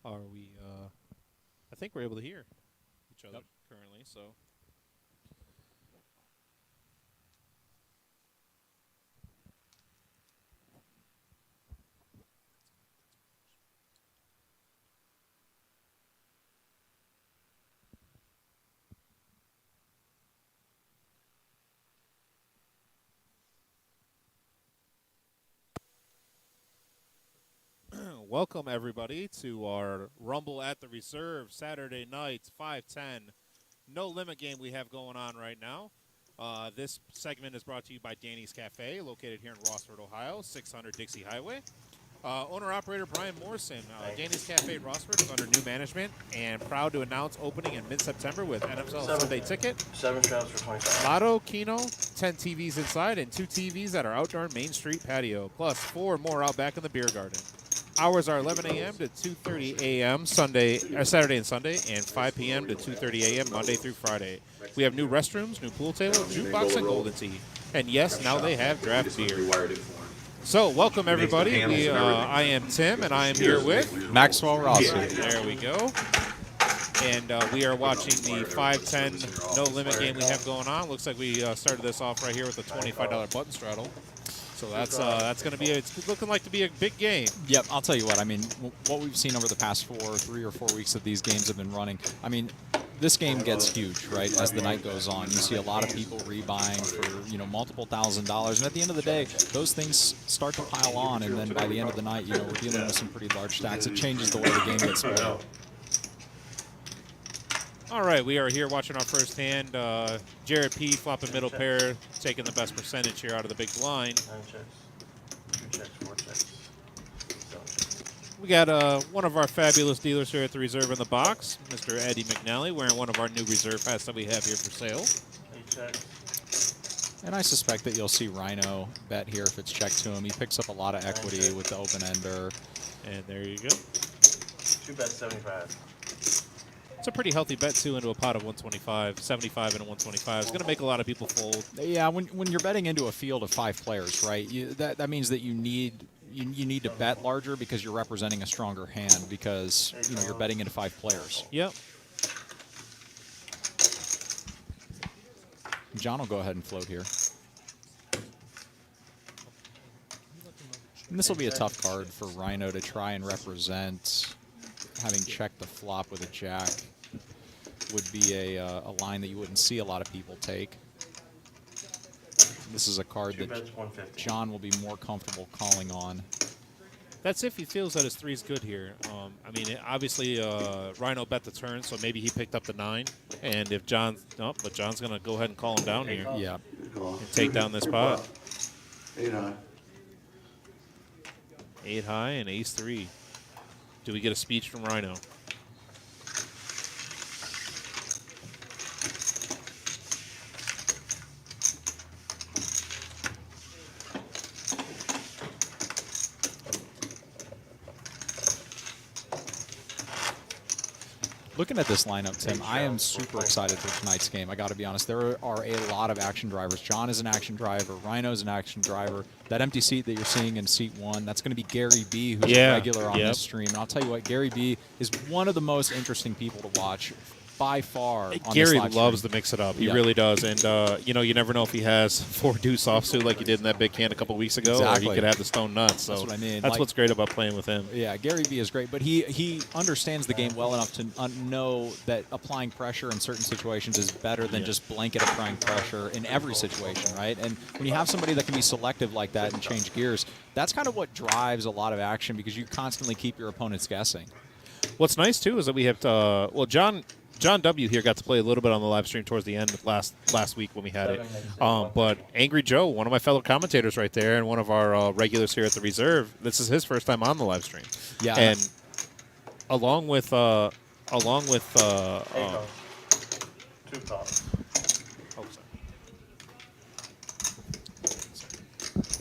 Are we? I think we're able to hear each other currently. So. Welcome everybody to our Rumble at the Reserve Saturday night 5:10 no limit game we have going on right now. This segment is brought to you by Danny's Cafe, located here in Rossford, Ohio, 600 Dixie Highway. Owner-operator Brian Morrison. Danny's Cafe Rossford is under new management and proud to announce opening in mid-September with NFL Sunday Ticket. 7 shots for 25. Lotto, Keno, 10 TVs inside, and 2 TVs at our outdoor Main Street patio, plus 4 more out back in the beer garden. Hours are 11 a.m. to 2:30 a.m. Saturday and Sunday, and 5 p.m. to 2:30 a.m. Monday through Friday. We have new restrooms, new pool table, jukebox, and golden tea. And yes, now they have draft beer. So, welcome everybody. I am Tim, and I am here with Maxwell Rossi. There we go. And we are watching the 5:10 no limit game we have going on. Looks like we started this off right here with a $25 button straddle. So that's going to be it's looking like to be a big game. Yep, I'll tell you what. I mean, what we've seen over the past 3 or 4 weeks that these games have been running. I mean, this game gets huge, right? As the night goes on, you see a lot of people rebuying for multiple $1,000s, and at the end of the day, those things start to pile on, and then by the end of the night, we're dealing with some pretty large stacks. It changes the way the game gets played. All right, we are here watching our first hand. Jared P. flopping middle pair, taking the best percentage here out of the big blind. 9 checks. 2 checks, 4 checks. 7 checks. We got one of our fabulous dealers here at the Reserve in the box, Mr. Eddie McNally, wearing one of our new Reserve hats that we have here for sale. 8 checks. And I suspect that you'll see Rhino bet here if it's checked to him. He picks up a lot of equity with the open ender. And there you go. 2 bets, 75. It's a pretty healthy bet, too, into a pot of 125, 75 and a 125. It's going to make a lot of people fold. Yeah, when you're betting into a field of 5 players, right, that means that you need to bet larger because you're representing a stronger hand because, you're betting into 5 players. Yep. John will go ahead and float here. And this will be a tough card for Rhino to try and represent. Having checked the flop with a jack would be a line that you wouldn't see a lot of people take. This is a card that John will be more comfortable calling on. That's if he feels that his 3 is good here. I mean, obviously, Rhino bet the turn, so maybe he picked up the 9. And if John's but John's going to go ahead and call him down here. Yeah. And take down this pot. 8 high. 8 high and ace 3. Do we get a speech from Rhino? Looking at this lineup, Tim, I am super excited for tonight's game. I got to be honest. There are a lot of action drivers. John is an action driver. Rhino's an action driver. That empty seat that you're seeing in seat 1, that's going to be Gary B, who's a regular on this stream. And I'll tell you what, Gary B is one of the most interesting people to watch by far. Gary loves to mix it up. He really does. And, you never know if he has 4 deuce offsuit like he did in that big hand a couple weeks ago, or he could have the stone nuts. So that's what I mean. That's what's great about playing with him. Yeah, Gary B is great, but he understands the game well enough to know that applying pressure in certain situations is better than just blanket applying pressure in every situation, right? And when you have somebody that can be selective like that and change gears, that's kind of what drives a lot of action because you constantly keep your opponents guessing. What's nice, too, is that we have, John W. here got to play a little bit on the live stream towards the end of last week when we had it. But Angry Joe, one of my fellow commentators right there and one of our regulars here at the Reserve, this is his first time on the live stream. Yeah. And along with 2 calls.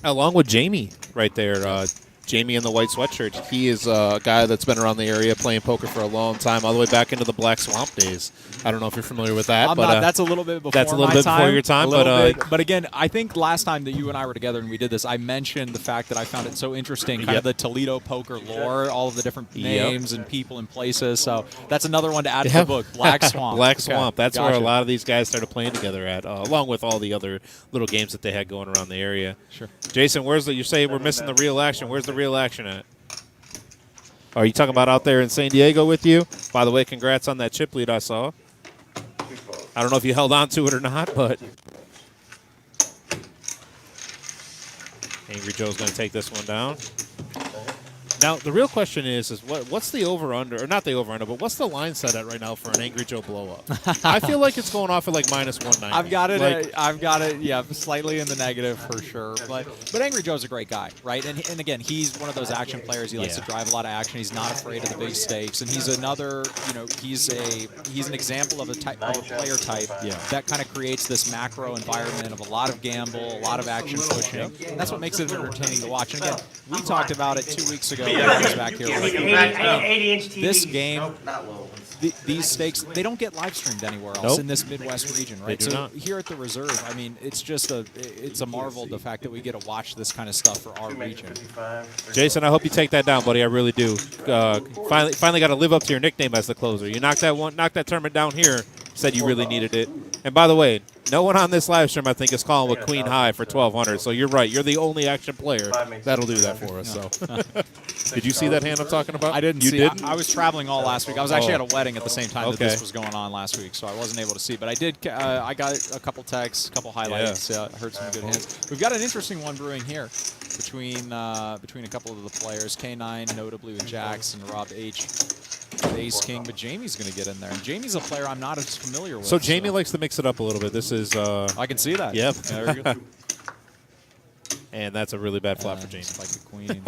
Along with Jamie right there, Jamie in the white sweatshirt. He is a guy that's been around the area playing poker for a long time, all the way back into the Black Swamp days. I don't know if you're familiar with that. I'm but not. That's a little bit before that's a little my bit time. before your time. A little bit. But again, I think last time that you and I were together and we did this, I mentioned the fact that I found it so interesting, kind of the Toledo poker lore, all of the different names and people and places. So that's another one to add to the book, Black Swamp. Black Swamp. That's Gotcha. where a lot of these guys started playing together at, along with all the other little games that they had going around the area. Sure. Jason, you say we're missing the real action. Where's the real action at? Are you talking about out there in San Diego with you? By the way, congrats on that chip lead I saw. I don't know if you held on to it or not, but Angry Joe's going to take this one down. Now, the real question is what's the over-under, or not the over-under, but what's the line set at right now for an Angry Joe blow-up? I feel like it's going off at like minus 190. I've got it, yeah, slightly in the negative for sure. But Angry Joe's a great guy, right? And again, he's one of those action players. He likes to drive a lot of action. He's not afraid of the big stakes. And he's another, he's an example of a player type that kind of creates this macro environment of a lot of gamble, a lot of action pushing. And that's what makes it entertaining to watch. And again, we talked about it 2 weeks ago. Back here. This game, these stakes, they don't get live streamed anywhere else in this Midwest region, right? So here at the Reserve, I mean, it's a marvel the fact that we get to watch this kind of stuff for our region. Jason, I hope you take that down, buddy. I really do. Finally got to live up to your nickname as the closer. You knocked that tournament down here. Said you really needed it. And by the way, no one on this live stream, I think, is calling with Queen High for 1,200. So you're right. You're the only action player that'll do that for us. So, did you see that hand I'm talking about? I didn't see it. I was traveling all last week. I was actually at a wedding at the same time that this was going on last week, so I wasn't able to see. But I did. I got a couple texts, a couple highlights. Heard some good hands. We've got an interesting one brewing here between a couple of the players, K9, notably with Jax, and Rob H. Ace King, but Jamie's going to get in there. And Jamie's a player I'm not as familiar with. So Jamie likes to mix it up a little bit. This is... I can see that. Yep. Yeah, there we go. And that's a really bad flop for Jamie. Like a queen.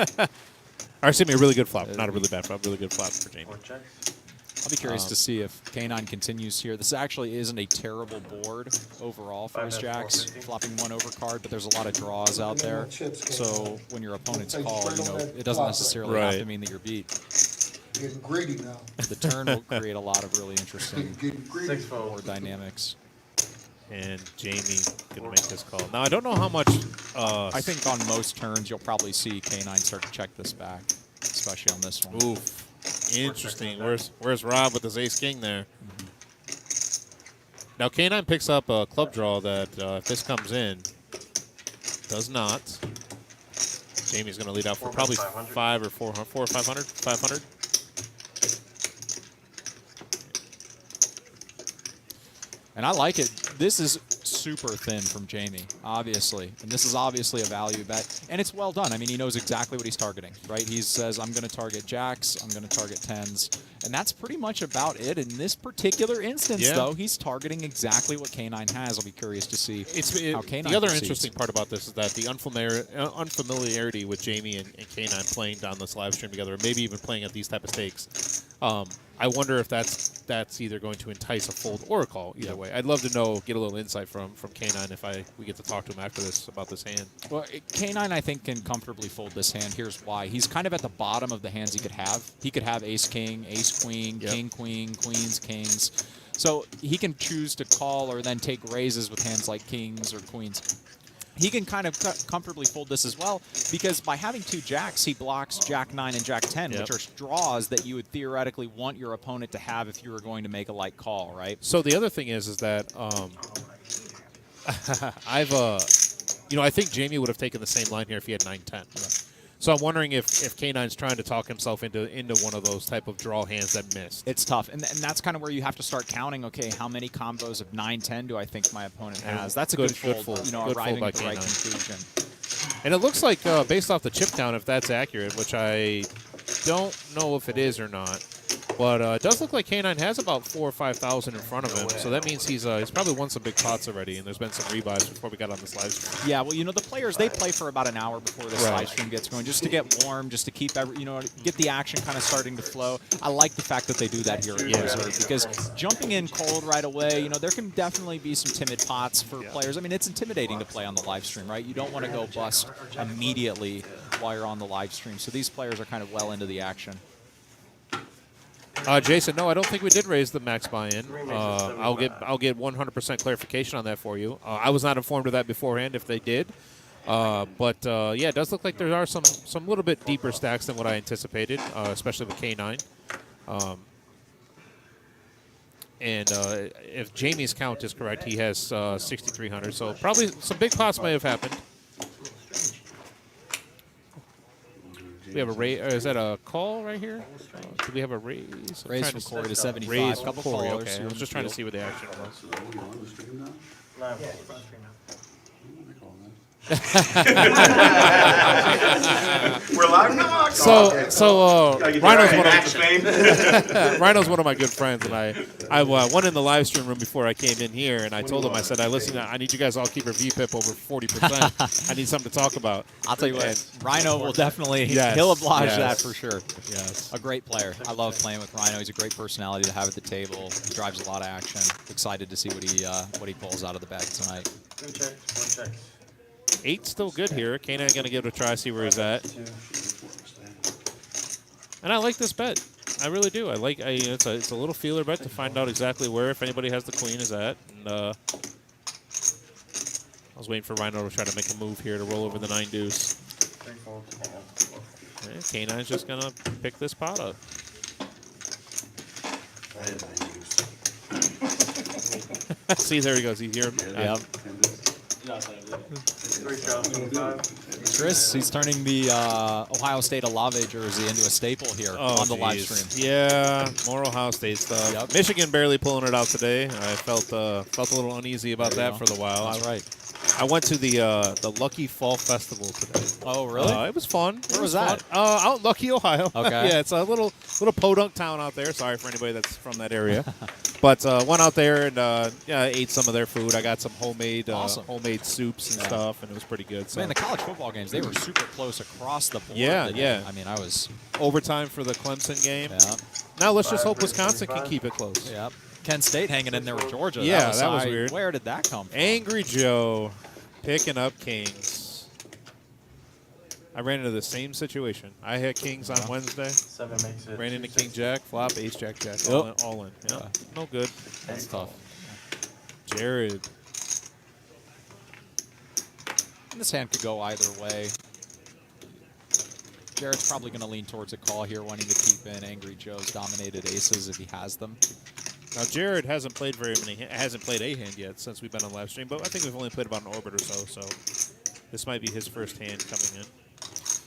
Or excuse me, a really good flop. Not a really bad flop. Really good flop for Jamie. I'll be curious to see if K9 continues here. This actually isn't a terrible board overall for his Jacks, flopping one over card, but there's a lot of draws out there. So when your opponent's call, it doesn't necessarily have to mean that you're beat. Getting greedy now. The turn will create a lot of really interesting board dynamics. And Jamie can make this call. Now, I don't know how much... I think on most turns, you'll probably see K9 start to check this back, especially on this one. Oof. Interesting. Where's Rob with his ace-king there? Now, K9 picks up a club draw that, if this comes in, does not. Jamie's going to lead out for probably 5 or 400, 4 or 500? 500? And I like it. This is super thin from Jamie, obviously. And this is obviously a value bet. And it's well done. I mean, he knows exactly what he's targeting, right? He says, I'm going to target jacks, I'm going to target tens. And that's pretty much about it. In this particular instance, though, he's targeting exactly what K9 has. I'll be curious to see how K9 The other proceeds. interesting part about this is that the unfamiliarity with Jamie and K9 playing down this live stream together, or maybe even playing at these type of stakes, I wonder if that's either going to entice a fold or a call. Either way, I'd love to get a little insight from K9 if we get to talk to him after this about this hand. Well, K9 I think can comfortably fold this hand. Here's why: he's kind of at the bottom of the hands he could have. He could have ace king, ace queen, king queen, queens kings. So he can choose to call or then take raises with hands like kings or queens. He can kind of comfortably fold this as well because by having two jacks, he blocks jack 9 and jack 10, which are draws that you would theoretically want your opponent to have if you were going to make a light call, right? So the other thing is that I think Jamie would have taken the same line here if he had 9-10. So I'm wondering if K9's trying to talk himself into one of those type of draw hands that missed. It's tough, and that's kind of where you have to start counting. Okay, how many combos of 9-10 do I think my opponent has? That's a good fold. Arriving at the right conclusion. And it looks like based off the chip count, if that's accurate, which I don't know if it is or not. But it does look like K9 has about 4,000 or 5,000 in front of him, so that means he's probably won some big pots already, and there's been some rebuys before we got on this live stream. Yeah, well, the players, they play for about an hour before this live stream gets going, just to get warm, just to keep get the action kind of starting to flow. I like the fact that they do that here at Reserve, because jumping in cold right away, there can definitely be some timid pots for players. I mean, it's intimidating to play on the live stream, right? You don't want to go bust immediately while you're on the live stream. So these players are kind of well into the action. Jason, no, I don't think we did raise the max buy-in. I'll get 100% clarification on that for you. I was not informed of that beforehand if they did. But yeah, it does look like there are some little bit deeper stacks than what I anticipated, especially with K9. And if Jamie's count is correct, he has 6,300. So probably some big pots may have happened. We have a raise. Is that a call right here? Do we have a raise? Raise from Corey to 75. Raise Couple from Corey. callers. Okay, I was just trying to see what the action was. So are we on the stream now? Live on stream now. What do they call that? We're live now? Rhino's one of my good friends, and I went in the live stream room before I came in here, and I told him, I said, I need you guys all to keep your VPIP over 40%. I need something to talk about. I'll tell you what, Rhino will definitely, Yes, he'll oblige yes. that for sure. Yes. A great player. I love playing with Rhino. He's a great personality to have at the table. He drives a lot of action. Excited to see what he pulls out of the bag tonight. Two checks, one check. 8's still good here. K9 going to give it a try, see where he's at. And I like this bet. I really do. It's a little feeler bet to find out exactly where, if anybody has the queen, is at. And I was waiting for Rhino to try to make a move here to roll over the 9 deuce. And K9's just going to pick this pot up. See, there he goes. He's here. Yep. Chris, he's turning the Ohio State Olave jersey into a staple here on the live stream. Yeah, more Ohio State stuff. Yep. Michigan barely pulling it out today. I felt a little uneasy about that for a while. All right. I went to the Lucky Fall Festival today. Oh, really? It was fun. Where was that? Out in Lucky, Ohio. Okay. Yeah, it's a little podunk town out there. Sorry for anybody that's from that area. But went out there and ate some of their food. I got some homemade soups and stuff, and it was pretty good. So. Man, the college football games, they were super close across the board. Yeah, today. yeah. I mean, I was... Overtime for the Clemson game. Yeah. Now let's just hope Wisconsin can keep it close. Yep. Kent State hanging in there with Georgia. Yeah, that was weird. Where did that come from? Angry Joe picking up kings. I ran into the same situation. I had kings on Wednesday. 7 makes it. Ran into king jack, flop, ace jack jack, Yep. all in. Yeah. No good. That's tough. Jared. And this hand could go either way. Jared's probably going to lean towards a call here, wanting to keep in Angry Joe's dominated aces if he has them. Now Jared hasn't played a hand yet since we've been on live stream, but I think we've only played about an orbit or so. So this might be his first hand coming in.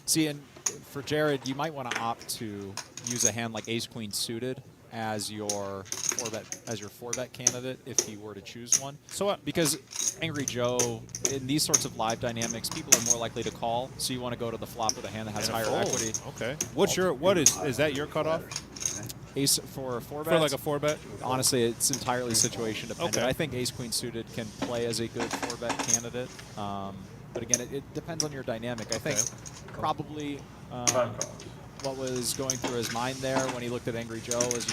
See, and for Jared, you might want to opt to use a hand like Ace Queen suited as your 4-bet candidate if he were to choose one. So because Angry Joe, in these sorts of live dynamics, people are more likely to call. So you want to go to the flop with a hand that has higher equity. Okay. Is that your cutoff? Ace for a 4-bet? For like a 4-bet? Honestly, it's entirely situation dependent. Okay. I think Ace Queen suited can play as a good 4-bet candidate. But again, it depends on your dynamic. I think probably what was going through his mind there when he looked at Angry Joe is,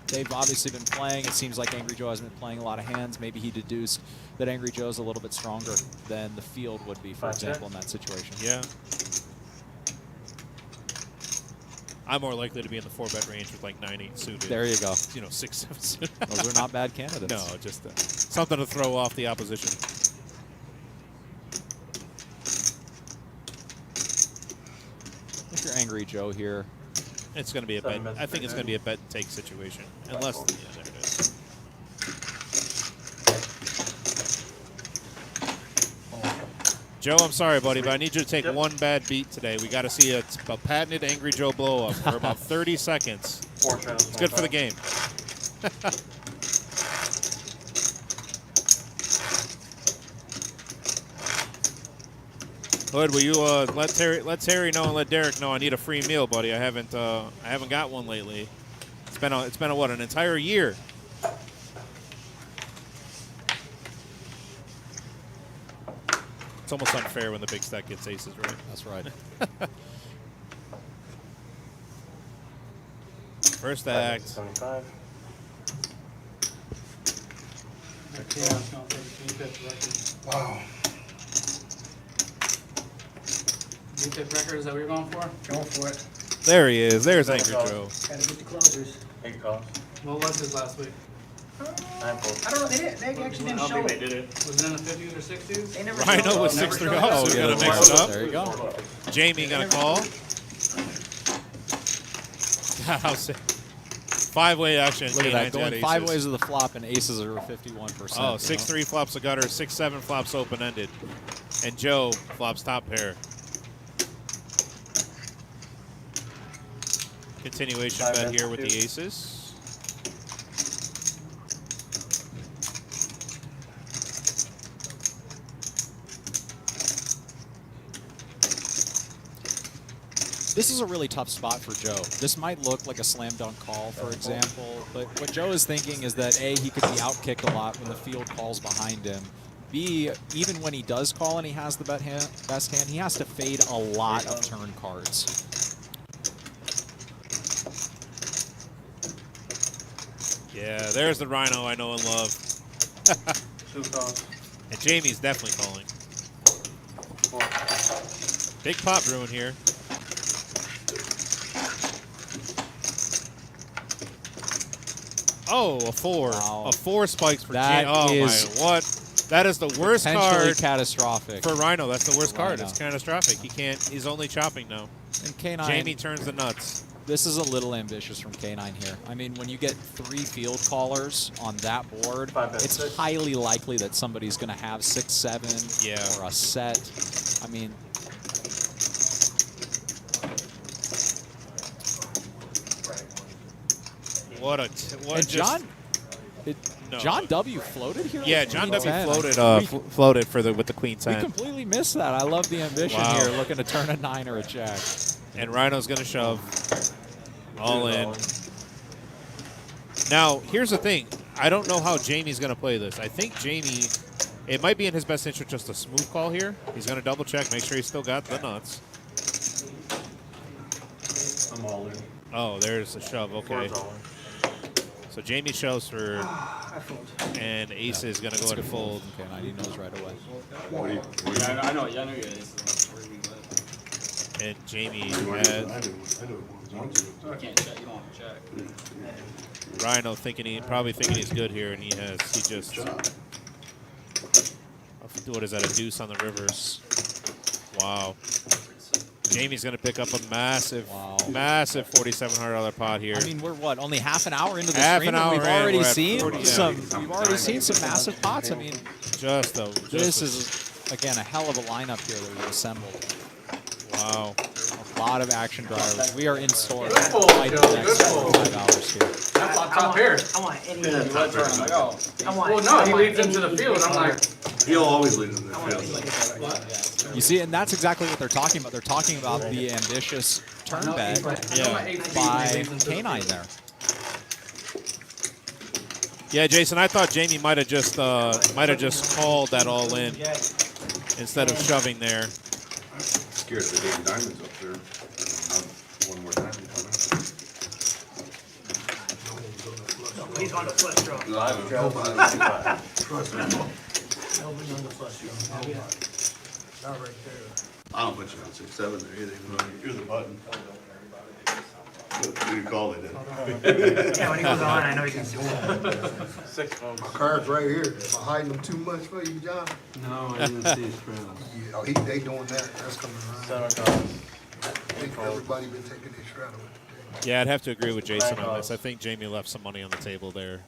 they've obviously been playing. It seems like Angry Joe hasn't been playing a lot of hands. Maybe he deduced that Angry Joe's a little bit stronger than the field would be, for example, in that situation. Yeah. I'm more likely to be in the 4-bet range with like 9-8 suited. There you go. 6-7 suited. Those are not bad candidates. No, just something to throw off the opposition. If you're Angry Joe here, It's going to be a bet. I think it's going to be a bet and take situation. Unless, there it is. Joe, I'm sorry, buddy, but I need you to take one bad beat today. We got to see a patented Angry Joe blow up for about 30 seconds. It's good for the game. Hood, will you let Terry know and let Derek know I need a free meal, buddy? I haven't got one lately. It's been an entire year. It's almost unfair when the big stack gets aces, right? that's right. First act. 75. Wow. tip record, is that what you're going for? Going for it. There he is. There's Angry Joe. Gotta get the closers. 8 calls. What was his last week? 9 folds. I don't know, they actually I didn't don't show think they it. did it. Was it in the 50s or 60s? They never Rhino showed with it. 6-3. Never Oh, showed gonna it. mix it up. There you go. Jamie gonna call. How sick. 5-way action. Look at that, K9's got going 5 aces. ways of the flop, and aces are 51%. Oh, you 6-3 flops a gutter, 6-7 flops open-ended. And Joe flops top pair. Continuation bet here with the aces. This is a really tough spot for Joe. This might look like a slam dunk call, for example, but what Joe is thinking is that A, he could be out-kicked a lot when the field calls behind him. B, even when he does call and he has the best hand, he has to fade a lot of turn cards. Yeah, there's the Rhino I know and love. 2 calls. And Jamie's definitely calling. 4. Big pot brewing here. Oh, a 4. Wow. A 4 spikes for That Jamie. Oh, is my, what? That is the worst Potentially card catastrophic. for Rhino. That's the worst For card. Rhino. It's catastrophic. He can't, he's only chopping now. And K9, Jamie turns the nuts. this is a little ambitious from K9 here. I mean, when you get 3 field callers on that board, 5 bet it's 6. highly likely that somebody's going to have 6-7 Yeah. or a set. I mean, What a, what and just, John, no. John W floated here. Yeah, with John Queen W 10. floated, We- floated for the with the Queen We 10. completely missed that. I love the ambition Wow. here, looking to turn a 9 or a jack. And Rhino's gonna shove. All in. Now, here's the thing. I don't know how Jamie's gonna play this. I think Jamie, it might be in his best interest just a smooth call here. He's gonna double check, make sure he's still got the nuts. I'm all in. Oh, there's a shove. Okay. 4's all in. So Jamie shoves for, I fold. and Ace is gonna go That's ahead a good and fold. Okay, 90 knows right away. Yeah, I know you guys. And Jamie I has know it was I can't check. You don't want to check. Rhino probably thinking he's good here, and he just, what is that, a deuce on the rivers. Wow. Jamie's going to pick up a massive, Wow. massive $4,700 pot here. I mean, we're what, only half an hour into the Half stream, an and we've hour in, already we're at seen 40, yeah. we've already seen some massive pots. I mean, this is again a hell of a lineup here that we've assembled. wow. A lot of action drivers. We are in store Good fold, right Joe, the next good fold. 45 hours here. That's on top pair. I want any. Yeah, top pair. I'm like, oh. I want. Well, no, I he want leads into the any- field. I'm like, He'll always lead in the I want field. any- You see, and that's exactly what they're talking about. They're talking about the ambitious turn bet by K9 there. Yeah, Jason, I thought Jamie might have just called that all in instead of shoving there. Scared of the damn diamonds up there. One more time coming. He's on the flush draw. Live draw. Trust me. Nobody's on the flush draw. Not right there. I don't put you on 6-7 there either. You're the button. What do you call it then? Yeah, when he goes on, I know he can see it. 6 folds. My card's right here. Am I hiding them too much for you, John? No, I didn't see his friend. Yeah, they doing that. That's coming around. 7 calls. I think everybody been taking their shroud away. Yeah, I'd have to agree with Jason on this. I think Jamie left some money on the table there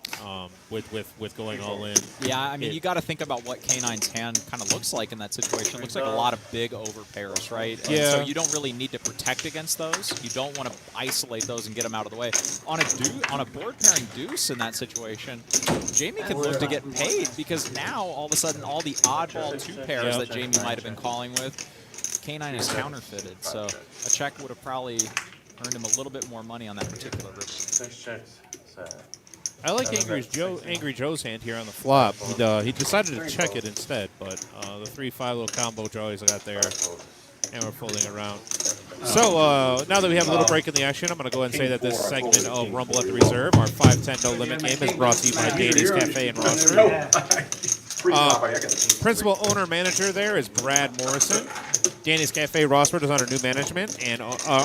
with going all in. Yeah, I mean, you got to think about what K9's hand kind of looks like in that situation. It looks like a lot of big over pairs, right? And Yeah. so you don't really need to protect against those. You don't want to isolate those and get them out of the way. On a board pairing deuce in that situation, Jamie could look to get paid because now all of a sudden all the oddball 2 pairs Yeah. that Jamie might have been calling with, K9 is counterfeited. So a check would have probably earned him a little bit more money on that particular river. 6 checks. Sad. I like Angry Joe's hand here on the flop. He decided to check it instead, but the 3-5 little combo draw he's got there, and we're folding around. So now that we have a little break in the action, I'm going to go ahead and say that this segment of Rumble at the Reserve, our 5-10 no limit game, is brought to you by Danny's Cafe and Roastery. Principal owner manager there is Brad Morrison. Danny's Cafe Rossford is under new management and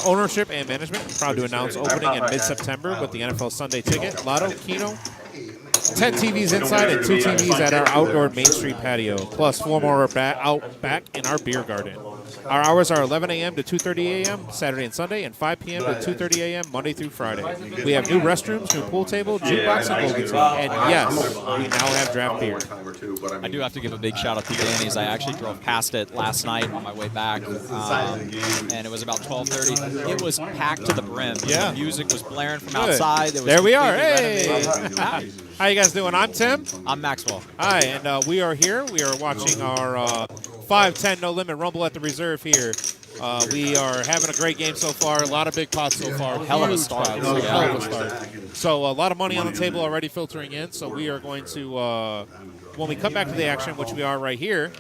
ownership and management. Proud to announce opening in mid-September with the NFL Sunday Ticket, Lotto, Keno, 10 TVs inside and 2 TVs at our outdoor Main Street patio, plus 4 more out back in our beer garden. Our hours are 11 a.m. to 2:30 a.m. Saturday and Sunday, and 5 p.m. to 2:30 a.m. Monday through Friday. We have new restrooms, new pool table, jukebox, and go between. And yes, we now have draft beer. I do have to give a big shout out to Danny's. I actually drove past it last night on my way back, and it was about 12:30. It was packed to the brim. Yeah. The music was blaring from Good. outside. It was There we are. completely Hey! renovated. How you guys doing? I'm Tim. I'm Maxwell. Hi, and we are here. We are watching our 5-10 No Limit Rumble at the Reserve here. We are having a great game so far. A lot of big pots so far. Hell of a Huge start. pots. Yeah. Hell of a start. So a lot of money on the table already filtering in. So we are going to, when we come back to the action, which we are right here,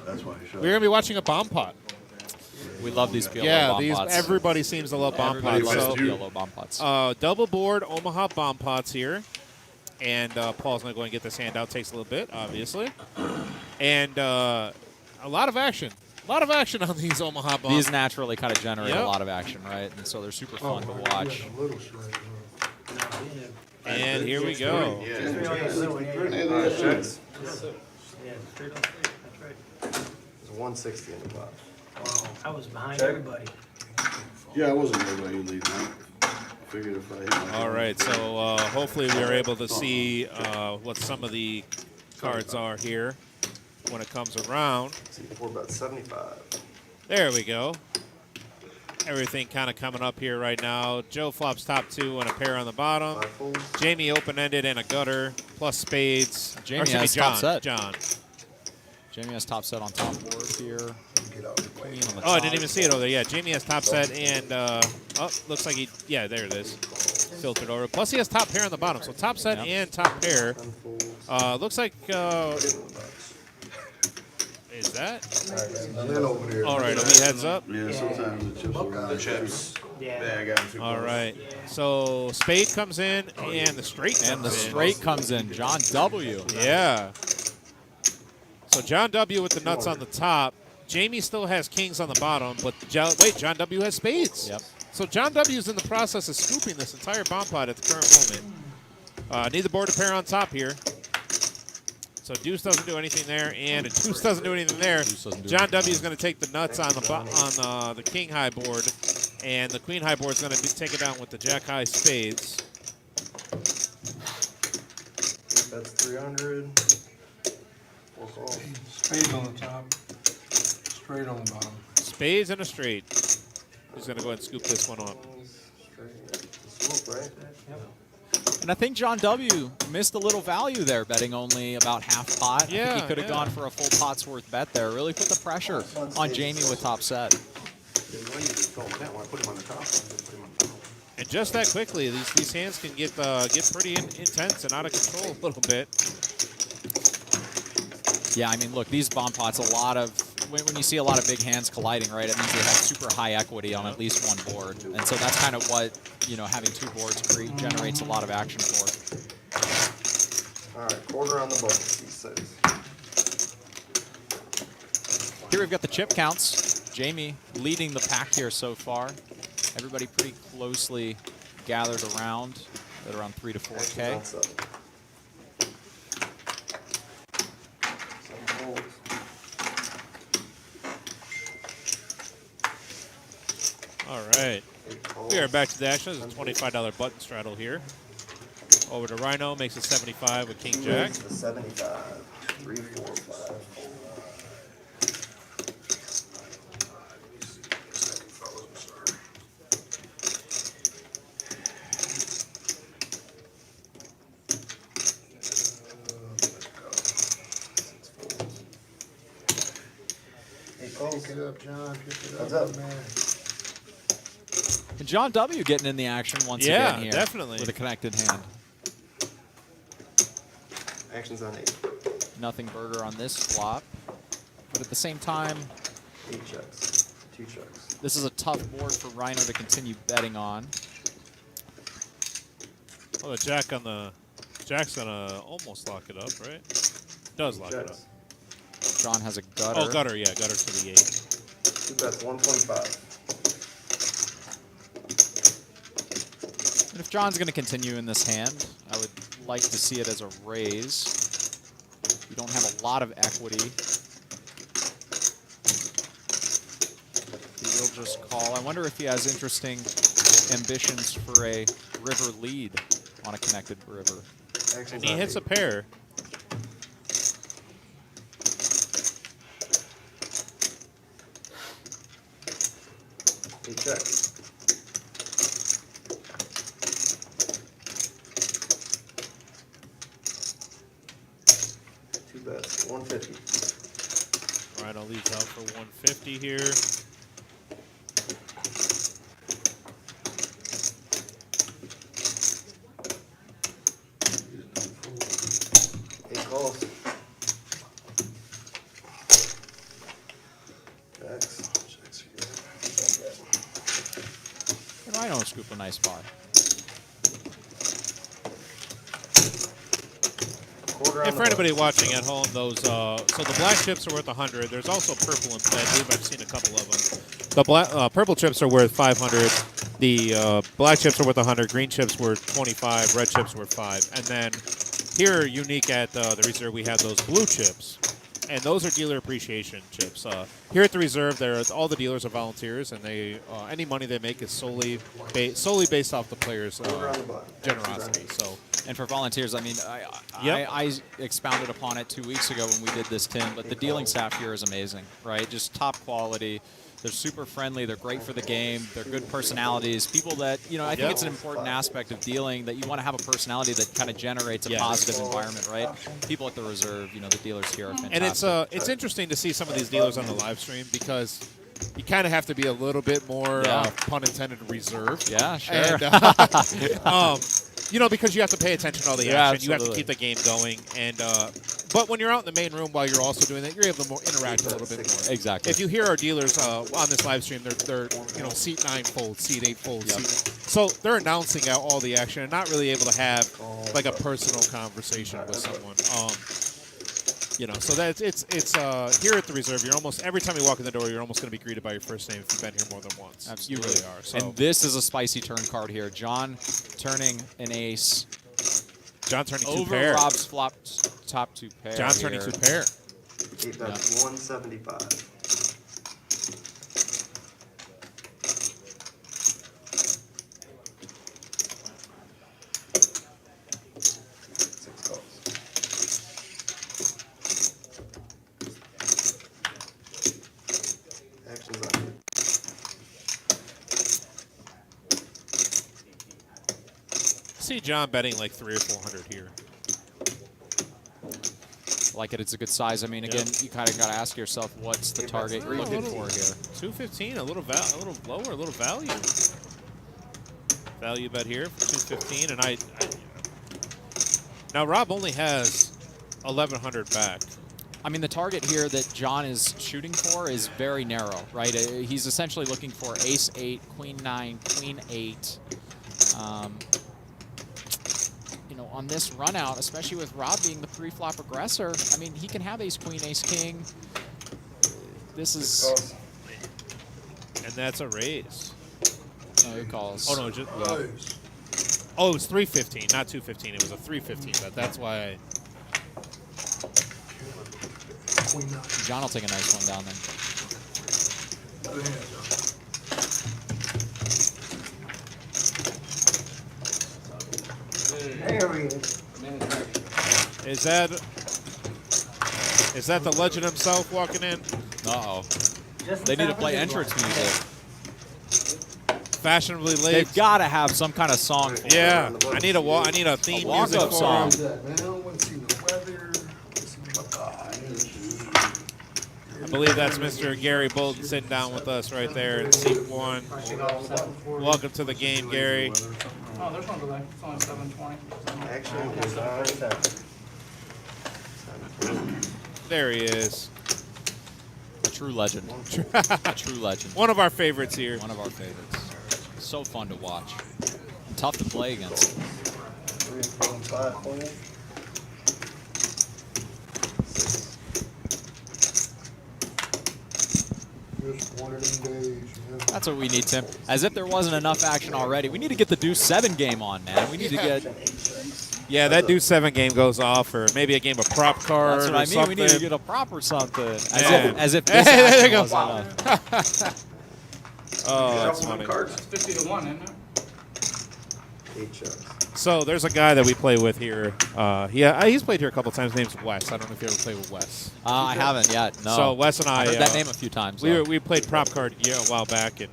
we're going to be watching a bomb pot. We love these PLO Yeah, bomb pots. everybody seems to love bomb Everybody pots. loves So, the PLO bomb pots. double board Omaha Bomb Pots here. And Paul's going to go and get this hand out. Takes a little bit, obviously. And a lot of action. A lot of action on these Omaha Bomb. These naturally kind of generate Yep. a lot of action, right? And so they're super fun to watch. And here we go. Checks. There's 160 in the box. I was behind everybody. Yeah, I wasn't there when you leave that. Figured if I hit my All right, so hopefully we are able to see what some of the cards are here when it comes around. See, for about 75. There we go. Everything kind of coming up here right now. Joe flops top 2 and a pair on the bottom. 5 folds. Jamie open-ended and a gutter, plus spades. Jamie Or excuse me, has top John. set. John. Jamie has top set on top board here. Queen on the Oh, I top. didn't even see it over there. Yeah, Jamie has top set and, looks like yeah, there it is. Filtered over. Plus he has top pair on the bottom. So top set Yep. and top pair. 10 folds. Looks like, is that? And then over there. All right, are we heads up? Yeah, sometimes the chips are The chips. Yeah. I got them 2 All right. So spade comes in and the straight comes And the in. straight comes in. John W. Yeah. So John W with the nuts on the top. Jamie still has kings on the bottom, but John W has spades. Yep. So John W is in the process of scooping this entire bomb pot at the current moment. Need the board to pair on top here. So deuce doesn't do anything there, and a deuce doesn't do anything there. Doesn't do John anything. W is going to take the nuts on the king high board, and the queen high board is going to take it down with the jack high spades. That's 300. 4 calls. Spades on the top, straight on the bottom. Spades and a straight. Who's going to go ahead and scoop this one up? Swoop, right? And I think John W. missed a little value there, betting only about half pot. I think Yeah, he could have yeah. gone for a full pot's worth bet there. Really put the pressure on Jamie with top set. And just that quickly, these hands can get pretty intense and out of control a little bit. Yeah, I mean, look, these bomb pots, when you see a lot of big hands colliding, right, it means they have super high equity on at least one board. And so that's kind of what, having 2 boards generates a lot of action for. All right, quarter on the bubble. C6. Here we've got the chip counts. Jamie leading the pack here so far. Everybody pretty closely gathered around at around 3 to 4K. On 7. 7 folds. All right. 8 calls. We are back to the action. There's a $25 button straddle here. Over to Rhino, makes it 75 with King Jack. The 75. 3, 4, 5. Pick it up, John, pick it What's up, up? man. And John W. getting in the action once Yeah, again here. definitely. With a connected hand. Action's on 8. Nothing burger on this flop. But at the same time, 8 checks. 2 checks. this is a tough board for Rhino to continue betting on. Oh, the jack on the Jack's gonna almost lock it up, right? Does lock it up. Checks. John has a gutter. Oh, gutter, yeah, gutter to the 8. 2 bets, 125. And if John's going to continue in this hand, I would like to see it as a raise. You don't have a lot of equity. He will just call. I wonder if he has interesting ambitions for a river lead on a connected river. And he hits a pair. He checks. Two bets, 150. All right, I'll leave out for 150 here. Eight calls. Checks. And I don't scoop a nice spot. Quarter on And the for anybody button. watching at home, those so the black chips are worth 100. There's also purple and I believe I've seen a couple of them. The black purple chips are worth 500. The black chips are worth 100. Green chips worth 25. Red chips worth 5. And then here, unique at the reserve, we have those blue chips, and those are dealer appreciation chips. Here at the reserve, all the dealers are volunteers, and they any money they make is solely based off the players' Quarter on the button. generosity. So. And for volunteers, I mean, Yep. I expounded upon it 2 weeks ago when we did this, Tim, but the dealing staff here is amazing, right? Just top quality. They're super friendly. They're great for the game. They're good personalities. People that, I think Yep. it's an important aspect of dealing that you want to have a personality that kind of generates a Yes. positive environment, right? People at the reserve, the dealers here are fantastic. And it's interesting to see some of these dealers on the live stream because you kind of have to be a little bit more, pun intended, reserved. Yeah, sure. And, because you have to pay attention to all the Yeah, action. You have to absolutely. keep the game going. And but when you're out in the main room while you're also doing that, you're able to interact a little bit more. Exactly. If you hear our dealers on this live stream, they're seat 9 fold, seat 8 fold, Yep. so they're announcing out all the action and not really able to have like a personal conversation with someone. So that it's here at the reserve. You're almost every time you walk in the door, you're almost going to be greeted by your first name if you've been here more than once. Absolutely. You really are. So And this is a spicy turn card here. John turning an ace John turning two over pair. Rob's flop top 2 pair. John turning here. 2 pair. 8 bets, 175. Six calls. Action's on it. See John betting like 300 or 400 here. Like it, it's a good size. I mean, again, you kind of got to ask yourself, what's the target you're looking for here? 215, a little lower, a little value. Value bet here for 215, and now Rob only has 1100 back. I mean, the target here that John is shooting for is very narrow, right? He's essentially looking for ace 8, queen 9, queen 8. On this run out, especially with Rob being the pre-flop aggressor, I mean, he can have ace queen, ace king. This is... And that's a raise. No, he calls. Oh, no, just... Nice. Oh, it was 315, not 215. It was a 315 bet. That's why... Queen nine. John will take a nice one down then. Good hand, John. There he is. Is that the legend himself walking in? Uh-oh. They need to play entrance music. Fashionably late. They've got to have some kind of song for it. Yeah, I need a theme walk-up music for song. him. Where's that, man? I don't want to see no weather. I believe that's Mr. Gary Bolton sitting down with us right there in seat 1. Welcome to the game, Gary. Oh, there's one delay. It's only 7:20. Action is on 7. There he is. A true legend. A true legend. One of our favorites here. One of our favorites. So fun to watch. And tough to play against. 3 and 5 fold. 6. Just one of them days, yeah. That's what we need, Tim. As if there wasn't enough action already. We need to get the Deuce 7 game on, man. We need to get... Yeah, that Deuce 7 game goes off, or maybe a game of prop cards. That's what I mean. Something. We need to get a prop or something. Yeah. As if this There action you go. wasn't enough. Oh, that's Shuffle funny. them cards. 50 to 1, isn't it? 8 checks. So there's a guy that we play with here. He's played here a couple times. His name's Wes. I don't know if you ever played with Wes. I haven't yet, no. So Wes and I heard that name a few times. we played prop card a while back, and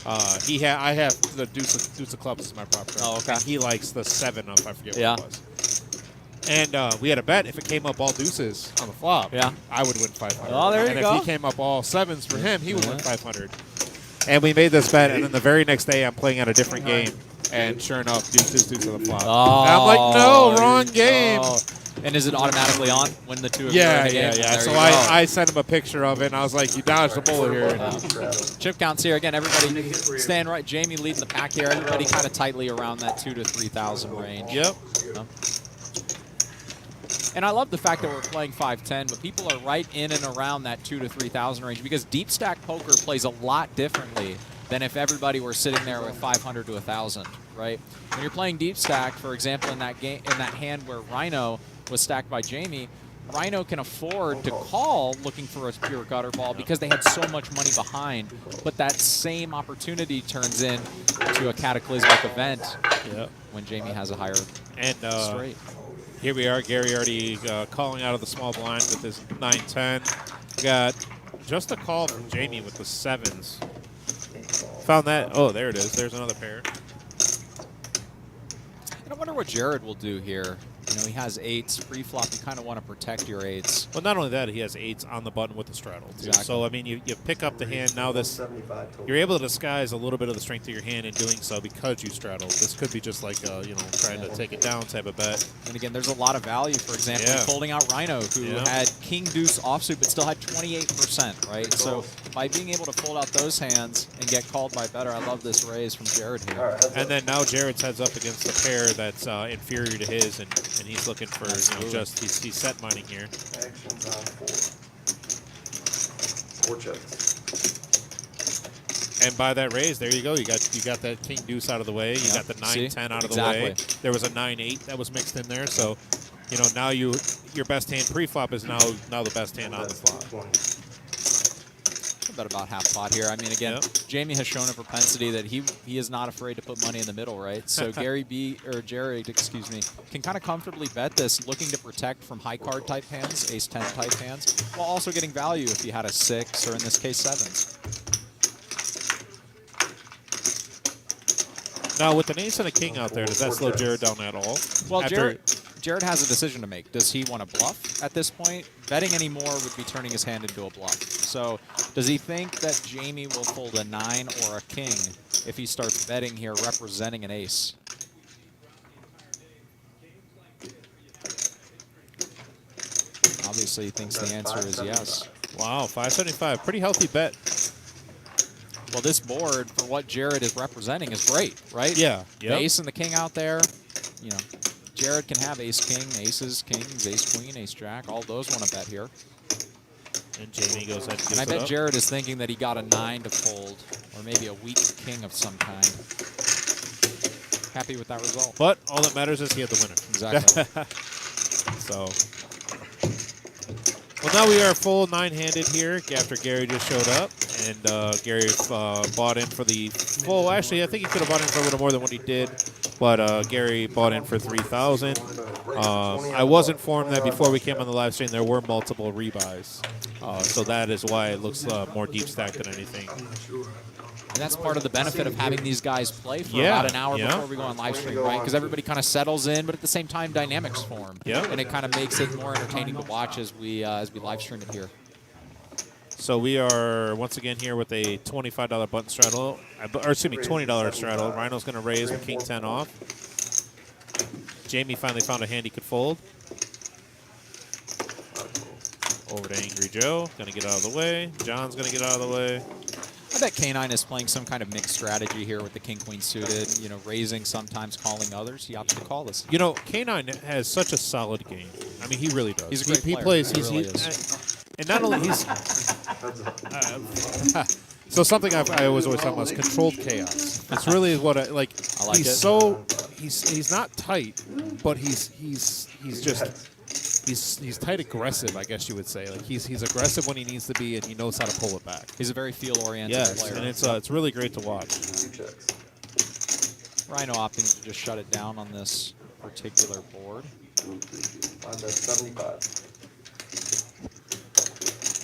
I have the Deuce of Clubs as my prop card. Oh, okay. And he likes the 7 up. I forget Yeah. what it was. And we had a bet if it came up all deuces on the flop, Yeah. I would win 500. Oh, there you and go. if he came up all 7s for him, he would win 500. And we made this bet, and then the very next day I'm playing at a different game, and sure enough, deuce on the flop. Oh, And I'm like, no, there wrong you game. go. And is it automatically on when the two of you are in Yeah, the game? yeah. There So you go. I sent him a picture of it, and I was like, you dodged the bullet here. Chip counts here again. Everybody staying right. Jamie leading the pack here. Everybody kind of tightly around that 2,000 to 3,000 range. Yep. And I love the fact that we're playing 5-10, but people are right in and around that 2,000 to 3,000 range because deep stack poker plays a lot differently than if everybody were sitting there with 500 to 1,000, right? When you're playing deep stack, for example, in that game, in that hand where Rhino was stacked by Jamie, Rhino can afford to call looking for a pure gutter ball because they had so much money behind, but that same opportunity turns in to a cataclysmic event when Jamie has a higher And straight. here we are, Gary already calling out of the small blind with his 9-10. Got just a call from Jamie with the 7s. Found that. Oh, there it is. There's another pair. And I wonder what Jared will do here. You know, he has 8s. Pre-flop, you kind of want to protect your 8s. Well, not only that, he has 8s on the button with the straddle, too. Exactly. So, I mean, you pick up the hand. Now this, 75 total. you're able to disguise a little bit of the strength of your hand in doing so because you straddle. This could be just like, trying to take it down type of bet. And again, there's a lot of value, for example, in Yeah. folding out Rhino, who had King Deuce offsuit but still had 28%, right? So by being able to fold out those hands and get called by better, I love this raise from Jared here. All right, heads And up. then now Jared's heads up against a pair that's inferior to his, and he's looking for, he's set mining here. Actions on 4. 4 checks. And by that raise, there you go. You got that King Deuce out of the way. You got the 9-10 out of the way. Exactly. There was a 9-8 that was mixed in there. So, now your best hand pre-flop is now the best hand on the flop. 20. About half pot here. I mean, again, Yep. Jamie has shown a propensity that he is not afraid to put money in the middle, right? So Jared, excuse me, can kind of comfortably bet this, looking to protect from high card type hands, ace-10 type hands, while also getting value if you had a 6 or in this case 7s. Now, with an ace and a king out there, does that slow Jared down at all? Well, After- Jared has a decision to make. Does he want to bluff at this point? Betting anymore would be turning his hand into a bluff. So does he think that Jamie will fold a 9 or a king if he starts betting here representing an ace? Obviously, he thinks the answer is yes. Wow, 575. Pretty healthy bet. Well, this board, for what Jared is representing, is great, right? Yeah. The Yep. ace and the king out there, Jared can have ace-king, aces, kings, ace-queen, ace-jack. All those want to bet here. And Jamie goes ahead and And gives I it bet up. Jared is thinking that he got a 9 to fold, or maybe a weak king of some kind. Happy with that result. But all that matters is he had the winner. Exactly. So, well, now we are full 9-handed here after Gary just showed up. And Gary bought in for the full. Actually, I think he could have bought in for a little more than what he did. But Gary bought in for 3,000. I was informed that before we came on the live stream, there were multiple rebuys. So that is why it looks more deep stacked than anything. And that's part of the benefit of having these guys play for Yeah, about an hour yeah. before we go on live stream, right? Because everybody kind of settles in, but at the same time, dynamics form. Yeah. And it kind of makes it more entertaining to watch as we live stream it here. So we are once again here with a $25 button straddle, or excuse me, $20 straddle. Rhino's going to raise with King 10 off. Jamie finally found a hand he could fold. Over to Angry Joe, going to get out of the way. John's going to get out of the way. I bet K9 is playing some kind of mixed strategy here with the king-queen suited, raising sometimes, calling others. He opts to call this. K9 has such a solid game. I mean, he really does. He's a great he player. plays. He He's, really he- is. And not only So something I was always talking about is controlled chaos. It's really what I like. I like He's it. so he's not tight, but he's tight aggressive. I guess you would say. Like he's aggressive when he needs to be, and he knows how to pull it back. He's a very feel-oriented Yes, player. and it's really great to watch. Two checks. Rhino opting to just shut it down on this particular board. On to 75.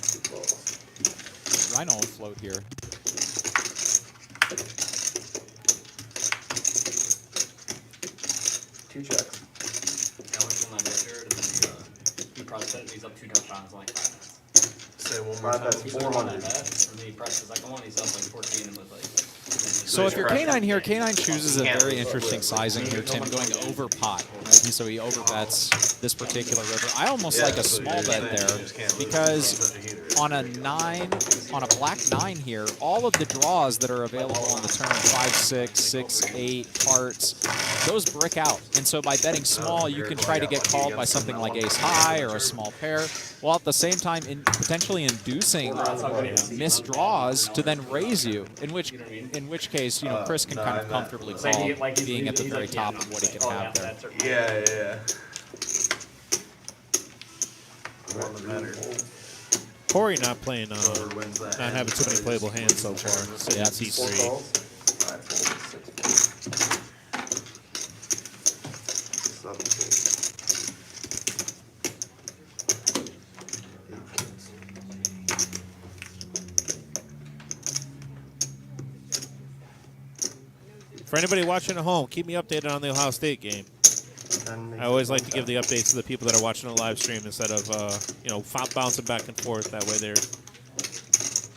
Two balls. Rhino will float here. Two checks. I went to my measure, and then he probably set these up 2 touchdowns in like 5 minutes. Say one more Five time. bets, He started on that 400. bet, and then he pressed the second one, he's up like 14 and with like. So if you're K9 here, K9 chooses a very interesting sizing here, Tim, going over pot. Right? So he overbets this particular river. I almost like a small bet there because on a black 9 here, all of the draws that are available on the turn, 5-6, 6-8, hearts, those brick out. And so by betting small, you can try to get called by something like ace high or a small pair, while at the same time potentially inducing missed draws to then raise you, in which case, you know, Chris can kind of comfortably call, being at the very top of what he can have there. Yeah. More than matter. Corey not playing, Whoever wins that not having too many playable hands so far. Sitting at Four C3. calls. 5 folds. 6 balls. 7 folds. 8 folds. For anybody watching at home, keep me updated on the Ohio State game. 10 makes I always it like to give the updates to the people that are watching the live stream instead of bouncing back and forth. That way, they're.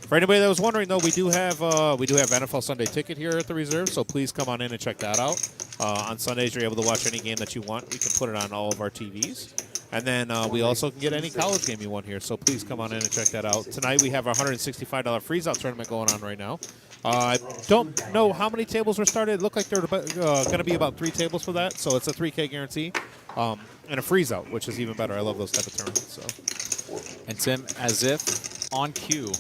For anybody that was wondering, though, we do have NFL Sunday Ticket here at the Reserve, so please come on in and check that out. On Sundays, you're able to watch any game that you want. We can put it on all of our TVs. And then we also can get any college game you want here, so please come on in and check that out. Tonight we have our $165 freeze-out tournament going on right now. I don't know how many tables were started. It looked like there were going to be about 3 tables for that, so it's a 3K guarantee. And a freeze-out, which is even better. I love those type of tournaments. So. And Tim, as if on cue,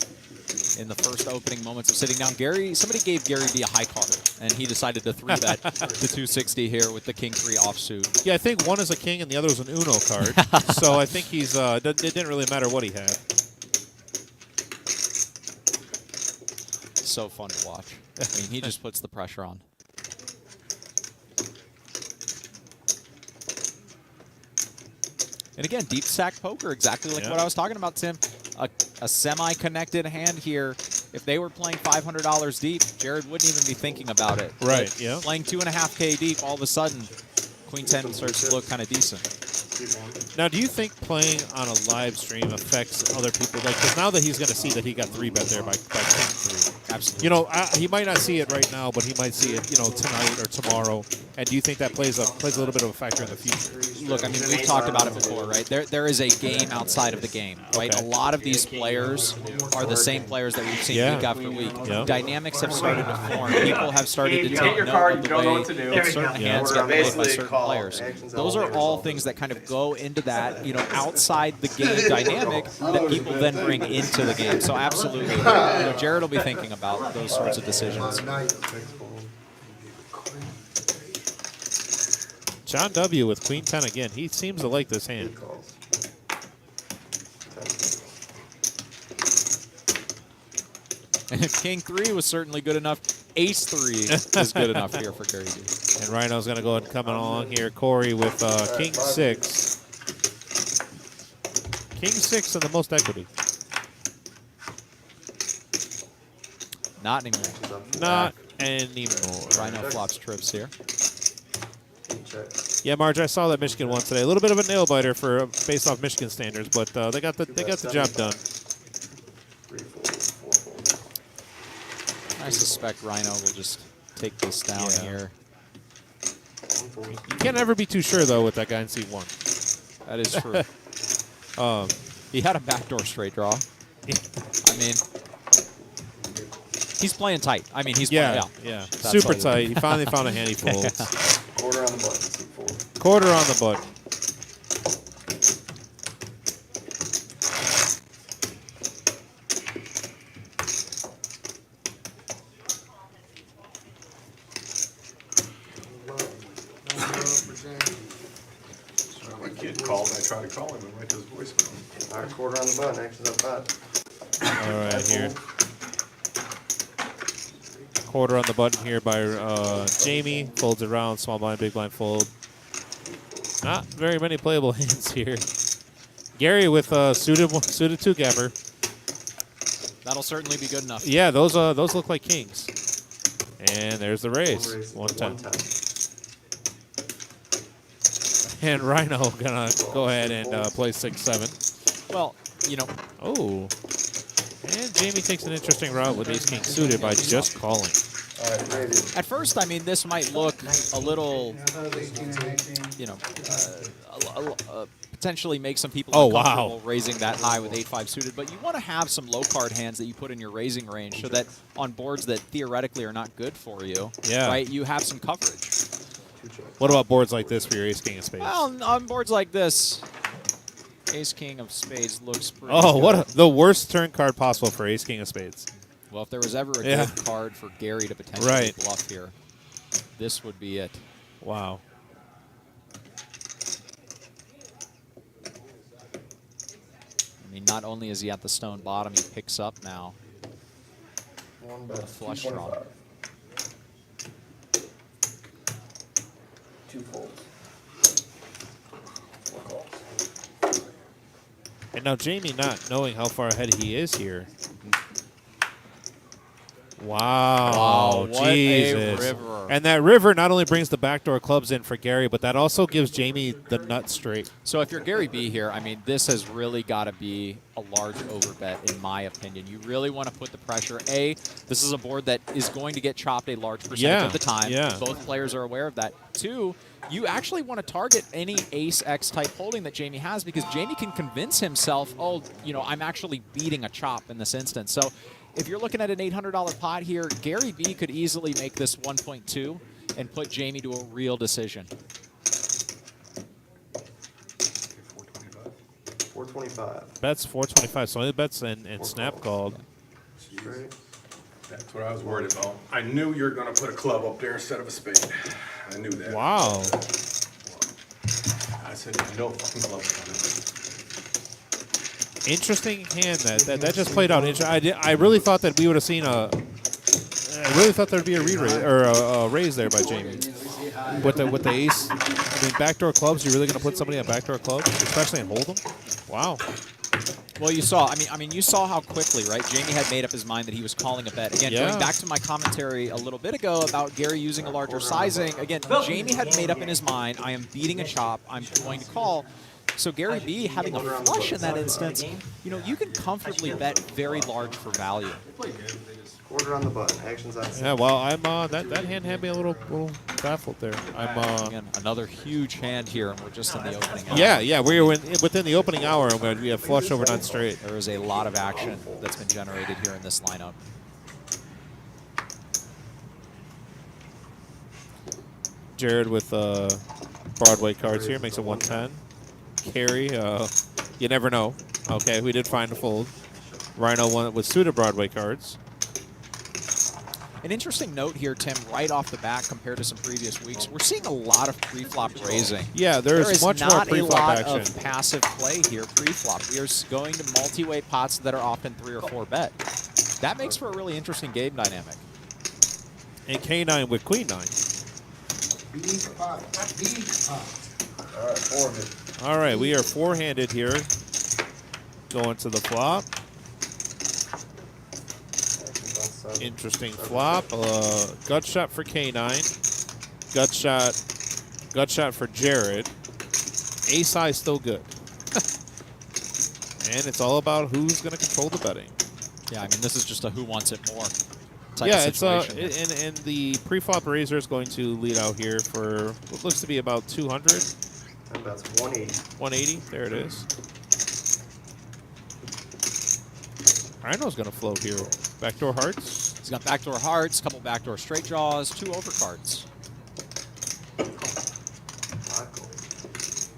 in the first opening moments of sitting down, somebody gave Gary B a high card, and he decided to 3-bet the 260 here with the King 3 offsuit. Yeah, I think one is a king and the other is an Uno card. So I think he's. It didn't really matter what he had. So fun to watch. I mean, he just puts the pressure on. And again, deep stack poker, exactly like what I was talking about, Tim. A semi-connected hand here. If they were playing $500 deep, Jared wouldn't even be thinking about it. Right, But yeah. Playing 2.5K deep, all of a sudden, Queen 10 starts to look kind of decent. Now, do you think playing on a live stream affects other people? Like, because now that he's going to see that he got 3-bet there by King 3. Absolutely. You know, he might not see it right now, but he might see it, tonight or tomorrow. And do you think that plays a little bit of a factor in the future? Look, I mean, we've talked about it before, right? There is a game outside of the game, right? Okay. A lot of these players are the same players that we've seen week after week. Yeah. Dynamics have started to form. People have started to You take hit your note card, of you the don't know way what to do. that certain hands get played by certain Call. players. Actions Those are elevators all all things that kind of go into that, outside the game dynamic that people then bring into the game. So absolutely, Jared will be thinking about those sorts of decisions. John W. with Queen 10 again. He seems to like this hand. And if King 3 was certainly good enough, Ace 3 is good enough here for Gary B. And Rhino's going to go ahead and come along here. Corey with King 6. King 6 and the most equity. Not anymore. Not anymore. Rhino flops trips here. Yeah, Marge, I saw that Michigan won today. A little bit of a nail biter for based off Michigan standards, but they got the job done. I suspect Rhino will just take this down here. You can't ever be too sure though with that guy in C1. That is true. He had a backdoor straight draw. I mean, he's playing tight. I mean, he's playing, yeah. That's Super all. tight. He finally found a hand he folds. Quarter on the button, C4. Quarter on the button. My kid called, I tried to call him and went to his voicemail. All right, quarter on the button, actions up pot. All right, here. Quarter on the button here by Jamie. Folds it around, small blind, big blind fold. Not very many playable hands here. Gary with suited two gapper. That'll certainly be good enough. Yeah, those look like kings. And there's the raise. 110. And Rhino gonna go ahead and play 6-7. Well, you know, Oh. And Jamie takes an interesting route with ace king suited by just calling. All right, ready. at first, I mean, this might look a little, Yeah, that was 18 and 18. you know, potentially make some people Oh, uncomfortable wow. raising that high with 8-5 suited, but you want to have some low card hands that you put in your raising range so that on boards that theoretically are not good for you, Yeah. right, you have some coverage. What about boards like this for your ace king of spades? Well, on boards like this, ace king of spades looks pretty Oh, good. what the worst turn card possible for ace king of spades. Well, if there was ever a Yeah. good card for Gary to potentially Right. bluff here, this would be it. Wow. I mean, not only is he at the stone bottom, he picks up now. One A bet, flush draw. 225. Two folds. Four calls. And now Jamie not knowing how far ahead he is here. Wow. what a Jesus. river. And that river not only brings the backdoor clubs in for Gary, but that also gives Jamie the nut straight. So if you're Gary B here, I mean, this has really got to be a large overbet, in my opinion. You really want to put the pressure. A, this is a board that is going to get chopped a large percentage Yeah, of the time. yeah. Both players are aware of that. Two, you actually want to target any ace-X type holding that Jamie has because Jamie can convince himself, oh, you know, I'm actually beating a chop in this instance. So if you're looking at an $800 pot here, Gary B could easily make this 1.2 and put Jamie to a real decision. 425. Bets 425. So only bets and snap called. Straight. That's what I was worried about. I knew you were gonna put a club up there instead of a spade. I knew that. Wow. I said, no fucking club coming. Interesting hand that just played out. I really thought that we would have seen I really thought there'd be a re-raise or a raise there by Jamie with the ace. I mean, backdoor clubs. You're really going to put somebody on backdoor clubs, especially in hold'em? Wow. Well, you saw. I mean, you saw how quickly, right? Jamie had made up his mind that he was calling a bet. Again, Yeah. going back to my commentary a little bit ago about Gary using a larger sizing. Again, Jamie had made up in his mind, I am beating a chop. I'm going to call. So Gary B having a flush in that instance, you know, you can comfortably bet very large for value. Quarter on the button. Actions on Yeah. Well, I'm that hand had me a little baffled there. I'm Again, another huge hand here, and we're just in the opening hour. yeah. We were within the opening hour, and we have flush over nut straight. There is a lot of action that's been generated here in this lineup. Jared with Broadway cards here makes it 110. Carry, you never know. Okay, we did find a fold. Rhino won with suited Broadway cards. An interesting note here, Tim, right off the bat compared to some previous weeks, we're seeing a lot of pre-flop raising. Yeah, There there's is much more not a pre-flop lot action. of passive play here pre-flop. We are going to multi-way pots that are often 3 or 4 bet. That makes for a really interesting game dynamic. And K9 with Queen 9. Big pot, big pot. All right, 4 of it. All right, we are four-handed here. Going to the flop. Actions on 7. Interesting flop. Gut shot for K9. Gut shot for Jared. Ace high still good. And it's all about who's going to control the betting. Yeah, I mean, this is just a who wants it more type Yeah, of it's situation. and the pre-flop raiser is going to lead out here for what looks to be about 200, 10 bets, 180. 180. There it is. Rhino's going to float here. Backdoor hearts. He's got backdoor hearts, couple backdoor straight draws, 2 overcards. 5 calls.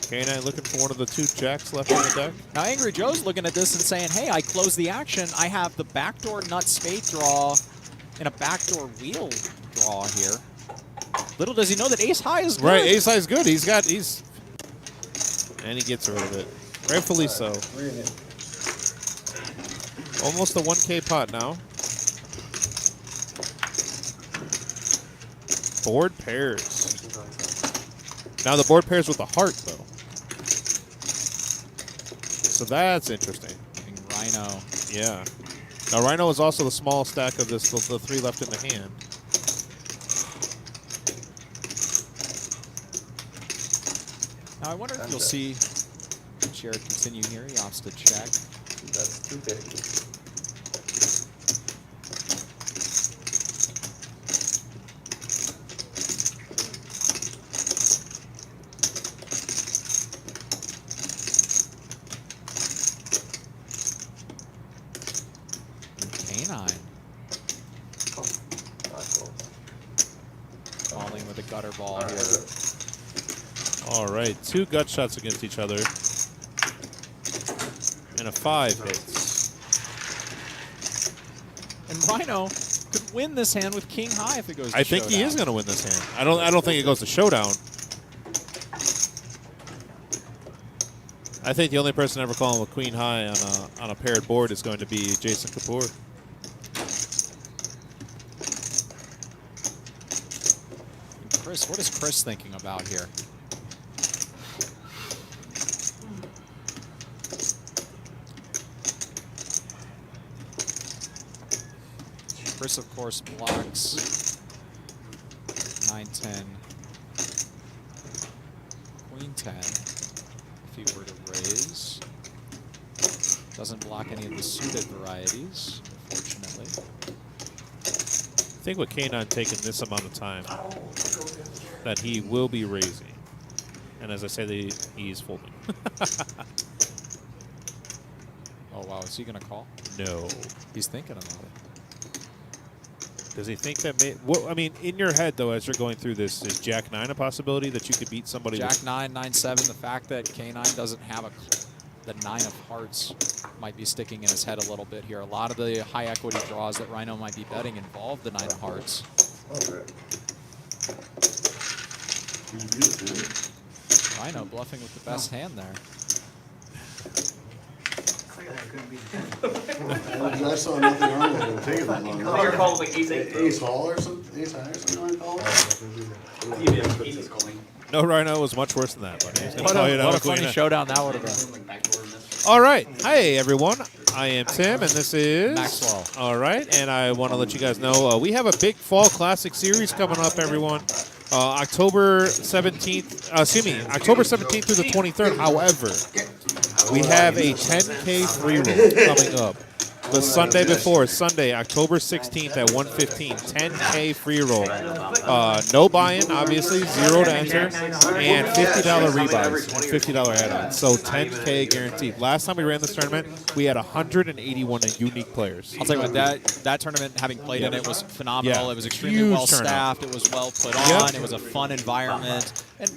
K9 looking for one of the 2 jacks left on the deck. Now, Angry Joe's looking at this and saying, hey, I close the action. I have the backdoor nut spade draw in a backdoor wheel draw here. Little does he know that ace high is good. Right, ace high is good. And he gets rid of it. Rightfully so. Almost a 1K pot now. Board pairs. Now the board pairs with a heart, though. So that's interesting. Rhino. Yeah. Now Rhino is also the small stack of this, the 3 left in the hand. Now I wonder if you'll see Jared continue here. He opts to check. That's 250. Canine. Falling with a gutter ball here. All right, 2 gut shots against each other. And a 5 hits. And Rhino could win this hand with king high if it goes to I think he is going to win this hand. I don't think it goes to showdown. I think the only person ever calling with queen high on a paired board is going to be Jason Kapoor. Chris, what is Chris thinking about here? Chris, of course, blocks 9-10, queen 10 if he were to raise. Doesn't block any of the suited varieties, unfortunately. I think with K9 taking this amount of time, that he will be raising. And as I say, he's folding. Oh, wow. Is he going to call? No. He's thinking about it. Does he think that I mean, in your head, though, as you're going through this, is Jack 9 a possibility that you could beat somebody? Jack 9, 9-7, the fact that K9 doesn't have the 9 of hearts might be sticking in his head a little bit here. A lot of the high equity draws that Rhino might be betting involve the 9 of hearts. Rhino bluffing with the best hand there. I saw nothing wrong with him taking that long. Your call was like ace eight. Ace Hall or something? Ace High or something like that? Yeah, ace is calling. No, Rhino was much worse than that. But he's gonna What call you a, down what a with queen funny nine. showdown that would have been. Like backdoor miss. All right. Hi, everyone. I am Tim, and this is Maxwell. All right, and I want to let you guys know we have a big Fall Classic series coming up, everyone. October 17th, October 17th through the 23rd. However, we have a 10K free roll coming up. The Sunday before, Sunday, October 16th at 1:15, 10K free roll. No buy-in, obviously, 0 to enter, and $50 rebuys, and $50 add-ons. So 10K guaranteed. Last time we ran this tournament, we had 181 unique players. I'll tell you what, that tournament, having played in it, was phenomenal. Yeah. It was extremely Huge well staffed. It was well put on. It was a fun environment. And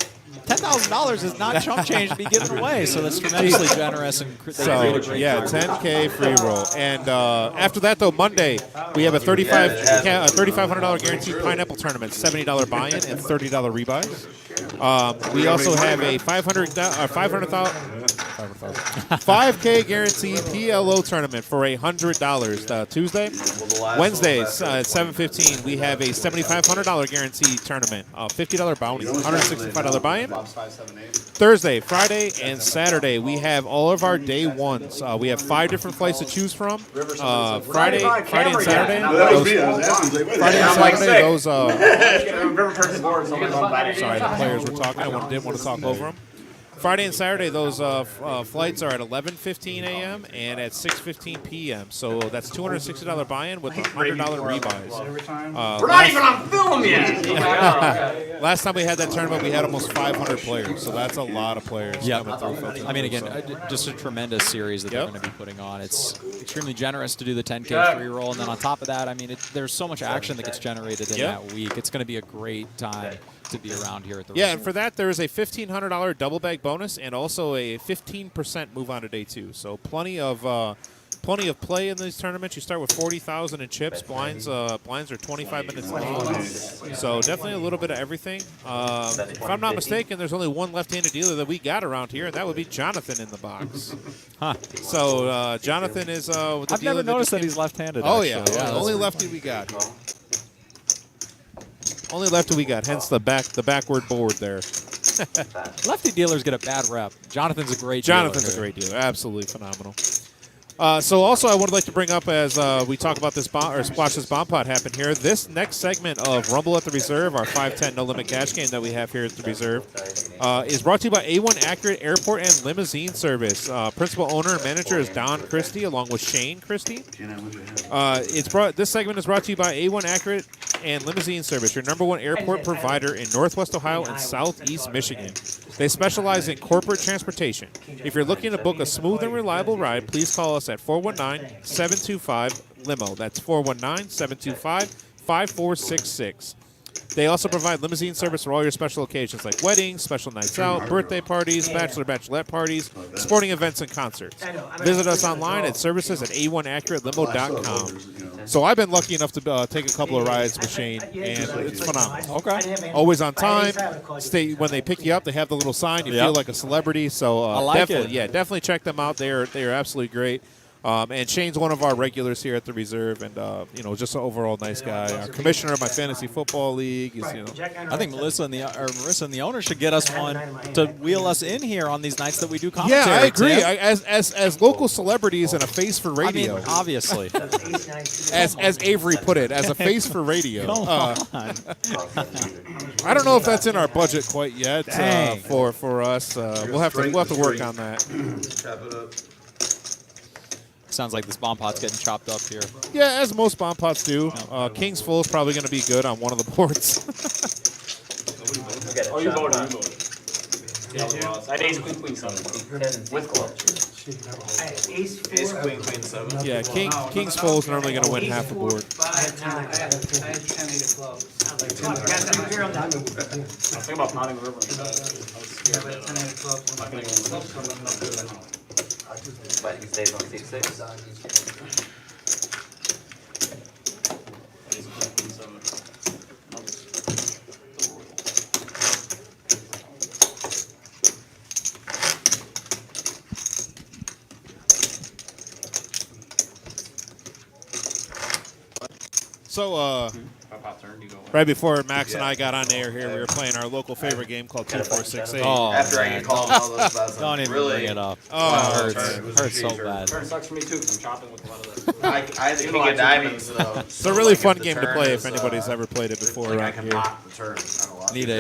$10,000 is not chump change to be given away, so that's tremendously generous. And they create a So, great yeah, tournament. 10K free roll. And after that, though, Monday, we have a $3,500 guaranteed pineapple tournament, $70 buy-in and $30 rebuys. We also have a 5K guaranteed PLO tournament for $100 Tuesday. Wednesdays at 7:15, we have a $7,500 guaranteed tournament, $50 bounty, $165 buy-in. Thursday, Friday, and Saturday, we have all of our day ones. We have 5 different flights to choose from. Friday and Saturday. That was me. I was asking. Like, wait, Friday and I'm like Saturday, sick. those. River person board, so I'm glad Sorry, the players were talking. I didn't want to talk over them. Friday and Saturday, those flights are at 11:15 a.m. and at 6:15 p.m. So that's $260 buy-in with $100 rebuys. Every time. We're not even on film yet. Last time we had that tournament, we had almost 500 players. So that's a lot of players coming through. I mean, again, just a tremendous series that they're going to be putting on. It's extremely generous to do the 10K free roll, and then on top of that, I mean, there's so much action that gets generated in that week. It's going to be a great time to be around here at the and for that, there is a $1,500 double bag bonus and also a 15% move on to day 2. So plenty of plenty of play in these tournaments. You start with 40,000 in chips. Blinds are 25 minutes long. So definitely a little bit of everything. If I'm not mistaken, there's only one left-handed dealer that we got around here, and that would be Jonathan in the box. Huh. So Jonathan is with the I've dealer never noticed that just he's left-handed. Oh, actually. yeah. Only lefty we got. Only lefty we got, hence the backward board there. Lefty dealers get a bad rep. Jonathan's a great Jonathan's dealer. a great dealer, absolutely phenomenal. So also I would like to bring up as we talk about this watch this bomb pot happen here. This next segment of Rumble at the Reserve, our 5-10 no limit cash game that we have here at the Reserve, is brought to you by A1 Accurate Airport and Limousine Service. Principal owner and manager is Don Christie, along with Shane Christie. This segment is brought to you by A1 Accurate and Limousine Service, your #1 airport provider in Northwest Ohio and Southeast Michigan. They specialize in corporate transportation. If you're looking to book a smooth and reliable ride, please call us at 419-725-LIMO. That's 419-725-5466. They also provide limousine service for all your special occasions like weddings, special nights out, birthday parties, bachelorette parties, sporting events, and concerts. Visit us online at services@a1accuratelimo.com. So I've been lucky enough to take a couple of rides with Shane, and it's phenomenal. Okay. Always on time. When they pick you up, they have the little sign. You feel like a celebrity. So I like definitely, it. definitely check them out. They are absolutely great. And Shane's one of our regulars here at the Reserve, and just an overall nice guy. Our commissioner of my fantasy football league is, I think Marissa and the owner should get us one to wheel us in here on these nights that we do commentary. Yeah, I agree. Tim. As local celebrities and a face for radio, I mean, obviously. as Avery put it, as a face for radio. Come on. I don't know if that's in our budget quite yet Dang. for us. We'll have to work on that. Chop it up. Sounds like this bomb pot's getting chopped up here. Yeah, as most bomb pots do. King's Full is probably going to be good on one of the boards. Oh, you voted. Yeah, I had ace queen 7 with club. Ace, queen, 7. Yeah, King's Full is normally going to win half a board. I had 10 8 of clubs. I was thinking about potting the river. I was scared Yeah, but 10 8 of clubs. I'm not going to go clubs because I'm not doing that. But he stays on C6. Ace queen 7. So, Pop turn, you go. right before Max and I got on air here, we were playing our local favorite game called 2468. Oh, After I man. get called all those about Don't even really, bring it up. Oh, It hurts. it was Hurts so cheater. bad. Turn sucks for me too because I'm chopping with a lot of this. I had the You king know, of diamonds, though. It's a really fun game to play if anybody's ever played it before Like I around can here. pop the turn.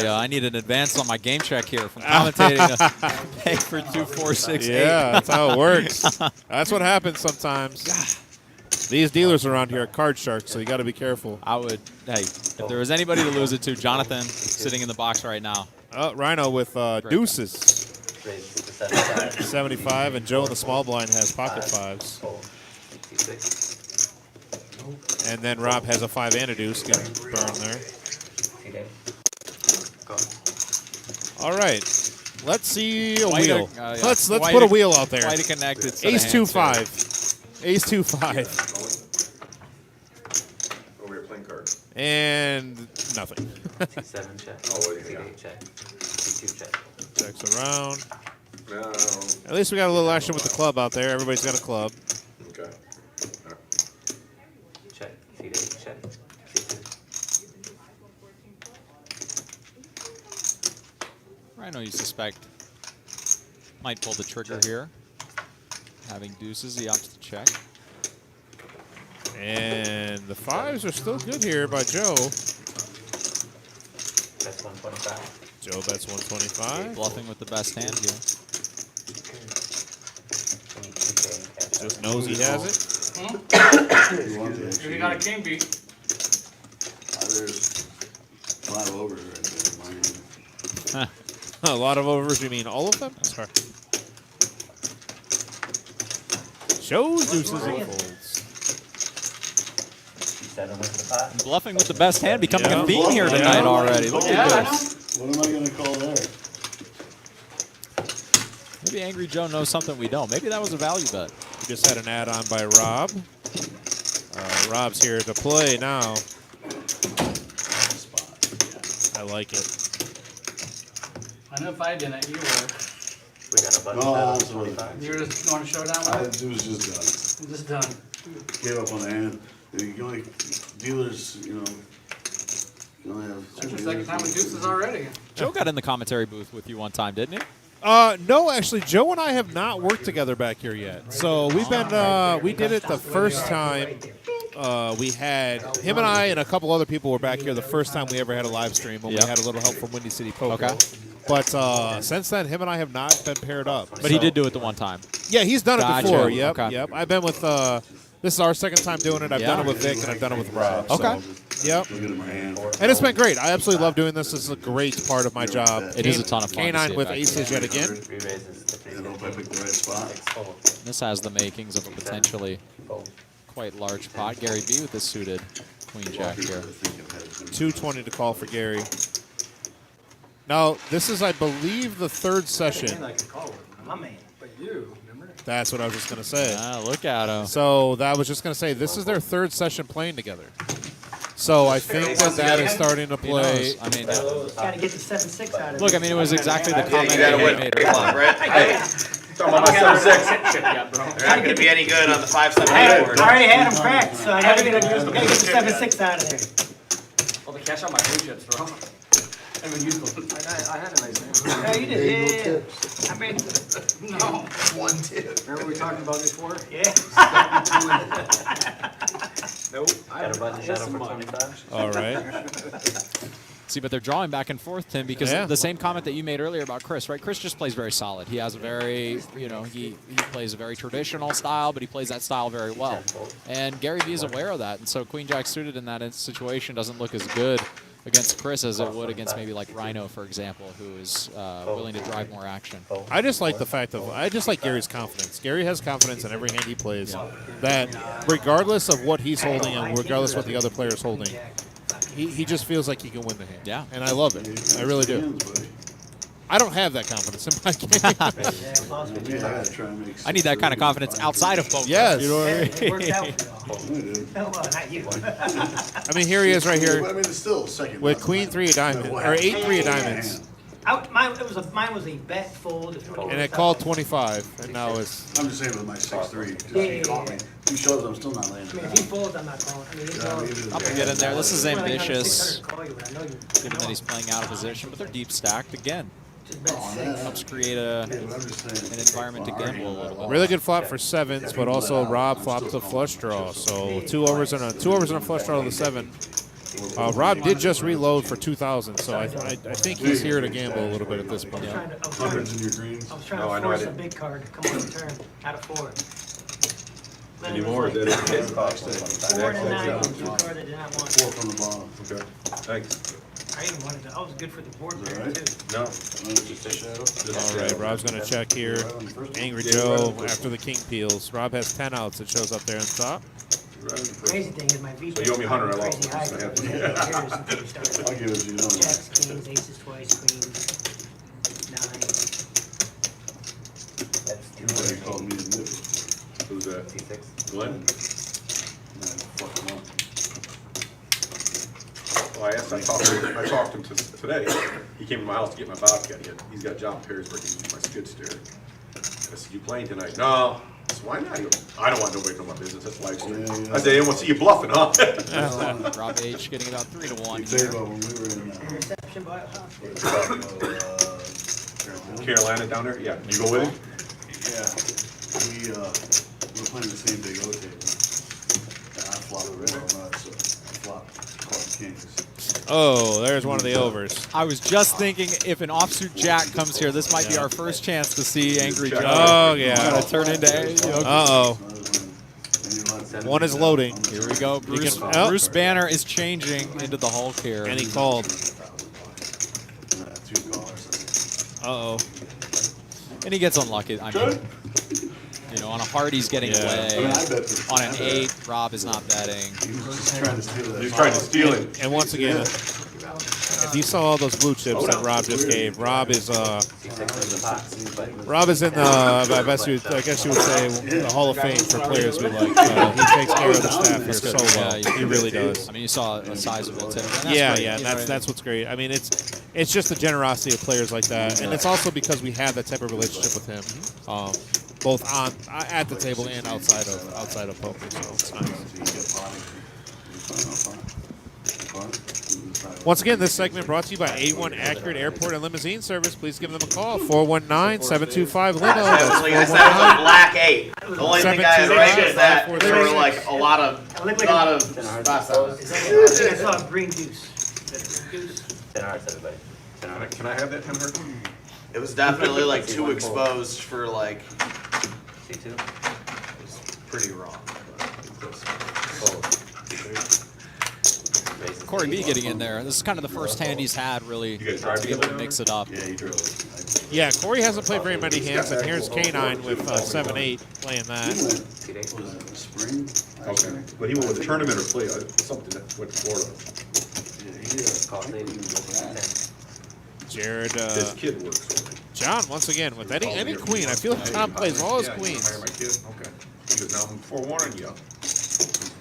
I need an advance on my game check here from commentating to pay for 2468. Yeah, that's how it works. That's what happens sometimes. These dealers around here are card sharks, so you got to be careful. If there was anybody to lose it to, Jonathan sitting in the box right now. Rhino with deuces, Raise to 75. 75, and Joe in the small blind has pocket fives. Fold. C6. And then Rob has a 5 and a deuce, getting burned there. C-Day. Go. All right, let's see a Way wheel. to- yeah. Let's Way put to- a wheel out there. Way to connect it. Ace 2-5. Ace 2-5. Over here playing cards. And nothing. C7 check. Oh, what do you got? C8 check. C2 check. Checks around. No. At least we got a little action with the club out there. Everybody's got a club. Okay. Check. C8 check. C2. Rhino, you suspect, might pull the trigger here. Having deuces, he opts to check. And the 5s are still good here by Joe. That's 125. Joe bets 125. Bluffing with the best hand here. Just knows he has it. If you got a king beat, There's a lot of overs right there. A lot of overs, you mean all of them? Sorry. Shows deuces and folds. C7 with the pot. Bluffing with the best hand becoming Yeah. a theme here tonight Yeah. already. Look yeah, I at know. this. What am I going to call there? Maybe Angry Joe knows something we don't. Maybe that was a value bet. We just had an add-on by Rob. Rob's here to play now. I like it. I know if I didn't, you were. We got a button No, saddle I'm for sorry. 25. You were just going to showdown I with was just it? Just done. done. Gave up on the hand. You can only, dealers, you know, you only have. That's your second time with juices already. Joe got in the commentary booth with you one time, didn't he? No, actually, Joe and I have not worked together back here yet. So we've been, we did it the first time. We had him and I and a couple other people were back here the first time we ever had a live stream when Yep. we had a little help from Windy City Poker. Okay. But since then, him and I have not been paired up. But he did do it the one time. Yeah, he's done it Gotcha. before. Yep, Okay. yep. I've been with. This is our second time doing it. I've done it with Vic and I've done it with Rob. so- Okay. Yep. Look at my hand. And it's been great. I absolutely love doing this. This is a great part of my job. It is a ton of fun to K9 see it with back aces yet again. 3 raises to And hope I picked the right spot. 6 fold. This has the makings of a potentially Fold. quite large pot. Gary B with the suited queen jack here. 220 to call for Gary. Now, this is, I believe, the third session. My man. But you, remember? That's what I was just going to say. Ah, look at him. So that was just going to say, this is their third session playing together. So I think that is starting to He play. knows. I mean, Gotta get the 7-6 out of it. look, I mean, it was exactly the comment You gotta that win. he made Come on, earlier. Brett. Hey, talking about my 7-6. They're not gonna be any good on the 5-7 board. I already had them cracked, so I gotta get the 7-6 out of there. Well, the cash out my blue chips, bro. I haven't used them. I had a nice hand. Yeah, you did, yeah. I mean, No. One tip. Remember we talked about before? yeah. Nope. Got a button shadow for 25. All right. See, but they're drawing back and forth, Tim, because Yeah. the same comment that you made earlier about Chris, right? Chris just plays very solid. He has a very, you know, he plays a very traditional style, but he plays that style very well. And Gary Vee is aware of that, and so Queen Jack suited in that situation doesn't look as good against Chris as it would against maybe like Rhino, for example, who is willing to drive more action. I just like the fact of, I just like Gary's confidence. Gary has confidence in every hand he plays. That regardless of what he's holding and regardless of what the other player is holding, he just feels like he can win the hand. Yeah. And I love it. I really do. I don't have that confidence in my game. Yeah, I gotta try and make. I need that kind of confidence outside of poker. Yes. You know what I mean? It worked out for you. Well, not you. I mean, here he is right I here mean, it's still second. with Queen 3 of diamonds, or 8-3 of diamonds. Mine was a bet fold. And it called 25, and now it's. I'm just saying with my 6-3. Yeah, He caught me. 2 shows, I'm still not laying. I mean, if he folds, I'm not calling. I mean, he's going. Up and get in there. This is ambitious, Call you, but I know you. given that he's playing out of position, but they're deep stacked again. Just bet 6. Helps create an environment to gamble a little bit. Really good flop for sevens, but also Rob flopped a flush draw. So 2 overs and a flush draw to the 7. Rob did just reload for 2,000, so I think he's here to gamble a little bit at this point. Hundreds in your greens. I was trying No, I to know I force a didn't. big card to come on the turn out of 4. Anymore, is that it? 4 and a 9 was 2 card I did not want. 4 from the bottom. Okay, thanks. I even wanted to. I was good for the board Is there that too. No. Just a shadow. All right, Rob's going to check here. Angry Joe after the king peels. Rob has 10 outs. It shows up there on top. Crazy thing is my VP. So you owe me 100, I lost. Crazy high. So I have to- Years until we started. I'll give it to you. Jacks, kings, aces twice, queens, 9. That's Everybody called me a nip. Who's that? T6. Glenn? Nah, fuck him up. Well, I talked to him today. He came to my house to get my Bobcat. He's got a job in Perrysburg. He used my skid steer. I said, "You playing tonight?" "No." I said, "Why not?" He goes, "I don't want nobody to know my business. That's life story." Yeah. I said, "They didn't want to see you bluffing, huh?" Rob H getting about 3 to 1 You tell you here. about when we were in Reception by Carolina. Carolina down there? Yeah. You go with him? Yeah. We were playing the same big O table. And I flopped red on that, so I flopped called kings. Oh, there's one of the overs. I was just thinking if an offsuit jack comes here, this might be our first chance to see Angry Joe. Oh, yeah. Gonna turn into Uh-oh. And One is loading. Here we go. Bruce, can- oh. Bruce Banner is changing into the Hulk here. And he called. 2 callers. Uh-oh. And he gets unlucky. I mean, you know, on a heart he's getting Yeah. I mean, away. I bet this. On an 8, Rob is not betting. He was just trying to steal that. He's trying to steal it. And once again, And if you saw all those blue chips that Rob just gave, Rob is He fixes the pots. But Rob is in the, I guess you would say, the Hall of Fame for players we like. He takes care of the staff here so well. Yeah, He really does. I mean, you saw a sizable tip. And that's Yeah, great, yeah, you know what I mean? that's what's great. I mean, it's just the generosity of players like that, and it's also because we have that type of relationship with him, both on at the table and outside of poker. So it's nice. Once again, this segment brought to you by A1 Accurate Airport and Limousine Service. Please give them a call, 419-725-LIMO. That's like I said, it was a black 8. The only thing I had right is that there were like a lot of spots on it. I think I saw green deuce. Deuce. 10 hearts, everybody. 10 hearts. Can I have that 10 heart? It was definitely like too exposed for like, C2. it was pretty raw. Corey B getting in there. This is kind of the first hand he's had, really, You guys to drive be able to together mix it up. Yeah, he drove it. Yeah, Corey hasn't played very many hands, and here's K9 with 7-8 playing that. C8. Was it spring? Okay. But he went with a tournament or play, something that went to Florida. Cost 80. Jared, His kid works for me. John, once again, with any queen. I feel like Tom plays all his Yeah, you queens. hire my kid? Okay. He goes, now I'm forewarning you.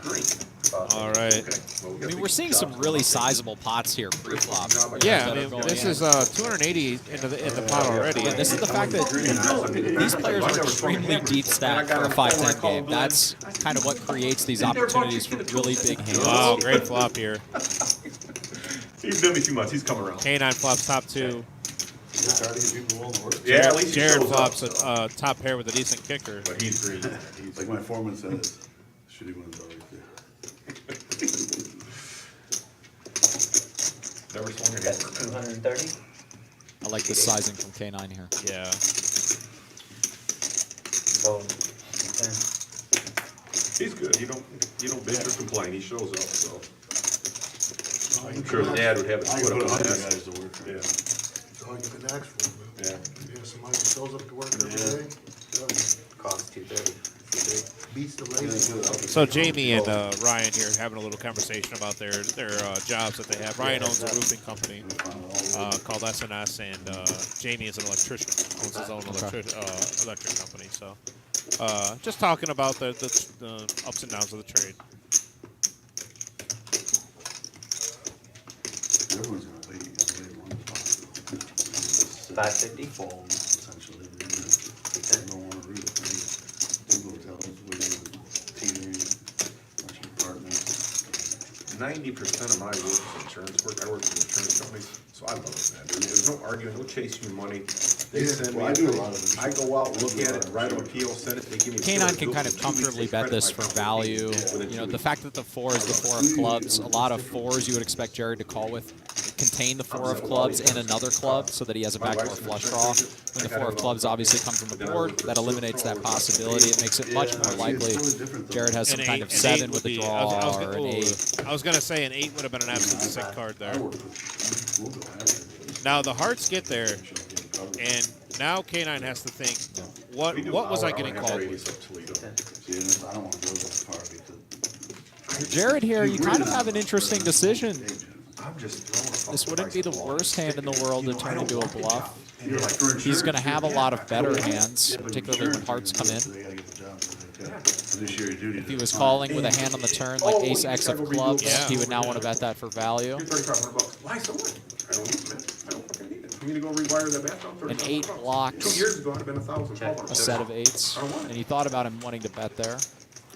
Great. All right. Okay. Well, I mean, we're seeing some really sizable pots here pre-flop. Yeah, that I are mean, going this in. is 280 in the pot already. Yeah, this is the fact that these players are extremely deep stacked for a 5-10 game. That's kind of what creates these opportunities for really big hands. Wow, great flop here. He's been me too much. He's coming around. K9 flops top 2. Yeah, at least he Jared shows flops up, a top pair with a decent kicker. But he's green. He's like my foreman says, shitty ones always do. Never swung a That's hammer. 230. I like the sizing from K9 here. Yeah. So, He's good. You don't bitch or complain. He shows up, so. I'm sure his dad would have his I foot can put up 100 his ass. guys to work. Yeah. That's all you can ask for, man. Yeah. Yeah, somebody who shows up to work every day, cost 230. C3. beats the lazy. So Jamie and Ryan here having a little conversation about their jobs that they have. Ryan owns a roofing company called SNS, and Jamie is an electrician, owns his own electric company. So just talking about the ups and downs of the trade. Everyone's gonna wait one spot. 550. Fall, essentially. They don't wanna root it. Two hotels, waiting, catering, bunch of apartments. 90% of my work is insurance work. I work for insurance companies, so I love it, man. There's no arguing, no chasing your money. They send me. Well, I do a lot of it. I go out, look at it, write an appeal, send it. They give me. K9 can kind of comfortably bet this for value. You know, the fact that the 4 is the 4 of clubs, a lot of 4s you would expect Jared to call with contain the 4 of clubs and another club so that he has a backdoor flush draw. When the 4 of clubs obviously comes on the board, that eliminates that possibility. It makes it much more likely Jared has some kind of 7 with a draw or an 8. I was going to say an 8 would have been an absolute sick card there. We'll go after it. Now the hearts get there, and now K9 has to think, what was I getting called with? See, I don't wanna go that far because. Jared here, you kind of have an interesting decision. I'm just throwing. This wouldn't be the worst hand in the world to turn into a bluff. You know, like for He's insurance, going to have a lot of better hands, but particularly when insurance, hearts come in. they gotta get the job done. Fiduciary duty. If he was calling with a hand on the turn like ace X of clubs, Yeah. he would now want to bet that for value. You're $3,500. Why so much? I don't need it, man. I don't fucking need it. For me to go rewire that bathroom. An 8 blocks 2 years ago, I'd have been $1,000. a set of 8s, and he thought about him wanting to bet there.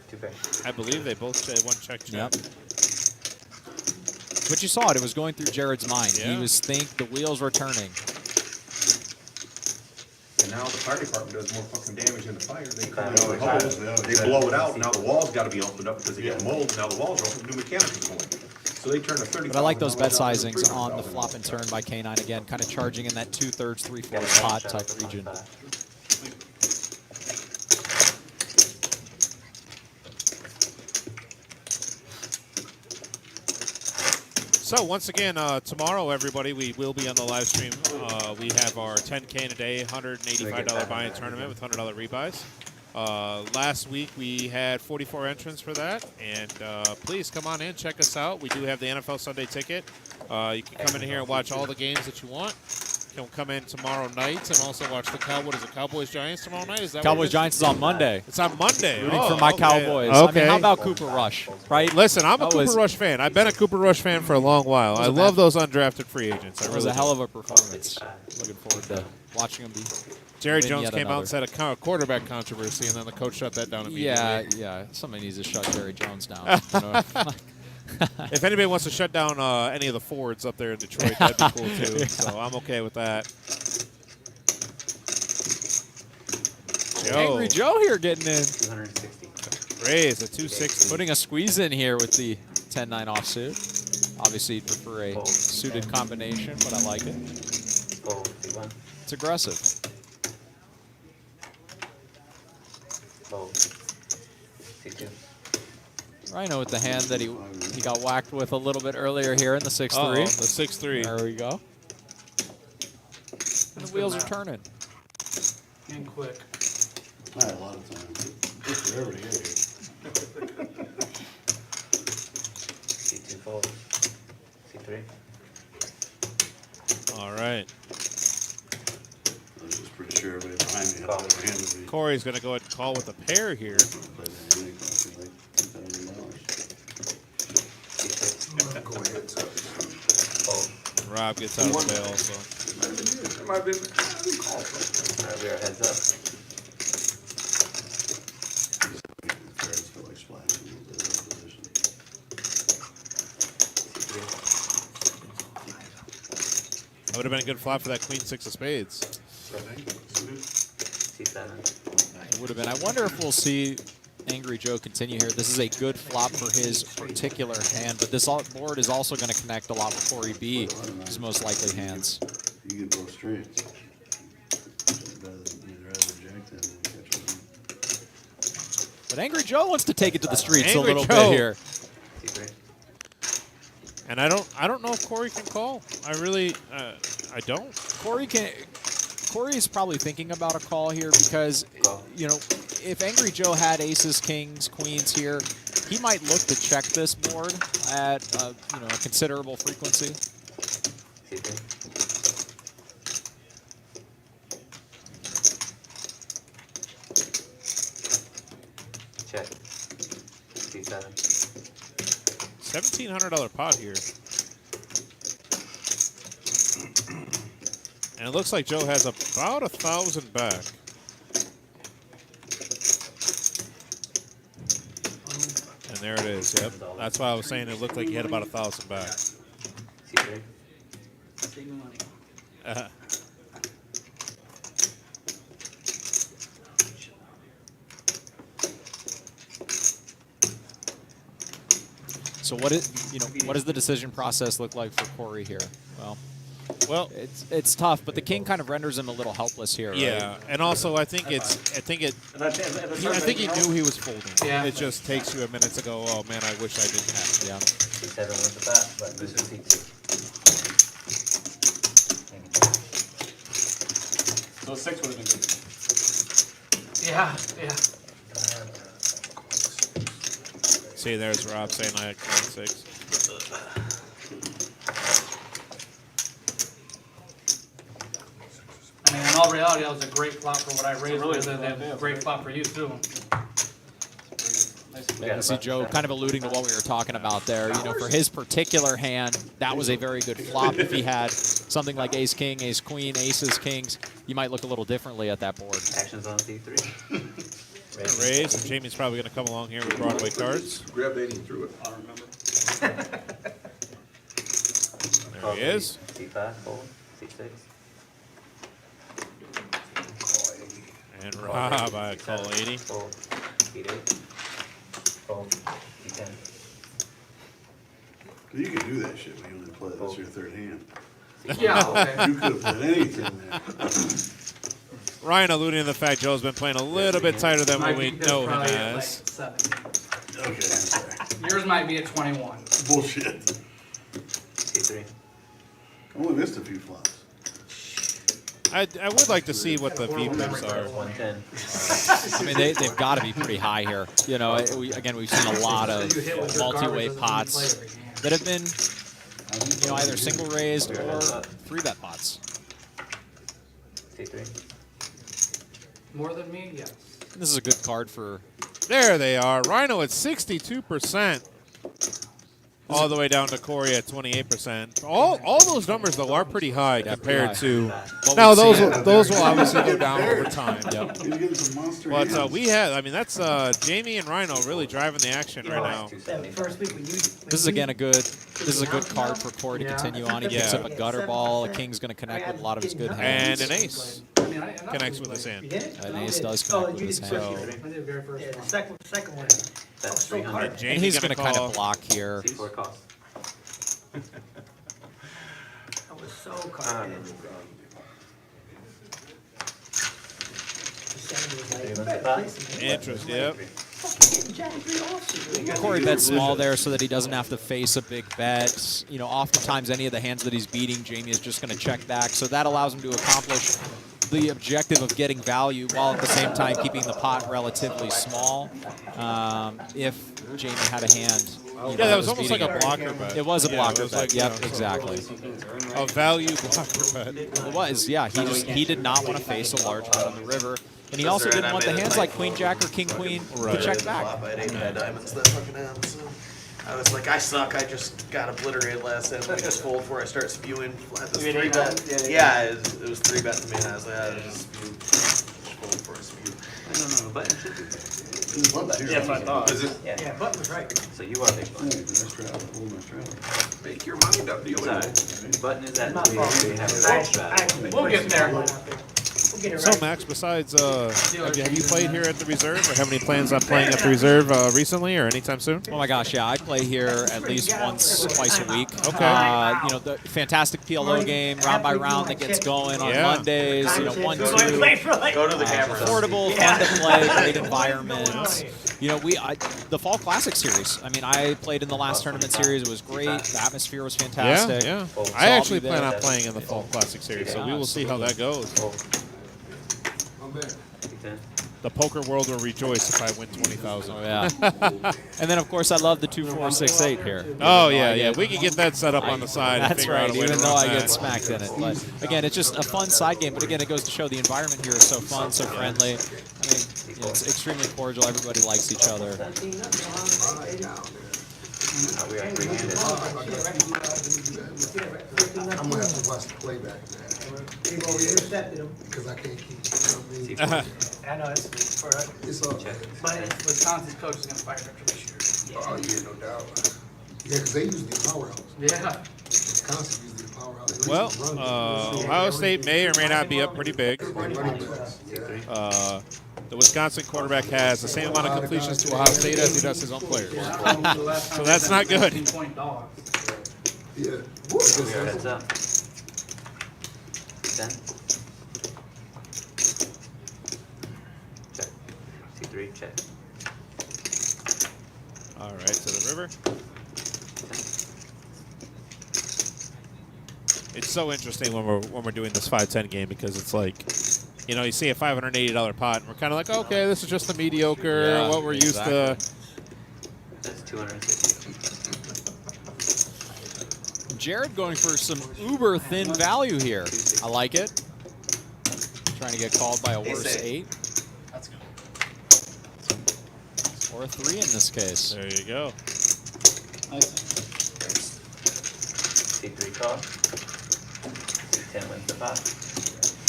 250. I believe they both say one check. Yep. But you saw it. It was going through Jared's mind. Yeah. He was the wheels were turning. And now the fire department does more fucking damage than the fire. They come in Yeah, with exactly. hose, they blow it out, now the walls gotta be opened up because they get mold, now the walls are open, new mechanicals going. So they turn a 30. But I like those bet sizings on the flop and turn by K9 again, kind of charging in that 2/3, 3/4 pot type region. So once again, tomorrow, everybody, we will be on the live stream. We have our 10K in a day, $185 buy-in tournament with $100 rebuys. Last week we had 44 entrants for that, and please come on in, check us out. We do have the NFL Sunday ticket. You can come in here and watch all the games that you want. You can come in tomorrow night and also watch the Cowboys Giants tomorrow night. Is that Cowboys Giants is on Monday. It's on Monday. Rooting Oh, for my okay. Cowboys. Okay. I mean, how about Cooper Rush, right? Listen, I'm a That Cooper was- Rush fan. I've been a Cooper Rush fan for a long while. I love those undrafted free agents. I It was really a hell do. of a performance. Looking forward to watching him be. Jerry win Jones yet came out and another. said a quarterback controversy, and then the coach shut that down immediately. Yeah. Somebody needs to shut Jerry Jones down. You know? If anybody wants to shut down any of the Fords up there in Detroit, that'd be cool too. Yeah. So I'm okay with that. Angry Joe here getting in. 260. Raise a 260. Putting a squeeze in here with the 10-9 offsuit. Obviously, you'd prefer a suited combination, but I like it. Fold, C1. It's aggressive. Fold, C2. Rhino with the hand that he got whacked with a little bit earlier here in the 6-3. Uh-oh, the 6-3. There we go. And the wheels are turning. And quick. Not a lot of time. It's forever to get here. C2 fold, C3. All right. I was just pretty sure everybody behind me had a better hand than me. Corey's going to go ahead and call with a pair here. But then it cost me like $2,000. C6. Go ahead, so. Fold. Rob gets out of the bail also. That might have been called. Alright, we are heads up. Cards feel like splashing a little bit out of position. C3. That would have been a good flop for that Queen 6 of spades. C7. It would have been. I wonder if we'll see Angry Joe continue here. This is a good flop for his particular hand, but this board is also going to connect a lot with Corey B, his most likely hands. You get both straights. You'd rather jack than catch one. But Angry Joe wants to take it to the streets Angry a little Joe. bit here. C3. And I don't know if Corey can call. I really, I don't. Corey is probably thinking about a call here because, you know, if Angry Joe had aces, kings, queens here, he might look to check this board at a considerable frequency. C3. Check. C7. $1,700 pot here. And it looks like Joe has about 1,000 back. And there it is. Yep. That's why I was saying it looked like he had about 1,000 back. C3. So what does the decision process look like for Corey here? Well, it's tough, but the king kind of renders him a little helpless here. Yeah, right? and also I think he knew he was folding. Yeah. It just takes you a minute to go, oh man, I wish I didn't have it. Yeah. C7 with the bat, but loses C2. So 6 would have been good. Yeah, yeah. See, there's Rob saying I had Queen 6. I mean, in all reality, that was a great flop for what I raised really with, good and flop, a yeah. great flop for you too. I see Joe kind of alluding to what we were talking about there. You know, for his particular hand, that was a very good flop. If he had something like ace king, ace queen, aces, kings, you might look a little differently at that board. Actions on C3. Raise, and Jamie's probably going to come along here with Broadway cards. Grab that and threw it. I don't remember. There he is. C5, fold, C6. And Rob, I call 80. Fold, C8. Fold, C10. You can do that shit when you only play. That's your third hand. Yeah, okay. You could have put anything there. Ryan alluding to the fact Joe's been playing a little bit tighter than I what we think that's know him probably at, as. like 7. Okay, I'm sorry. Yours might be at 21. Bullshit. C3. I only missed a few flops. I would like to see what the VPIPs are. 110. I mean, they've got to be pretty high here. You know, again, we've seen a lot of multi-way pots that have been, you know, either single raised or 3-bet pots. T3. More than me, yes. This is a good card for. There they are. Rhino at 62%. All the way down to Corey at 28%. All those numbers though are pretty high compared to. Now those will obviously go down over time. Yep. He's getting some monster But hands. we had. I mean, that's Jamie and Rhino really driving the action right now. First week we used. This is again a good. This is a good card for Corey to continue on. He picks Yeah. up a gutter ball. A king's going to connect with a lot of his good hands. And an ace I mean, connects with his hand. An ace does connect with his hand. So I did very first Yeah, the one. second one. That's so 300. hard. And Jamie he's gonna going to kind call. of block here. C4 cost. I was so caught. Interest. Yep. Corey bets small there so that he doesn't have to face a big bet. You know, oftentimes any of the hands that he's beating, Jamie is just going to check back. So that allows him to accomplish the objective of getting value while at the same time keeping the pot relatively small. If Jamie had a hand. Yeah, that was almost like a blocker bet. It was a Yeah, blocker it was bet. like, Yep, you know, exactly. A value blocker bet. It was, yeah. He did not want to face a large bet on the river. And he also didn't want the hands like Queen Jack or King Queen to check back. I had 8 bad diamonds that fucking hand, so I was like, I suck. I just got obliterated last time. I just fold before I start spewing. Flat this 3-bet. Yeah, it was 3-bet to me, and I was like, I just fold before I spew. No, button should be. Yeah, that's what I thought. Is it? Yeah, Button was right. So you are big blind. Make your mind up, deal Sorry. with it. Button is at Not 3. far. We have a I- roll strat. We'll get there. We'll get it So right. Max, besides, have you played here at the Reserve, or have any plans on playing at the Reserve recently or anytime soon? Oh my gosh, yeah, I play here at least once, twice a week. Okay. You know, the fantastic PLO game, round by round that gets going on Yeah. Mondays, you know, 1-2. Go to the camera. Affordable, fun to play, great environment. You know, the Fall Classic series. I mean, I played in the last tournament series. It was great. The atmosphere was fantastic. Yeah. So I I'll actually be plan there. on playing in the Fall Classic series, so we will see how that goes. T10. The poker world will rejoice if I win 20,000. Oh, yeah. And then, of course, I love the 2-4-6-8 here. Oh, yeah. We can get that set up on the side. and That's figure out right, a way to even though run I get that. smacked in it. But again, it's just a fun side game. But again, it goes to show the environment here is so fun, so friendly. I mean, you know, it's extremely cordial. Everybody likes each other. We are 3-handed. I'm gonna have to watch the playback, They go intercepted him. because I can't keep, you know what I mean? I know, it's for, It's all, Check. but Wisconsin's coach is gonna fire after this year. oh, yeah, no doubt. Yeah, because they usually a powerhouse. Yeah. Wisconsin usually a powerhouse. They Well, usually run. Ohio State may or may not be up pretty big. They running backs, yeah. The Wisconsin quarterback has the same amount of completions to Ohio State as he does his own players. So that's not good. Yeah. We are heads up. 10. Check. C3, check. All right, to the river. It's so interesting when we're doing this 5-10 game because it's like, you know, you see a $580 pot and we're kind of like, okay, this is just the mediocre, Yeah, what we're used to. That's 250. Jared going for some uber thin value here. I like it. Trying to get called by a worse 8. That's good. Or a 3 in this case. There you go. C3 call. C10 wins the pot.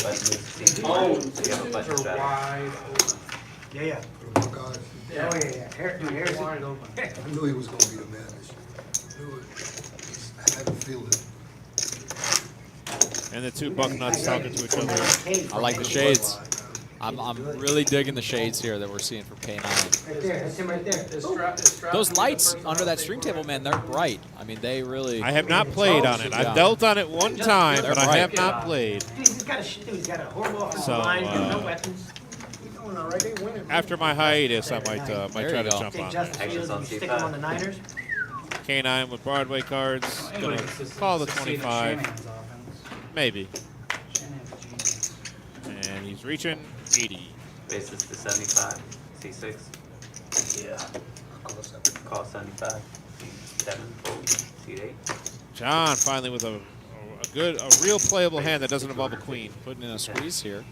Button moves to C2. Oh, So you have a button strategy. Yeah. Oh, God. Oh, yeah. Dude, Harris. I knew he was going to be the man this year. I knew it. I had a feeling. And the two bucknuts talking to each other. I like the shades. I'm really digging the shades here that we're seeing for K9. Right there, that's him right there. Those lights under that stream table, man, they're bright. I mean, they really... I have not played on it. I've dealt on it one time, but I have not played. He's got a horrible offensive So, line, no weapons. He's doing all right, they winning. After my hiatus, I might There try you to go. jump Take on Justin that. Fields, on and stick C5. him on the Niners. K9 with Broadway cards. Gonna call the 25. Maybe. And he's reaching 80. Bases to 75. C6. Yeah. Call 75. C7. Fold. C8. John finally with a real playable hand that doesn't involve a queen. Putting in a squeeze here.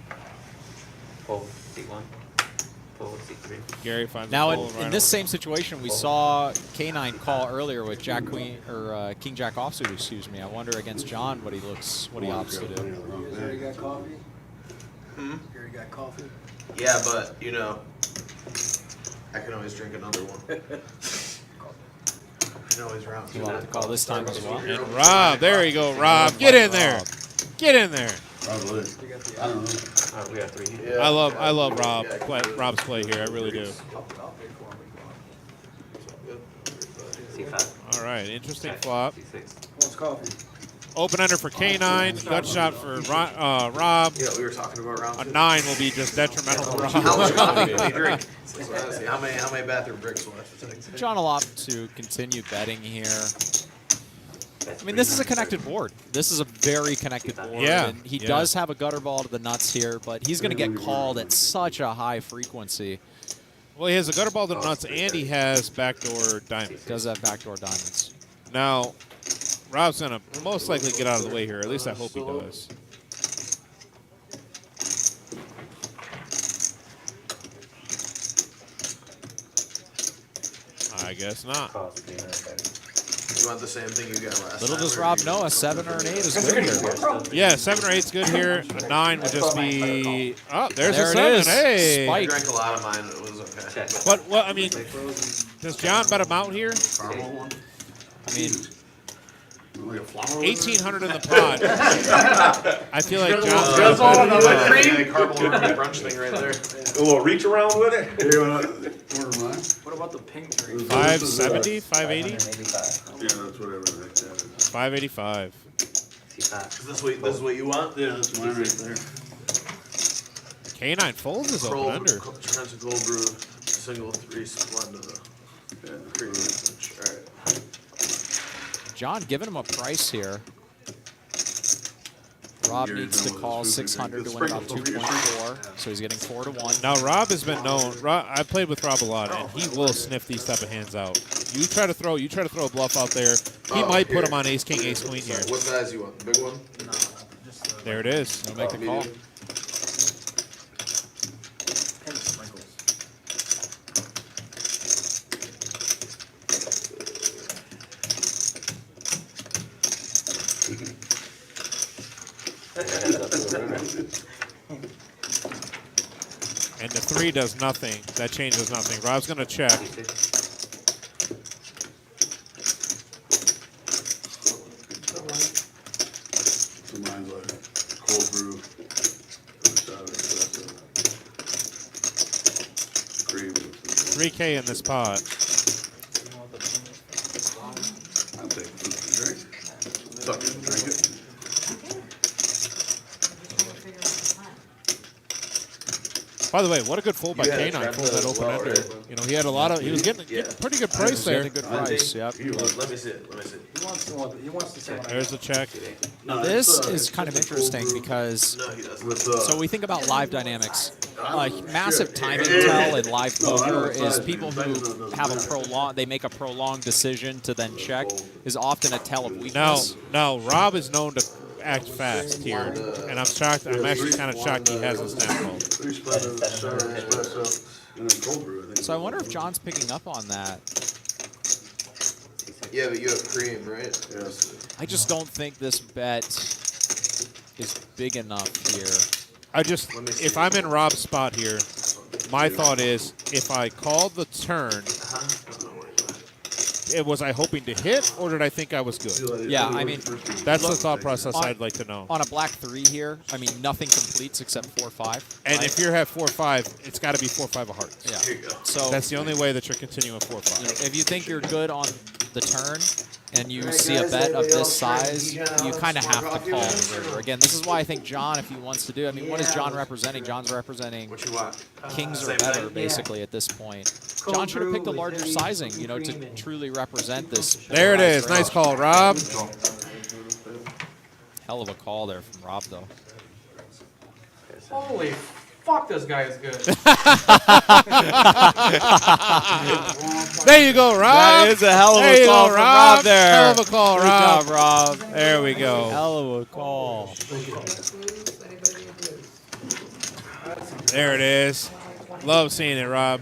Fold. C1. Fold. C3. Gary finds Now, a in, fold in right this over. same situation, we saw K9 call earlier with Jack Queen or King Jack offsuit. Excuse me. I wonder against John what he opts to do. Gary got coffee? Hmm? Gary got coffee? Yeah, but you know, I can always drink another one. I can always round You two. want to call this time as well? And Rob, there you go, Rob. Get in there. Get in there. Probably. I don't know. We got 3. Yeah. I love Rob's play here. I really do. C5. All right, interesting Check. flop. C6. Wants coffee? Open ender for K9. Gut shot for Rob. Yeah, we were talking about round A two. 9 will be just detrimental to How much Rob. coffee can you drink? That's what I was saying. How many bathroom breaks will I have to take? John will opt to continue betting here. I mean, this is a connected board. This is a very connected board. Yeah, And he yeah. does have a gutter ball to the nuts here, but he's going to get called at such a high frequency. Well, he has a gutter ball to the nuts, and he has backdoor diamonds. Does have backdoor diamonds. Now, Rob's going to most likely get out of the way here. At least I hope he does. I guess not. Call C9. You want the same thing you got last Little time? does or Rob you- know a 7 or an 8 is good here. Yeah, 7 or 8's good here. A 9 would just be... Oh, there's There a it 7. is. Hey. I Spike. drank a lot of mine. It was okay. Check. What, I mean, does John bet him out here? Caramel one? I mean, Like a flower? 1,800 in the pot. I feel like John's That's gonna all put- another cream. Caramel brunch thing right there. A little reach around with it. Here, you wanna order mine? What about the pink drink? 570, 580, 585. Yeah, that's whatever the heck that is. 585. C5. This is what you want? Yeah, that's mine right there. K9 folds his open under. Trans cold brew, single 3 Splenda. Yeah. Cream punch. All right. John giving him a price here. Rob Gary's needs to done with call his food 600 to drink. win about Sprinkle for your 2.4, so he's getting 4 to 1. Now Rob has been known. I played with Rob a lot, and he will sniff these type of hands out. You try to throw a bluff out there. He might put him on Ace King, Ace Queen here. What size you want? The big one? No, just There it is. He'll make the call. Medium? pink sprinkles. And the 3 does nothing. That changes nothing. Rob's gonna check. C6. So mine's like cold brew. Shot of espresso. Cream. 3K in this pot. I'll take food and drink. Suck it and drink it. By the way, what a good fold by You had a K9 trap for that as open well, ender. right? You know, he had a lot of. He was getting pretty good price there. Getting a good price, yep. Let me see it. Let me see it. He wants to say what I There's the check. Now this is kind of interesting because No, he doesn't. With, so we think about live dynamics. Massive timing tell in live poker is people who have a they make a prolonged decision to then check is often a tell of weakness. Now Rob is known to act fast here, and I'm shocked. I'm actually kind of shocked he hasn't snap called. 3 Splenda, shot of espresso, and then cold brew, I think. So I wonder if John's picking up on that. Yeah, but you have cream, right? Yes. I just don't think this bet is big enough here. Let me see. If I'm in Rob's spot here, my thought is if I called the turn, was I hoping to hit, or did I think I was good? Yeah, I mean, That's the thought process on- I'd like to know. On a black 3 here, I mean, nothing completes except 4-5. And right? if you have 4-5, it's got to be 4-5 of hearts. Yeah. Here you go. So That's the only way that you're continuing you know, 4-5. if you think you're good on the turn and you see a bet of this size, you kind of have to call the river. Again, this is why I think John, if he wants to do, I mean, what is John representing? John's representing What you want? kings or Same better, thing? basically, at this point. Cold John should have brew picked a with larger heavy sizing, you know, cream to in. truly represent this. There it is. polarized Nice call, Rob. Hell of a call there from Rob, though. Holy fuck, this guy is good. There you go, Rob. That is a hell of There a you call go, from Rob. Rob there. Hell of a call, Good Rob. job, Rob. There we go. Hell of a call. There it is. Love seeing it, Rob.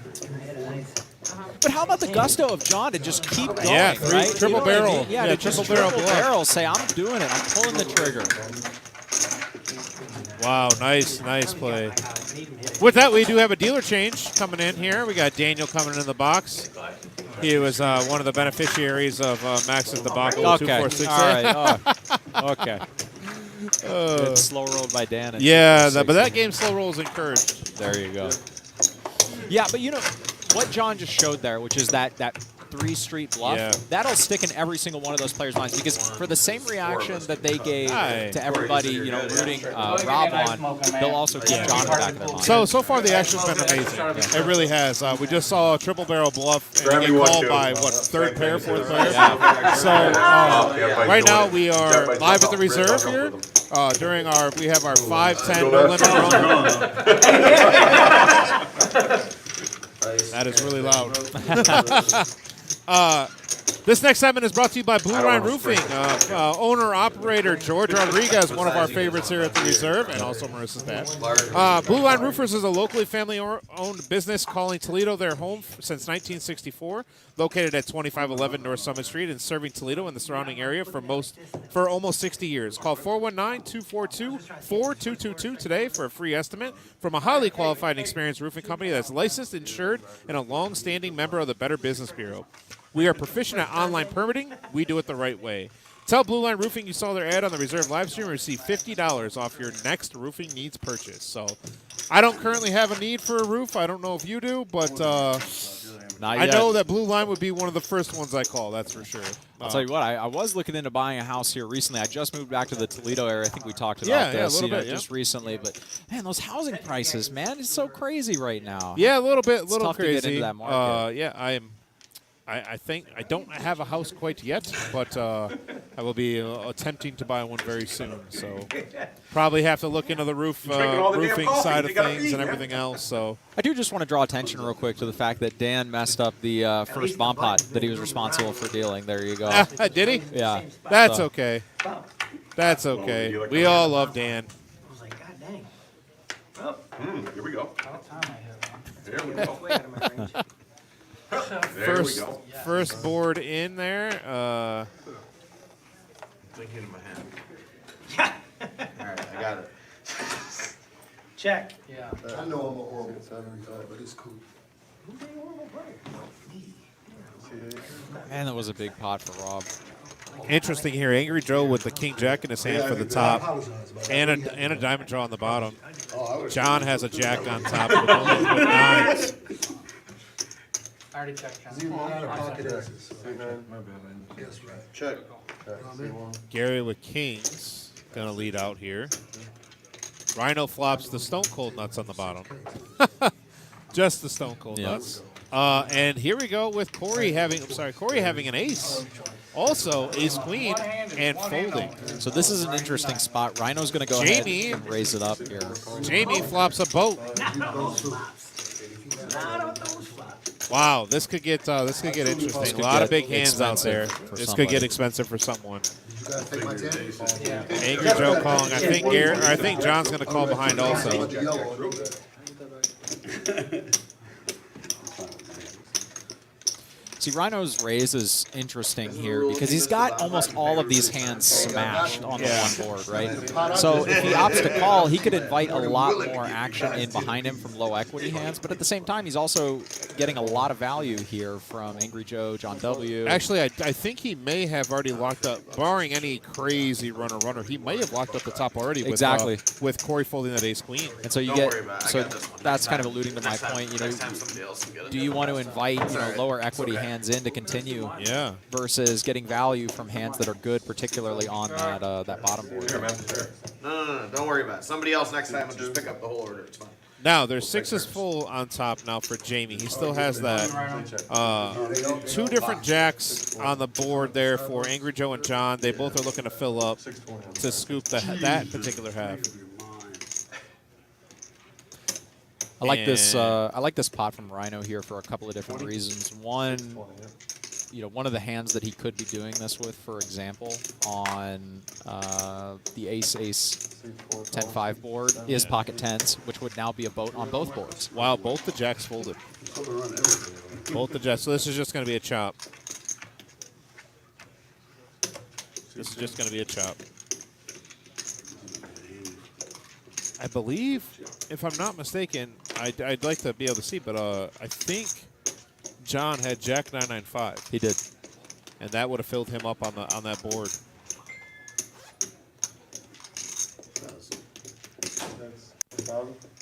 But how about the gusto of John to just keep going, Yeah, right? triple You know what I barrel. mean? Yeah, Yeah, to just triple barrel triple bluff. barrel. Say, I'm doing it. I'm pulling the trigger. Wow, nice play. With that, we do have a dealer change coming in here. We got Daniel coming in the box. He was one of the beneficiaries of Max's debacle. Okay. 246. All right. Oh, okay. It's slow rolled by Dan. At Yeah, 246. but that game slow roll is encouraged. There you go. Yeah, but you know what John just showed there, which is that 3-street bluff, Yeah. that'll stick in every single one of those players' minds because for the same reaction that they gave Hi. to everybody, you know, rooting Rob on, they'll also keep John in the back of their mind. So far the action's been amazing. It really has. We just saw a triple barrel bluff and Grab get me one, called too. by what, third pair, fourth pair. Yeah. So right now we are live at the reserve here. During we have our 5-10 no limit run. That is really loud. This next segment is brought to you by Blue Line Roofing. Owner-operator George Rodriguez, one of our favorites here at the Reserve, and also Marissa's dad. Blue Line Roofers is a locally family-owned business calling Toledo their home since 1964, located at 2511 North Summit Street and serving Toledo and the surrounding area for almost 60 years. Call 419-242-4222 today for a free estimate from a highly qualified and experienced roofing company that's licensed, insured, and a long-standing member of the Better Business Bureau. We are proficient at online permitting. We do it the right way. Tell Blue Line Roofing you saw their ad on the Reserve live stream and receive $50 off your next roofing needs purchase. So I don't currently have a need for a roof. I don't know if you do, but I know that Blue Line would be one of the first ones I call, that's for sure. I'll tell you what, I was looking into buying a house here recently. I just moved back to the Toledo area. I think we talked about this a little bit, just recently. But, man, those housing prices, man, it's so crazy right now. Yeah, a little bit, It's tough crazy. to get into that market. I think I don't have a house quite yet, but I will be attempting to buy one very soon. So probably have to look into the roofing side of things and everything else. So I do just want to draw attention real quick to the fact that Dan messed up the first bomb pot that he was responsible for dealing. There you go. Did he? Yeah. That's okay. That's okay. We all love Dan. I was like, God dang. Here we go. About time I hit one. There we That's go. way out of my range. There we go. First board in there. Thinking in my hand. All right, I got it. Check. Yeah. I know I'm a horrible player, but it's cool. Man, that was a big pot for Rob. Interesting here. Angry Joe with the King Jack in his hand for the top and a diamond draw on the bottom. John has a Jack on top with nines. I already checked. John. Yes, right. Check. Gary with Kings gonna lead out here. Rhino flops the Stone Cold Nuts on the bottom. Just the Stone Cold Nuts. And here we go with Corey having an ace. Also ace queen and folding. So this is an interesting spot. Rhino's going to go ahead and raise it up here. Jamie flops a boat. Wow, this could get interesting. A lot of big hands out there. This could get expensive for someone. Angry Joe calling. I think John's going to call behind also. See, Rhino's raise is interesting here because he's got almost all of these hands smashed on the one board, right? So if he opts to call, he could invite a lot more action in behind him from low equity hands, but at the same time, he's also getting a lot of value here from Angry Joe, John W. Actually, I think he may have already locked up, barring any crazy runner, he may have locked up the top already with Corey folding that ace queen. And so you get, so that's kind of alluding to my point, you know, do you want to invite, lower equity hands in to continue versus getting value from hands that are good, particularly on that bottom board. No, don't worry about it. Somebody else next time will just pick up the whole order. It's fine. Now, there's sixes full on top now for Jamie. He still has that two different jacks on the board there for Angry Joe and John. They both are looking to fill up to scoop that particular half. I like this. And- I like this pot from Rhino here for a couple of different reasons. One, one of the hands that he could be doing this with, for example, on the Ace 10-5 board is pocket tens, which would now be a boat on both boards. Wow, both the jacks folded. Both the jacks. So this is just going to be a chop. This is just going to be a chop. I believe, if I'm not mistaken, I'd like to be able to see, but I think John had Jack 995. He did, and that would have filled him up on that board.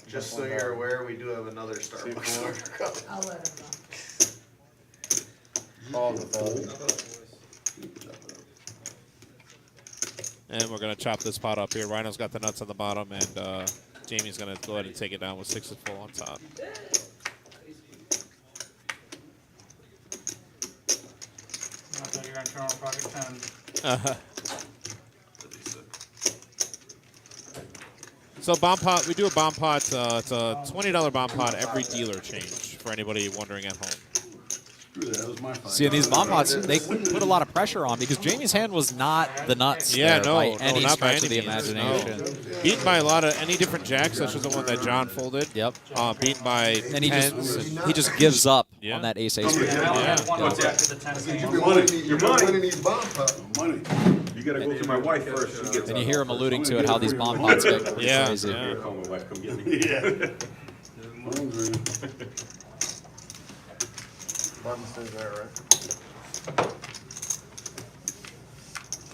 Just so you're aware, we do have another Starbucks order coming. I'll let him know. And we're going to chop this pot up here. Rhino's got the nuts on the bottom, and Jamie's going to go ahead and take it down with 6 of full on top. I thought you were gonna show him pocket 10. So bomb pot, we do a bomb pot. It's a $20 bomb pot every dealer change for anybody wondering at home. That was my fight. See, in these bomb pots, they put a lot of pressure on because Jamie's hand was not the nuts there by any not by stretch of the any means, imagination. no. Beaten by a lot of any different jacks, such as the one that John folded. Yep. Beaten by And he tens. he just gives up Yeah. on that ace Yeah, one What's that? to the 10 hand. You've been winning these bomb pots. Money. You gotta go through my wife first. She gets. And you hear him alluding to it, how these bomb pots get Yeah, crazy. yeah. Call my wife, come get me. Yeah. Button stays there, right?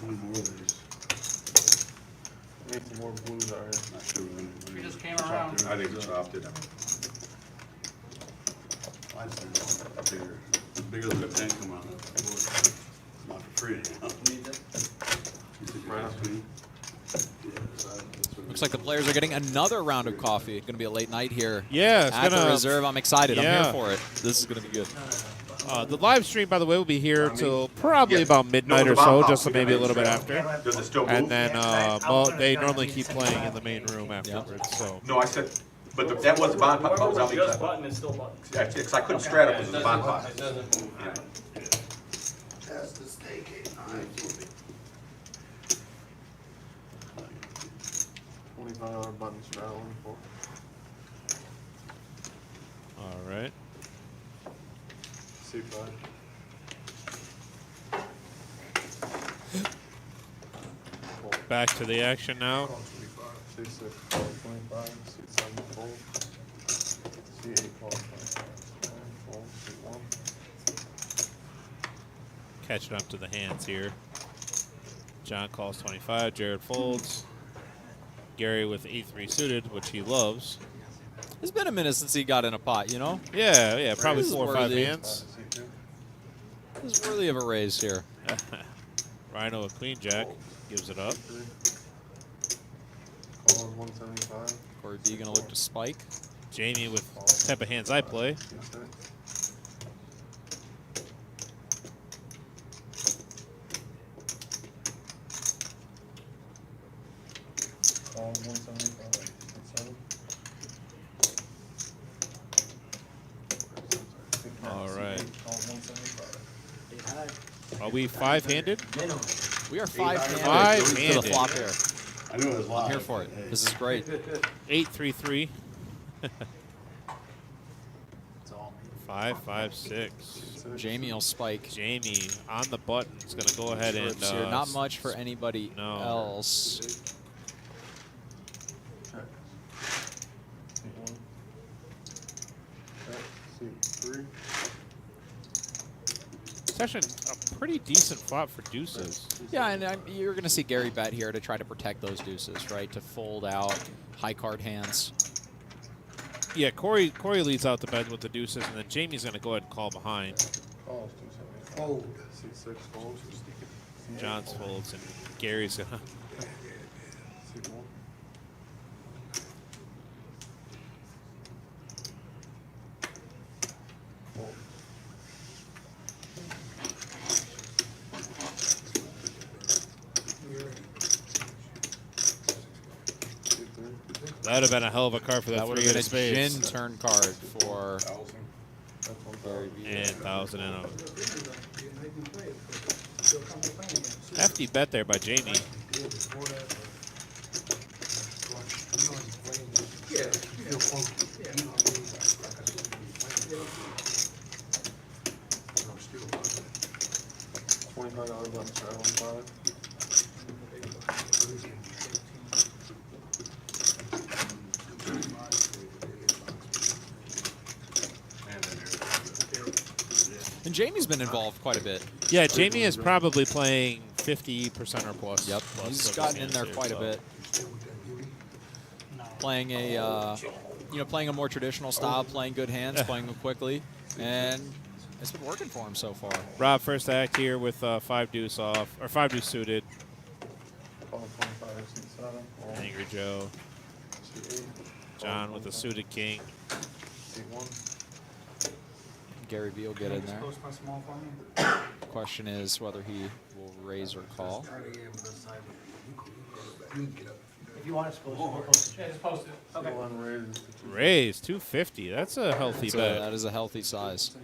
How many more of these? Need some more blues out here. Not sure when. We just came around. I think we chopped it. Mine's bigger. Bigger than the 10 come out. Not for free. Looks like the players are getting another round of coffee. Going to be a late night here. Yeah, it's at the gonna- reserve. I'm excited. I'm Yeah. here for it. This is going to be good. The live stream, by the way, will be here till probably about midnight No, or the so, bomb just so pot. maybe a little bit after. Does it still And move? then they normally keep playing in the main room afterwards. So No, I said, but that was the bond pot. Whoever Was was out just button is still button. because I couldn't strat it with the bond pot. It doesn't move. Yeah. That's the snake. $25 button straddling for. all right. C5. Back to the action now. C6 call 25. C7 fold. C8 call 25. Fold. C1. Catching up to the hands here. John calls 25. Jared folds. Gary with E3 suited, which he loves. It's been a minute since he got in a pot, you know? Yeah, probably This is 4 or 5 worthy. hands. C2. This is worthy of a raise here. Rhino with Queen Jack gives it up. Call 175. Corey B going to look to spike. Jamie with the type of hands I play. C6. Call 175. C7. All right. Call 175. Are we 5-handed? We are five-handed to the Five-handed. flop here. I knew it was live. I'm here for it. Hey. This is great. 8-3-3. It's all me. 5-5-6. Jamie will spike. Jamie on the button is going to go ahead and. Trips here. Not much for anybody No. else. Check. C1. Check. C3. It's actually a pretty decent flop for deuces. Yeah, and you're going to see Gary bet here to try to protect those deuces, right? To fold out high card hands. Yeah, Corey leads out the bed with the deuces, and then Jamie's going to go ahead and call behind. Calls 275. Fold. C6 folds. C8 John's folds, and Gary's going to. C1. Fold. C3. That'd have been a hell of a card for the That would three have of been a spades. gin turn card for 1,000. Gary B. And 1,000 in them. Hefty bet there by Jamie. $25 on travel 5. And Jamie's been involved quite a bit. Yeah, Jamie is probably playing 50% or plus. Yep, plus he's of gotten his in there hands quite here, a so. bit. Playing a, playing a more traditional style, playing good hands, playing them quickly, and it's been working for him so far. Rob, first act here with 5 deuce off, or 5 deuce suited. Call 25, seat 7. Call Angry Joe. seat 8. John with a suited king. Seat 1. Gary B will get in there. Post my small for me? Question is whether he will raise or call. If you want to post it. Yeah, just post it. Okay. 1 raises. Raise 250. That's a healthy bet. That is a healthy size.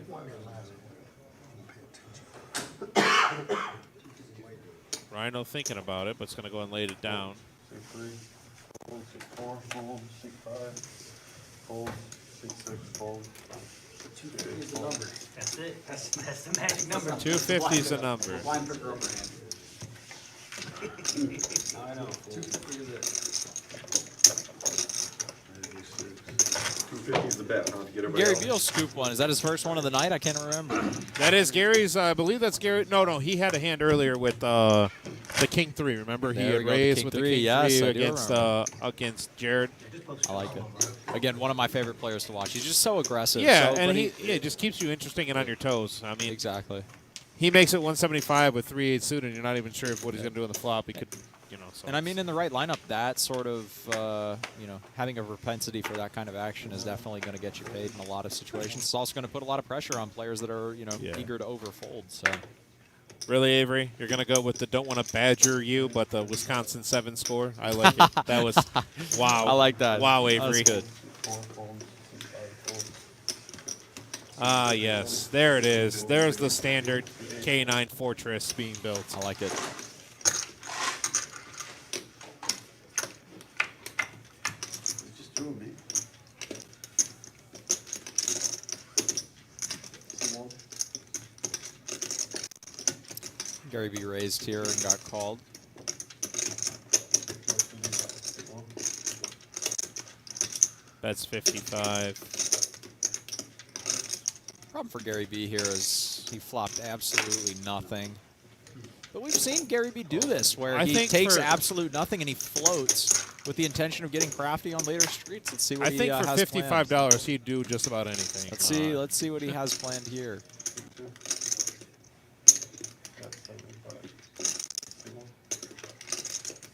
Rhino thinking about it, but it's going to go and lay it down. Seat 3. Fold. Seat 4. Fold. Seat 5. Fold. Seat 6. Fold. 250 is the number. That's it. That's the magic number. 250 is the number. Blind for girlfriend. I know. 250 is it. 250 is the bet, huh? To get everybody Gary else. B will scoop one. Is that his first one of the night? I can't remember. That is Gary's, I believe that's Gary. No, he had a hand earlier with the King 3. Remember, he There had we go, the raised King with 3. the King Yes, 3 I do against Jared. I like it. Again, one of my favorite players to watch. He's just so aggressive. Yeah, so, and but he just keeps you interesting and on your toes. I mean, exactly. he makes it 175 with 3-8 suited, and you're not even sure if what he's going to do in the flop. He could, So And I mean, in the right lineup, that sort of, having a propensity for that kind of action is definitely going to get you paid in a lot of situations. It's also going to put a lot of pressure on players that are, eager to overfold. So, really, Avery, you're going to go with the don't want to badger you, but the Wisconsin 7 score. I like it. That was wow. I like that. Wow, Avery. That's good. 4. Fold. Seat 5. Fold. Ah, yes. There it is. There's the standard K9 Fortress being built. I like it. Just do it, man. Seat 1. Gary B raised here and got called. Seat 1. That's 55. Problem for Gary B here is he flopped absolutely nothing. But we've seen Gary B do this, where I he think takes for- absolute nothing and he floats with the intention of getting crafty on later streets. Let's see what I he think for has planned. $55, he'd do just about anything. Let's see what he has planned here. Seat 2. That's 75. Seat 1.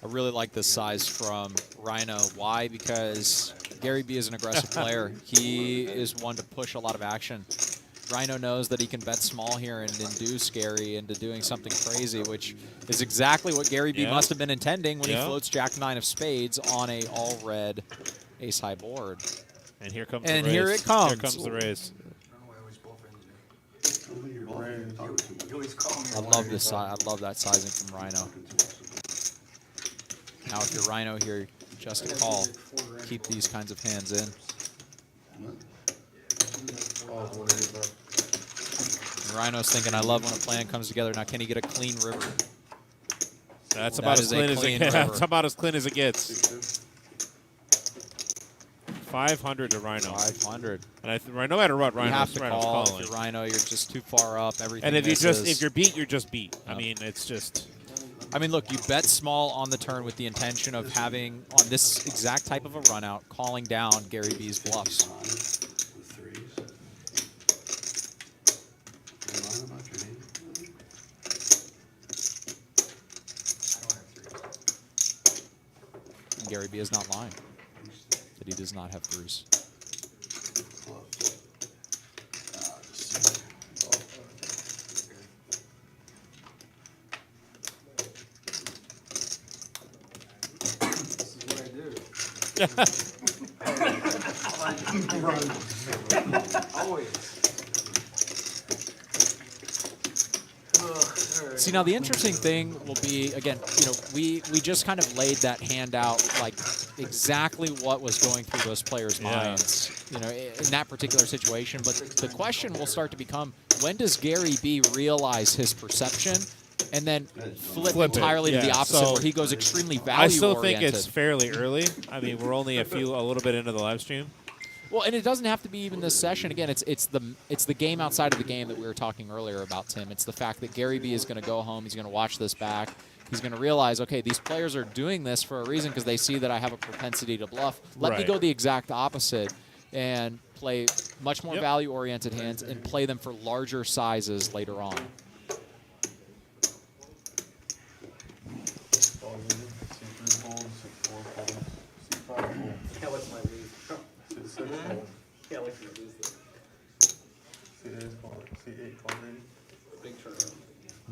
I really like this size from Rhino. Why? Because Gary B is an aggressive player. He is one to push a lot of action. Rhino knows that he can bet small here and induce Gary into doing something crazy, which is exactly what Gary B must have been intending when he floats Jack-9 of spades on a all-red ace-high board. And here comes And the raise. here it comes. Here comes the raise. I love this. I love that sizing from Rhino. Now, if you're Rhino here, just a call. Keep these kinds of hands in. Oh, it's 185. And Rhino's thinking, I love when a plan comes together. Now, can he get a clean river? That's about as clean as it gets. That's about as clean as it gets. Seat 500 to Rhino. 500. And no matter what, You Rhino's have to call. calling. If you're Rhino, you're just too far up. Everything And if misses. you're beat, you're just beat. Yep. I mean, it's just. I mean, look, you bet small on the turn with the intention of having, on this exact type of a run out, calling down Gary B's bluffs. And Gary B is not lying that he does not have threes. This is what I do. Always. See, now the interesting thing will be, again, we just kind of laid that hand out, like exactly what was going through those players' minds, in that particular situation. But the question will start to become, when does Gary B realize his perception and then flip Flip it, entirely to the yeah. opposite, So, where he goes extremely I still think value-oriented? it's fairly early. I mean, we're only a little bit into the live stream. Well, and it doesn't have to be even this session. Again, it's the game outside of the game that we were talking earlier about, Tim. It's the fact that Gary B is going to go home. He's going to watch this back. He's going to realize, okay, these players are doing this for a reason because they see that I have a propensity to bluff. Let me Right. go the exact opposite and play much more value-oriented hands and play them for larger sizes later on. C3 fold, C4 fold, C5 fold, Can't wait till I lose. C6 fold, Can't wait till I lose this. C8 fold, C8 fold, maybe. Big turnaround.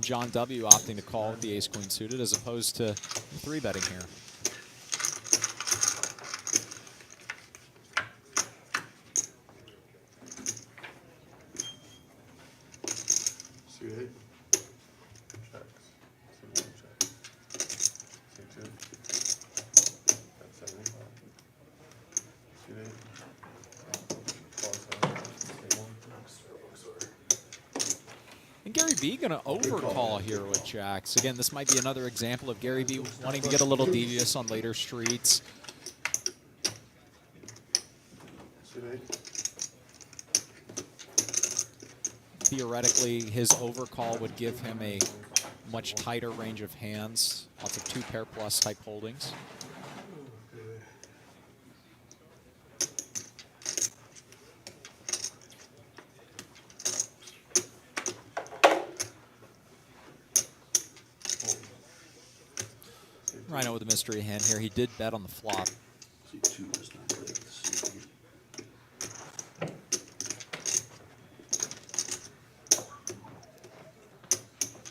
John W. opting to call with the ace-queen suited as opposed to 3-betting here. C8. Checks. C1 check. C2. That's 75. C8. Call 7. C1. And Gary B going to overcall here with jacks. Again, this might be another example of Gary B wanting to get a little devious on later streets. C8. Theoretically, his overcall would give him a much tighter range of hands, lots of 2-pair plus type holdings. Rhino with a mystery hand here. He did bet on the flop. C2 is not good. C8.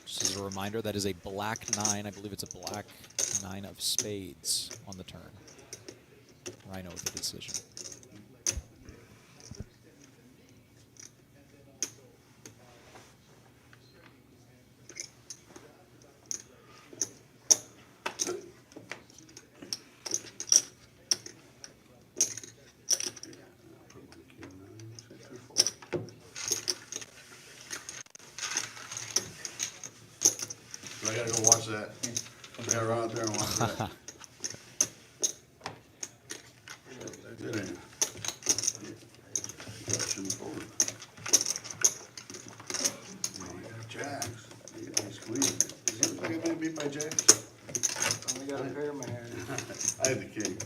Just as a reminder, that is a black 9. I believe it's a black 9 of spades on the turn. Rhino with the decision. C2 fold. I gotta go watch that. I gotta run out there and watch that. That ain't. Shouldn't fold it. No, you got jacks. You got me squeezed. Does he look like I've been beat by jacks? Only got a pair in my hand. I had the king.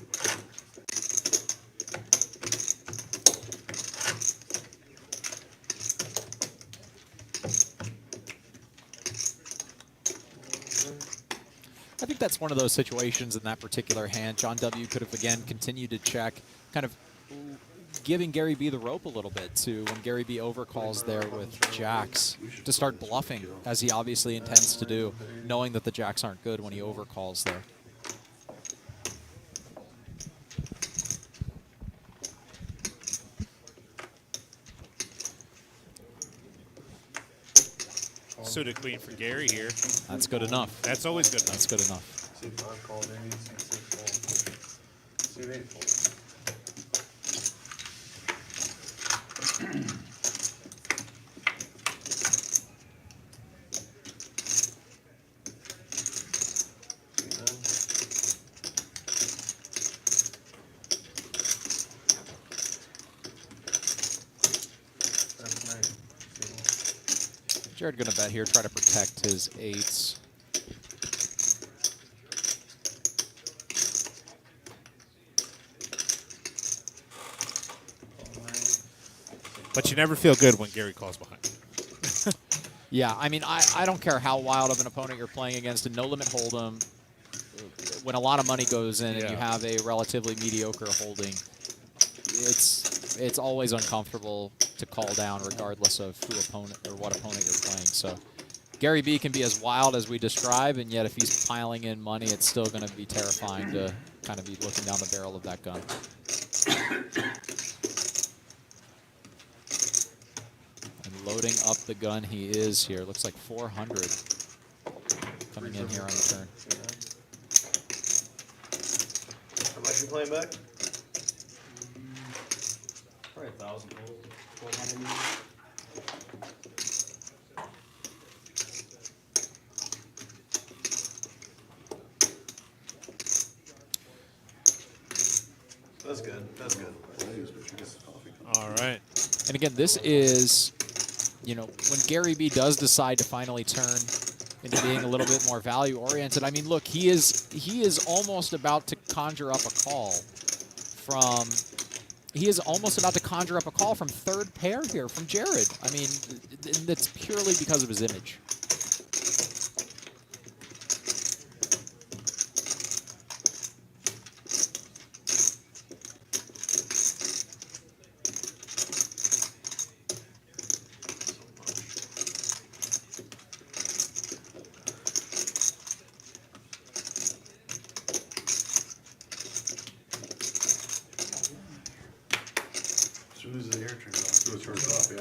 I think that's one of those situations in that particular hand. John W. could have, again, continued to check, kind of giving Gary B the rope a little bit to when Gary B overcalls there with jacks to start bluffing, as he obviously intends to do, knowing that the jacks aren't good when he overcalls there. Suited queen for Gary here. That's good enough. That's always good enough. That's good enough. C5 call, maybe. C6 fold. C8 fold. Jared going to bet here, try to protect his eights. But you never feel good when Gary calls behind. Yeah, I mean, I don't care how wild of an opponent you're playing against. In no limit hold'em, when a lot of money goes in and you have a relatively mediocre holding, it's always uncomfortable to call down regardless of who opponent or what opponent you're playing. So Gary B can be as wild as we describe, and yet if he's piling in money, it's still going to be terrifying to kind of be looking down the barrel of that gun. Loading up the gun he is here. Looks like 400 coming in here on the turn. How much you playing back? Probably 1,000 total. 1,200. That's good. That's good. All right. And again, this is, you know, when Gary B does decide to finally turn into being a little bit more value oriented. I mean, look, he is almost about to conjure up a call from. He is almost about to conjure up a call from third pair here from Jared. I mean, that's purely because of his image. As soon as the air turns off. So it turns off, yeah. I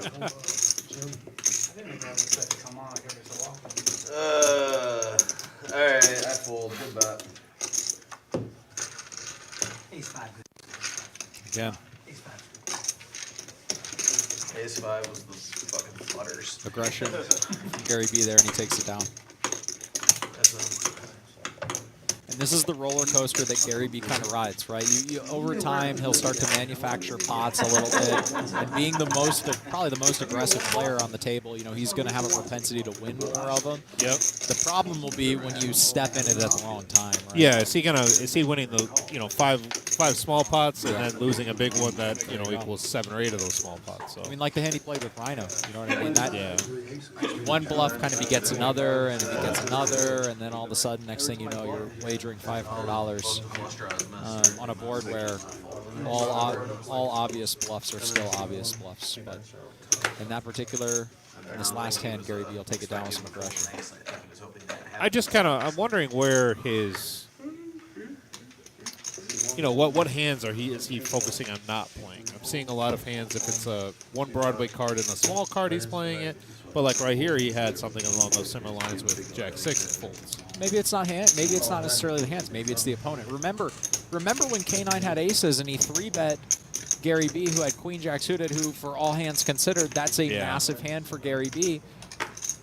think the guy was set to come on like every so often. Alright, I fold. Good bet. Ace five. Again, Ace five. Ace 5 was the fucking flutters. aggression. Gary B there, and he takes it down. That's And this is the roller coaster that Gary B kind of rides, right? Over time, he'll start to manufacture pots a little bit, and being probably the most aggressive player on the table, you know, he's going to have a propensity to win more of them. Yep. The problem will be when you step in it at the wrong time, right? Yeah. Is he winning the five small pots and then losing a big one that equals 7 or 8 of those small pots? So I mean, like the hand he played with Rhino, you know what I mean? That yeah. one bluff kind of begets another, and it begets another, and then all of a sudden, next thing you know, you're wagering $500 on a board where all obvious bluffs are still obvious bluffs. But in that particular, in this last hand, Gary B will take it down with some aggression. I'm wondering where his, what hands is he focusing on not playing? I'm seeing a lot of hands if it's a one Broadway card and a small card he's playing it, but like right here he had something along those similar lines with Jack 6 and folds. Maybe it's not Maybe it's not necessarily the hands. Maybe it's the opponent. Remember when K9 had aces and he 3-bet Gary B, who had Queen Jack suited, who for all hands considered, that's a massive hand for Gary B.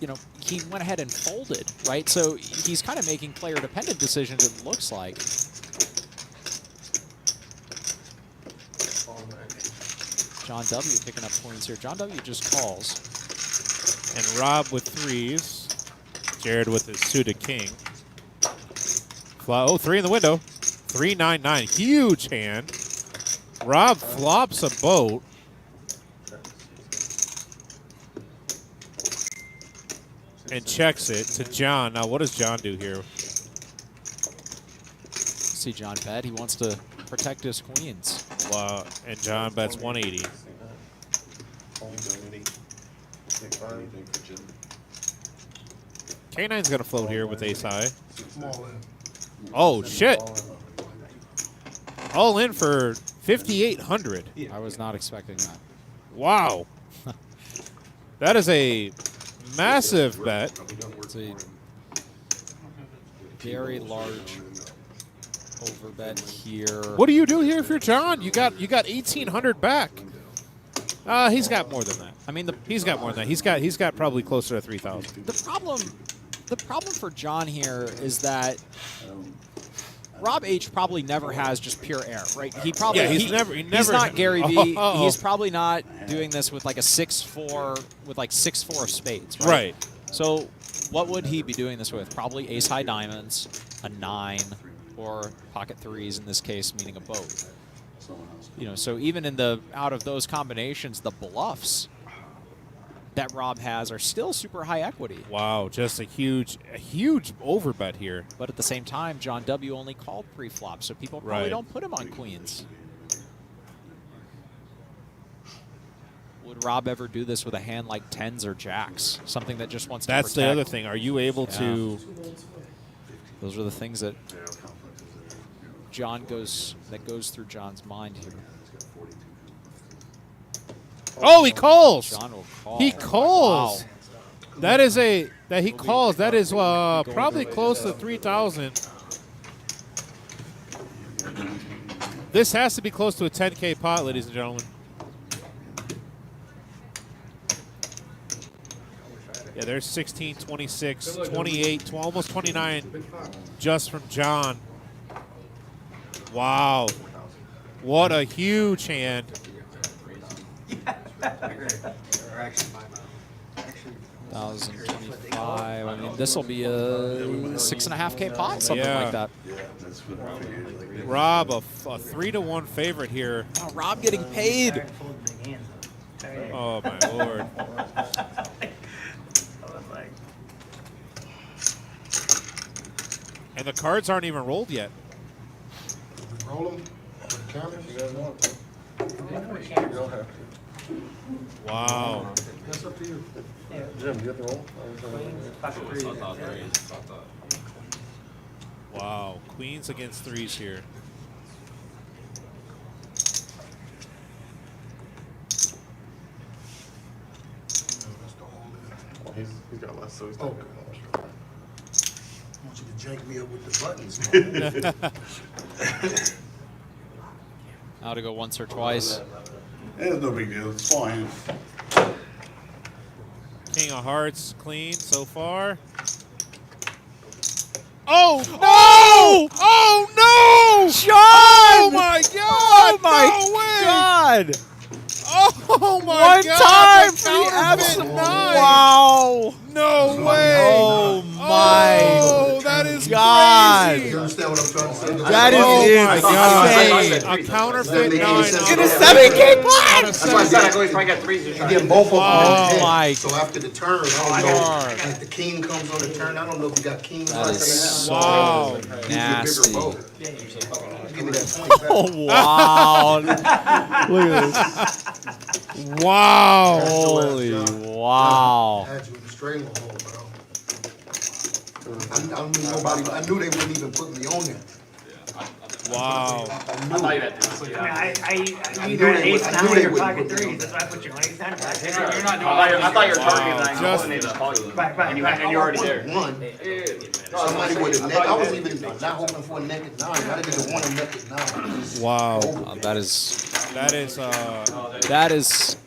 You know, he went ahead and folded, right? So he's kind of making player-dependent decisions, it looks like. John W picking up points here. John W just calls. And Rob with 3s. Jared with his suited king. 3 in the window. 3-9-9. Huge hand. Rob flops a boat. And checks it to John. Now, what does John do here? See John bet. He wants to protect his queens. Wow. And John bets 180. K9's going to float here with ace high. Oh, shit. All in for 5,800. I was not expecting that. Wow. That is a massive bet. It's a very large overbet here. What do you do here if you're John? You got 1,800 back. He's got more than that. I mean, he's got more than that. He's got probably closer to 3,000. The problem for John here is that Rob H probably never has just pure air, right? He probably he's not Gary B. He's probably not doing this with like a 6-4 with like 6-4 of spades, right? Right. So what would he be doing this with? Probably ace high diamonds, a 9, or pocket 3s in this case, meaning a boat. You know, so even out of those combinations, the bluffs that Rob has are still super high equity. Wow, just a huge overbet here. But at the same time, John W only called pre-flop, so people probably don't put him on queens. Would Rob ever do this with a hand like 10s or jacks? Something that just wants to protect? That's the other thing. Are you able to... Those are the things that goes through John's mind here. Oh, he calls. John will call. He calls. Wow. That is he calls. That is probably close to 3,000. This has to be close to a 10K pot, ladies and gentlemen. Yeah, there's 16, 26, 28, almost 29 just from John. Wow. What a huge hand. 1,025. I mean, this will be a 6.5K pot, something like that. Yeah, that's what I figured. Rob, a 3-to-1 favorite here. Oh, Rob getting paid. Oh, my Lord. And the cards aren't even rolled yet. Roll them. Counters. Wow. That's up to you. Jim, you have to roll? Wow. Queens against threes here. He's got less, so he's Oh, not God. I want you to jank me up with the buttons. Now to go once or twice. It's no big deal. It's fine. King of Hearts clean so far. Oh, no! Oh, no! John! Oh, my God! Oh, my no way! God! Oh, my One God! time The for the counterfeit absolute. nine. Wow! No way! Oh, my Oh, that is God! crazy! You understand what I'm trying to say? That is Oh, my insane. God. A counterfeit That nine. makes sense. In a 7K pot! That's why I said I always probably got threes to try. You're getting both of them. Wow. in the My head. So after the turn, I don't God. know. Like the king comes on the turn. I don't know if you got king. That is so Wow. nasty. Give me that point back. Oh, wow. Look at this. Wow. Holy wow. I had you in the stranglehold, bro. I knew they wouldn't even put me on there. Wow. I thought you had threes. I I either knew had they ace would- I nine knew they or wouldn't pocket put me on threes. That's why I put you on ace nine or pocket threes. You're not doing I thought you were targeting nine. Just- Just to call you. Right, And you're already there. One. Somebody would have I was even not hoping for a naked nine. I didn't even want a naked nine. Wow. That is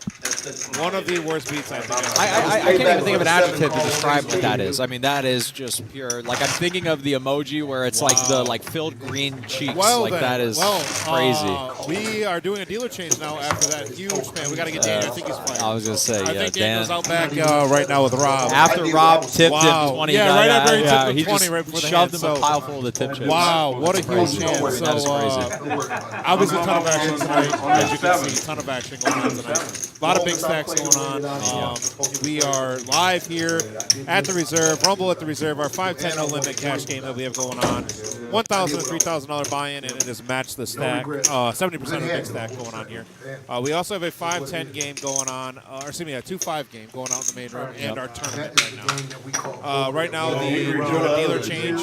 One of the worst beats I think I've I can't even think of an adjective to describe what that is. I mean, that is just pure. Like, I'm thinking of the emoji where it's like the filled green cheeks. Well, like then, that is crazy. We are doing a dealer change now after that huge span. We got to get Daniel. I think he's playing. I was gonna say, I yeah, think Dan. Daniel's out back right now with Rob. After Rob tipped Wow. him 20, Yeah, right after he tipped him he 20 just right before the shoved hand, him a so- pile full of the tip chips. Wow, what a huge Crazy. hand. That is So, crazy. obviously, a ton of action tonight, as you can see. A ton of action going on tonight. A lot of big stacks going on. We are live here at the Reserve, Rumble at the Reserve, our 5-10 no limit cash game that we have going on. $1,000 to $3,000 buy-in, and it is match the stack. 70% of the big stack going on here. We also have a 5-10 game going on, or excuse me, a 2-5 game going on in the main room, and our tournament right now. Right now, we're doing a dealer change.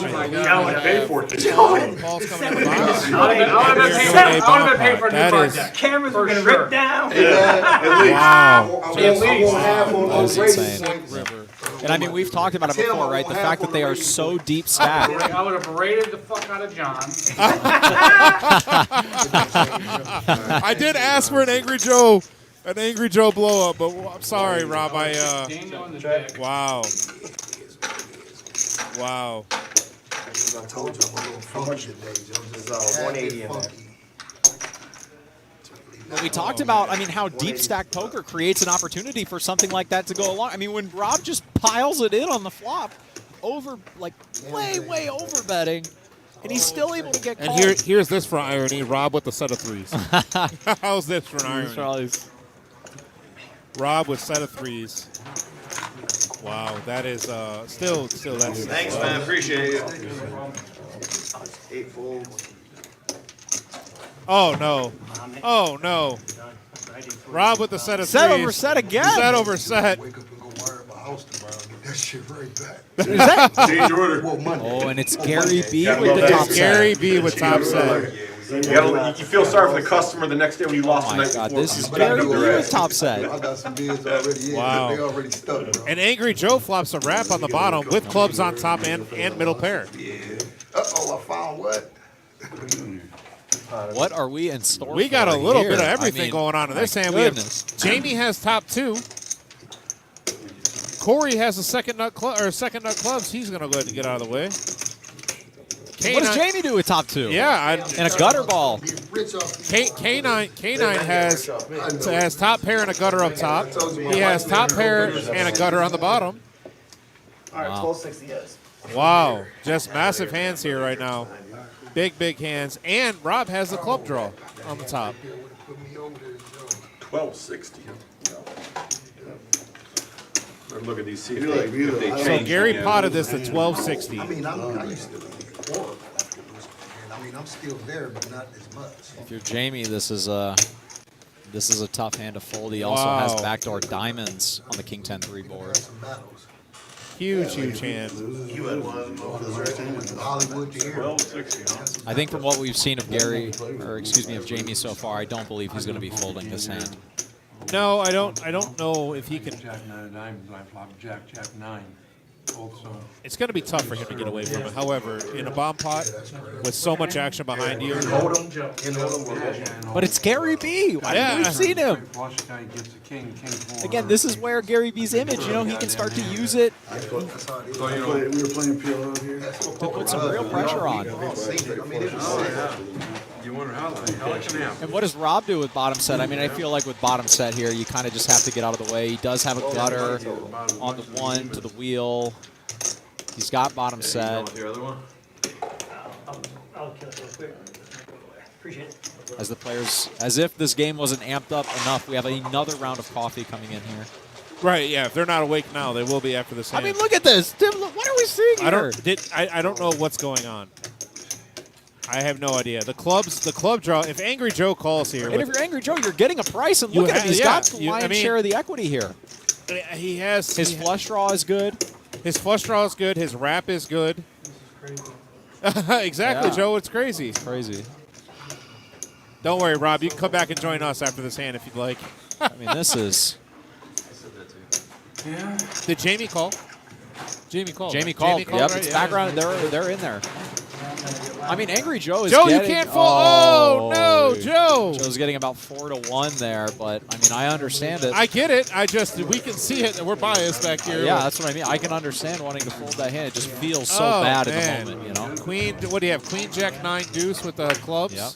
Paul's coming in the box. I would have been paid for a new That card is- deck. Cameras were going to rip down. Wow. That is insane. And I mean, we've talked about it before, right? The fact that they are so deep stacked. I would have berated the fuck out of John. I did ask for an Angry Joe blow up, but I'm sorry, Rob. Wow. Wow. I told you I'm a little funky today, Joe. Just 180 in there. But we talked about, I mean, how deep stack poker creates an opportunity for something like that to go along. I mean, when Rob just piles it in on the flop, over, like, way over betting, and he's still able to get called. And here's this for irony. Rob with a set of threes. How's this for an irony? Rob with set of threes. Wow, that is still that's. Thanks, man. Appreciate it. 8 folds. Oh no! Oh no! Rob with the set of Set threes. over set again. Set over set. wake up and go wire my house tomorrow and get that shit right back. Is that? Change order. Well, Monday. Oh, and it's Gary B Gotta with love the that. top set. Gary B with top set. You feel sorry for the customer the next day when you lost Oh the my night God, before. this is You Gary picked up B the with rest. top set. I got some bids already in. Wow. They already stuck, bro. And Angry Joe flops a wrap on the bottom with clubs on top and middle pair. Uh-oh, I found what? What are we in store We got a for little here? bit of everything I mean, going on in this my hand. We have goodness. Jamie has top 2. Corey has a second nut clubs. He's gonna go ahead and get out of the way. What does Jamie do with top 2? Yeah, And a gutter ball. K9 has top pair and a gutter up top. He has top pair and a gutter on the bottom. All right, Wow. 1260 yes. Wow, just massive hands here right now. Big hands. And Rob has the club draw on the top. 1260. Look at these. See if You're like, they so So change Gary again. potted this to 1260. I mean, I used to be poor after this. And I mean, I'm still there, but not as much. If you're Jamie, this is a tough hand to fold. He also has Wow. backdoor diamonds on the King 10-3 board. Some battles. Huge hand. You had one of those, right? Hollywood to here. 1260, huh? I think from what we've seen of Gary, or excuse me, of Jamie so far, I don't believe he's going to be folding this hand. No, I don't know if he can. Jack 9 of diamonds, I flop Jack 9. Also. It's going to be tough for him to get away from it. However, in a bomb pot with so much action behind you, But it's Gary B. Yeah. We've seen him. Flush guy gets a king 4. Again, this is where Gary B's image, he can start to use it That's how it is. We were playing PLO here. to put some real pressure on. I've seen it. I mean, it was sick. You wonder how it can happen. And what does Rob do with bottom set? I mean, I feel like with bottom set here, you kind of just have to get out of the way. He does have a gutter on the 1 to the wheel. He's got bottom set. I'll kill it real quick. Appreciate it. As the players, as if this game wasn't amped up enough, we have another round of coffee coming in here. right? Yeah, if they're not awake now, they will be after this I hand. mean, look at this. Tim, what are we seeing here? I don't know what's going on. I have no idea. The club draw. If Angry Joe calls here, And if you're Angry Joe, you're getting a price, and You look at him. ha- He's yeah, got the you- I lion's mean- share of the equity here. he has His flush draw is good. His flush draw is good. His wrap is good. Exactly, Yeah. Joe. It's crazy. Crazy. Don't worry, Rob. You can come back and join us after this hand if you'd like. I mean, this is Did Jamie call? Jamie called. Jamie right? called. Yep, right? it's Yeah. background. They're in there. I mean, Angry Joe is Joe, you getting, can't fall. Oh, no, Joe. Joe's getting about 4-1 there, but I mean, I understand it. I get it. We can see it. We're biased back here. Yeah, that's what I mean. I can understand wanting to fold that hand. It just feels so Oh, bad man. in the moment, Queen. What do you have? Queen Jack 9 deuce with the clubs. Yep.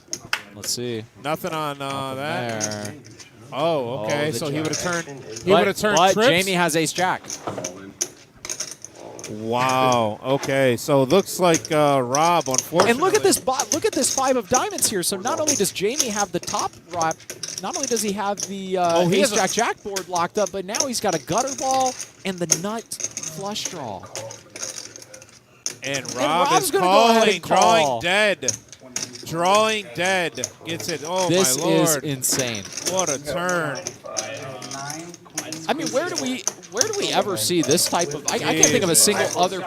Let's see. Nothing on that. There. Oh, okay. Oh, the so he jack. would have turned. He would have turned But trips. Jamie has Ace Jack. Wow. Okay. So it looks like Rob, unfortunately. And look at this. Look at this 5 of diamonds here. So not only does Jamie have the top wrap, not only does he have the he Ace has Jack board locked up, but now he's got a gutter ball and the nut flush draw. And Rob Rob's is gonna go ahead calling, and call. drawing dead. Drawing dead. Gets it. Oh, This my is Lord. insane. What a turn. I mean, where do we ever see this type of? I can't think of a single other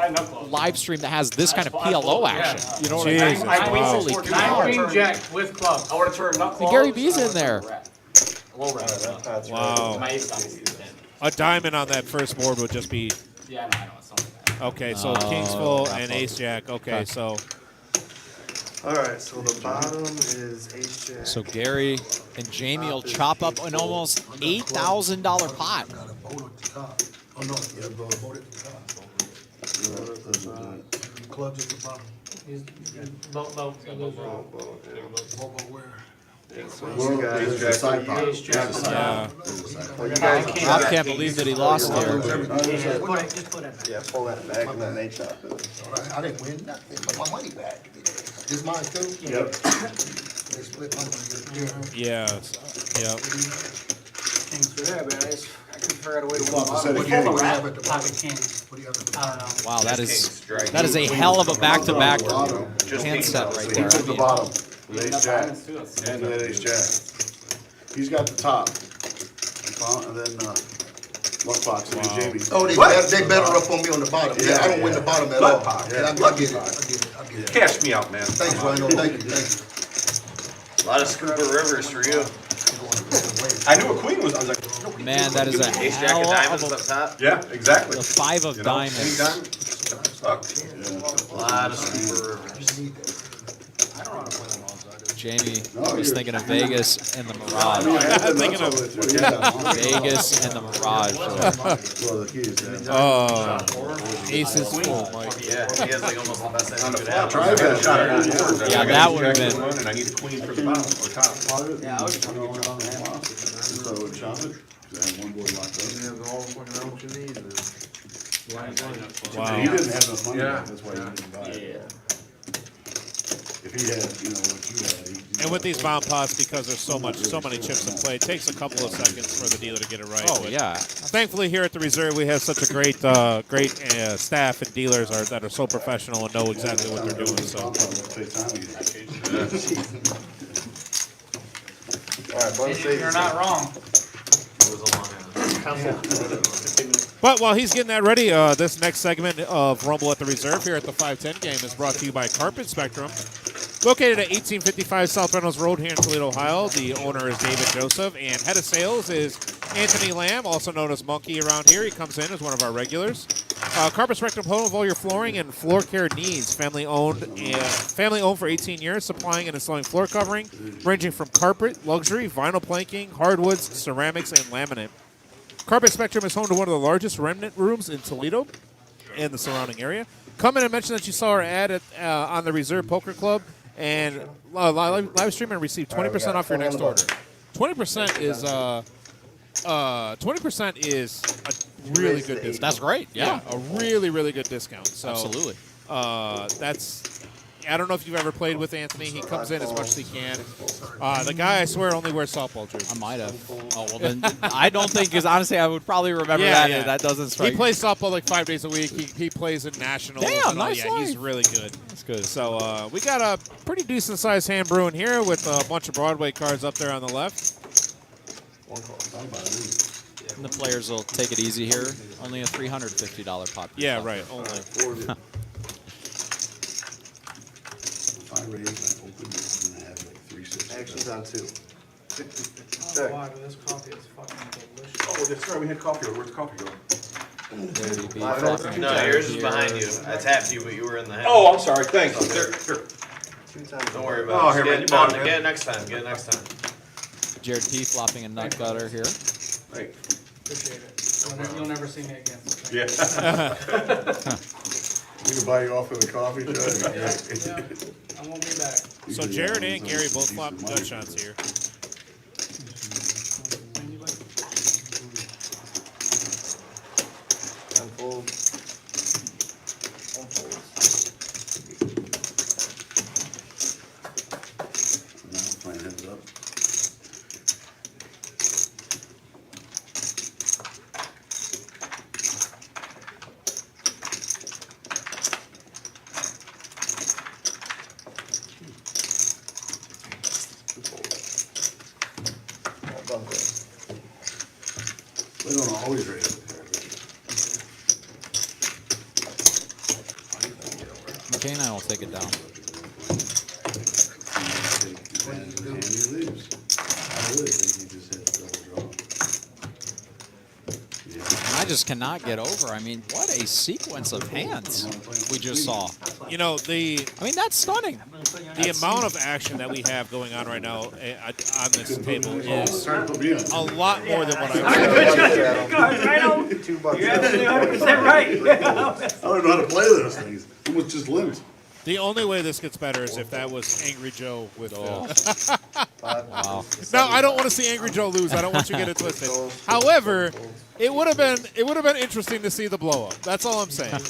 live stream that has this kind of PLO action. You know what I mean? Jesus, wow. Holy cow! Queen Jack with club. I would have turned nut And Gary B's in there. Low wrap. Wow. My ace obviously is dead. A diamond on that first board would just be. Yeah, I know. It's something like that. Okay, so King's full and Ace Jack. Okay, so. Alright, so the bottom is Ace Jack. So Gary and Jamie will chop up an almost $8,000 pot. Got a boat at the top. Oh, no, yeah, bro, a boat at the top. Clubs at the bottom. Low. Boat where? So you guys, There's a side pot. Yeah. well, you guys Rob can't believe that he lost here. Just put it. Yeah, pull that back and then they chop it. I didn't win nothing, but my money back. This mine too? Yep. They split my money. Yeah. Yep. Thanks for that, guys. I couldn't figure out a way to Flop a set of What do you candy. have at the bottom? pocket candy. What do you have at the I bottom? don't know. Wow, that is a hell of a back-to-back hand set right So he there. took I the mean, bottom with Ace Jack. Diamonds too, that's- And then Ace Jack. He's got the top. And then Luckbox and then Jamie. Oh, they better up on me on the bottom. Yeah, I don't win the bottom at all. Blood pot, Yeah, I get it. I get it. Cash me out, man. Thanks, Rhino. Thank you. A lot of Scuba Rivers for you. I knew a queen was. I was like, no, Man, that is a Ace Jack hell of Diamonds of up top. yeah, exactly. the 5 of You know, any diamonds. diamond, suck. A lot of Scuba Rivers. Jamie No, was you're- thinking of Vegas and the Mirage. I'm thinking of Vegas and the Mirage. Well, the key is that. Ace is full, Mike. Yeah, he has like almost the best hand On you the could flop, have. try to get a shot at all boards. Yeah, I got that ace would've jack been- one, and I need a queen for the bottom or top. Yeah, I was trying to get on the hand. So I would chop it, 'cause I had one board locked up. You have all fucking out what you need. Wow. He didn't have enough money, Yeah. that's why he didn't buy it. Yeah. If he had, you know, what you had. And with these bomb pots, because there's so many chips in play, it takes a couple of seconds for the dealer to get it right. Oh, But yeah. Thankfully, here at the Reserve, we have such a great staff and dealers that are so professional and know exactly what they're doing. So, You're not wrong. It was a long but while he's getting that ready, this next segment of Rumble at the Reserve here at the 510 game is brought to you by Carpet Spectrum. Located at 1855 South Reynolds Road here in Toledo, Ohio. The owner is David Joseph, and head of sales is Anthony Lamb, also known as Monkey around here. He comes in as one of our regulars. Carpet Spectrum, home of all your flooring and floor care needs. Family owned for 18 years, supplying and installing floor covering, ranging from carpet, luxury, vinyl planking, hardwoods, ceramics, and laminate. Carpet Spectrum is home to one of the largest remnant rooms in Toledo and the surrounding area. Come in and mention that you saw our ad on the Reserve Poker Club, and live stream and receive 20% off your next order. 20% is 20% is a really good discount. That's great. Yeah. A really, really good discount. So Absolutely. That's. I don't know if you've ever played with Anthony. He comes in as much as he can. The guy, I swear, only wears softball jerseys. I might have. Oh, well, then I don't think, because honestly, I would probably remember that. Yeah. That doesn't strike He plays softball like 5 days a week. He plays in nationals. Damn, and all. nice Yeah, he's life. really good. That's good. So we got a pretty decent sized hand brewing here with a bunch of Broadway cards up there on the left. And the players will take it easy here. Only a $350 pot. Yeah, right. Only. If I raise, I open it, and I have like 3 6. Actually, it's on 2. Why, but this coffee is fucking delicious. Oh, that's right. We had coffee. Where's the coffee going? No, yours is behind you. I tapped you, but you were in the head. Oh, I'm sorry. Thanks. Here. Don't worry about it. Oh, here, man. You bought it, man. Get it next time. Get it next time. Jared P flopping a nut gutter here. Right. Appreciate it. You'll never see me again. Yeah. We can buy you off with a coffee, Judge. Yeah, I won't be back. So Jared and Gary both flopping gut shots here. Unfold. Playing heads up. They don't always raise it. McCain and I will take it down. And he leaves. I really think he just hit double draw. And I just cannot get over. I mean, what a sequence of hands we just saw. You know, I mean, that's stunning. the amount of action that we have going on right now on this table is a lot more than what I was. Right on. You're absolutely 100% right. I don't know how to play those things. Almost just limits. The only way this gets better is if that was Angry Joe with. Wow. No, I don't want to see Angry Joe lose. I don't want you to get it twisted. However, it would have been interesting to see the blow up. That's all I'm saying.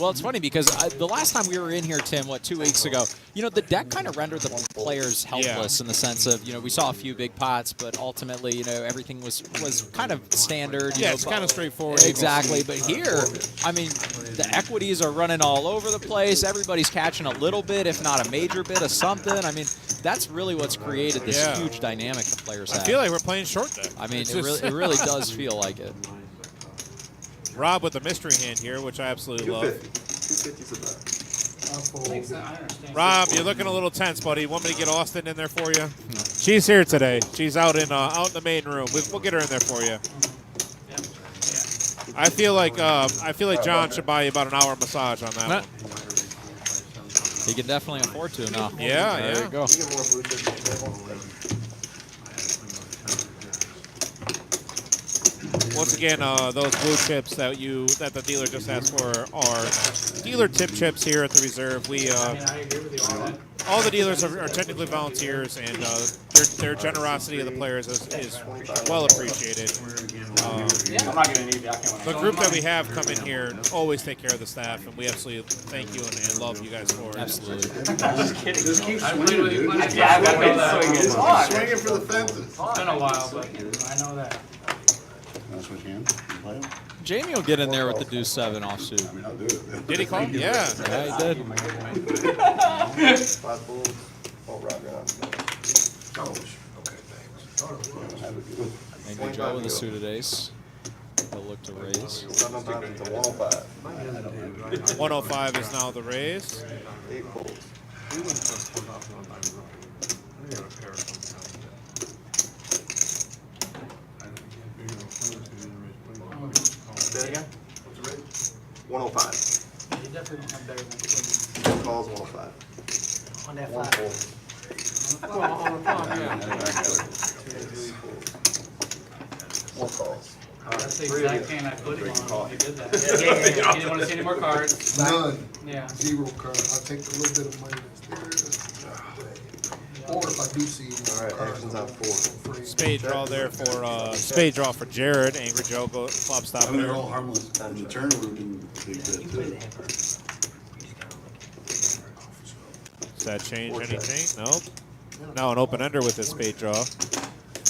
Well, it's funny because the last time we were in here, Tim, 2 weeks ago, the deck kind of rendered the players helpless in the sense of, we saw a few big pots, but ultimately, everything was kind of standard. Yeah, it's kind of straightforward. Exactly. But here, I mean, the equities are running all over the place. Everybody's catching a little bit, if not a major bit of something. I mean, that's really what's created this huge dynamic the players have. I feel like we're playing short deck. I mean, it really does feel like it. Rob with the mystery hand here, which I absolutely love. 250's a bet. Makes sense, I understand. Rob, you're looking a little tense, buddy. Want me to get Austin in there for you? She's here today. She's out in the main room. We'll get her in there for you. I feel like John should buy you about an hour massage on that one. He can definitely afford to now. Yeah, there yeah. you go. Once again, those blue chips that the dealer just asked for are dealer tip chips here at the reserve. We I agree with you on that. all the dealers are technically volunteers, and their generosity of the players is well appreciated. I'm not gonna need it. I can't. The group that we have come in here always take care of the staff, and we absolutely thank you and love you guys for it. Absolutely. Just kidding. Just keep I swinging. played with you. Yeah, I've got to swing it. Swinging for the fences. It's been a while, but I know that. That's what you can. You play 'em? Jamie will get in there with the deuce 7 offsuit. I mean, I'll do it. Did he call? Yeah. Yeah, he did. 5 bulls. Oh, rocket on. Angry Joe with a suited ace. He'll look to raise. 7 times to 105. 105 is now the raise. 8 bulls. Say it again? 105. You definitely don't have better than Two calls, 105. on that One flat. fold. Well, on the phone, yeah. 4 calls. That's the exact hand I put him on when he did that. He didn't want to see any more cards. None. Yeah. Zero card. I'll take a little bit of money that's there. Or if I do see Alright, action's on 4. Spade draw there for spade draw for Jared. Angry Joe flop stop I mean, they're there. all harmless. In the tournament, we do big bet too. Does that change anything? Nope. Now an open ender with his spade draw.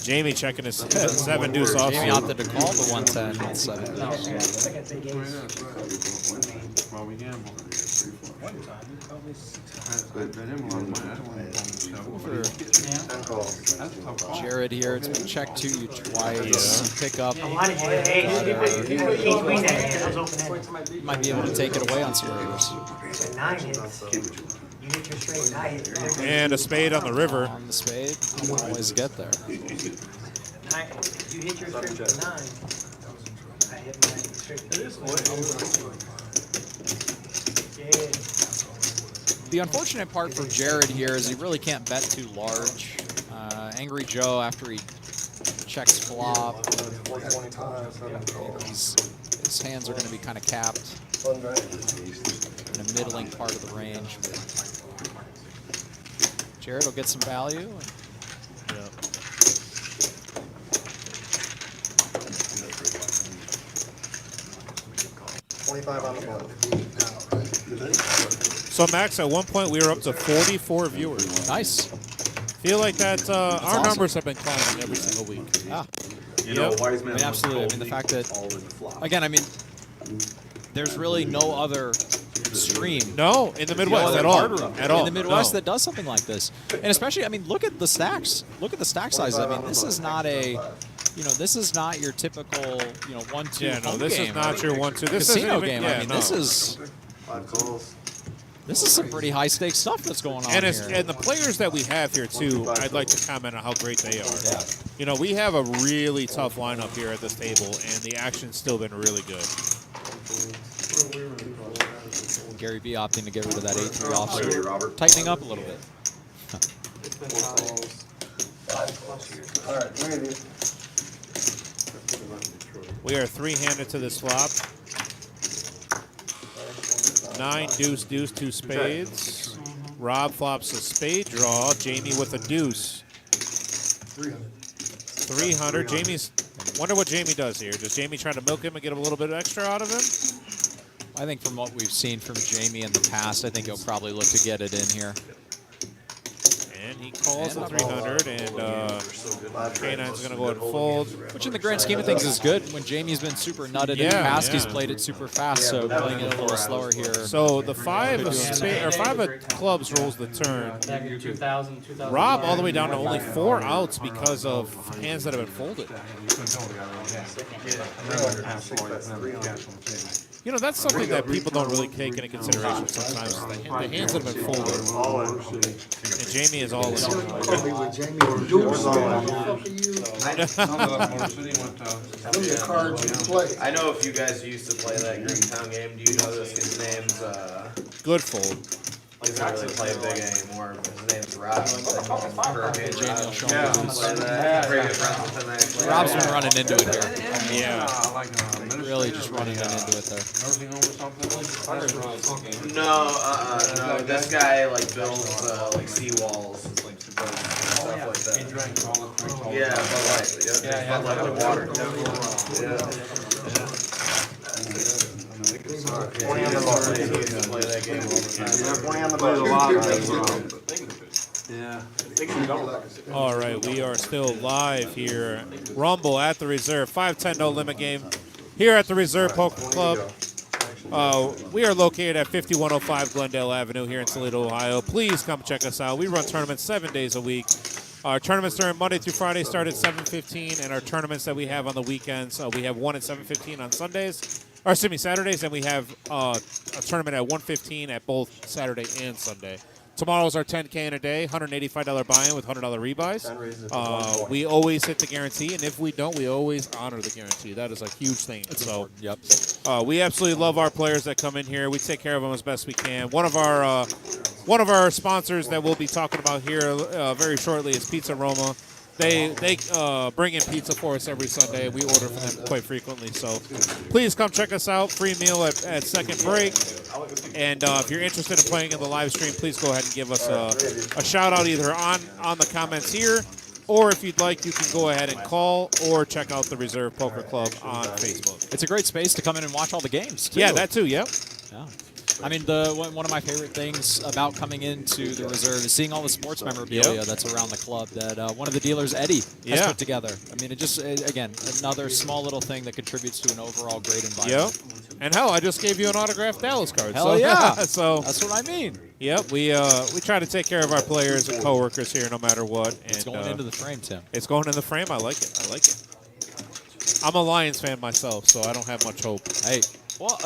Jamie checking his 7 deuce off. Jamie opted to call the 110 with 7 No. deuce. Well, we gamble. But bet him a lot of money. I don't want to For 10 calls. That's a tough call. Jared here, it's been checked to you twice. Pick up. Why did you queen that hand? I was open ended. Might be able to take it away on some rivers. 9 hits. You hit your straight, I hit your And a spade on the river. On the spade, you can always get there. You hit your straight with 9. I hit mine straight. Yeah. The unfortunate part for Jared here is he really can't bet too large. Angry Joe, after he checks flop, his hands are going to be kind of capped Fun drive. in a middling part of the range. Jared will get some value. Yeah. 25 on the bottom. So Max, at one point we were up to 44 viewers. Nice. Feel like that our awesome. numbers have been climbing every single week. Ah, You know, Yep. wise man. I mean, absolutely. I mean, the fact that, again, I mean, there's really no other stream. No, in the Midwest No other at all. card room At all. in the Midwest No. that does something like this. And especially, I mean, look at the stacks. Look at the stack sizes. I mean, this is not this is not your typical, 1-2 Yeah, no, home this game. is not your 1-2. This Casino isn't even, game. Yeah, I mean, no. this is 5 calls. some pretty high stakes stuff that's going on And, here. and the players that we have here too, I'd like to comment on how great they are. Yeah. We have a really tough lineup here at this table, and the action's still been really good. Gary B opting to get rid of that 8-3 Ready, offsuit, Robert? tightening up a little bit. It's been 5 plus years. Alright, maybe. We are 3-handed to this flop. 9 deuce deuce 2 spades. Rob flops a spade draw. Jamie with a deuce. 300. Jamie's. Wonder what Jamie does here. Does Jamie try to milk him and get a little bit extra out of him? I think from what we've seen from Jamie in the past, I think he'll probably look to get it in here. And he calls And a 300, and K9's going to go ahead and fold. Which in the grand scheme of things is good. When Jamie's been super nutted in the Yeah, past, he's yeah. played it super fast, so playing it a little slower here. So the 5 of spade, or 5 of clubs rolls the turn. Back in 2000, 2001. Rob all the way down to only 4 outs because of hands that have been folded. You know, that's something that people don't really take into consideration sometimes. The hands that have been folded. And Jamie is all in. Call me with Jamie or Deuce. Them the cards you play. I know if you guys used to play that Greentown game, do you know this kid's name's, Good fold. he doesn't really play big anymore, but his name's Rob. Hurricane Jamie will Rob. show Yeah, him. play that. Pretty good friends with him, actually. Rob's been running into it here. Yeah. Really just running into it there. Nursing home or something? No, this guy like builds like seawalls and like stuff like He that. drank all the drinks all the Yeah, time. Bud Light. Yeah, Bud Light with water. Yeah. He used to play that game all the time. All right, we are still live here. Rumble at the Reserve. 5-10 no limit game here at the Reserve Poker Club. We are located at 5105 Glendale Avenue here in Toledo, Ohio. Please come check us out. We run tournaments 7 days a week. Our tournaments during Monday through Friday start at 7:15, and our tournaments that we have on the weekends, we have one at 7:15 on Sundays, or excuse me, Saturdays, and we have a tournament at 1:15 at both Saturday and Sunday. Tomorrow's our 10K in a day, $185 buy-in with $100 rebuys. We always hit the guarantee, and if we don't, we always honor the guarantee. That is a huge thing. So, Yep. we absolutely love our players that come in here. We take care of them as best we can. One of our sponsors that we'll be talking about here very shortly is Pizza Roma. They bring in pizza for us every Sunday. We order from them quite frequently. So please come check us out. Free meal at second break. And if you're interested in playing in the live stream, please go ahead and give us a shout out either on the comments here, or if you'd like, you can go ahead and call or check out the Reserve Poker Club on Facebook. It's a great space to come in and watch all the games, too. Yeah, that too, yep. Yeah. I mean, one of my favorite things about coming into the Reserve is seeing all the sports memorabilia that's around the club that one of the dealers, Eddie, has put together. I mean, again, another small little thing that contributes to an overall great environment. Yep. And hell, I just gave you an autographed Dallas card. Hell yeah. So That's what I mean. Yep, we try to take care of our players and coworkers here no matter what. And, It's going into the frame, Tim. It's going in the frame. I like it. I'm a Lions fan myself, so I don't have much hope. Hey, well,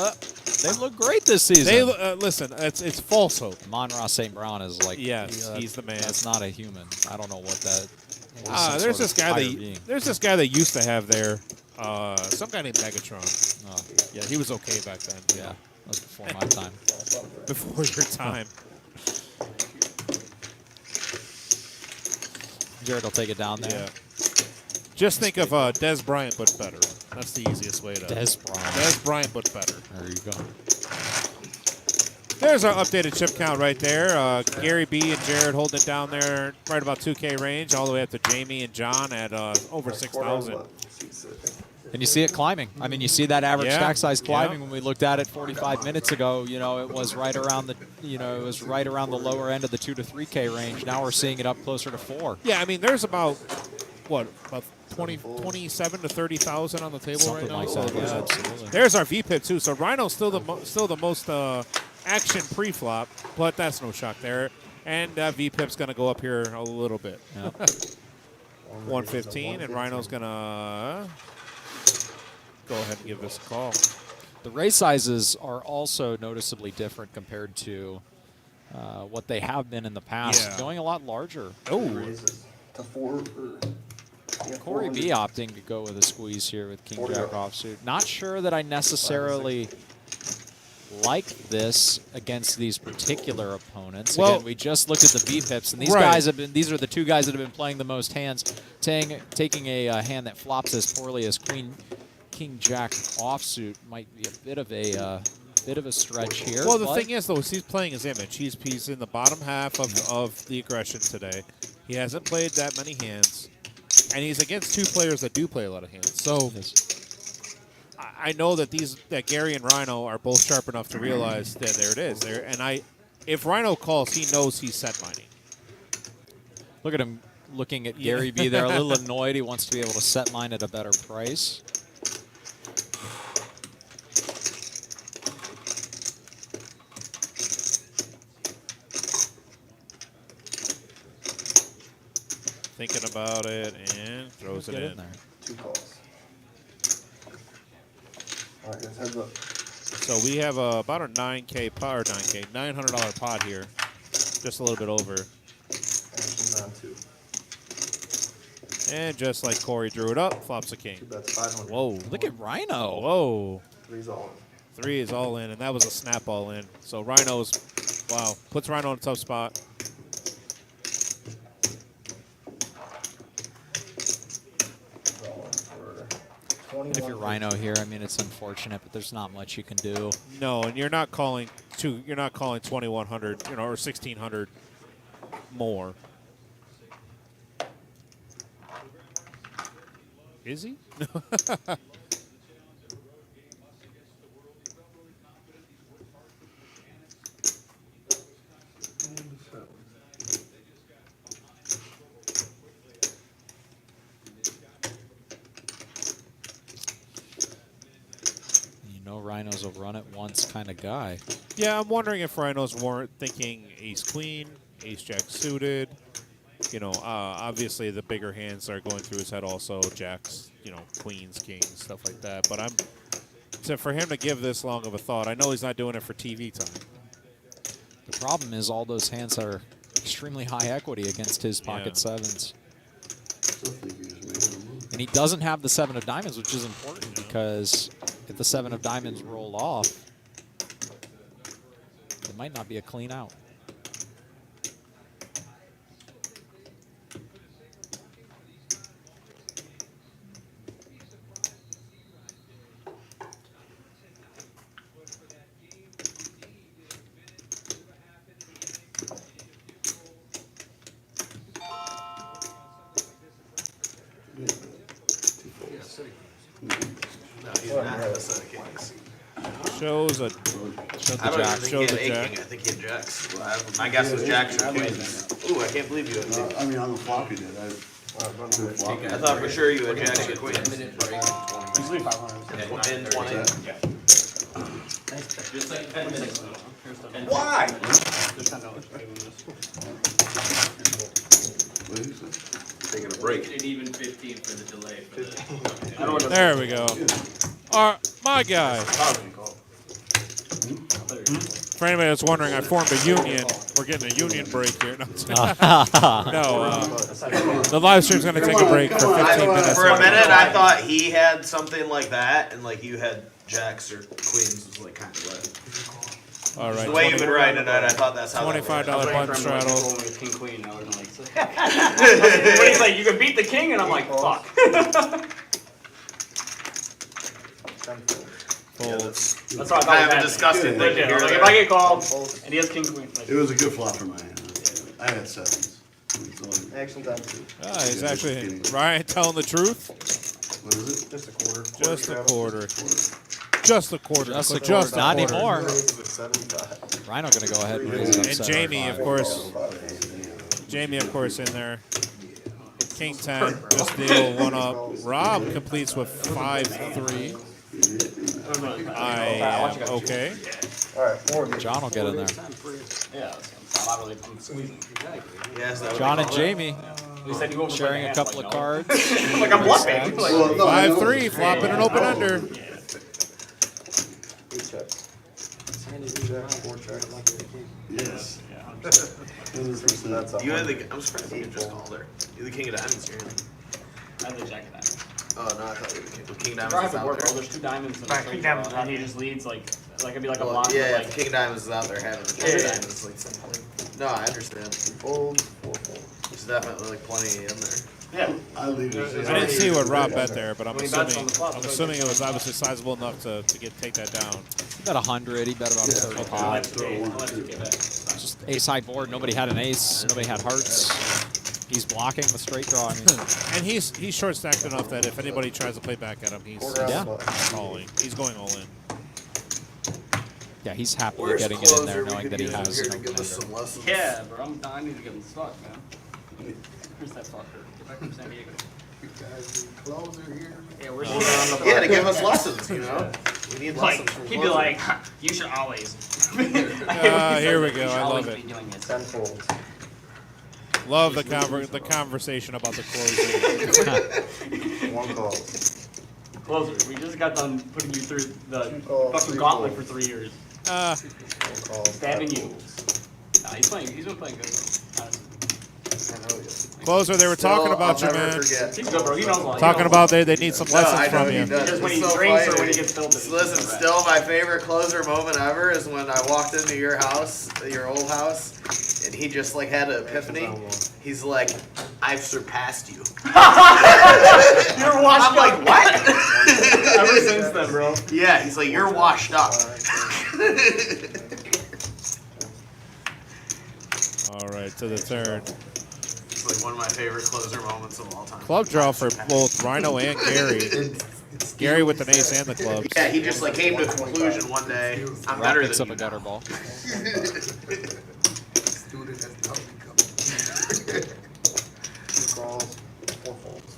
they look great this season. They listen. It's false hope. Amon-Ra St. Brown is like, yes, he's the man. That's not a human. I don't know what that. There's this guy that used to have there. Some guy named Megatron. Oh, yeah, he was okay back then. Yeah, that was before my time. Before your time. Jared will take it down there. Yeah. Just think of Des Bryant, but better. That's the easiest way to. Des Bryant. Des Bryant, but better. There you go. There's our updated chip count right there. Gary B and Jared holding it down there, right about 2K range, all the way up to Jamie and John at over 6,000. And you see it climbing. I mean, you see that average stack size climbing. Yeah. When we looked at it 45 minutes ago, it was right around the, the lower end of the 2 to 3K range. Now we're seeing it up closer to 4. Yeah, I mean, there's about 27 to 30,000 on the table Something right now. like So, that, yeah, absolutely. There's our VPIP too. So Rhino's still the most action pre-flop, but that's no shock there. And VPIP's going to go up here a little bit. Yeah. 115, and Rhino's going to go ahead and give this a call. The raise sizes are also noticeably different compared to what they have been in the past. Yeah. Going a lot larger. Oh, To 4. Corey B opting to go with a squeeze here with King Jack offsuit. Not sure that I necessarily like this against these particular opponents. Well, again, we just looked at the VPIPs, and these right. guys have been. These are the two guys that have been playing the most hands. Taking a hand that flops as poorly as King Jack offsuit might be a bit of a stretch here. Well, the thing is, though, is he's playing his image. He's in the bottom half of the aggression today. He hasn't played that many hands, and he's against two players that do play a lot of hands. So I know that Gary and Rhino are both sharp enough to realize that there it is. If Rhino calls, he knows he's set mining. Look at him looking at Gary B there, a little annoyed. He wants to be able to set mine at a better price. Thinking about it and throws it in. There. 2 calls. All right, guys, heads up. So we have about a 9K pot, or $900 pot here. Just a little bit over. Action's on 2. And just like Corey drew it up, flops a king. 2 bets 500. Whoa. Look at Rhino. Whoa. 3's all 3 is all in, and that was a snap all in. So Rhino's, wow, puts Rhino in a tough spot. And if you're Rhino here, I mean, it's unfortunate, but there's not much you can do. No, and you're not calling 2,100, or 1,600 more. Is he? You know, Rhino's a run it once kind of guy. Yeah, I'm wondering if Rhinos weren't thinking ace queen, ace jack suited. You know, obviously the bigger hands are going through his head also, jacks, queens, kings, stuff like that. But for him to give this long of a thought, I know he's not doing it for TV time. The problem is all those hands are extremely high equity against his pocket Yeah. sevens. Still think he was making a move. And he doesn't have the 7 of diamonds, which is important because if the 7 of diamonds roll off, it might not be a clean out. No, he's not have a set of kings. Shows I the don't even jack. think Shows he the had a jack. king. I think he had jacks. Well, my guess was jacks or queens. Ooh, I can't believe you had kings. I mean, on the flop he did. I thought for sure you had jacks or queens. 10-minute break in 20 He's leaving 500. In 20. Just like 10 minutes. Why? Just $10. What did he say? Taking a break. And even 15 for the delay for the. There we go. My guy. For anybody that's wondering, I formed a union. We're getting a union break here. No, the live stream's going to take a break for 15 minutes. For a minute, I thought he had something like that, and like you had jacks or queens was like kind of lit. All right. The way you've been writing it, I thought that's how. $25 button straddle. King queen. I was like, but he's like, you can beat the king, and I'm like, fuck. Yeah, that's That's why I thought kind of a it was disgusting thing to legit. hear. Like, if there. I get called and he has king queen, like, It was a good flop for my hand. I had 7s. Action's on 2. He's actually, Ryan telling the truth. What is it? Just a quarter. Just a quarter. Just a quarter. Just a Just quarter. Not quarter. anymore. 75. Rhino going to go ahead and raise it up And 75. Jamie, of course. Jamie, of course, in there. King 10, just deal one up. Rob completes with 5-3. I am okay. John will get in there. yeah, I'm not really, I'm squeezing. Yes, that would John be and called. Jamie He said you won't sharing a couple of cards. Like, I'm bluffing. Like, Well, no, I know. 5-3, flopping an open under. Yes. You had the. I'm surprised you just called her. You're the king of diamonds here. I have the jack of that. Oh no, I thought you were the king. The king of I diamonds is have to out work, bro. there. There's 2 diamonds and a Right, straight king draw, diamonds and he out just leads like it'd be like a Well, block. yeah, Like, if the king of diamonds is out there having the king of diamonds, like something. No, I understand. Fold, 4 fold. There's definitely like plenty in there. yeah. I leave it. I didn't see what Rob bet there, but I'm When he bets on assuming the flop, it's like- it was obviously sizable enough to take that down. He bet 100. He bet about 35. Just ace high board. Nobody had an ace. Nobody had hearts. He's blocking the straight draw. I mean, And he's short stacked enough that if anybody tries to play back at him, he's yeah. calling. He's going all in. Yeah, he's happily Where's getting it in closer there we knowing could that he use him has here an to open give us ender. some lessons? Yeah, bro. I need to get him stuck, man. Where's that fucker? Get back from San Diego. Yeah, where's he? Yeah, to give us lessons, you know. We need Like, lessons from he'd be closer. like, you should always. Here we go. I love it. Tenfold. Love the conversation about the closing. 1 call. Closer. We just got done putting you through the Two calls, fucking three gauntlet calls. for 3 years. Phone calls, Stabbing five you. calls. Nah, he's been playing good though. Honestly. Closer, they were talking Still, about you, I'll never man. forget. He's good, bro. He knows a lot. He Talking knows about they need some lessons I know from he you. does. Just when It's he so drinks or funny. when he gets filthy. Listen, still my favorite closer moment ever is when I walked into your house, your old house, and he just like had an epiphany. He's like, "I've surpassed you." You're washed I'm like, what? Ever since then, bro. Yeah, he's like, "You're washed up." All right, to the turn. It's like one of my favorite closer moments of all time. Club draw for both Rhino and Gary. Gary with the ace and the clubs. Yeah, he just like came to a conclusion one day. I'm Rob better picks than up you. a gutter ball. Student that's now becoming. Two calls, four folds.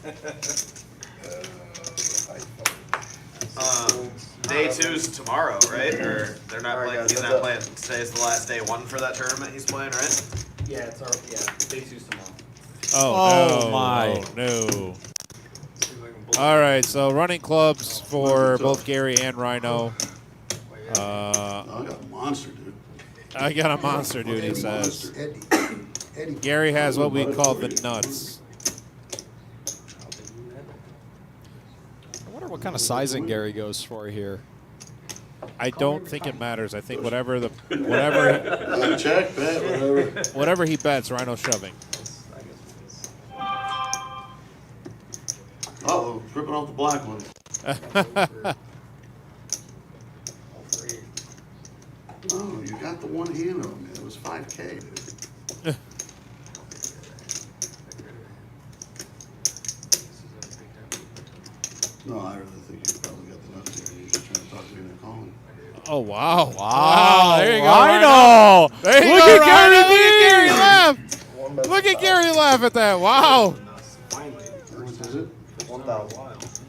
Day two's tomorrow, right? Or they're not Alright, playing. guys, He's that's not it. playing. Today's the last day one for that tournament he's playing, right? Yeah, it's our day 2's tomorrow. Oh, Oh, no. my. Oh, no. All right, so running clubs for both Gary and Rhino. I got a monster, dude. I got a monster, dude, he says. Eddie. Gary has what we call the nuts. I wonder what kind of sizing Gary goes for here. I don't think it matters. I think whatever Check, bet, whatever. whatever he bets, Rhino's shoving. Uh-oh, ripping off the black ones. Oh, you got the one hand on me. It was 5K, dude. No, I really think you probably got the nuts here. You're just trying to talk to me and calling. Oh, wow. Wow, there you go, Rhino. There you Look go, at Rhino. Gary Look at Gary V. laugh. Look at Gary laugh at that. Wow. How much is it? 1,000.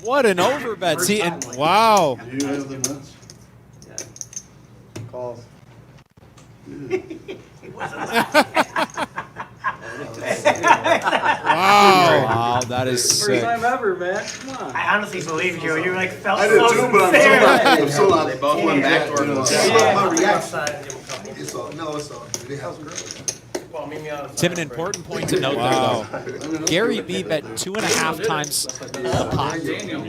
What an overbet. See, and Wow. Do you have the nuts? Calls. Wow. wow, that is First sick. time ever, man. Come on. I honestly believed you. You like felt I did so too, but I'm sincere. still not. They both went back toward you know, themselves. My reaction. Outside, give him a couple. It's all, no, it's all. They have girls. Well, meet me out of Tim, an important point to note Wow. there, though. Gary B bet 2.5 times the pot,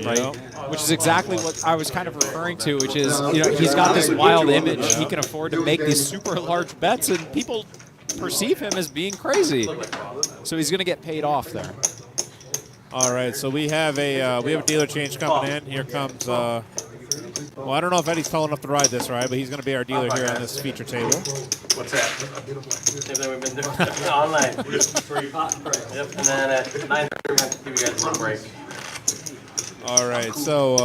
right? Which is exactly what I was kind of referring to, which is, you know, he's got this wild image. He can afford to make these super large bets, and people perceive him as being crazy. So he's going to get paid off there. All right, so we have a dealer change coming in. Here comes. Well, I don't know if Eddie's tall enough to ride this ride, but he's going to be our dealer here on this feature table. What's that? Same thing we've been doing online. Free pot and price. Yep, and then at 9:30 we're going to give you guys a little break. All right, so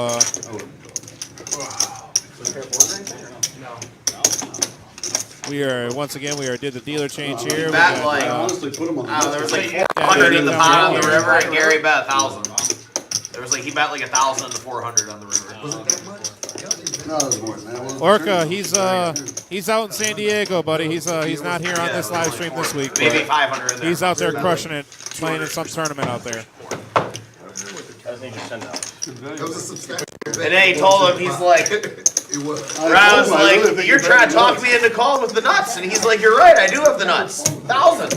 we are once again did the dealer change here. We Bet got, like, I honestly put them on the there was like nuts. 400 in the pot on the river, and Gary bet 1,000. There was like he bet like 1,000 and 400 on the river. No, it was more than that. It was Orca, tournament. he's out in San Diego, buddy. He's not here on this live stream this week. Maybe but 500 in there. he's out there crushing it, playing in some tournament out there. I just need your $10. It was a substantial. And then he told him, he's like, It was. I was told him, I really like, think you're you trying to better talk me into calling with the nuts. And he's like, you're right, I do have the nuts. 1,000.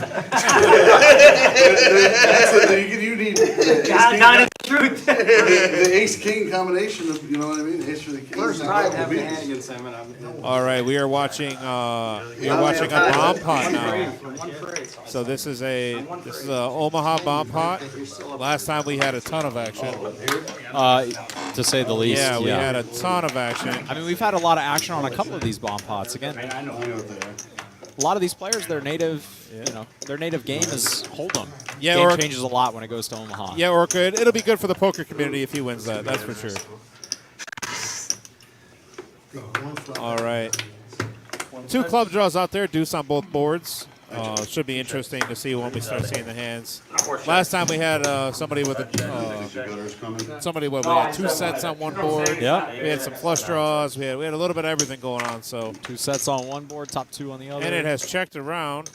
You need the God is truth. ace king combination of, you know what I mean? Ace for the king. First not time double having a beats. hand against him, and I'm All right, we are watching a bomb pot now. So this is a Omaha Bomb Pot. Last time we had a ton of action. To say the least. Yeah, we had a ton of action. I mean, we've had a lot of action on a couple of these bomb pots. Again, I know what they are. a lot of these players, their native, their native game is Hold'em. Yeah, game or- changes a lot when it goes to Omaha. Yeah, or good. It'll be good for the poker community if he wins that. That's for sure. All right. 2 club draws out there. Deuce on both boards. Should be interesting to see when we start seeing the hands. Last time we had somebody with a Gutters coming. we had 2 sets on one board. Yeah. We had some flush draws. We had a little bit of everything going on. So 2 sets on one board, top 2 on the other. and it has checked around.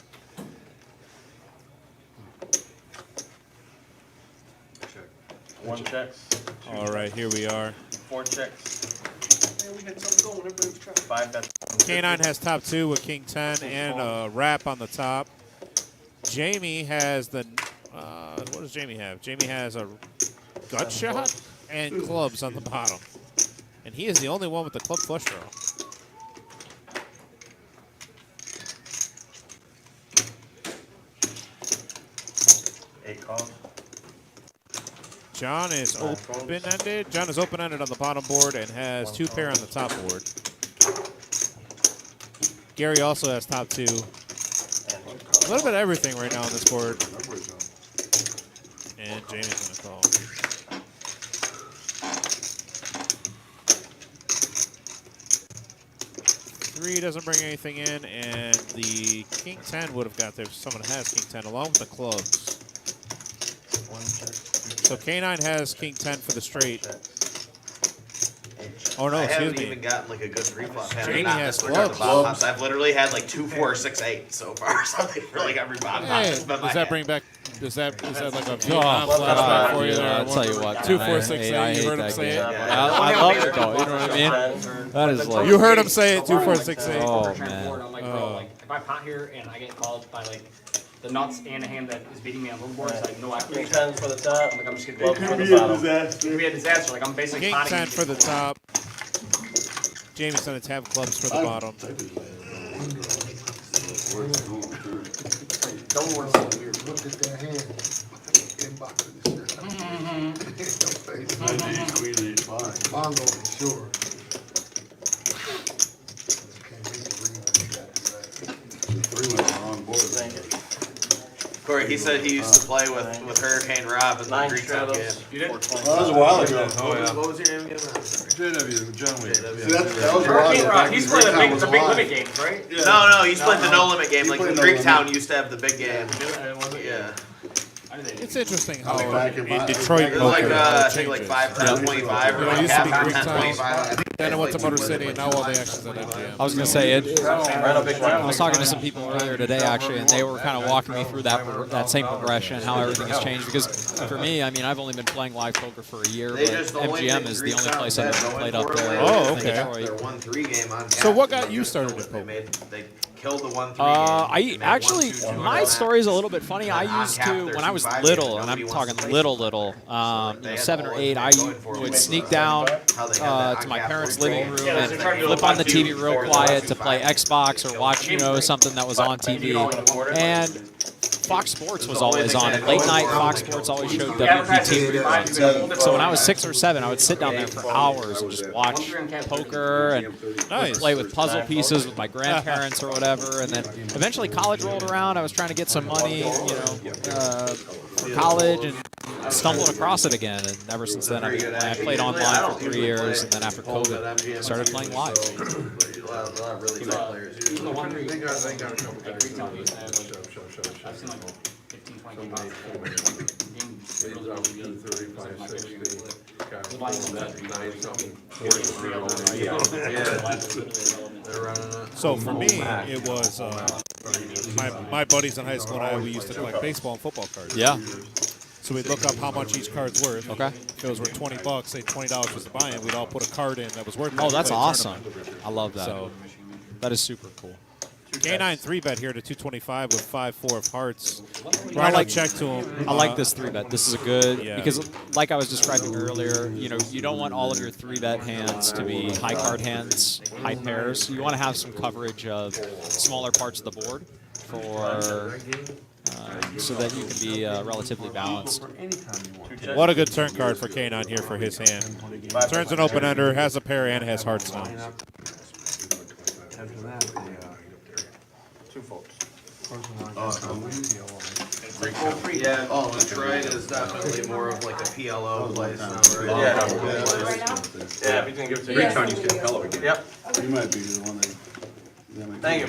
1 checks. All right, here we are. 4 checks. Man, we had something going. Everybody was trying. 5 bets. K9 has top 2 with king 10 and a wrap on the top. Jamie has the, what does Jamie have? Jamie has a gut shot and clubs on the bottom. And he is the only one with the club flush draw. John is open-ended. John is open-ended on the bottom board and has 2 pair on the top board. Gary also has top 2. A little bit of everything right now on this board. And Jamie's going to call. Three doesn't bring anything in, and the king 10 would have got there if someone has king 10 along with the clubs. So K9 has king 10 for the straight. Oh no, I excuse haven't me. even gotten like a good pre-flop hand. Jamie Not has this winter, the clubs. bottom pops. I've literally had like 2, 4, 6, 8 so far. Something for like every bottom pop. Hey, that's been my does that hand. bring back? Is that like a Vietnam flashback for you there? I'll tell you what. 2, man, 4, 6, 8. I You hate heard him that say game. it. I love it though. You know what I mean? That is like. You heard him say it. 2, 4, 6, 8. Oh, Turn man. forward, I'm like, bro, like, if I pot here and I get called by like the nuts and a hand that is beating me on little boards, I know I King 10 for the top. I'm like, I'm just gonna Clubs be for the bottom. It could be a disaster. Like I'm basically King potting 10 for the top. Jamie's going to tab clubs for the bottom. Don't worry about it. Look at that hand. Inbox of this shit. Queen 8, 5. Bongo, sure. Can't beat the ring on that. The 3 went the wrong board. Thank you. Corey, he said he used to play with Hurricane Rob in the 9 Greek Town game. straddles. You did? Well, that was a while ago. What was your name again? I'm sorry. JW, John Wayne. See, that was a while Hurricane ago. Rock, he's playing the Greek big, Town the was big alive. limit games, right? No, he played the no. no limit game. He Like played the no Greek limit. Town used to have the big game. Yeah. It's interesting how back in in my- Detroit It was like poker I it think like changes. 5, 10, 25 or It like used to be half Greek 10, Town. 25. I think Then it went to like Motor 2 City, wins, and now all the action's at MGM. I was gonna say it. Ran a big I round. was talking to some people earlier today, actually, and they were kind of walking me through that same progression, how everything has changed. Because for me, I mean, I've only been playing live poker for a year, They but just the only MGM thing is the Greek only Town place I've had ever going played for up it there. Oh, in okay. Their Detroit. 1-3 game on. So what cap. got you started in They poker? They killed the 1-3 game. I They made actually, 1-2 my max. story is a little bit funny. I And on used cap, to, their when I was 2-5 little, game, and nobody I'm wants talking to play. little, they had 7 the or whole 8, I thing going for them. would sneak down How they had that to my on-cap parents' board living game. room Yeah, and they're trying to do flip a on the 5-2 TV real or quiet 2-5. to play Xbox or watch, something that was on TV. And Fox Sports was always on, and late night Fox Sports always showed WPT reruns. So when I was 6 or 7, I would sit down there for hours and just watch poker and Nice. play with puzzle pieces with my grandparents or whatever. And then eventually college rolled around. I was trying to get some money, for college, and stumbled across it again. And ever since then, I played online for 3 years, and then after COVID, started playing live. Not really bad players. Even the one where you They got a couple like Greek Town guys. used to have like, I've seen like 15, 20 pots. Games really, really good. It's like my favorite game to play. The lines on that, 43 of them. They're running it. So for me, it was my buddies in high school and I, we used to collect baseball and football cards. Yeah. So we'd look up how much each card's worth. Okay. If it was worth $20, say $20 was to buy it, we'd all put a card in that was worth that. Oh, that's Play a awesome. tournament. I love that. So That is super cool. K9 3-bet here to 225 with 5-4 of hearts. I Right like- up check to him. I like this 3-bet. This is a good, Yeah. because like I was describing earlier, you don't want all of your 3-bet hands to be high card hands, high pairs. You want to have some coverage of smaller parts of the board for so that you can be relatively balanced. What a good turn card for K9 here for his hand. Turns an open-ender, has a pair, and has hearts now. Two folds. Yeah, Detroit is definitely more of like a PLO place now, right? Yeah. Yeah, if you can give it to Greek Town used to have hell of a game. Yep. You might be the one that. Thank you.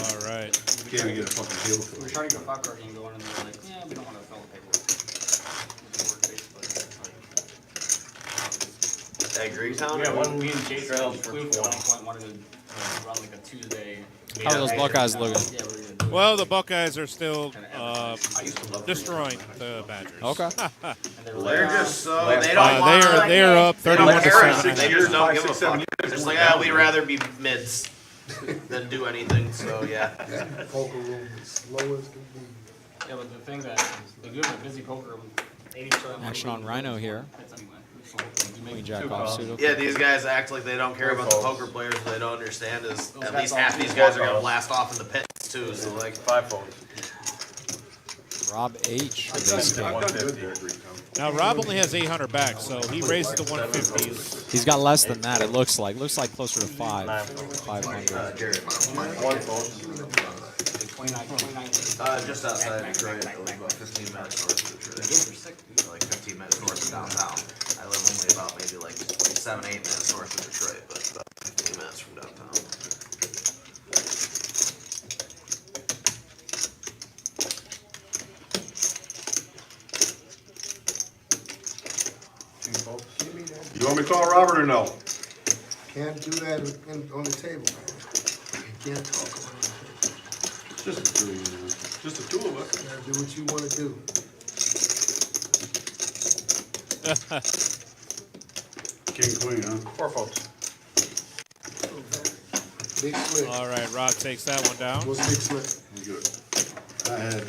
All right. Can't even get a fucking table for We were it. trying to get a 5-card game going, and they were like, yeah, we don't want to fill the paperwork. At Greek Town? Yeah, one me and Jason flew for one point, wanted to around like a Tuesday. How are those Buckeyes looking? Yeah, we're gonna do it. Well, the Buckeyes are still destroying the Badgers. Okay. And They're just so they They don't want are up they don't 31 to care. 7. They just don't give a 5, 6, 7 fuck. years. It's like, we'd rather be mids than do anything. So yeah. Poker room is slow as can be. Yeah, but the thing that they do have a busy poker room. 80% of Action on Rhino here. hits anyway. So you make Queen Jack Two offsuit. calls. Yeah, these guys act like they don't care about the poker players. What they don't understand is Those at guys least all half do these four guys are gonna calls. blast off in the pits too. So like, 5 folds. Rob H. for this game. 150. Now, Rob only has 800 back, so he raised it to 150. He's got less than that, it looks like. Looks like closer to 500. Jared, 1 fold. 29. just outside of Detroit, I live about 15 minutes north of Detroit. Like 15 minutes north of downtown. I live only about maybe like 7, 8 minutes north of Detroit, but about 15 minutes from downtown. You want me to call Robert or no? Can't do that on the table, man. You can't talk on the table. Just the two of you, man. Just the two of us. You gotta do what you wanna do. King, queen, huh? 4 folds. Big slip. All right, Rob takes that one down. What's big slip? We good. I had,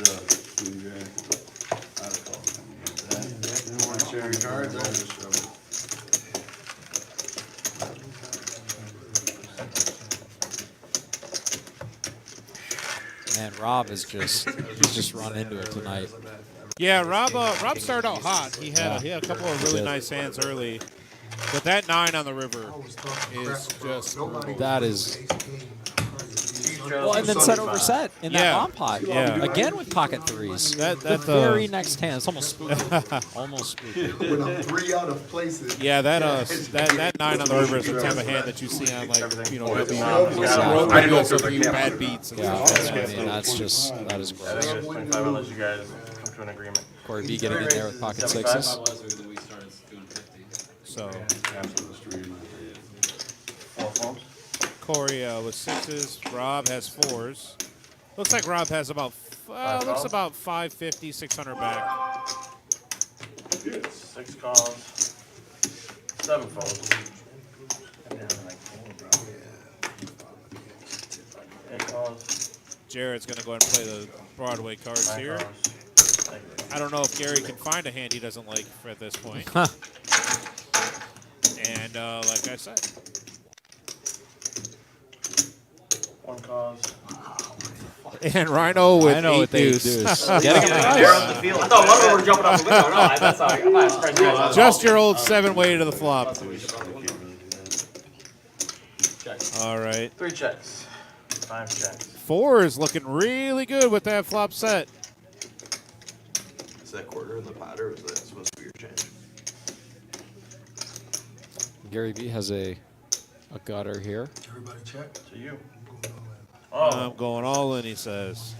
queen jack. I'd have called him. You want to share your cards? Man, Rob is he's just run into it tonight. Yeah, Rob started out hot. He had a couple of really nice hands early, but that 9 on the river is just That is. Well, Well, and then set over set in that Yeah. bomb pot. Yeah. Again with pocket threes. That The very next hand. It's almost spooky. Almost spooky. When I'm 3 out of places. yeah, that 9 on the river is the type of hand that you see on like I W. didn't know if there was a bad beats. And Yeah, stuff like I that. mean, that is I gross. think it's 25 unless you guys come to an agreement. Corey B getting in there with pocket 75? sixes. We started doing 50. So Absolutely. 4 folds. Corey with 6s. Rob has 4s. Looks like Rob has about 550, 600 back. 6 calls. 7 folds. 8 calls. Jared's gonna go ahead and play the Broadway cards 9 here. calls. I don't know if Gary can find a hand he doesn't like at this point. And like I said, 1 calls. and Rhino with Rhino 8 with 8 deuce. deuce. Getting him They're nice. on the field. I thought one of them were jumping off the window. No, that's how I'm not surprised you guys. Just your old 7-way to the flop. Check. All right. 3 checks. 5 checks. 4 is looking really good with that flop set. Is that quarter in the pot or is that supposed to be your change? Gary B has a gutter here. Everybody check. To you. I'm going all in, he says.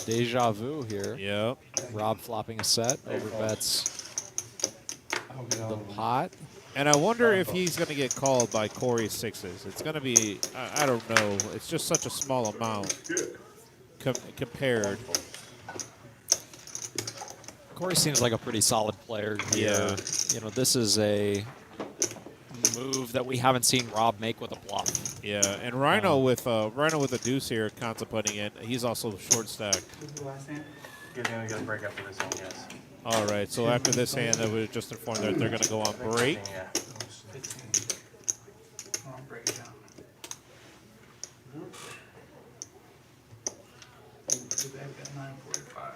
Deja vu here. Yep. Rob flopping a set. Over bets the pot. And I wonder if he's going to get called by Corey's 6s. It's going to be, I don't know. It's just such a small amount compared. Corey seems like a pretty solid player here. Yeah. You know, this is a move that we haven't seen Rob make with a bluff. Yeah, and Rhino with a deuce here, contemplating it. He's also short stack. You're going to get a break after this one, yes. All right, so after this hand, that we just informed that they're going to go on break. Yeah. I'll break it down. Too bad we got 945.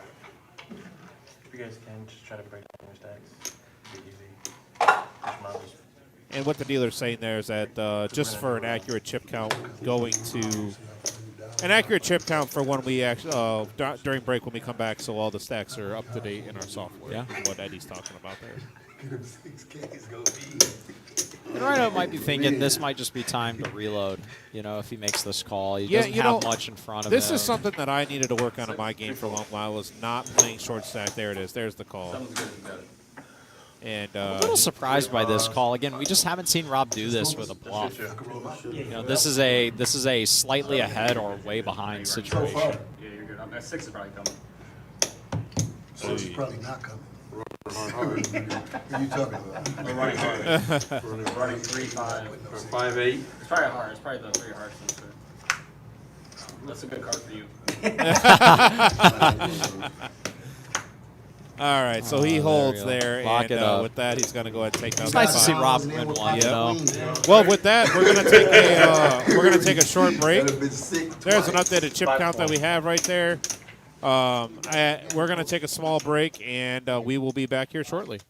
If you guys can, just try to break down your stacks. Be easy. Just might as well- And what the dealer's saying there is that just for an accurate chip count, going to an accurate chip count for when we actually during break when we come back, so all the stacks are up to date in our software. Yeah. What Eddie's talking about there. Get him 6Ks, go B. And Rhino might be thinking this might just be time to reload. You know, if he makes this call, he doesn't have much in front of him. This is something that I needed to work on in my game for a long while. Was not playing short stack. There it is. There's the call. Someone's good. You got it. And I'm a little surprised by this call. Again, we just haven't seen Rob do this with a bluff. You know, this is a slightly ahead or way behind situation. Yeah, you're good. That 6 is probably coming. So it's probably not coming. Hard. What are you talking about? We're running hard. We're running 3-5. 5-8. It's probably hard. It's probably the 3 hard ones. That's a good card for you. all right, so he holds there you go. there, Lock and it up. with that, he's going to go ahead and take down. It's the nice to see five. Rob win one, you know. Well, with that, we're going to take a short break. There's an updated chip count that we have right there. We're going to take a small break, and we will be back here shortly.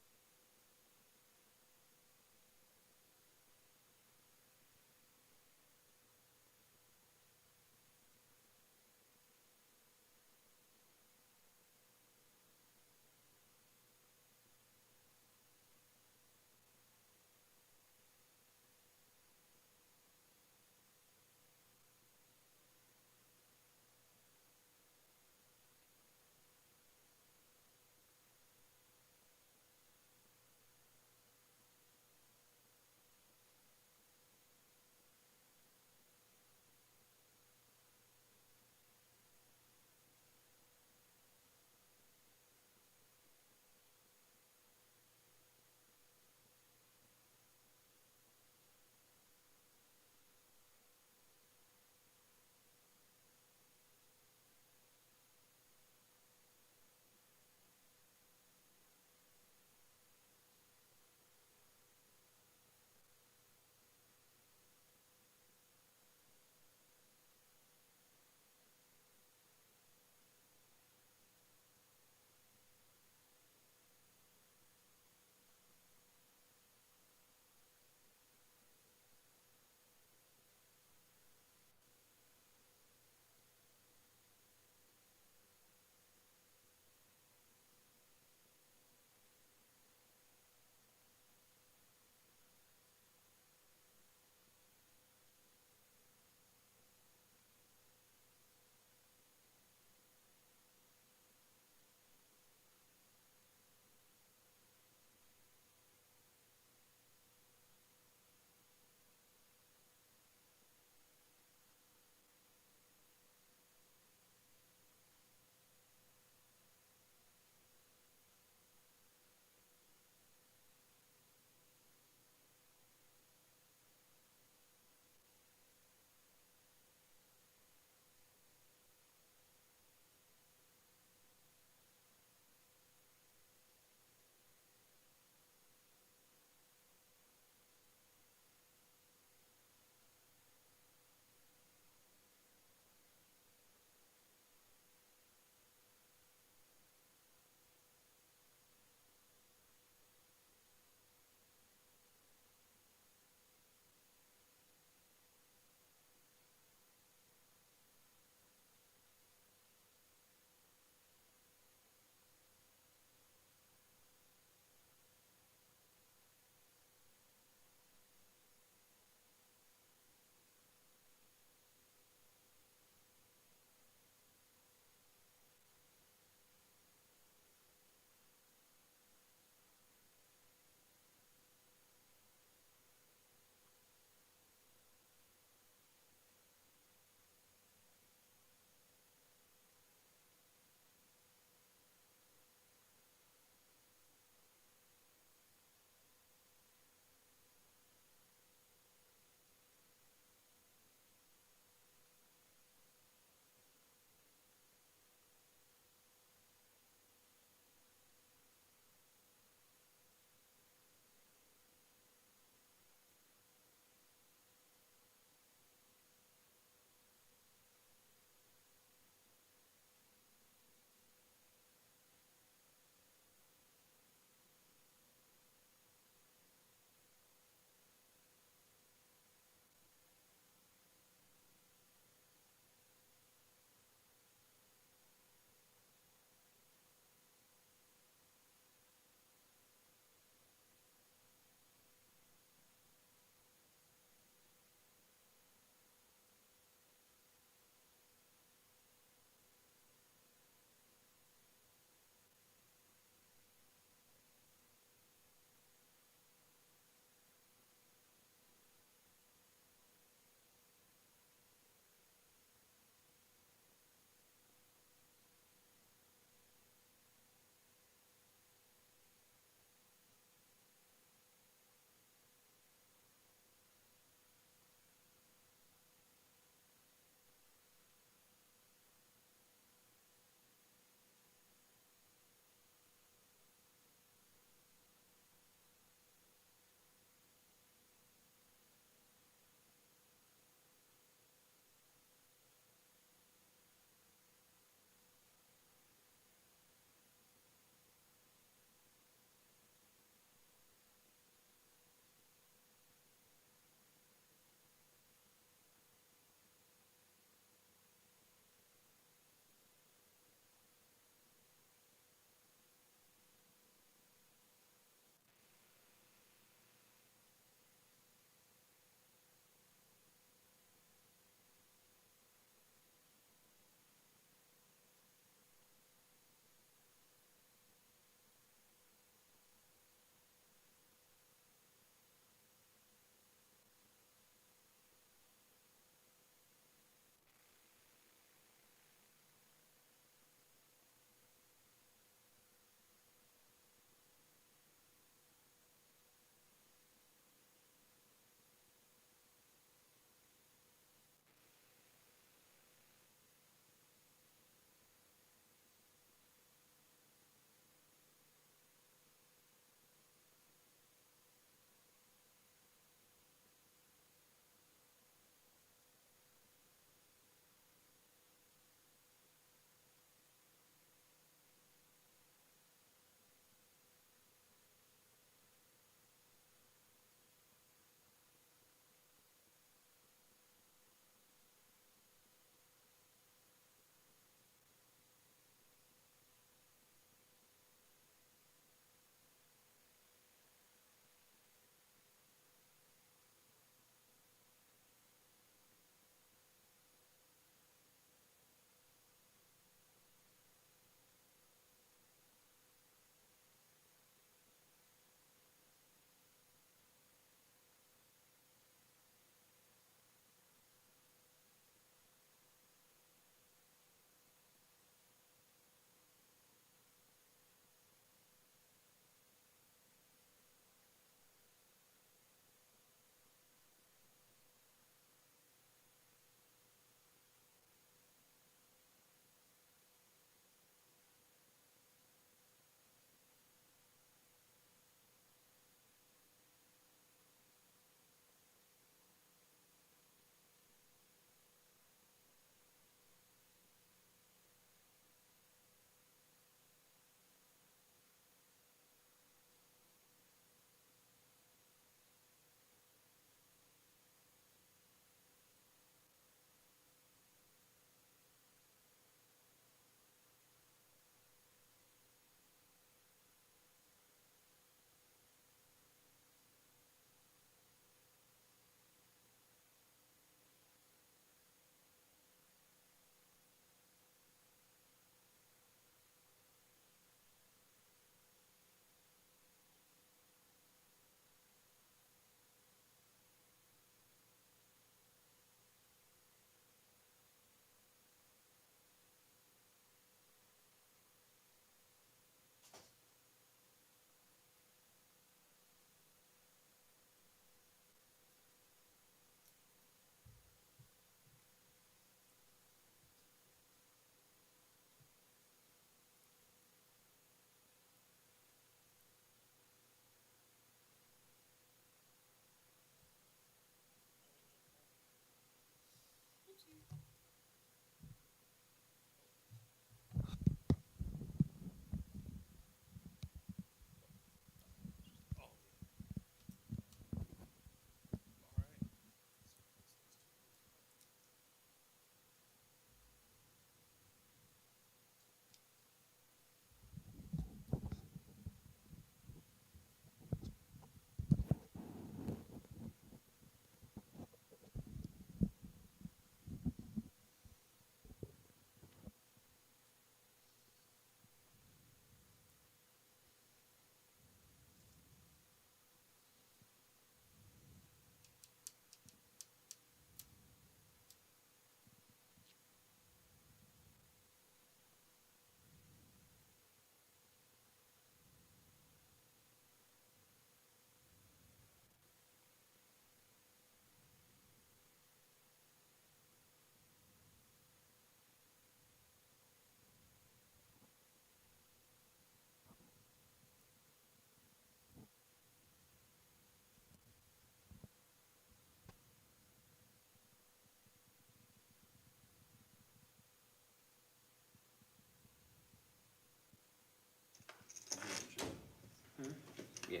Yeah.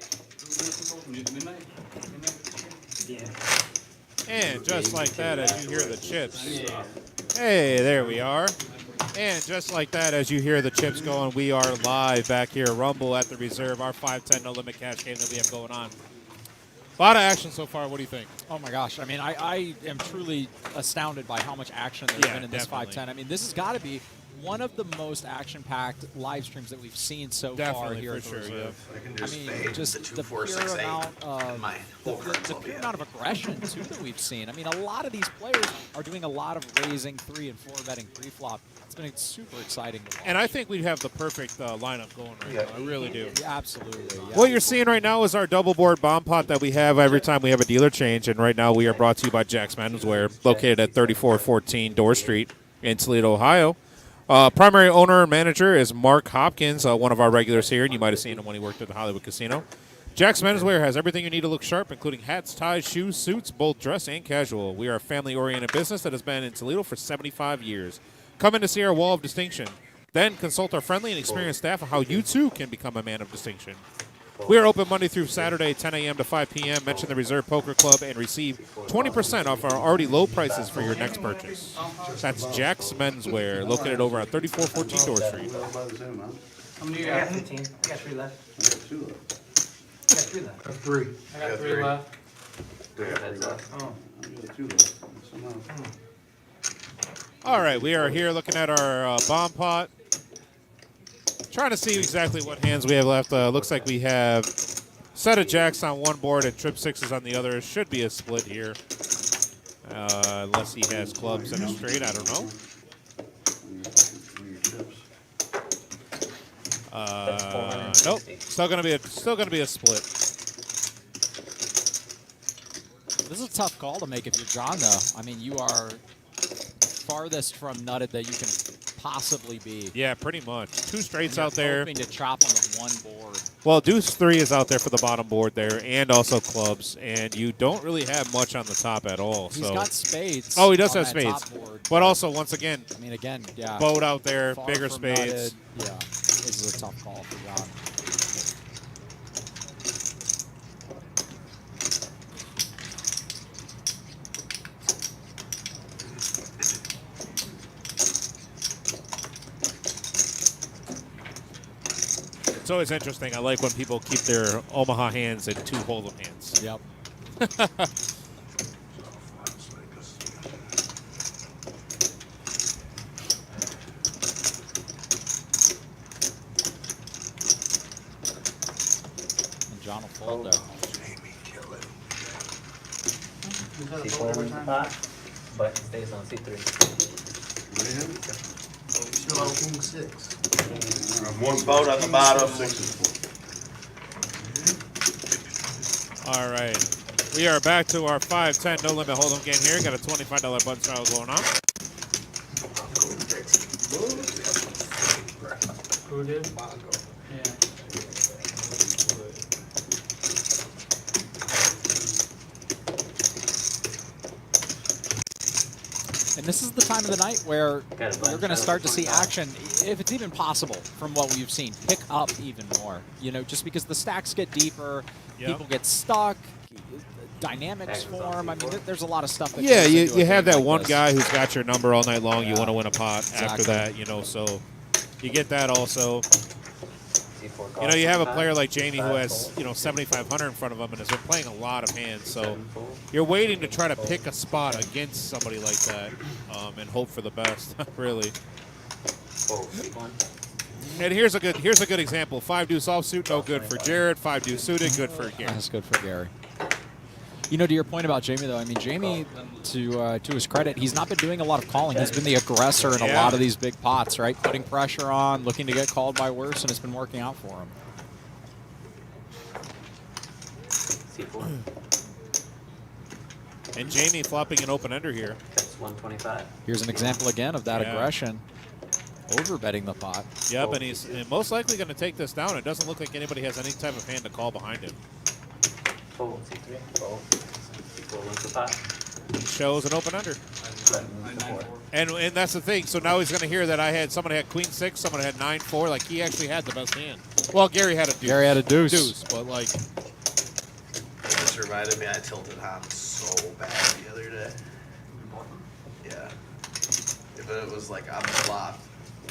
Midnight? Yeah. And just like that, as you hear the chips. Yeah. Hey, there we are. And just like that, as you hear the chips going, we are live back here, Rumble at the Reserve, our 5-10 no limit cash game that we have going on. A lot of action so far. What do you think? Oh my gosh! I mean, I am truly astounded by how much action there's been in this definitely. 510. I mean, this has got to be one of the most action-packed live streams that we've seen so far Definitely, here for at the sure, Reserve. I can I just mean, fade just the the 2, 4, pure 6, 8 amount of my the, whole card the will be pure out. amount of aggression too that we've seen. I mean, a lot of these players are doing a lot of raising 3 and 4 betting pre-flop. It's been super exciting to watch. And I think we have the perfect lineup going right now. I really do. Yeah, absolutely. Yeah. What you're seeing right now is our double board bomb pot that we have every time we have a dealer change. And right now we are brought to you by Jack's Menswear, located at 3414 Door Street in Toledo, Ohio. Primary owner and manager is Mark Hopkins, one of our regulars here, and you might have seen him when he worked at the Hollywood Casino. Jack's Menswear has everything you need to look sharp, including hats, ties, shoes, suits, both dress and casual. We are a family-oriented business that has been in Toledo for 75 years. Come in to see our wall of distinction. Then consult our friendly and experienced staff on how you, too, can become a man of distinction. We are open Monday through Saturday, 10 a.m. to 5 p.m. Mention the Reserve Poker Club and receive 20% off our already low prices for your next purchase. That's Jack's Menswear, located over at 3414 Door Street. We're all about the same, huh? How many do I you got got? 15. I got 3 left. I got 2 left. I got 3 left. 3. I got 3 left. Heads up. Oh. I got 2 left. Somehow. All right, we are here looking at our bomb pot. Trying to see exactly what hands we have left. Looks like we have set of jacks on one board and trip sixes on the other. It should be a split here. Unless he has clubs and a straight, I don't know. Nope. Still gonna be a split. This is a tough call to make if you're John, though. I mean, you are farthest from nutted that you can possibly be. Yeah, pretty much. 2 straights You're out there. hoping to chop on the one board. Well, deuce 3 is out there for the bottom board there, and also clubs, and you don't really have much on the top at all. He's So. got spades. Oh, he does on have that spades. top board. But also, once again, I mean, again, yeah. boat out there, far bigger from spades. nutted. Yeah, this is a tough call for John. It's always interesting. I like when people keep their Omaha hands in 2 Hold'em hands. Yep. And John will fold there. C4 wins the pot, but it stays on C3. King 6. One boat on the bottom. 6 is 4. All right. We are back to our 5-10 no limit Hold'em game here. Got a $25 button trial going on. Who did? Yeah. And this is the time of the night where Got a bunch you're going to of start to see 25. action, if it's even possible, from what we've seen, pick up even more. You know, just because the stacks get deeper, Yep. people get stuck, dynamics Tags on form. I mean, C4. there's a lot of stuff that Yeah, goes you, into a you have game that like one this. guy who's got your number all night long. You Yeah. want to win a pot after Exactly. that, so you get that also. C4 You know, you have a player like C5 Jamie who has, fold. 7,500 in front of him and has been playing a lot of hands. So 7 fold. you're waiting to try to pick a spot against somebody like that and hope for the best, really. Fold C1. And here's a good example. 5 deuce offsuit, no good for Jared. 5 deuce suited, good for Gary. That's good for Gary. You know, to your point about Jamie, though, I mean, Jamie, to his credit, he's not been doing a lot of calling. He's been the aggressor in a Yeah. lot of these big pots, right? Putting pressure on, looking to get called by worse, and it's been working out for him. C4. And Jamie flopping an open ender here. That's 125. Here's an example again of that Yeah. aggression. Over-betting the pot. Yep, and he's most likely going to take this down. It doesn't look like anybody has any type of hand to call behind him. Fold C3. Fold. C4 wins the pot. Shows an open under. Button wins the 4. And that's the thing. So now he's going to hear that somebody had queen 6, someone had 9-4. Like, he actually had the best hand. Well, Gary had a deuce. Gary had a deuce. But like, It just reminded me, I tilted Hans so bad the other day. Yeah. If it was like on the flop,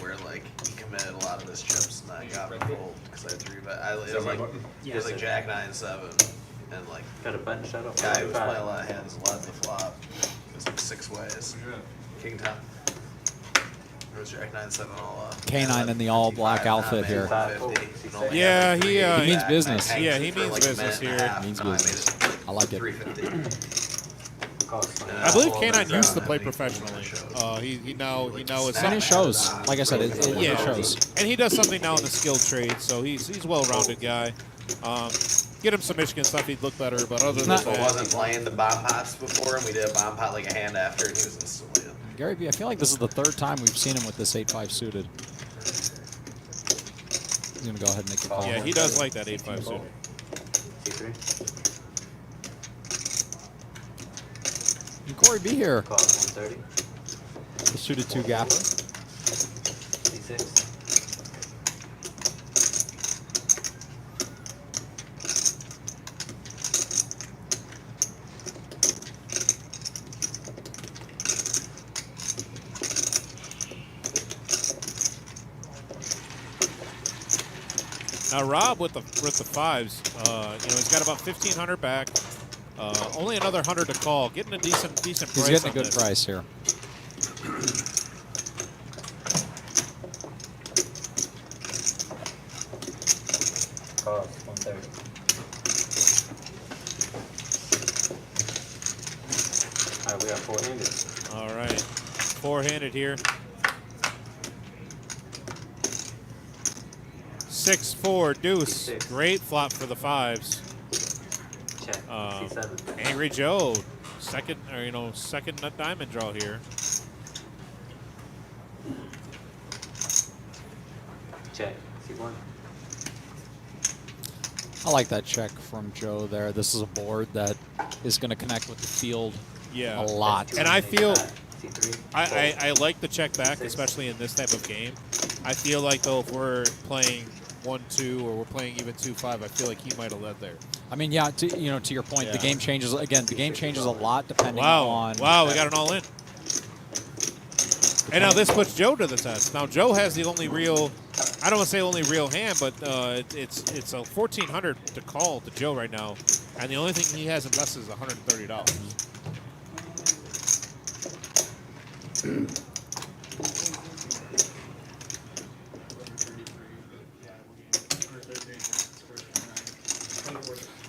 where like he committed a lot of his chips and I got fold because I threw bet. It was like Jack 9-7 and like Got a button shut off. guy who was playing a lot of hands led the flop. It was like 6 ways. King 10. It was Jack 9-7 all up. K9 in the all black outfit here. yeah, he means business. Yeah, he means business here. Means business. I like it. 350. I believe K9 used to play professionally. He now is. And it shows. Like I said, it shows. And he does something now in the skilled trade, so he's a well-rounded guy. Get him some Michigan stuff, he'd look better. But other than I that, wasn't playing the bomb pots before, and we did a bomb pot like a hand after, and he was instantly in. Gary B, I feel like this is the 3rd time we've seen him with this 8-5 suited. He's going to go ahead and make the call. yeah, he does like that 8-5 suited. C3. And Corey B here, Call 130. the suited 2 gapper. C6. Now Rob with the 5s, he's got about 1,500 back. Only another 100 to call. Getting a decent price. He's getting a on good this. price here. Call 130. All right, we got 4-handed. All right, 4-handed here. 6-4 deuce. 6. Great flop for the 5s. Check. C7. Angry Joe, second diamond draw here. Check. C1. I like that check from Joe there. This is a board that is going to connect with the field Yeah, a lot. And I feel C3. I like the check back, especially in this type of game. I feel like though if we're playing 1-2 or we're playing even 2-5, I feel like he might have led there. I mean, yeah, to your point, the game changes again. The game changes a lot depending on. Wow, we got an all in. And now this puts Joe to the test. Now Joe has the only real, I don't want to say only real hand, but it's a 1,400 to call to Joe right now, and the only thing he has invested is $130.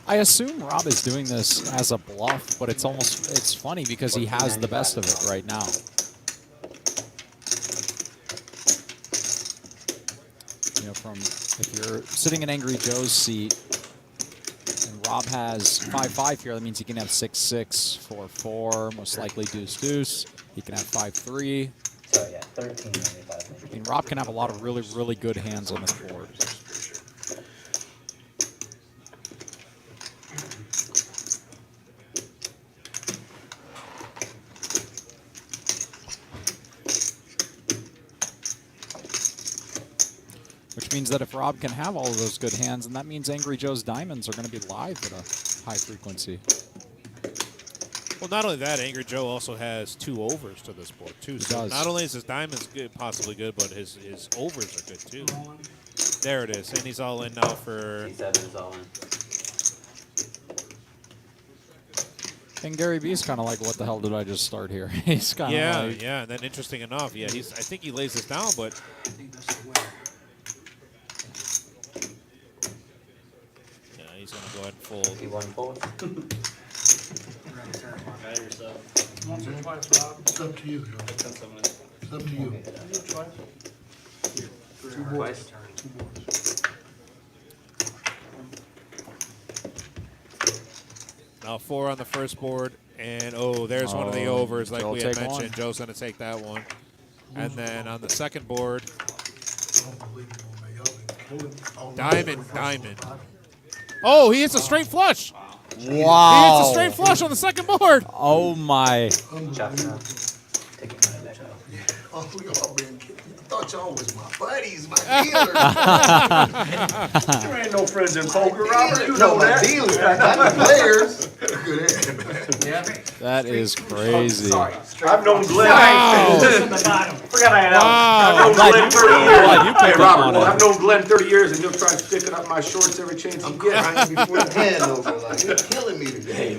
I assume Rob is doing this as a bluff, but it's funny because he has the best of it right now. If you're sitting in Angry Joe's seat and Rob has 5-5 here, that means he can have 6-6, 4-4, most likely deuce-deuce. He can have 5-3. So yeah, 13.95. I mean, Rob can have a lot of really, really good hands on this board. Which means that if Rob can have all of those good hands, then that means Angry Joe's diamonds are going to be live at a high frequency. Well, not only that, Angry Joe also has 2 overs to this board too. So does. not only is his diamonds good, possibly good, but his overs are good too. There it is, and he's all in now for. C7 is all in. And Gary B's kind of like, what the hell did I just start here? He's kind of like, Yeah. And then interesting enough, I think he lays this down, but yeah, he's gonna go ahead and fold. C1 fold. It's up to you, Joe. It's up to you. Twice. Now 4 on the first board, and there's one of the overs like Joe'll we had take mentioned. one. Joe's gonna take that one, and then on the second board, diamond. Oh, he hits a straight flush. wow. He hits a straight flush on the second board. Oh my. Chop now. Taking my Joe. Oh, we all been kidding. thought y'all was my buddies, my dealers. You ain't no friends in poker, Robert. You No, know my that. dealers, not the players. Good hand, man. Yeah. That is crazy. I've known Glenn. On the bottom. Forgot I had Wow. I've known Glenn 30 years. Glad you Hey, picked up on Robert, it. I've known Glenn 30 years, and he'll try to stick it up my shorts every chance he I'm gets. crying before the hand over. Like, you're killing me today.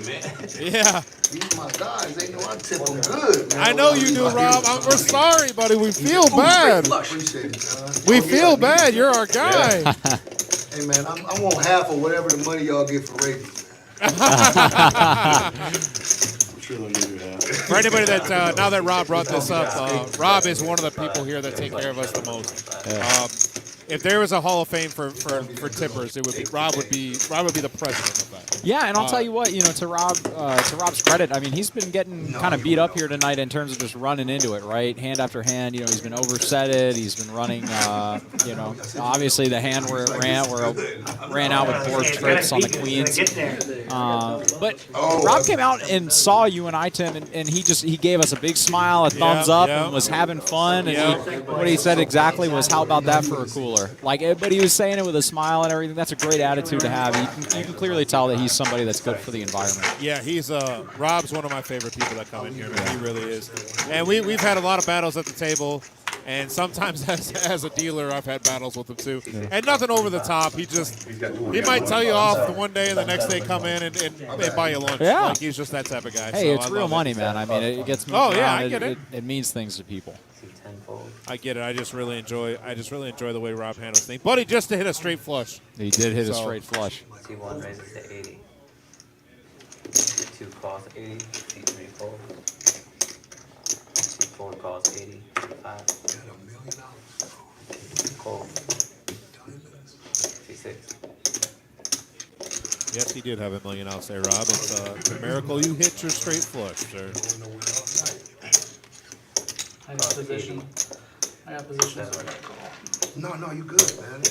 Yeah. These my guys, they know I tip them good, man. I know you do, Rob. We're sorry, buddy. We feel bad. Appreciate it, son. We Oh, feel yeah, bad. You're our guy. Hey, man, I want half of whatever the money y'all get for rabies, man. I'm sure they'll give you that. For anybody that, now that Rob brought this up, Rob is one of the people here that take care of us the most. If there was a Hall of Fame for tippers, it would be Rob would be the president of that. Yeah, and I'll tell you what, to Rob's credit, I mean, he's been getting kind of beat up here tonight in terms of just running into it, right? Hand after hand, he's been oversetted. He's been running, obviously the hand where it ran out with board trips on the queens. But Rob came out and saw you and Tim, and he gave us a big smile, a thumbs up, and was having fun. And what he said exactly was, "How about that for a cooler?" But he was saying it with a smile and everything. That's a great attitude to have. You can clearly tell that he's somebody that's good for the environment. Yeah, he's Rob's one of my favorite people that come in here, man. He really is. And we've had a lot of battles at the table, and sometimes as a dealer, I've had battles with him too. And nothing over the top. He might tell you off the one day, and the next day come in and buy you lunch. Yeah. Like, he's just that type of guy. Hey, so it's real money, man. I mean, it gets moved Oh, yeah, around. I get it. It means things to people. I get it. I just really enjoy the way Rob handles things. Buddy, just to hit a straight flush. He did hit a straight flush. C1 raises to 80. C2 calls 80. C3 folds. C4 calls 80. C5. Cold. C6. Yes, he did have $1 million out there, Rob. It's a miracle you hit your straight flush, sir. I got position. I got position. So I got call. No, you good, man.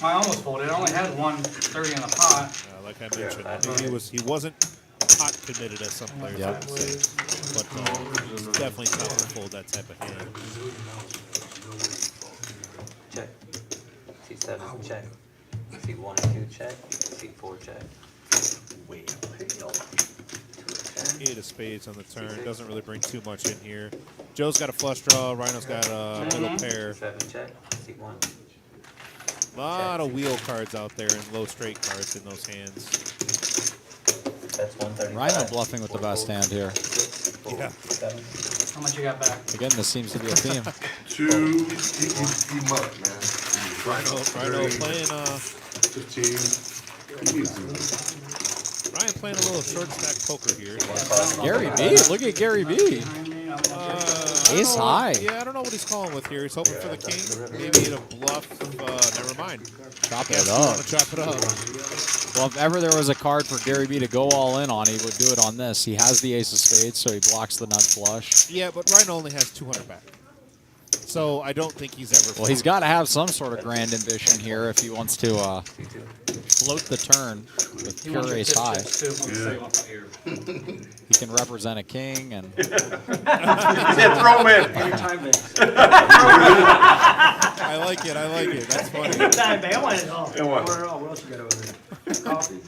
I almost folded. I only had 130 in the pot. Like I mentioned, he wasn't pot committed as some players like to say, but he's definitely tough to fold that type of hand. Check. C7 check. C1 and 2 check. C4 check. Eight of spades on the turn. Doesn't really bring too much in here. Joe's got a flush draw. Rhino's got a middle pair. 7 check. C1. A lot of wheel cards out there and low straight cards in those hands. That's 135. Rhino bluffing with the best hand here. Yeah. 7. How much you got back? Again, this seems to be a theme. Two, He muck, man. Rhino playing 15. He needs to. Ryan playing a little short stack poker here. Gary B. Look at Gary B. Ace high. Yeah, I don't know what he's calling with here. He's hoping for the king. Maybe in a bluff. Never mind. Chop Yes, it up. want to chop it up. Well, if ever there was a card for Gary B to go all in on, he would do it on this. He has the ace of spades, so he blocks the nut flush. Yeah, but Ryan only has 200 back. So I don't think he's ever. Well, he's got to have some sort of grand ambition here if he wants to float the turn with pure ace high. He can represent a king and. He said throw him in. Anytime, I like it. I like it. That's funny. Anytime, I want it all. What else you got over there? Coffee?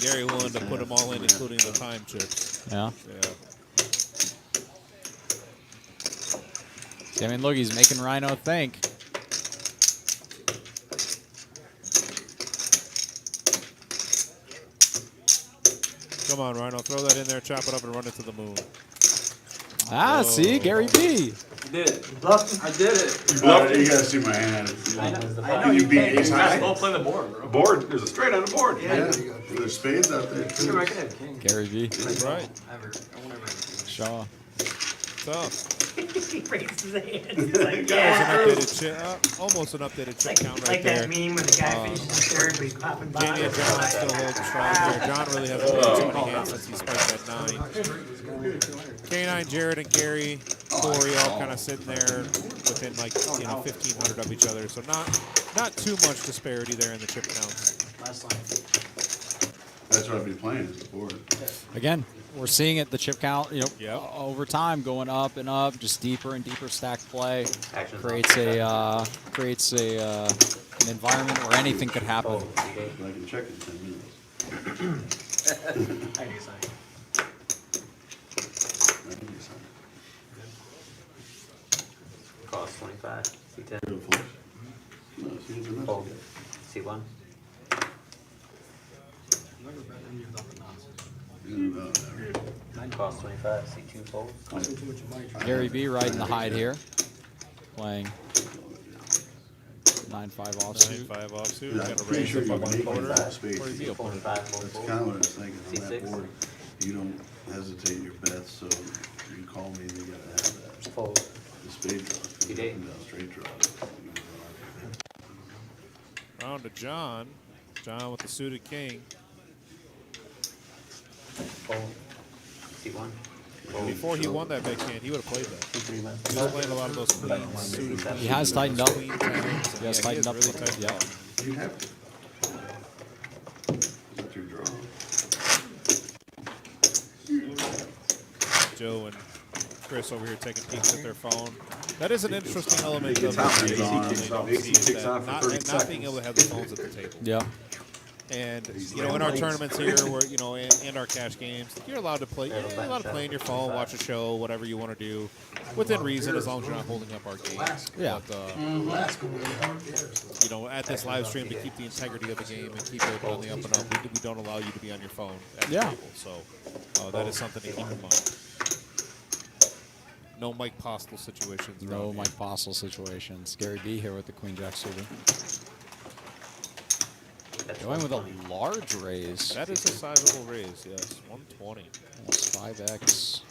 Gary willing to put them all in, including the time chips. Yeah. Yeah. I mean, look, he's making Rhino think. Come on, Rhino. Throw that in there, chop it up, and run it to the moon. Ah, see? Gary B. Did it. I did it. You bluffed it. You gotta see my hand. I know You beat ace high. Go play the board, bro. Board. There's a straight on the board. Yeah. There's spades out there too. I can have king. Gary B. Right. Shaw. Tough. He raises his hand. He's like, That was an yeah. updated chip. Almost an updated chip count right Like there. that meme when the guy finishes third, but he's popping Jamie and John bottles. still hold strong there. John really hasn't played too many hands since he spiked that 9. K9, Jared, and Gary, Corey all kind of sitting there within 1,500 of each other. So not too much disparity there in the chip counts. Last line. That's what I've been playing is the board. Again, we're seeing it, the chip count, you know, Yep. over time going up and up, just deeper and deeper stacked play. Action. Creates an environment where anything could happen. Fold. But I can check in 10 minutes. I do something. I can do something. Cost 25. C10. Beautiful. No, see, it's a mess. Fold. C1. Never. Cost 25. C2 fold. Gary B riding the hide here, playing 9-5 offsuit. 9-5 offsuit. Yeah, I'm Got to pretty raise sure the you're button making quarter. that space. Where's the Fold opener? 5. Fold That's 4. kind of what I was thinking on C6. that board. You don't hesitate your bets, so you call me and you gotta have that. Fold. The spade draw. You did. No, straight draw. Round to John. John with the suited king. Fold. C1. Fold. Before he won that big hand, he would have played that. C3 man. He was playing a lot of those queens, suited queens. He has tightened up. Queen tens, and He has yeah, tightened up. really tightened Yeah. up. You have to. That's your draw. Joe and Chris over here taking peeks at their phone. That is an interesting element of It's out. the AC game. kicks off. AC kicks on for 30 Not being seconds. able to have the phones at the table. Yeah. And you know, in our tournaments here, where you know, and our cash games, you're allowed to play. You're allowed to play on your phone, watch a show, whatever you want to do, within reason, as long as you're not holding up our game. Yeah. But, you know, at this live stream, to keep the integrity of the game and keep it on the up and up, we don't allow you to be on your phone at the Yeah. table. So that is something to keep in mind. No Mike Postel situations. No around Mike here. Postel situations. Gary B here with the Queen Jack suited. That's Going with 120. a large raise. That is a sizable raise, yes. 120. Almost 5x.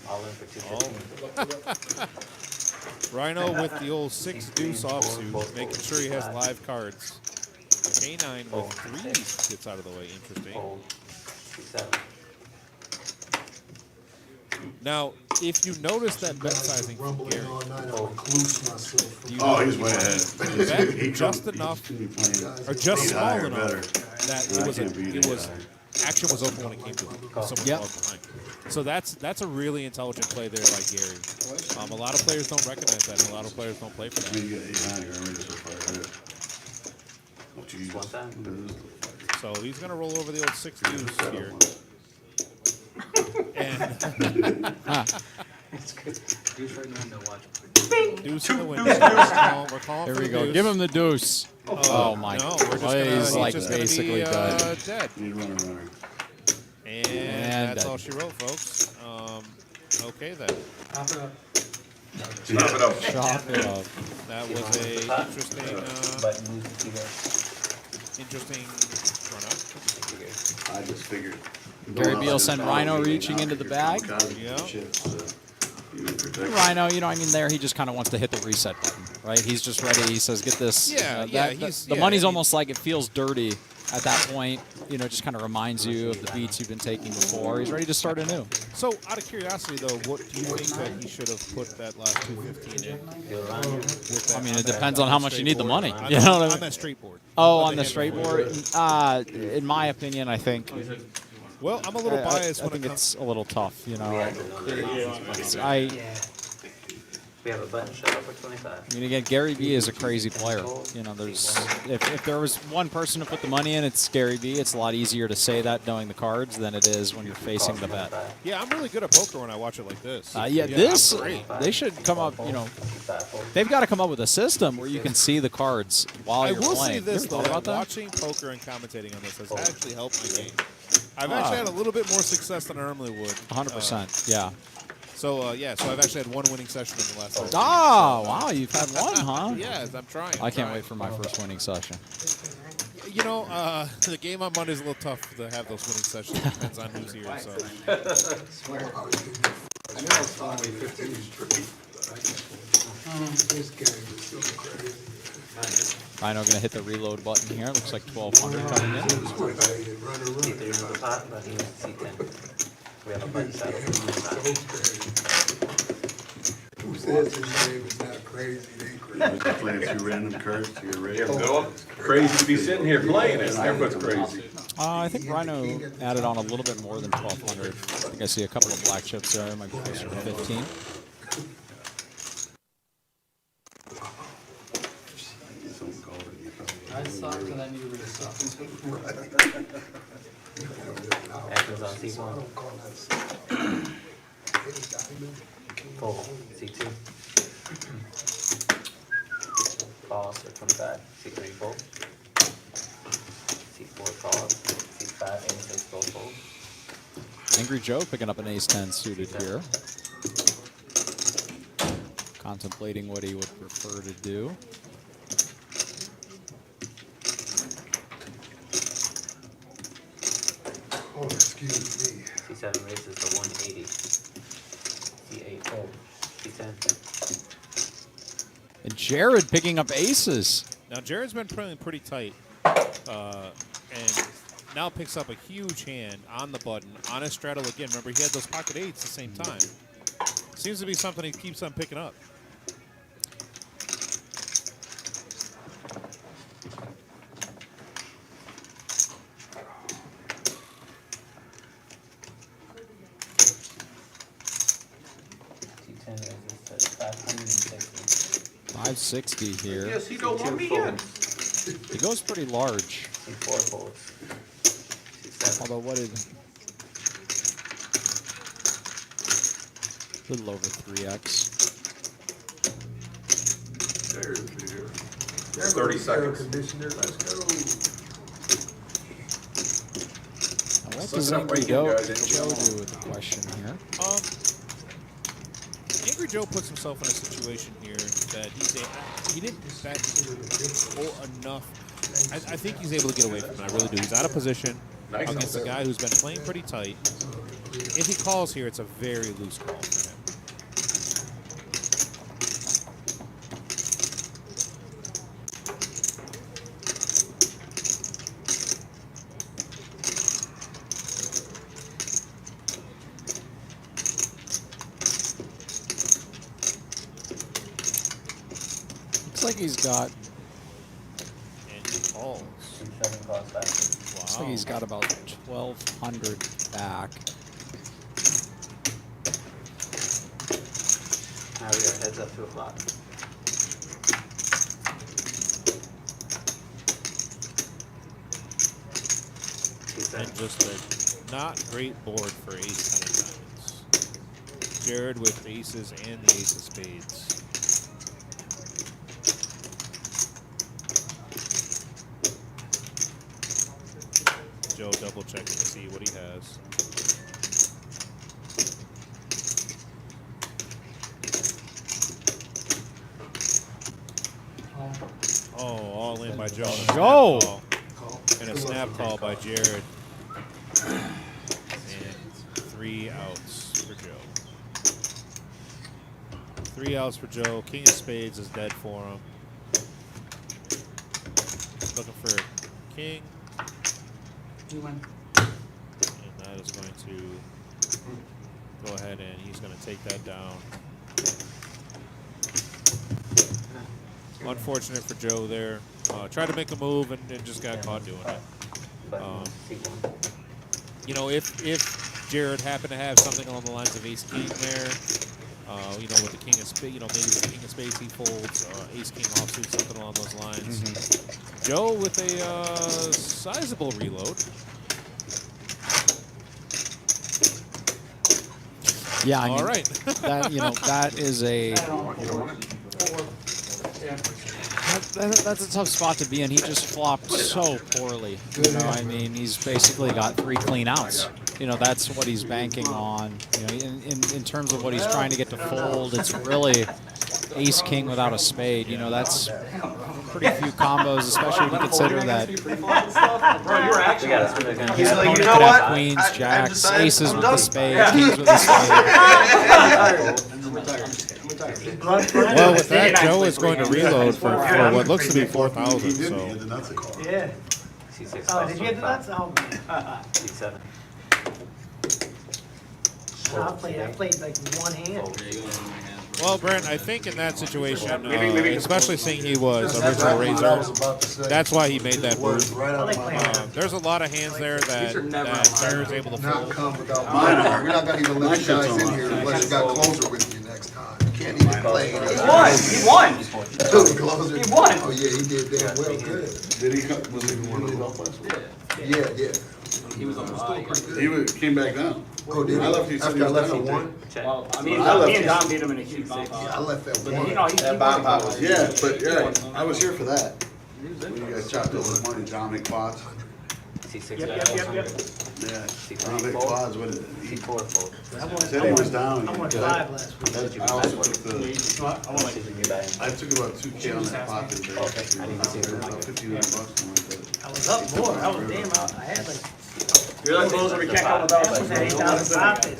All in for All 215. Rhino with the old 6 deuce offsuit, making sure he has live cards. K9 with 3s gets out of the way. Interesting. Fold. C7. Now, if you notice that bet sizing from Gary, Oh, he's way ahead. bet He just trumped- enough he's gonna be playing or just eight small higher, enough better. that I it was can't beat it was higher. action was open when it came to him. Someone Yep. was behind. So that's a really intelligent play there by Gary. A lot of players don't recognize that, and a lot of players don't play for I that. mean, you got 8 higher already so far ahead. What you One time. So he's going to roll over the old 6 deuce here. And Deuce right now, no watch. deuce in the window. We're calling Here for we the go. deuce. Give him the deuce. Oh my. No, we're just Oh, gonna, he's like just gonna basically be, dead. dead. Need runner. And that's dead. all she wrote, folks. Okay then. Chop it up. Chop it up. That was a interesting, Button moves to T-Bar. interesting run up. I just figured. Gary B will send Rhino reaching into the bag. Yeah. Rhino, you know, I mean, there he just kind of wants to hit the reset button, right? He's just ready. He says, "Get this." Yeah, the money's almost like it feels dirty at that point. You know, just kind of reminds you of the beats you've been taking before. He's ready to start anew. So, out of curiosity, though, what do you think that he should have put that last 215 in? With that, I mean, it that- depends on how much you straight need the board? money. On You that- know what I on mean? that straight board. Oh, What on they the had straight before. board. In my opinion, I think. Well, I'm a little biased I when think it comes. it's a little tough. You know, We have a button shut up for 25. I mean, again, Gary B is a crazy player. You know, there's if there was one person to put the money in, it's Gary B. It's a lot easier to say that knowing the cards than it is when you're facing the bet. Yeah, I'm really good at poker when I watch it like this. This I'm great. they should come up. You know, they've got to come up with a system where you can see the cards while I you're will playing. say this, You though, ever thought that about that? watching poker and commentating on this has actually helped my game. I've actually had a little bit more success than I normally would. 100%. Yeah. So I've actually had one winning session in the last 13 Oh, wow, you've had one, huh? Yeah, I'm trying. I can't wait for my first winning session. You know, the game on Monday is a little tough to have those winning sessions. Depends on who's here. So Rhino going to hit the reload button here. Looks like 1,200 coming in. C3 in the pot, but he was C10. We have a button shut up for 25. Just playing 2 random cards to your raise. Go up. crazy to be sitting here playing it. Everybody's crazy. I think Rhino added on a little bit more than 1,200. I think I see a couple of black chips there. Might be closer to 15. I sucked and I knew you really sucked. Actions on C1. Fold, C2. Calls for 25, C3 fold. C4 calls, C5, A6 both fold. Angry Joe picking up an ace-10 suited here. Contemplating what he would prefer to do. Oh, excuse me. C7 raises to 180. C8 fold, C10. And Jared picking up aces. Now Jared's been playing pretty tight, and now picks up a huge hand on the button on his straddle again. Remember, he had those pocket eights at the same time. Seems to be something he keeps on picking up. C10 raises to 560. 560 here. Yes, he don't want me in. He goes pretty large. C4 folds. C7. Although what did... A little over 3x. There's here. 30 seconds. Conditioner, let's go. Now what Suck does it up, Angry Rankin, guys. Joe do with the question here? Angry Joe puts himself in a situation here that he didn't enough. I think he's able to get away from it. I really do. He's out of position against a guy who's been playing pretty tight. If he calls here, it's a very loose call for him. Looks like he's got... And he calls. C7 calls back. Looks like he's got about 1,200 back. Now we are heads up to a flop. And just a not great board for ace 10 of diamonds. Jared with aces and the ace of spades. Joe double checking to see what he has. Oh, all in by Joe. Joe! And a snap call by Jared. And 3 outs for Joe. 3 outs for Joe. King of spades is dead for him. Looking for king. You win. And that is going to go ahead and he's going to take that down. Unfortunate for Joe there. Tried to make a move and just got caught doing it. C1. You know, if Jared happened to have something along the lines of ace king there, you know, with the king of spades, you know, maybe with the king of spades he folds, ace king offsuit, something along those lines. Joe with a sizable reload. Yeah, I mean, All right. that, you know, that is a... That's a tough spot to be in. He just flopped so poorly. You know, I mean, he's basically got 3 clean outs. You know, that's what he's banking on. You know, in terms of what he's trying to get to fold, it's really ace king without a spade. You know, that's pretty few combos, especially when you consider that his He's like, opponent you know could what? have queens, I jacks, decided aces I'm with done. the spade, kings with the spade. Well, with that, Joe is going to reload for what looks to be 4,000. So Yeah. C6 Oh, did you get the nuts? Oh, man. C7. I played like one hand. Fold. Well, Brent, I think in that situation, Maybe- especially seeing he was original razor, that's why he made that move. Right out of my mouth. There's a lot of hands there that Bear's able to Not fold. come without mine. We're not gonna even let you guys in here unless you got closer with you next time. You can't even play. He won. Closer. He won. Oh yeah, he did damn well. Good. Did he come, was he one of the left last week? Yeah. He was on the Came back down. Oh, did he? I left, he said he After I was left down. at one. Check. Well, I mean, I left me and this- Don beat him in a huge bomb pot. I left at But one. you know, he That bomb pot was Yeah, but yeah, I was here for that. When you guys chopped over the money, John McPots. C6. Yep. Yeah. C3 John fold. McPots, what did he C4 fold. said he was down. I won 5 last week. I also took the, Decision you bet. I took about 2K on that pot today. I didn't see it. About 1,500 bucks, something like that. I was up more. I was damn out. I had like, You're like closer, we can't count that without was at 8,000 profit.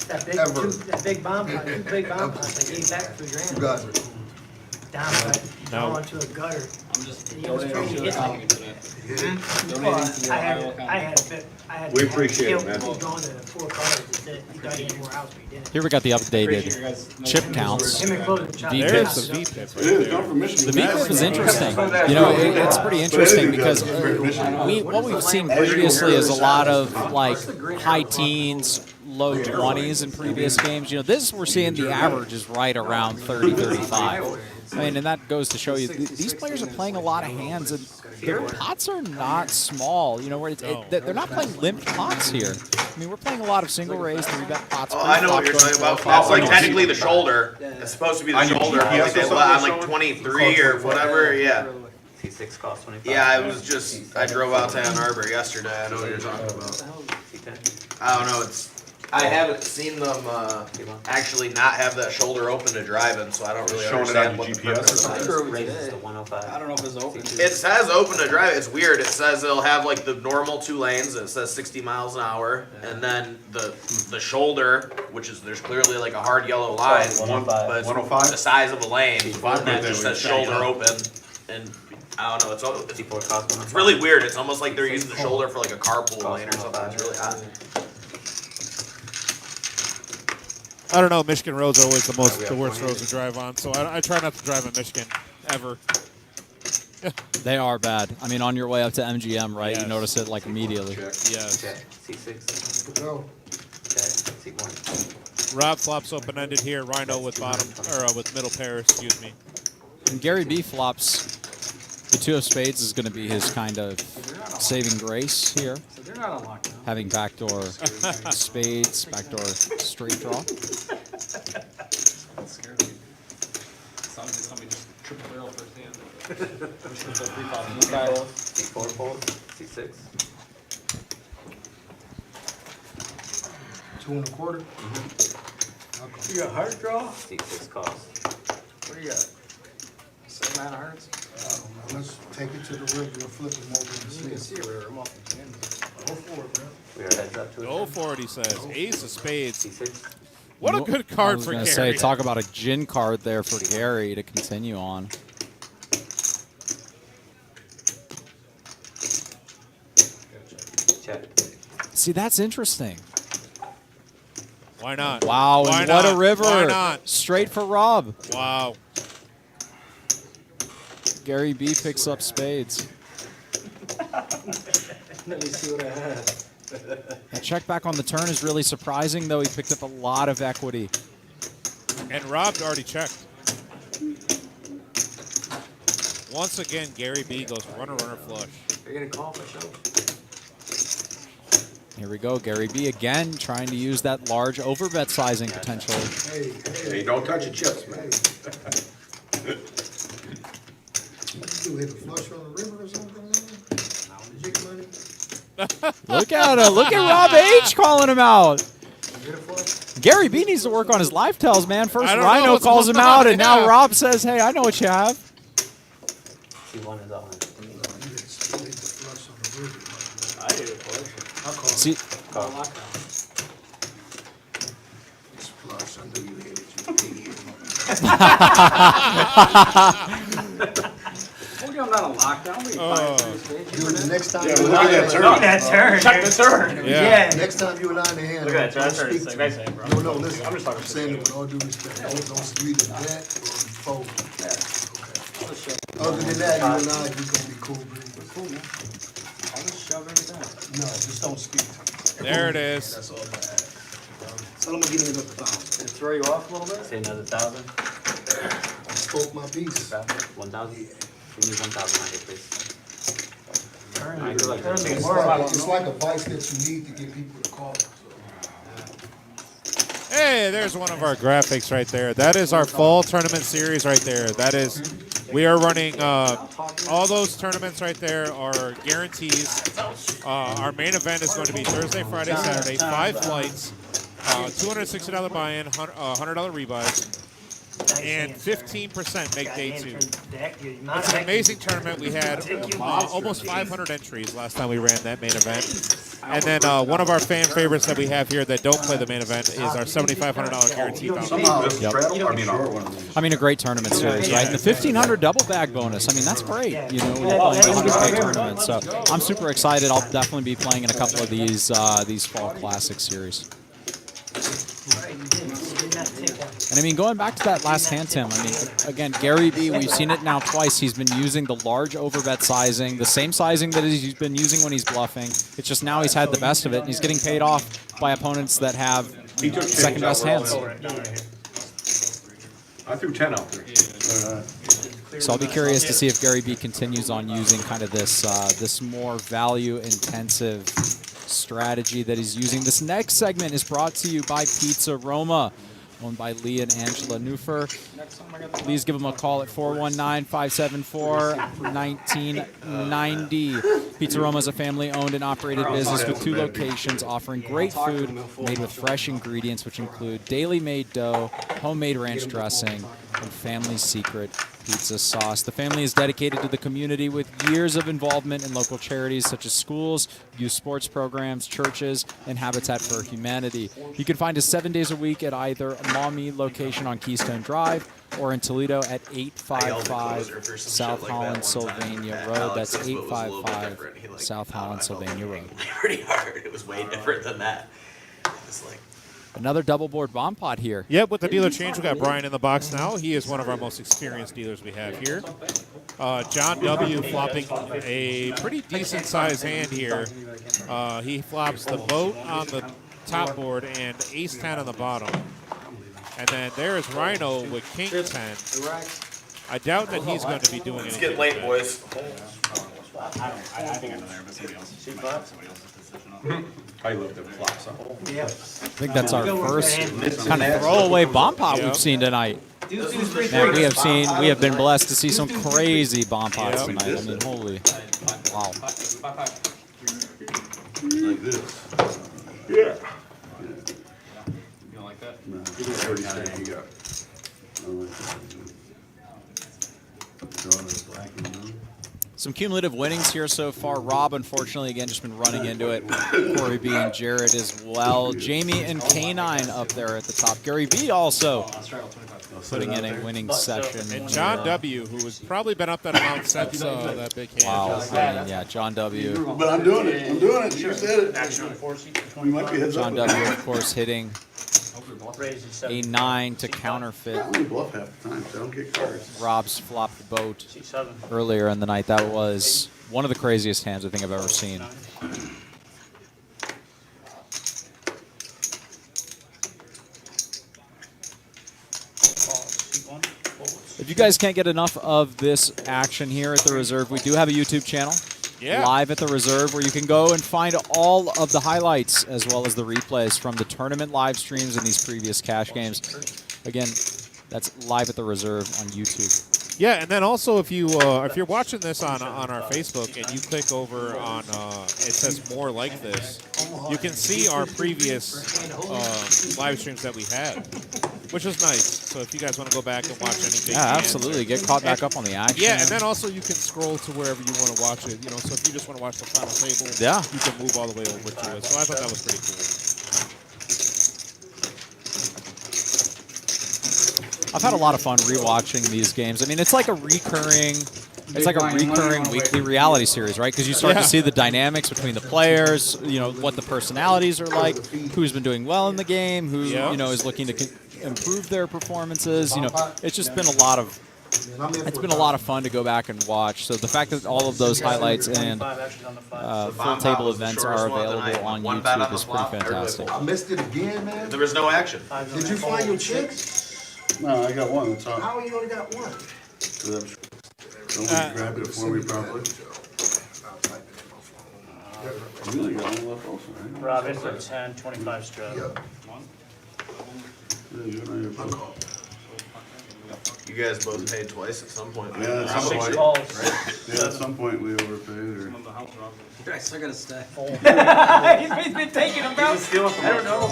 That big, Ever. that big bomb pot, 2 big bomb pots, I gave back You $3,000. guys are Down, right? Down into a gutter. I'm just And he was trying to hit me. Well, I had. We appreciate it, man. He was going to 4 cars. He said he thought he had more outs, but he didn't. Here we got the updated chip counts. Him and Closer chopped V it There's out. the V pip It right is, there. come from Michigan. The V-pip is interesting. You know, it's pretty interesting because what we've seen previously is a lot of like high teens, low 20s in previous games. You know, this we're seeing the average is right around 30, 35. I mean, and that goes to show you these players are playing a lot of hands, and their pots are not small. You know, where they're not playing limp pots here. I mean, we're playing a lot of single raise, 3-bet pots. Oh, I know what you're talking about. That's like technically the shoulder. It's supposed to be the On your shoulder. GPS Like they or let on something like 23 or whatever. Yeah. C6 cost 25. Yeah, I was just, I drove out to Ann Arbor yesterday. I know what you're talking about. C10. I don't know. I haven't seen them actually not have that shoulder open to drive in, so I don't really Showing it understand on what your the GPS or purpose of something? that is. Raises to 105. I don't know if it's open. It says open to drive. It's weird. It says it'll have like the normal 2 lanes. It says 60 miles an hour, and then the shoulder, which is there's clearly like a hard yellow line, but it's 105? the size of a lane, and that just says Yeah. shoulder open, and I don't know. It's C4 cost 105. really weird. It's almost like they're using the shoulder for like a carpool lane or something. It's really odd. I don't know. Michigan roads are always the worst roads to drive on, so I try not to drive in Michigan ever. They are bad. I mean, on your way up to MGM, right? Yes. You notice it like immediately. Yes. Check. C6. go. Check. C1. Rob flops open-ended here. Rhino with bottom or with middle pair. Excuse me. And Gary B flops the 2 of spades is going to be his kind of saving grace here. So they're not on lockdown. Having backdoor spades, backdoor straight draw. That scared me. Sounds like somebody just triple barrel first hand. C4 fold. C6. 2 1/4. You got hard draw? C6 cost. What do you got? 7 9 hearts? Let's take it to the river and flip them over and You see. can see it where I'm off the hand. Go for it, bro. We are heads up to it. Go for it, he says. Ace of spades. C6. What a good card I was for gonna Gary. say, talk about a gin card there for Gary to continue on. Check. See, that's interesting. Why not? Wow, Why and what not? a river. Why not? Straight for Rob. Wow. Gary B picks up spades. Let me see what I have. That check back on the turn is really surprising, though. He picked up a lot of equity. And Rob already checked. Once again, Gary B goes runner flush. Are you going to call for show? Here we go. Gary B again trying to use that large overbet sizing potentially. Hey, don't touch the chips, man. You hit a flush on the river or something? Big money. Look at him. Look at Rob H calling him out. Gary B needs to work on his life tells, man. First I don't know Rhino what's calls him going out, on, and now yeah. Rob says, hey, I know what you have. C1 is on. You hit the flush on the river. I did it for I call See, it flush. I knew you hit it. You Told you I'm not on lockdown. Dude, the next time Yeah, you but look at that turn. Look at that turn. Check the turn. Yeah. next time you and I in the hand, Look at that turn. don't That's speak very to nice, me. bro. No, listen. I'm just talking I'm saying shit. it with all due respect. Don't read the bet or fold. Other than that, you and I, we gonna be cool, bro. I'll just shove everything. No, just don't speak to me. There it is. That's all bad. Tell him I'm giving it up 1,000. Did it throw you off a little bit? Say another 1,000. I spoke my piece. 1,000. Yeah. Give me 1,000 out here, please. Turn. Alright, good luck. Turn the It's world. like advice that you need to get people to call. So. Hey, there's one of our graphics right there. That is our fall tournament series right there. That is, we are running, all those tournaments right there are guarantees. Our main event is going to be Thursday, Friday, Saturday, 5 flights, $260 buy-in, $100 rebuys, and 15% make day 2. It's an amazing tournament. We had almost 500 entries last time we ran that main event. And then one of our fan favorites that we have here that don't play the main event is our $7,500 guaranteed fountain. Somehow this Yep. straddle, I mean, I mean, a great tournament series, right? And the 1,500 double bag bonus. I mean, that's great. You know, when you're playing a 100K tournament. So I'm super excited. I'll definitely be playing in a couple of these fall classic series. And I mean, going back to that last hand, Tim, I mean, again, Gary B, we've seen it now twice. He's been using the large overbet sizing, the same sizing that he's been using when he's bluffing. It's just now he's had the best of it, and he's getting paid off by opponents that have second best hands. I threw 10 out there. So I'll be curious to see if Gary B continues on using kind of this this more value-intensive strategy that he's using. This next segment is brought to you by Pizza Roma, owned by Lee and Angela Neufer. Please give them a call at 419-574-1990. Pizza Roma is a family-owned and operated business with 2 locations offering great food made with fresh ingredients, which include daily made dough, homemade ranch dressing, and family secret pizza sauce. The family is dedicated to the community with years of involvement in local charities such as schools, youth sports programs, churches, and Habitat for Humanity. You can find us 7 days a week at either Maumee location on Keystone Drive or in Toledo at 855 South Holland, Sylvania Road. That's 855 South Holland, Sylvania Road. Pretty hard. It was way different than that. It's like, Another double board bomb pot here. Yep, with the dealer change, we got Brian in the box now. He is one of our most experienced dealers we have here. John W. flopping a pretty decent size hand here. He flops the boat on the top board and ace 10 on the bottom. And then there is Rhino with king 10. I doubt that he's going to be doing it's anything. getting late, boys. I think I'm there, but somebody else. Somebody else's decision on it. I looked at flops. Huh? I think that's our first kind of throwaway bomb pot we've seen tonight. Man, we have been blessed to see some crazy bomb pots tonight. I mean, holy, wow. Like this. Yeah. You don't like that? No, 30 you got. I like that. Drawing a black and blue. Some cumulative winnings here so far. Rob, unfortunately, again, just been running into it. Corey B and Jared as well. Jamie and K9 up there at the top. Gary B also putting in a winning session. And John W., who has probably been up that amount since that big hand. Wow, I mean, yeah, John W. But I'm doing it. I'm doing it. You said it. We might be heads up. John W., of course, hitting a 9 to counterfeit. I only bluff half the time, so I don't get cards. Rob's flopped the boat earlier in the night. That was one of the craziest hands I think I've ever seen. If you guys can't get enough of this action here at the Reserve, we do have a YouTube channel. Yeah. Live at the Reserve, where you can go and find all of the highlights as well as the replays from the tournament live streams and these previous cash games. Again, that's Live at the Reserve on YouTube. Yeah, and then also if you're watching this on our Facebook and you click over on it says more like this, you can see our previous live streams that we had, which is nice. So if you guys want to go back and watch any big hands, absolutely, get caught back up on the action. Yeah, and then also you can scroll to wherever you want to watch it. You know, so if you just want to watch the final table, you can move all the way over to it. So I thought that was pretty cool. I've had a lot of fun rewatching these games. I mean, it's like a recurring it's like a recurring weekly reality series, right? Because you start to see the dynamics between the players, you know, what the personalities are like, who's been doing well in the game, who you know is looking to improve their performances. You know, it's just been a lot of fun to go back and watch. So the fact that all of those highlights and full table events are available on YouTube is pretty fantastic. I missed it again, man. There was no action. Did you find your chicks? No, I got one, that's all. How you only got one? Somebody grabbed it for me properly. I really got one left also, right? Rob, it's a 10, 25 strap. Yeah. Yeah, you and I are both. You guys both paid twice at some point. Yeah, at some Six point. calls. Yeah, at some point we overpaid or. I still gotta stay. He's been taking them out. I don't know.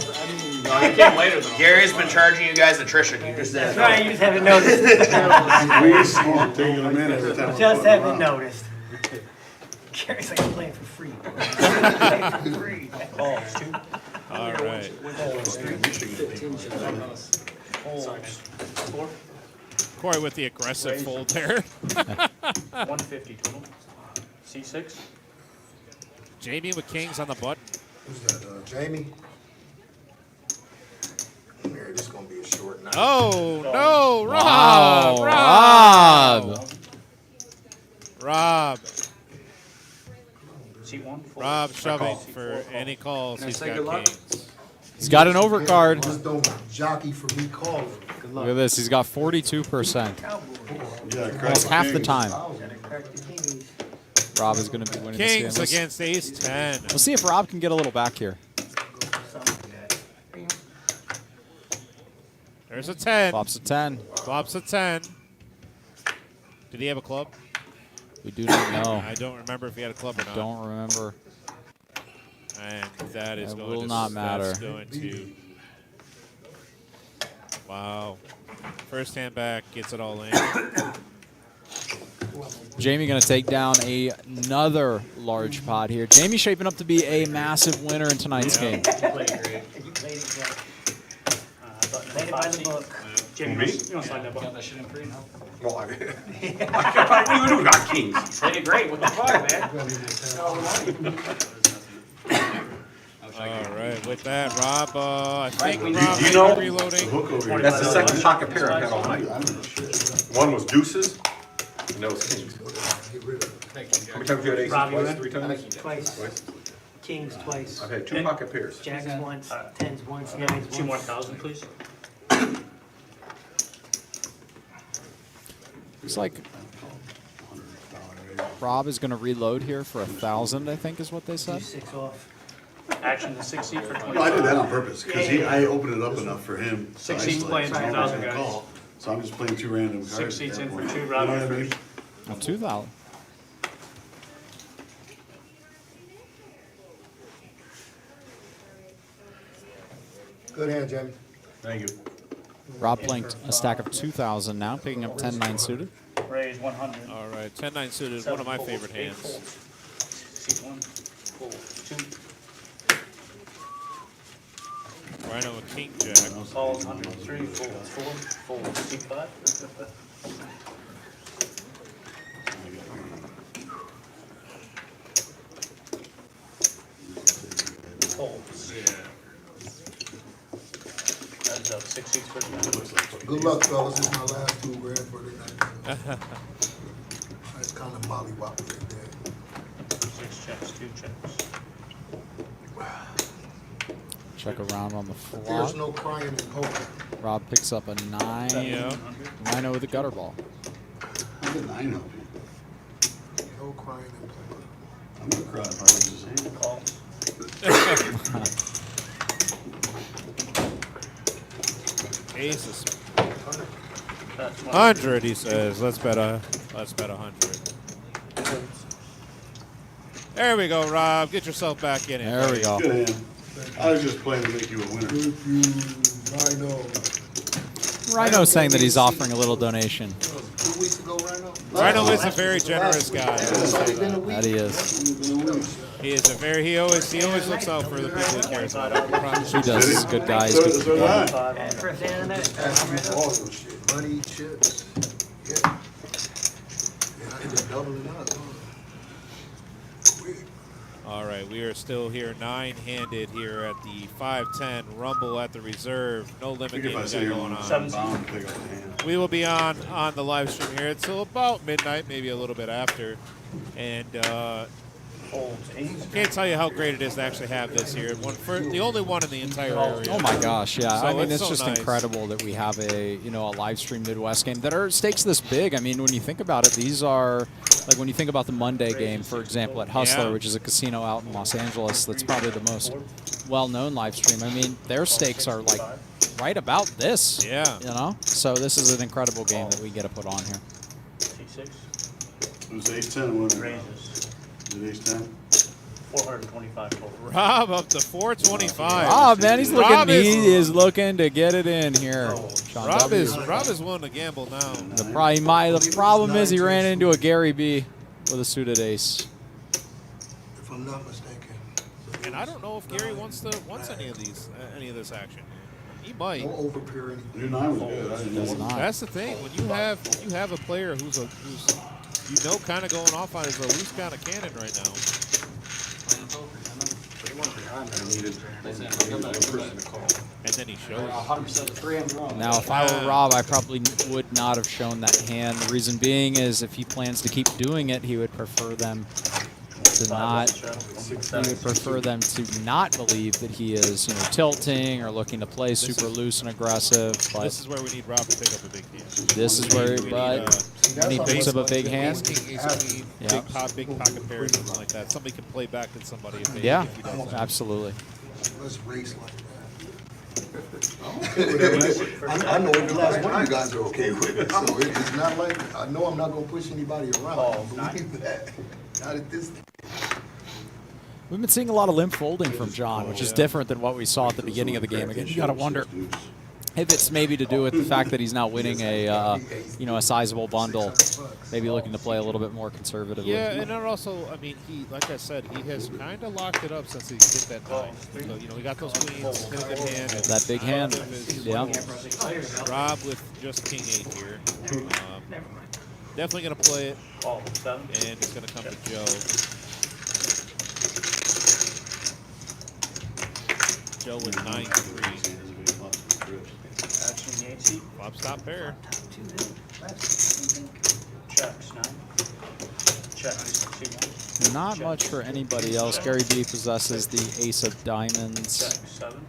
No, I came later though. Gary's been charging you guys attrition. You just That's right, you just haven't noticed. We smoked, taking them in every time. Just haven't noticed. Gary's like, I'm playing for free. I'm playing for free. Calls, 2. All right. Calls. 4. Corey with the aggressive fold there. 150 total. C6. Jamie with kings on the button. Who's that, Jamie? Here, this is gonna be a short night. Oh, no, Rob! Wow, Rob! Rob. Seat 1. Full. Rob shoving Seat for 4, any calls. He's say got good luck? kings. He's got an overcard. Just don't jockey for me calling. Look at this. He's got 42%. Yeah, Almost half the time. Gotta crack the keys. Rob is going to be winning this game. Kings against ace 10. Let's see if Rob can get a little back here. There's a 10. Flops a 10. Flops a 10. Did he have a club? We do not know. I don't remember if he had a club or not. Don't remember. And that is That going will to not matter. That's going to. Wow. First hand back gets it all in. Jamie going to take down another large pot here. Jamie shaping up to be a massive winner in tonight's game. You played it right. Played it by the book. Jimmy, Me? you want to slide that button? Got that shit in pre now? Well, what are you gonna do? Got kings. Played it great. What the fuck, man? All right, with that, Rob, I think Do Rob you may know be reloading. The hook over here. That's the second pocket pair I've had all night. I don't know shit. One was deuces, and that was kings. Get rid of it. How many times have you had aces? Rob, you Twice, in? 3 times? Twice. Twice? Kings twice. I've had 2 pocket pairs. Jacks once. Tens once. Nines once. 2 1,000, please. Looks like Rob is going to reload here for 1,000, I think is what they said. 6 off. Action the 6 seat for 20. No, I did that on purpose, because I opened it up enough for him. to 6 seats isolate, playing so I 2,000 don't guys. call. So I'm just playing 2 random cards. 6 seats at in that for point. 2, You Rob, know you what I mean? first. Oh, 2,000. Good hand, Jamie. Thank you. Rob playing a stack of 2,000 now, picking up 10-9 suited. Raise 100. All right, 10-9 suited, one of my favorite hands. Seat 1. Full. 2. Rhino with king jack. Calls 103. Full. 4. Full. Seat 5. Folds. That's up 6 seats for the Good luck, fellas. This is my last 2 grand for the night. It's kind of mollywopping right there. 6 checks, 2 checks. Check around on the There's flop. no crying in poker. Rob picks up a 9. Yeah. Rhino with a gutter ball. How did 9 help you? No crying in poker. I'm gonna cry if I lose this hand. Calls. Aces. That's 100, he says. Let's bet 100. There we go, Rob. Get yourself back in it. There we go. Good hand. I was just playing to make you a winner. If you, Rhino. Rhino saying that he's offering a little donation. 2 weeks ago, Rhino? Rhino is a very generous guy. It's only been a week. That he is. He is a very he always looks out for the people he cares about. I promise He you. does. He's a good guy. He's So, good. so did I. First hand of that. Ask me for all your shit. Money, chips. Yeah. just doubling up. Quick. All right, we are still here, 9-handed here at the 510 Rumble at the Reserve. No limit Think game if we I got sit here going on on. bound, pick up the hand. We will be on the live stream here until about midnight, maybe a little bit after. And can't tell you how great it is to actually have this here. The only one in the entire area. Oh my gosh, yeah. So I mean, it's it's so just nice. incredible that we have a live stream Midwest game that are stakes this big. I mean, when you think about it, these are like when you think about the Monday game, for example, at Hustler, Yeah. which is a casino out in Los Angeles. That's probably the most well-known live stream. I mean, their stakes are like right about this. Yeah. You know, so this is an incredible game that we get to put on here. T6 It was ace-10, wasn't it? raises Is it ace-10? 425 total. Rob up to 425. Oh man, he's looking. Rob is- He is looking to get it in here. Sean Rob W. is willing to gamble now. The problem is he ran into a Gary B with a suited ace. If I'm not mistaken. And I don't know if Gary wants any of this action. He might. Don't overpeer anything. Your 9 was good. I didn't Does know. not. That's the thing. When you have a player who's kind of going off on his loose kind of cannon right now. And then he shows. 100% of 3 hands wrong. Now, if I were Rob, I probably would not have shown that hand. The reason being is if he plans to keep doing it, he would prefer them to not. He would prefer them to not believe that he is, tilting or looking to play super loose and aggressive. But This is where we need Rob to pick up a big hand. this is where, We need, but when he picks up a big hand, Ace king, ace queen, Yeah. big pocket pair, something like that. Somebody can play back at somebody if yeah, if he does that. absolutely. Let's race like that. I know every last one of you guys are okay with it, so it's not like, I know I'm not gonna push anybody around, believe that. Not at this. We've been seeing a lot of limp folding from John, which is different than what we saw at the beginning of the game. Again, you got to wonder if it's maybe to do with the fact that he's now winning a sizable bundle, maybe looking to play a little bit more conservatively. Yeah, and then also, I mean, like I said, he has kind of locked it up since he hit that 9. So, we got those queens, hit a good hand. That big hand, yeah. Rob with just king 8 here. Definitely going to play it, and it's going to come to Joe. Joe with 9-3. Flop stop pair. Checks 9. Checks 2-1. Not much for anybody else. Gary B possesses the ace of diamonds. Check 7.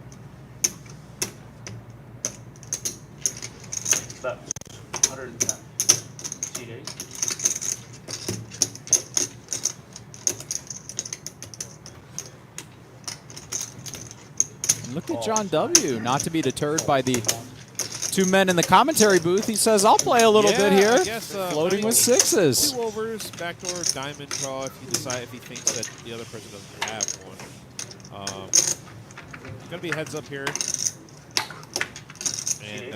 That's 110. Seat 8. And look at John W. Not to be deterred by the two men in the commentary booth. He says, I'll play a little bit I here. guess, Floating with sixes. 2 overs, backdoor diamond draw if he thinks that the other person doesn't have one. It's going to be heads up here. And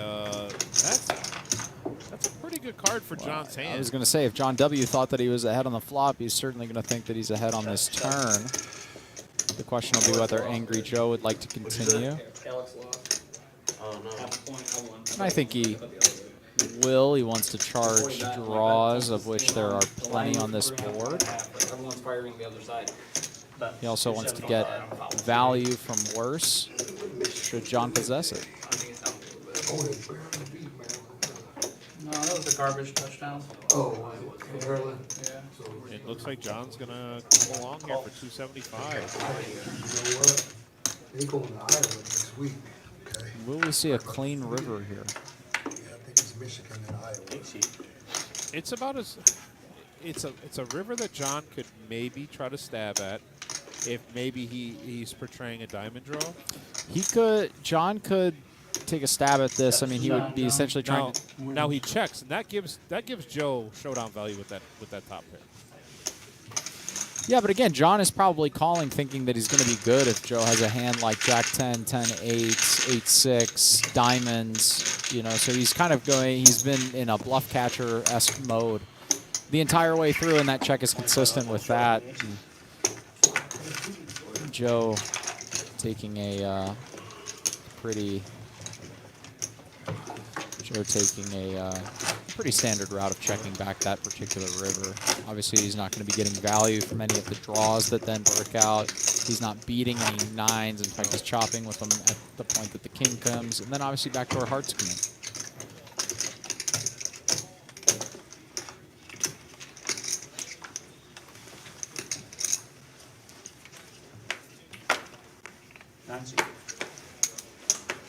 that's a pretty good card for John's hand. I was going to say, if John W. thought that he was ahead on the flop, he's certainly going to think that he's ahead on this turn. The question will be whether Angry Joe would like to continue. Oh no. And I think he will. He wants to charge draws, of which there are plenty on this board. Everyone's firing the other side. He also wants to get value from worse, should John possess it. No, that was a garbage touchdown. Oh, Maryland. Yeah. It looks like John's going to come along here for 275. You know what? They going to Ireland next week, okay? Will we see a clean river here? Yeah, I think it's Michigan and Iowa. It's about as it's a river that John could maybe try to stab at if maybe he's portraying a diamond draw. John could take a stab at this. I mean, he would be essentially trying to. Now he checks, and that gives Joe showdown value with that top pair. Yeah, but again, John is probably calling thinking that he's going to be good if Joe has a hand like Jack 10, 10, 8, 8, 6, diamonds, so he's kind of he's been in a bluff catcher-esque mode the entire way through, and that check is consistent with that. And Joe taking a pretty pretty standard route of checking back that particular river. Obviously, he's not going to be getting value from any of the draws that then work out. He's not beating any 9s. In fact, he's chopping with them at the point that the king comes. And then obviously backdoor hearts come in.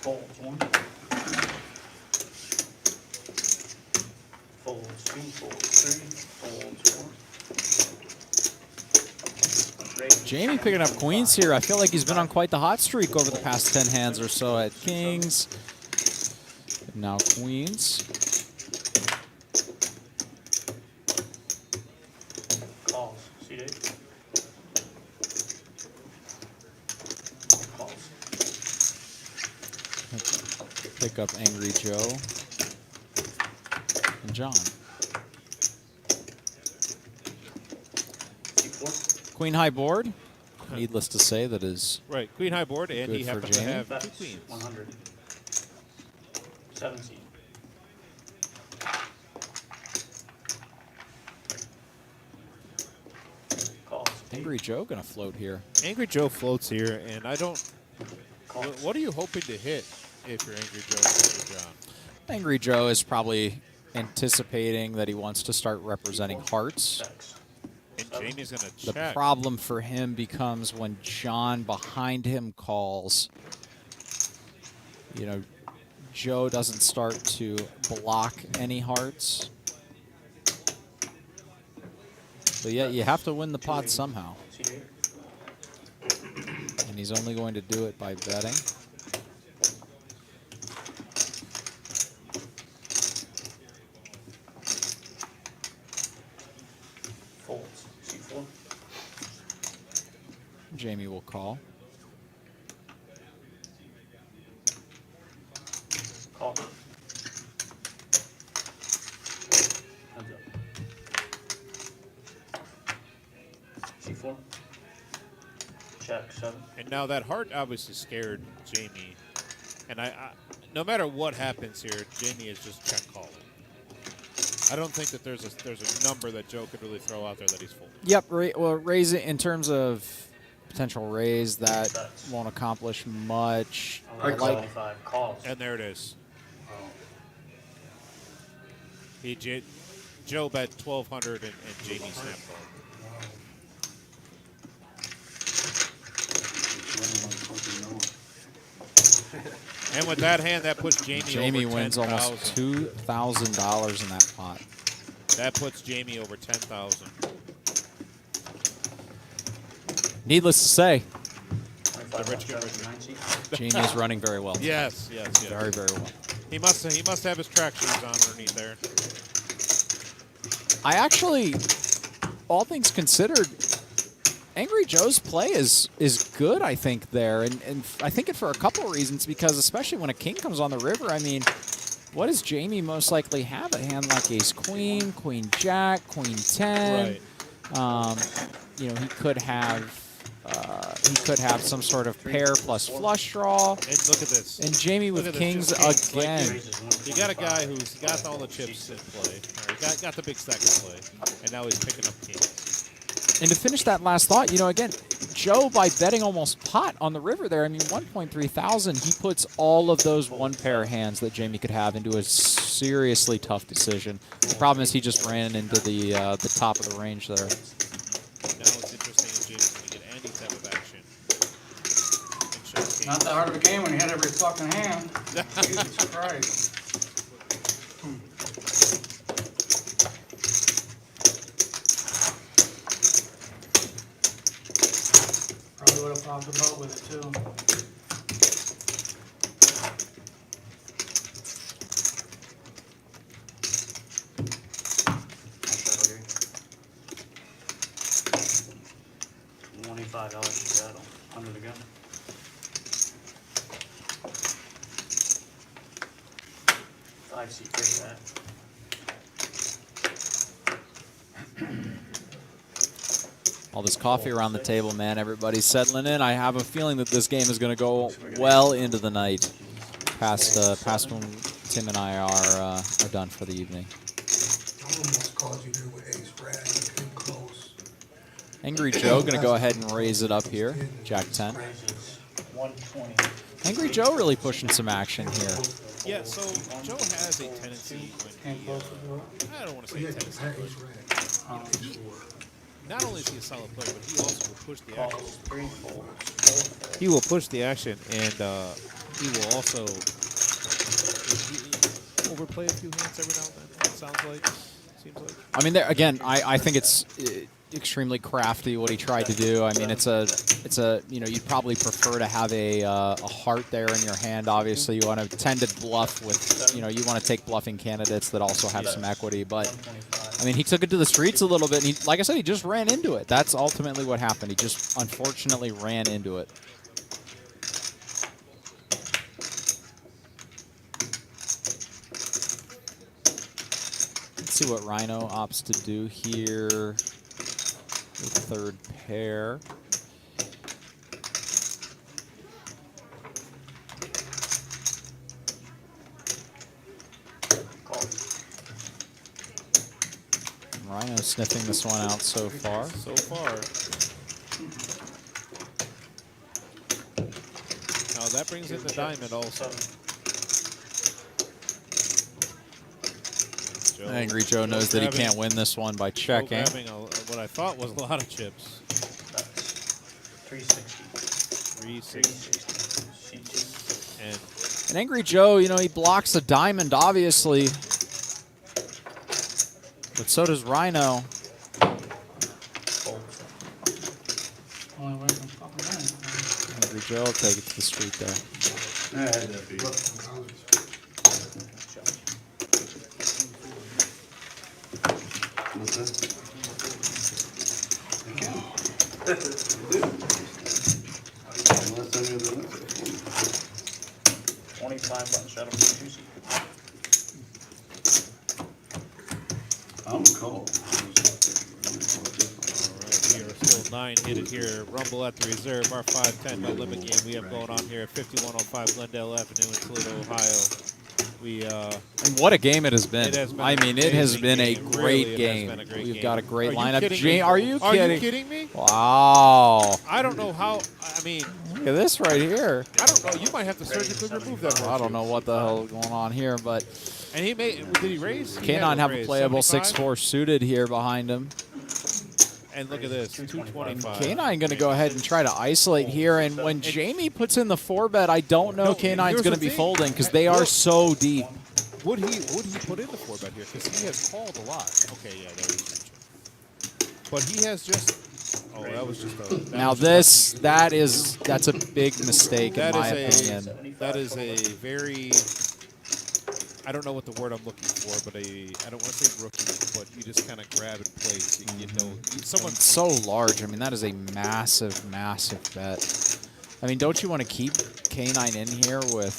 Folds 1. Folds 2, folds 3, folds 4. Jamie picking up queens here. I feel like he's been on quite the hot streak over the past 10 hands or so at kings. And now queens. Calls. See Dave? Calls. Pick up Angry Joe and John. C4. Queen high board. Needless to say, that is Right, queen high board, and Good he for happens to Jamie. have 2 Bets. queens. 100. 17. Calls. Angry Joe gonna float here. Angry Joe floats here, and I don't. Calls. What are you hoping to hit if you're Angry Joe or Mr. John? Angry Joe is probably anticipating that he wants to start representing hearts. Checks. And Jamie's going to The check. problem for him becomes when John behind him calls. You know, Joe doesn't start to block any hearts. But yet you have to win the pot somehow. See Dave? And he's only going to do it by betting. Folds. C4. Jamie will call. Call. Heads up. C4. Check. 7. And now that heart obviously scared Jamie. And I no matter what happens here, Jamie is just check calling. I don't think that there's a number that Joe could really throw out there that he's full. Yep. Well, raise it in terms of potential raise. That Bets. won't accomplish much. I like Like 75. Calls. And there it is. Joe bet 1,200 and Jamie snapped called. And with that hand, that puts Jamie over wins almost $10,000. $2,000 in that pot. That puts Jamie over 10,000. Needless to say, 25. The rich get 7, 9 seat. Jamie is running very well. Yes. Very, very well. He must have his track shoes on underneath there. I actually, all things considered, Angry Joe's play is good, I think, there. And I think it for a couple of reasons, because especially when a king comes on the river, I mean, what does Jamie most likely have? A hand like ace queen, queen jack, queen 10. Right. You know, he could have some sort of pair plus flush draw. And look at this. And Jamie Look with at kings this. again. You got a guy who's got all the chips in play. Or got the big stack in play. And now he's picking up kings. And to finish that last thought, you know, again, Joe, by betting almost pot on the river there, I mean, 1.3 thousand, he puts all of those one pair hands that Jamie could have into a seriously tough decision. The problem is he just ran into the top of the range there. Now it's interesting if Jamie's going to get any type of action. And show kings. Not that hard of a game when you hit every fucking hand. Jesus Christ. Probably would have popped a boat with it too. $25 to battle. Under the gun. Five seat for that. All this coffee around the table, man. Everybody's settling in. I have a feeling that this game is going to go well into the night, past when Tim and I are done for the evening. called you there with ace rag, you came close. Angry Joe gonna go ahead and raise it up here. Jack 10. Raises 120. Angry Joe really pushing some action here. Yeah, so Joe has a tendency when he, I don't want to say Yeah, tendency, had but ace rag. he, not only is he a solid player, but he also will push the action. Calls 3 folds. He will push the action, and he will also overplay a few hands every now and then. It sounds like, seems like. I mean, there again, I think it's extremely crafty what he tried to do. I mean, it's a you know, you'd probably prefer to have a heart there in your hand. Obviously, you want to tend to bluff with, you know, you want to take bluffing candidates that also have some equity. But I mean, he took it to the streets a little bit. And he, like I said, he just ran into it. That's ultimately what happened. He just unfortunately ran into it. Let's see what Rhino opts to do here. The third pair. Rhino sniffing this one out so far. So far. Now that brings in the diamond also. Angry Joe knows that he can't win this one by checking. Having what I thought was a lot of chips. 360. 360. And Angry Joe, you know, he blocks a diamond, obviously. But so does Rhino. Angry Joe will take it to the street there. I had that beat. What's that? Last time you did it? 25 bucks shut up for juicy. I'm a call. We are still 9 hit here. Rumble at the reserve. Our 5-10 no limit game we have going on here at 5105 Glendale Avenue in Toledo, Ohio. And what a game it has been. It has been I mean, it has been a amazing great game. game. Really, it has been a great We've game. got a great Are you lineup. kidding me? Are you Are kidding? you kidding me? Wow. I don't know how. I mean, Look at this right here. I don't know. You might have to surgically remove that. I don't know what the hell is going on here, but And he made. Did he raise? He had K9 to have a raise. playable 75? 6-4 suited here behind him. And look at this, 225. K9 going to go ahead and try to isolate here, and when Jamie puts in the 4-bet, I don't know No, K9's here's going the to be thing. folding because they are so deep. Would he put in the 4-bet here? Because he has called a lot. Okay, yeah, there is. But he has just. Oh, that was just a. Now that's a big mistake in my opinion. That is a very. I don't know what the word I'm looking for, but I don't want to say rookie, but you just kind of grab and place. You know, someone It's so large. I mean, that is a massive, massive bet. I mean, don't you want to keep K9 in here with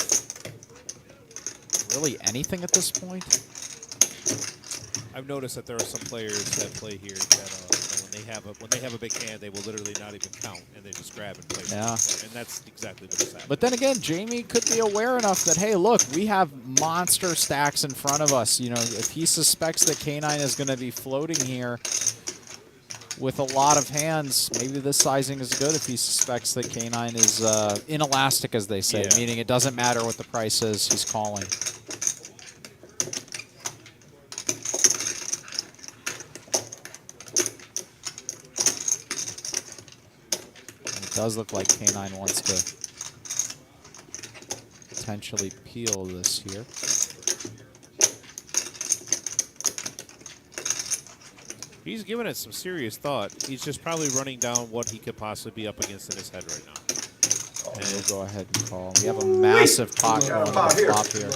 really anything at this point? I've noticed that there are some players that play here that when they have a big hand, they will literally not even count and they just grab and play. Yeah. And that's exactly what is happening. But then again, Jamie could be aware enough that, hey, look, we have monster stacks in front of us. You know, if he suspects that K9 is going to be floating here with a lot of hands, maybe this sizing is good if he suspects that K9 is inelastic, as they say, meaning it doesn't matter what the price is, he's calling. It does look like K9 wants to potentially peel this here. He's given it some serious thought. He's just probably running down what he could possibly be up against in his head right now. And we'll go ahead and call. We have a massive pot going on the flop here.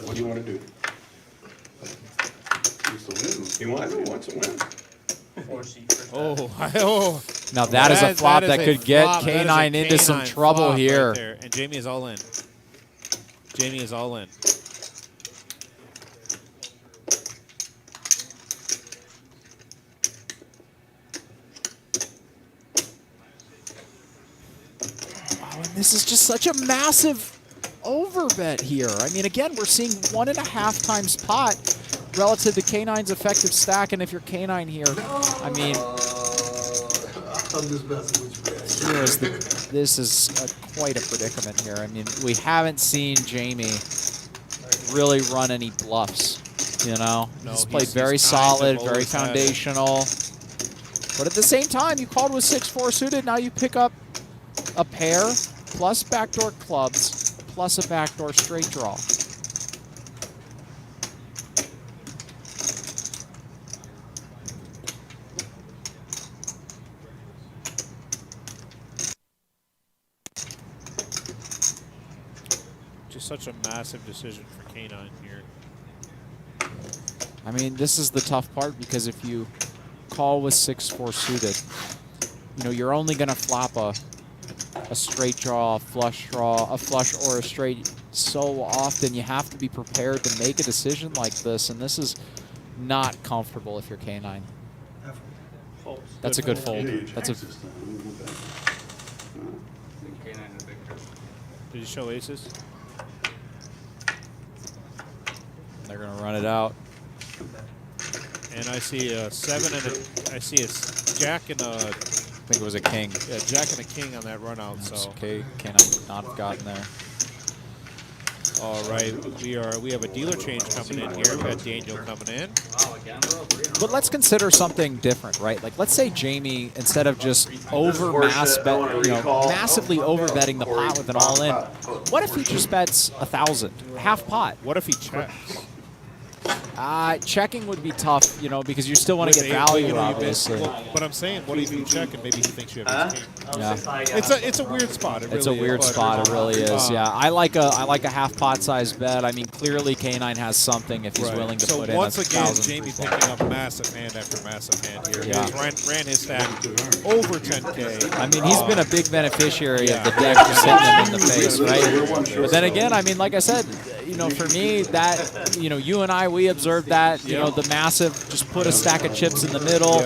What do you want to do? He wants to win. Oh, Now that is a flop that could get flop. That is a K9 into some K9 trouble flop here. right there. And Jamie is all in. Jamie is all in. Wow, and this is just such a massive overbet here. I mean, again, we're seeing 1.5 times pot relative to K9's effective stack, and if you're K9 here, I mean, I'm just messing with you, man. here is this is quite a predicament here. I mean, we haven't seen Jamie really run any bluffs, you know? No, He's played he's very kind solid, of very always had it. foundational. But at the same time, you called with 6-4 suited. Now you pick up a pair plus backdoor clubs plus a backdoor straight draw. Just such a massive decision for K9 here. I mean, this is the tough part because if you call with 6-4 suited, you know, you're only going to flop a straight draw, a flush or a straight so often. You have to be prepared to make a decision like this, and this is not comfortable if you're K9. That's a good fold. That's a Did you show aces? They're going to run it out. And I see a 7 and I see a jack and a, I think it was a king. yeah, jack and a king on that run out. That's So okay. Cannot not have gotten there. all right, we have a dealer change coming in here. We've got Daniel coming in. But let's consider something different, right? Like, let's say Jamie, instead of just massively over betting the pot with an all-in, what if he just bets 1,000, half pot? What if he checks? Checking would be tough, you know, because you still want to get value, obviously. But I'm saying, what if you check and maybe he thinks you have his king? Yeah. It's a weird spot. It's a weird spot. It really is. Yeah, I like a half pot size bet. I mean, clearly K9 has something if he's willing to so put in. once again, 1,000 Jamie free picking up massive hand after massive hand here. Yeah. He ran his stack over 10K. I mean, he's been a big beneficiary of the deck just hitting him in the face, right? But then again, I mean, like I said, you know, for me, that, you know, you and I, we observed that, you know, the massive, just put a stack of chips in the middle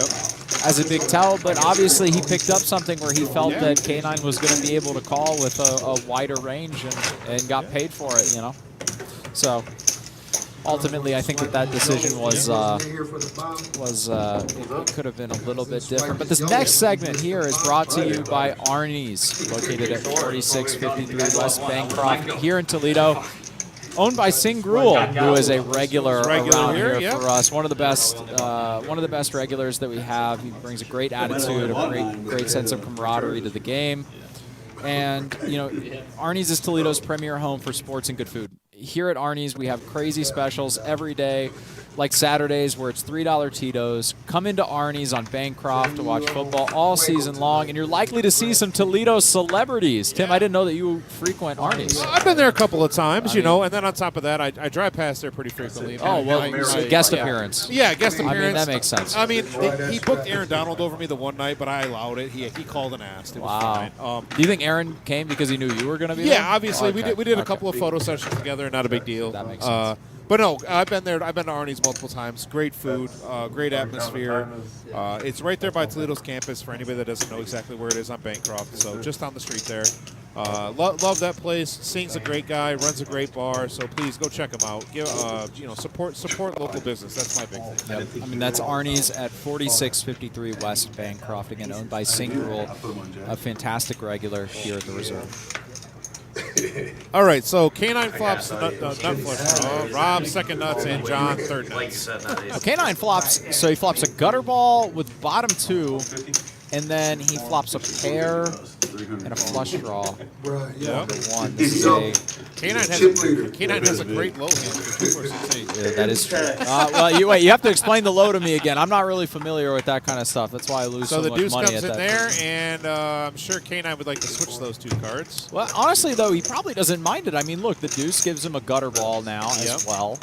as a big tell, but obviously he picked up something where he felt that K9 was going to be able to call with a wider range and got paid for it, you know? So ultimately, I think that decision was it could have been a little bit different. But this next segment here is brought to you by Arnie's, located at 4653 West Bancroft here in Toledo. Owned by Singh Gruel, who is a regular around here for us. One of the best regulars that we have. He brings a great attitude, a great sense of camaraderie to the game. And, you know, Arnie's is Toledo's premier home for sports and good food. Here at Arnie's, we have crazy specials every day, like Saturdays where it's $3 Tito's. Come into Arnie's on Bancroft to watch football all season long, and you're likely to see some Toledo celebrities. Tim, I didn't know that you frequent Arnie's. I've been there a couple of times, you know, and then on top of that, I drive past there pretty frequently. Oh, well, guest appearance. Yeah, guest appearance. I mean, that makes sense. I mean, he booked Aaron Donald over me the one night, but I allowed it. He called and asked. It was fine. Do you think Aaron came because he knew you were going to be there? Yeah, obviously. We did a couple of photo sessions together, not a big deal. That makes sense. But no, I've been there. I've been to Arnie's multiple times. Great food, great atmosphere. It's right there by Toledo's campus for anybody that doesn't know exactly where it is on Bancroft. So just on the street there. Love that place. Singh's a great guy, runs a great bar. So please go check him out. Give support local business. That's my big thing. Yep. I mean, that's Arnie's at 4653 West Bancroft, again owned by Singh Gruel, a fantastic regular here at the Reserve. All right, so K9 flops the nut flush draw. Rob second nuts and John third nuts. K9 flops, so he flops a gutter ball with bottom two, and then he flops a pair and a flush draw. Yeah. One. This is a K9 has a great low hand for 2-4-6-8. Yeah, that is true. Well, you have to explain the low to me again. I'm not really familiar with that kind of stuff. That's why I lose so much money at that. So the deuce comes in there, and I'm sure K9 would like to switch those two cards. Well, honestly, though, he probably doesn't mind it. I mean, look, the deuce gives him a gutter ball now as well.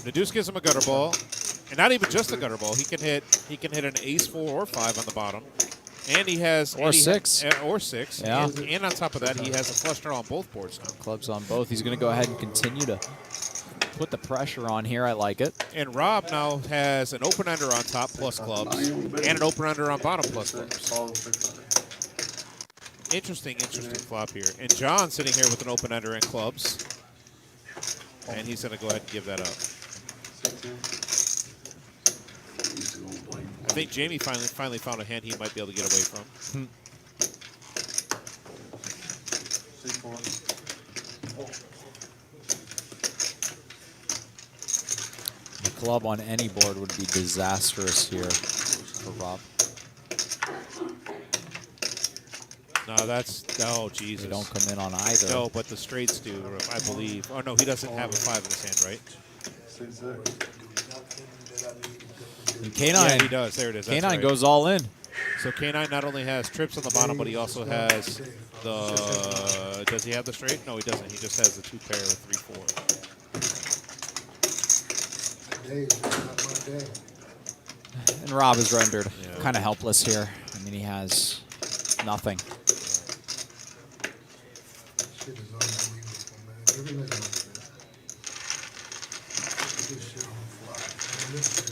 The deuce gives him a gutter ball, and not even just a gutter ball. He can hit an ace 4 or 5 on the bottom. And he has 6. Or 6. Yeah. And on top of that, he has a flush draw on both boards now. Clubs on both. He's going to go ahead and continue to put the pressure on here. I like it. And Rob now has an open ender on top plus clubs, and an open ender on bottom plus clubs. Interesting flop here. And John sitting here with an open ender and clubs. And he's going to go ahead and give that up. I think Jamie finally found a hand he might be able to get away from. The club on any board would be disastrous here for Rob. No, no, Jesus. They don't come in on either. No, but the straights do, I believe. Oh, no, he doesn't have a 5 in his hand, right? And K9, yeah, he does. There it is. K9 right. goes all in. So K9 not only has trips on the bottom, but he also has the... Does he have the straight? No, he doesn't. He just has the 2 pair with 3-4. And Rob is rendered kind of helpless here. I mean, he has nothing. Shit is unbelievable, man. Every nigga like that. This shit on fly.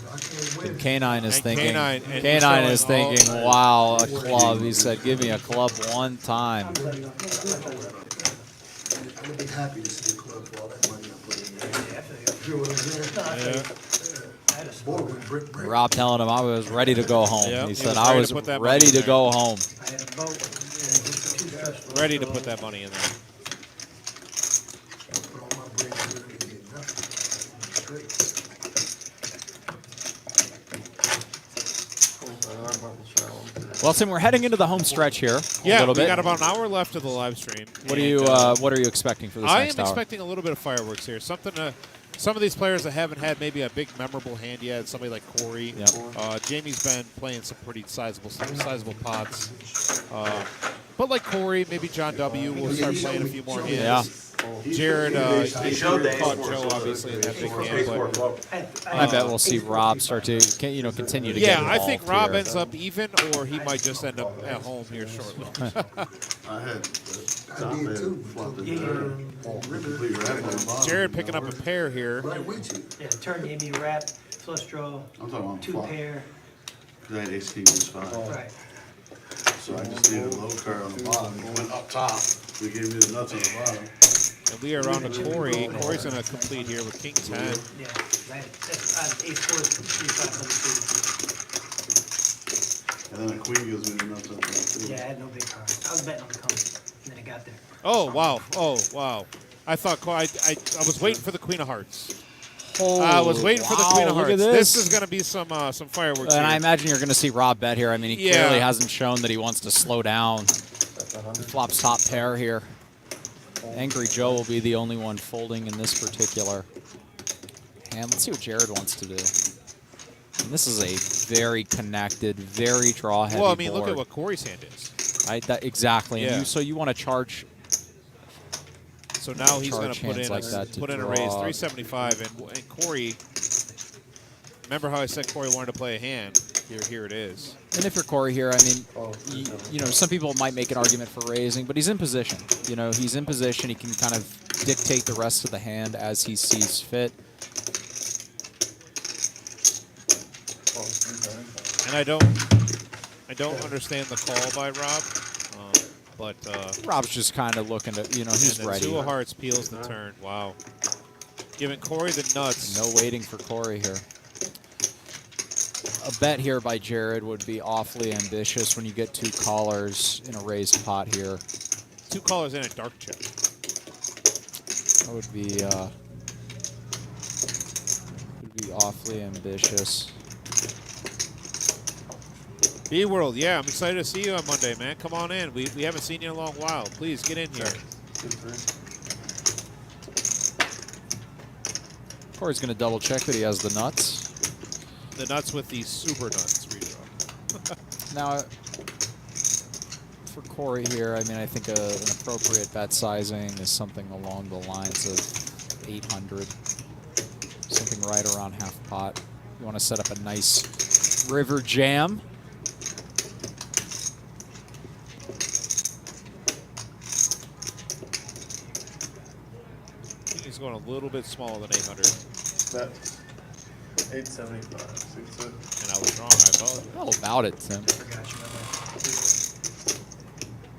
I can't win. K9 is And K9 K9 is thinking, wow, a club. He said, give me a club one time. I would be happy to see a club for all that money I put in there. You feel what I'm saying? Yeah. Boy, when brick. Rob telling him I was ready to go home. Yep, He he said was I ready was to put that ready money to in go home. I had a boat, and it was too stressful. Ready to put that money in there. Put all my brains in it and get nothing. Straight. Well, Tim, we're heading into the home stretch here a Yeah, little we bit. got about an hour left of the live stream. What are And, you What are you expecting for this I next am hour? expecting a little bit of fireworks here. Something some of these players that haven't had maybe a big memorable hand yet. Somebody like Corey. Yep. Jamie's been playing some pretty sizable pots. But like Corey, maybe John W. will start playing a few more hands. Yeah. Jared, he showed that caught ace Joe four, obviously in that big Ace hand. four But club. I bet we'll see Rob start to continue to get yeah, I involved think Rob here. ends up even, or he might just end up at home here shortly. I had top did end too. flop the Yeah. turn, complete wrap on the bottom. Jared picking up a pair here. Right with you. Yeah, turn gave me wrap, flush draw, I'm talking on 2 flop, pair. because I had ace king deuce five. Right. So I just needed a low card on the bottom, it went up top, they gave me the nuts on the bottom. And we are on to Corey. Corey's going to complete here with King 10. Yeah, I had ace 4, 3, 5, And then a queen gives me the nuts on top too. Yeah, I had no big cards. I was betting on the come, and then it got there. Oh, wow. Oh, wow. I thought I was waiting for the Queen of Hearts. Oh, I was waiting for the Queen of look Hearts. at This is going to be some fireworks And I here. imagine you're going to see Rob bet here. I mean, he Yeah. clearly hasn't shown that he wants to slow down. Flops top pair here. Angry Joe will be the only one folding in this particular hand. Let's see what Jared wants to do. And this is a very connected, very draw-heavy Well, I mean, board. look at what Corey's hand is. Right, exactly. Yeah. And so you want to charge. So now he's going Charge to put hands in like that to a raise, draw. 375, and Corey. Remember how I said Corey wanted to play a hand? Here it is. And if you're Corey here, I mean, you know, some people might make an argument for raising, but he's in position. You know, he's in position. He can kind of dictate the rest of the hand as he sees fit. And I don't understand the call by Rob, but Rob's just kind of looking to, you know, he's and the ready. 2 of Hearts peels the turn. Wow, giving Corey the nuts. No waiting for Corey here. A bet here by Jared would be awfully ambitious when you get 2 callers in a raised pot here. 2 callers in a dark chip. That would be awfully ambitious. B-World, yeah, I'm excited to see you on Monday, man. Come on in. We haven't seen you in a long while. Please get in here. Corey's going to double check that he has the nuts. The nuts with the super nuts redraw. Now, for Corey here, I mean, I think an appropriate bet sizing is something along the lines of 800. Something right around half pot. You want to set up a nice river jam. I think he's going a little bit smaller than 800. That's 875, 6 And I was wrong. I apologize. How about it, Tim? Forgot you about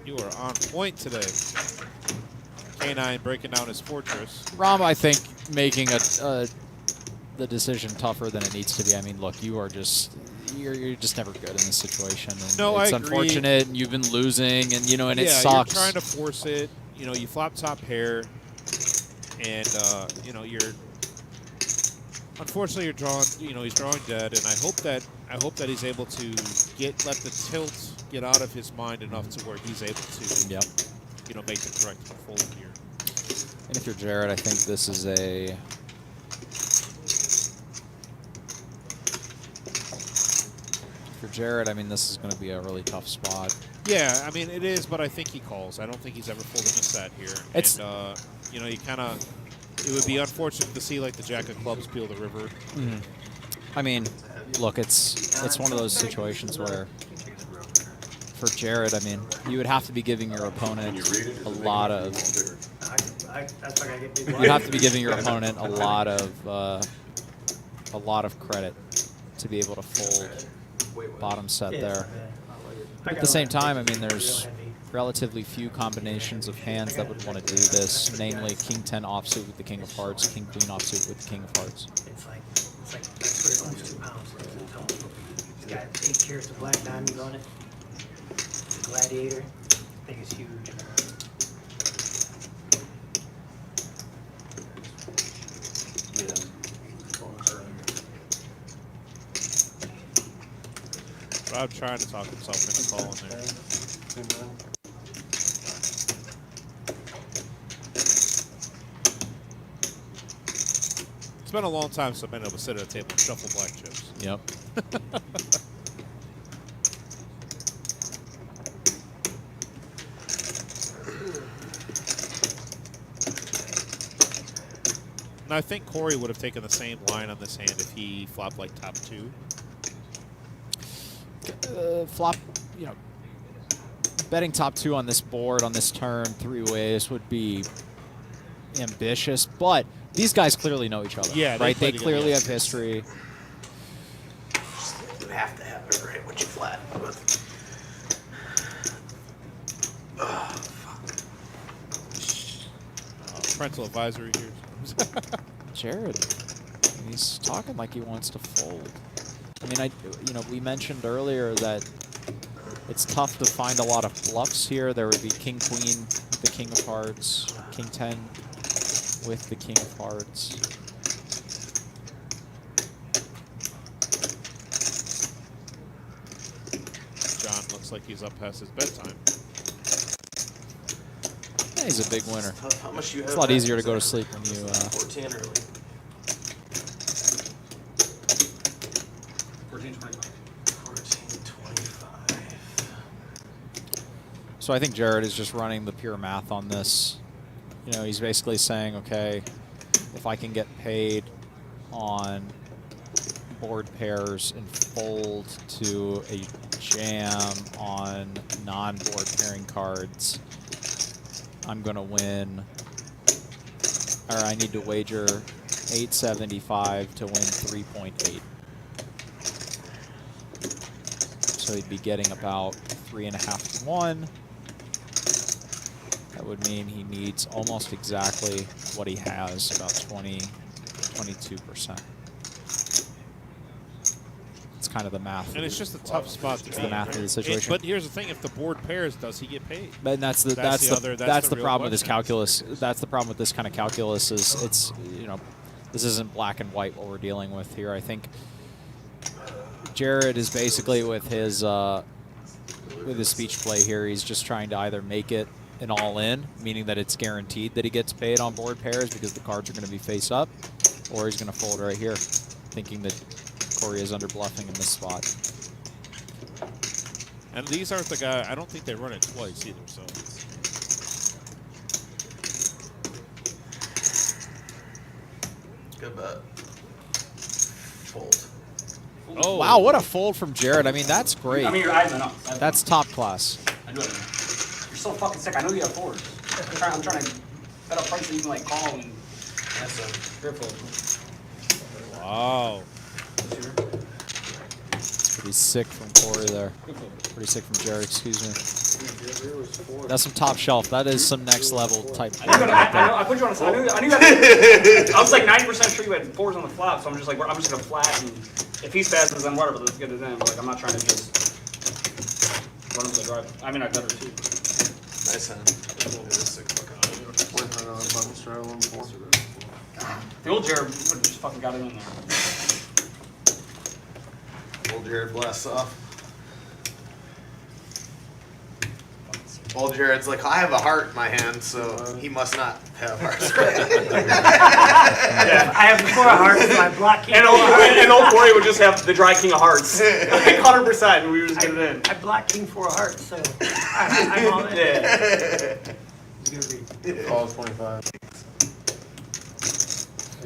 You are on point today. K9 breaking down his fortress. Rom, I think, making the decision tougher than it needs to be. I mean, look, you're just never good in this situation. And No, it's I agree. unfortunate, and you've been losing, and and it Yeah, sucks. you're trying to force it. You flop top pair, and you're unfortunately you're drawing. He's drawing dead, and I hope that he's able to let the tilt get out of his mind enough to where he's able to, make the correct fold here. And if you're Jared, I think this is a. For Jared, I mean, this is going to be a really tough spot. Yeah, I mean it is, but I think he calls. I don't think he's ever folding a set here. It's you kind of. It would be unfortunate to see like the Jack of Clubs peel the river. Mm-hmm. I mean, look, it's one of those situations where, for Jared, I mean, you would have to be giving your opponent a lot of. You'd have to be giving your opponent a lot of credit to be able to fold bottom set there. But at the same time, I mean, there's relatively few combinations of hands that would want to do this, namely King 10 offsuit with the King of Hearts, King Queen offsuit with the King of Hearts. It's like that's where it owns 2 pounds. It's got 8 carats of black diamonds on it. The Gladiator, I think it's huge. Rob trying to talk himself into calling there. It's been a long time since I've been able to sit at a table and shuffle black chips. Yep. And I think Corey would have taken the same line on this hand if he flopped like top 2. Flop, betting top 2 on this board on this turn 3 ways would be ambitious, but these guys clearly know each other. Yeah, right? They together, clearly yes. have history. You have to have it right when you flat. Oh, fuck. Parental advisory here. Jared, he's talking like he wants to fold. I mean, we mentioned earlier that it's tough to find a lot of bluffs here. There would be King Queen with the King of Hearts, King 10 with the King of Hearts. John looks like he's up past his bedtime. Yeah, he's a big winner. How much you have? It's a lot easier to go to sleep when you. 14 early. 14.25. So I think Jared is just running the pure math on this. He's basically saying, okay, if I can get paid on board pairs and fold to a jam on non-board pairing cards, I'm going to win, or I need to wager 875 to win 3.8. So he'd be getting about 3.5 to 1. That would mean he needs almost exactly what he has, about 22%. It's kind of the math. And it's just a tough spot to be. The math of the situation. But here's the thing: if the board pairs, does he get paid? But that's the real problem with this question. calculus. That's the problem with this kind of calculus. Is it's this isn't black and white what we're dealing with here. I think Jared is basically with his speech play here. He's just trying to either make it an all-in, meaning that it's guaranteed that he gets paid on board pairs because the cards are going to be face up, or he's going to fold right here, thinking that Corey is under bluffing in this spot. And these aren't the guy. I don't think they run it twice either. So Good bet. Fold. oh Wow, what a fold from Jared. I mean, that's great. I mean, your eyes are nuts. That's top class. I do it. You're so fucking sick. I know you have 4s. I'm trying to bet up price so you can like call and. That's a grip fold. wow. Pretty sick from Corey there. Pretty sick from Jared, excuse me. That's some top shelf. That is some next level type. I put you on a side. I knew that. I was like 90% sure you had 4s on the flop, so I'm just like, I'm just gonna flat, and if he spazes, then whatever, let's get it in. But like, I'm not trying to just run into the drive. I mean, I gutter too. Nice hand. The old Jared would have just fucking got it in there. Old Jared blasts off. Old Jared's like, I have a heart in my hand, so he must not have hearts. Yeah, I have 4 hearts, so I block king. and old Corey would just have the dry king of hearts, like 100%, and we would just get it in. I block king 4 hearts, so I'm all in. Yeah. Call 25.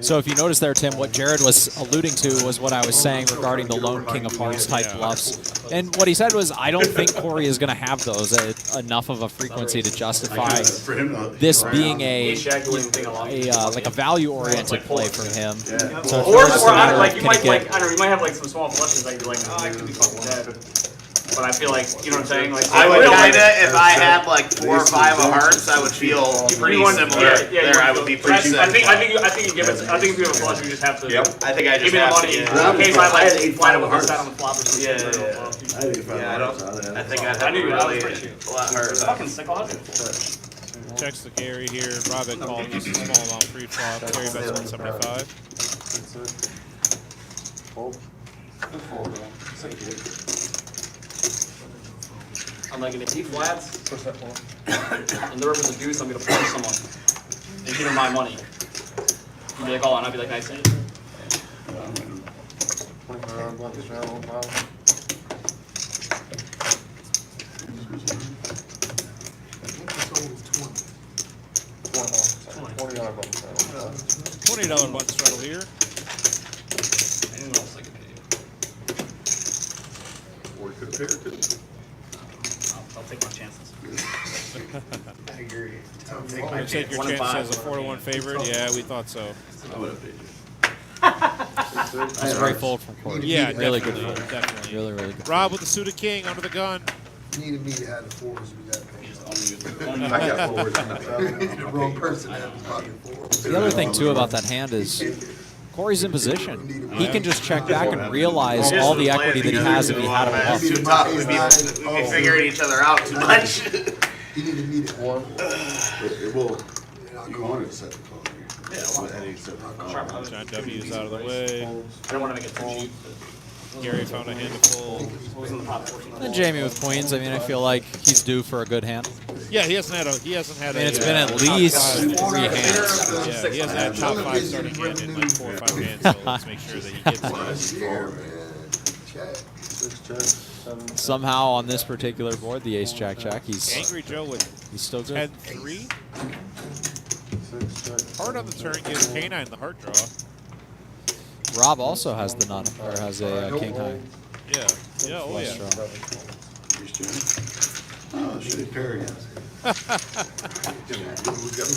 So if you notice there, Tim, what Jared was alluding to was what I was saying regarding the lone king of hearts type bluffs. And what he said was, I don't think Corey is going to have those at enough of a frequency to justify this being like a value-oriented play for him. So Or like you might like, I don't know, you might have like some small flushes that you'd be like, oh, I could be fucking dead. But I feel like, you know what I'm saying? Like, I would kinda, if I had like 4 or 5 of hearts, I would feel pretty similar. There, I would be pretty I set. think you give it. I think if you have a flush, you just have to. I think I just give me the have money. to. In case I like flat it with this side on the flop or something. Yeah, I don't. I think I'd I have knew a that really was pretty cute. a lot harder. Fucking sick on it. Checks the Gary here. Robin called just a small amount pre-flop. Gary bets 175. I'm like, if he flats, and the river's a deuce, I'm gonna punch someone and give him my money. He'd be like, oh, and I'd be like, nice. $20 button straddle here. Anything else I could pay you? Or you could have paired it. I'll take my chances. I agree. You take your chances as a 4-1 favorite. Yeah, we thought so. I would have paid you. That's a great fold from Corey. Yeah, really good definitely, fold. definitely. Really, really good. Rob with the suited king under the gun. Needed me to have the 4s, we got paid. I got forward. The wrong person had the pocket 4s. The other thing, too, about that hand is Corey's in position. He can just check back and realize all the equity that he has if he had a bluff. Too tough. We'd be figuring each other out too much. He needed me to One. It will. You wanted to set the call here. John W's out of the way. I don't want to make it too cheap. Gary found a hand to fold. What was in the pot? 14. And Jamie with queens. I mean, I feel like he's due for a good hand. Yeah, he hasn't had I mean, it's been at least 3 hands. Yeah, he hasn't had top 5 starting hand in like 4 or 5 hands. So let's make sure that he gets those. Somehow on this particular board, the ace jack jack, he's Angry Joe with he's still good. 10-3. Heart on the turn gives K9 the heart draw. Rob also has the nut, or has a king high. Yeah. Yeah. Oh flush yeah. draw. Oh, shit, Perry.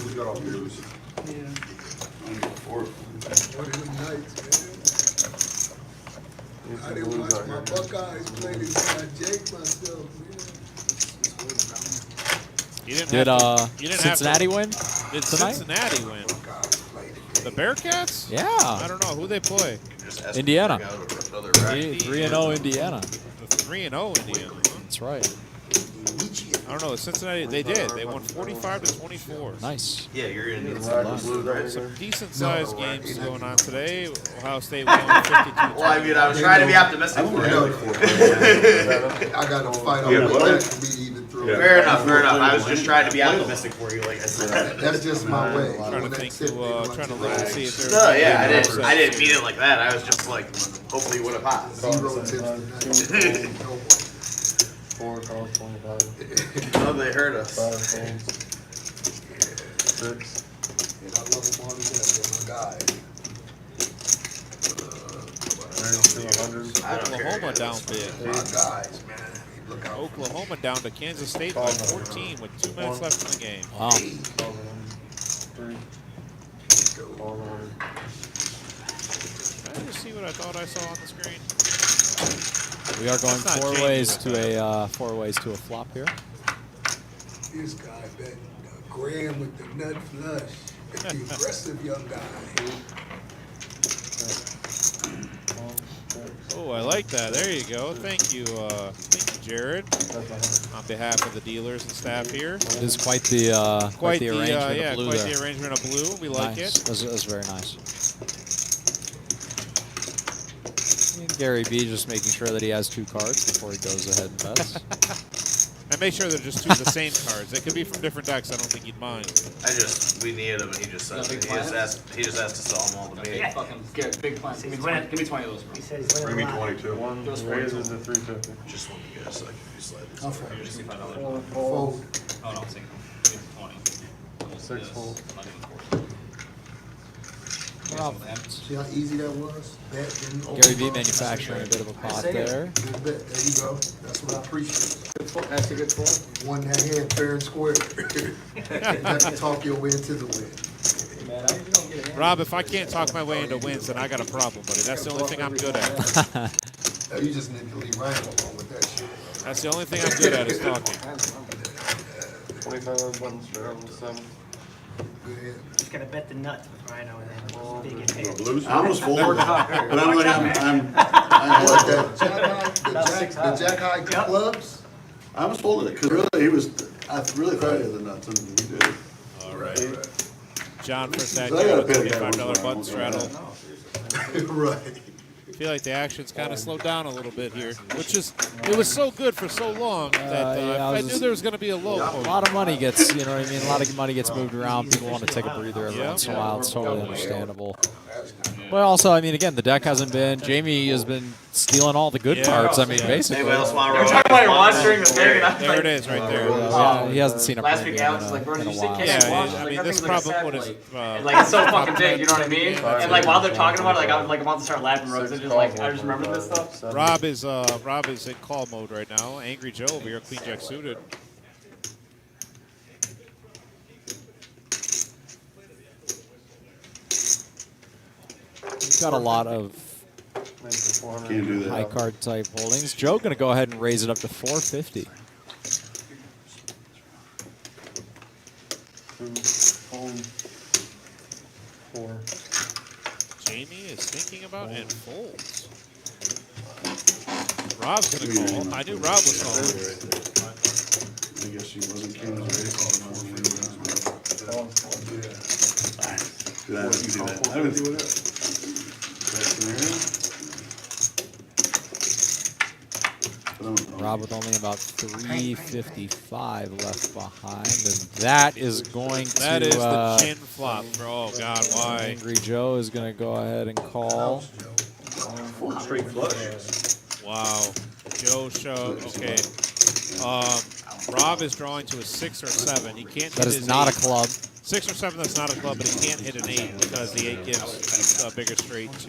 We got all yours. I didn't watch my Buckeyes play this guy Jake myself, You didn't Did have to, you didn't Cincinnati have to, win Did tonight? Cincinnati win? The Bearcats? Yeah. I don't know who they play. Indiana. 3-0 3-0 Indiana. The 3-0 Indiana. Huh? That's right. I don't know. Cincinnati. They did. They won 45-24. Nice. Yeah, you're in. Some decent sized games going on today. Ohio State won 52. Well, I mean, I was trying to be optimistic for you. I got to fight on the back for me to even throw. Fair enough, fair enough. I was just trying to be optimistic for you, like I said. That's just my way. Trying to think trying to look and see if there's. No, yeah, I didn't mean it like that. I was just like, hopefully you would have passed. 0 tips tonight. 4 calls 25. No, they hurt us. 5 calls. 6. And I love them all to death. They're my guys. 100. I don't care. Oklahoma down big. My guys, man. Look out. Oklahoma down to Kansas State by 14 with 2 minutes left in the game. Wow. 3. Can I just see what I thought I saw on the screen? We are going That's not 4 changing ways with to a 4 ways to a flop here. This guy bet Graham with the nut flush. The aggressive young guy. Oh, I like that. There you go. Thank you, Jared. On behalf of the dealers and staff here. It is quite the arrangement of blue quite there. the arrangement of blue. We like Nice. it. That's very nice. And Gary B just making sure that he has 2 cards before he goes ahead and bets. And make sure they're just 2 of the same cards. They could be from different decks. I don't think he'd mind. We needed him, and he just asked to sell them all to me. Big fucking big plan. Give me 20 of those, bro. He said he's Bring me winning a lot. 22. One raises to 350. Just want you guys so I can slide this. I'll fold. Just $5. Fold. Oh, no, I'm saying 20. 6 fold. Well, See how easy that was? Bet, then Gary B overdraw. manufacturing a bit of a pot say it. there. Good bet. There you go. That's what I appreciate. That's a good fold. Won that hand fair and square. You have to talk your way into the win. Rob, if I can't talk my way into wins, then I got a problem, buddy. That's the only thing I'm good at. You just need to leave Ryan alone with that shit. That's the only thing I'm good at is talking. 25 buttons for every 7. Good hand. Just gotta bet the nuts with Rhino and then big You impact. want blues? I almost folded, but I'm like, I What, had the Jack High clubs? I almost folded it, because really, I really thought he had the nuts, and we did. All right. John for that So I gotta pay that $25 one button straddle. Right. I feel like the action's kind of slowed down a little bit here, which is, it was so good for so long that yeah, I knew there was going to be a low A point. lot of money gets, you know what I mean? A lot of money gets moved around. People want to take a breather every Yeah. once in a while. It's totally understandable. But also, I mean, again, the deck hasn't been. Jamie has been stealing all the good Yeah. cards. I mean, basically. Anybody else want to We're roll? talking about your watch during the thing, and I'm There like, it is, right there. Yeah, he hasn't seen a last week premium Alex was like, bro, in did a you see while. K's Yeah, watch? I Like, mean, that this thing's like a problem would satellite. have. And, like, it's so fucking big, you know what I mean? And like while they're talking about it, like I'm about to start laughing, bro. 'Cause it's just like I just remember this stuff. Rob is in call mode right now. Angry Joe over here, Queen Jack suited. He's got a lot of Can't do high that. card type holdings. Joe going to go ahead and raise it up to 450. 2, fold, 4. Jamie is thinking about and folds. Rob's going to call. I knew Rob was calling. I guess she wasn't King's race. Do that, you do that. I would do it. Rob with only about 355 left behind, and that is going to. That is the chin flop. Oh, God, why? Angry Joe is going to go ahead and call. 4 straight flush. Wow. Joe showed. Okay. Rob is drawing to a 6 or 7. He can't That hit is his not 8. a club. 6 or 7, that's not a club, but he can't hit an 8 because the 8 gives a bigger straight to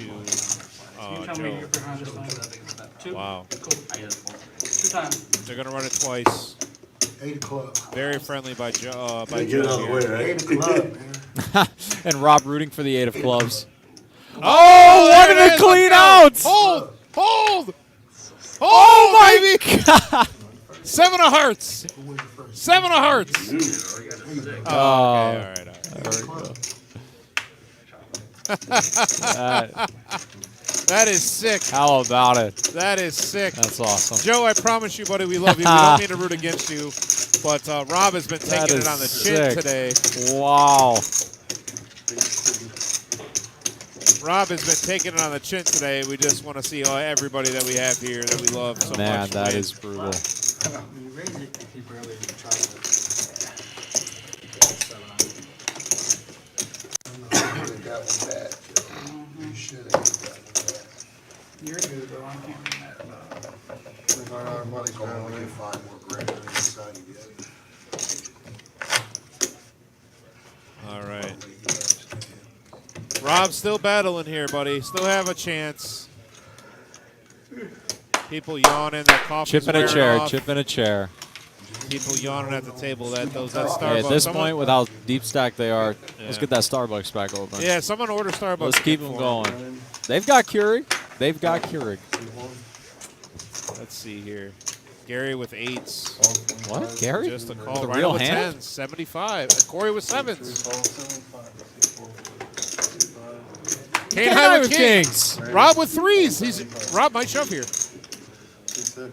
Joe. Wow. 2 times. They're going to run it twice. 8 o'clock. Very friendly by Joe. By Get it Joe out of the way, here. right? 8 o'clock, man. And Rob rooting for the 8 of clubs. Oh, what there did it it is. clean Look at out? that. Hold! Hold! Oh, my God! 7 of hearts. 7 of hearts. Oh, okay. All right. There we go. That is sick. How about it? That is sick. That's awesome. Joe, I promise you, buddy, we love you. We don't mean to root against you, but Rob has been That taking is it on the chin sick. today. Wow. Rob has been taking it on the chin today. We just want to see everybody that we have here that we love so Man, much. that win. is brutal. You raise it. He barely even tried it. Got one back. You should have got one back. You're good, bro. I can't be mad about it. $25 money, go on, we get 5 more grand on the side of All right. Rob's still battling here, buddy. Still have a chance. People yawning. That coffee's Chip in a wearing chair. off. Chip in a chair. People yawning at the table. That Starbucks. Hey, at this Someone- point, with how deep stacked they are, let's Yeah. get that Starbucks back open. Yeah, someone order Starbucks. Let's keep them going. They've got Keurig. They've got Keurig. Let's see here. Gary with 8s. What? Gary? Just a call. With a Rhino real with hand? 10s, 75. Corey with 7s. Kane high with kings. Rob with 3s. Rob might shove here. 2-6.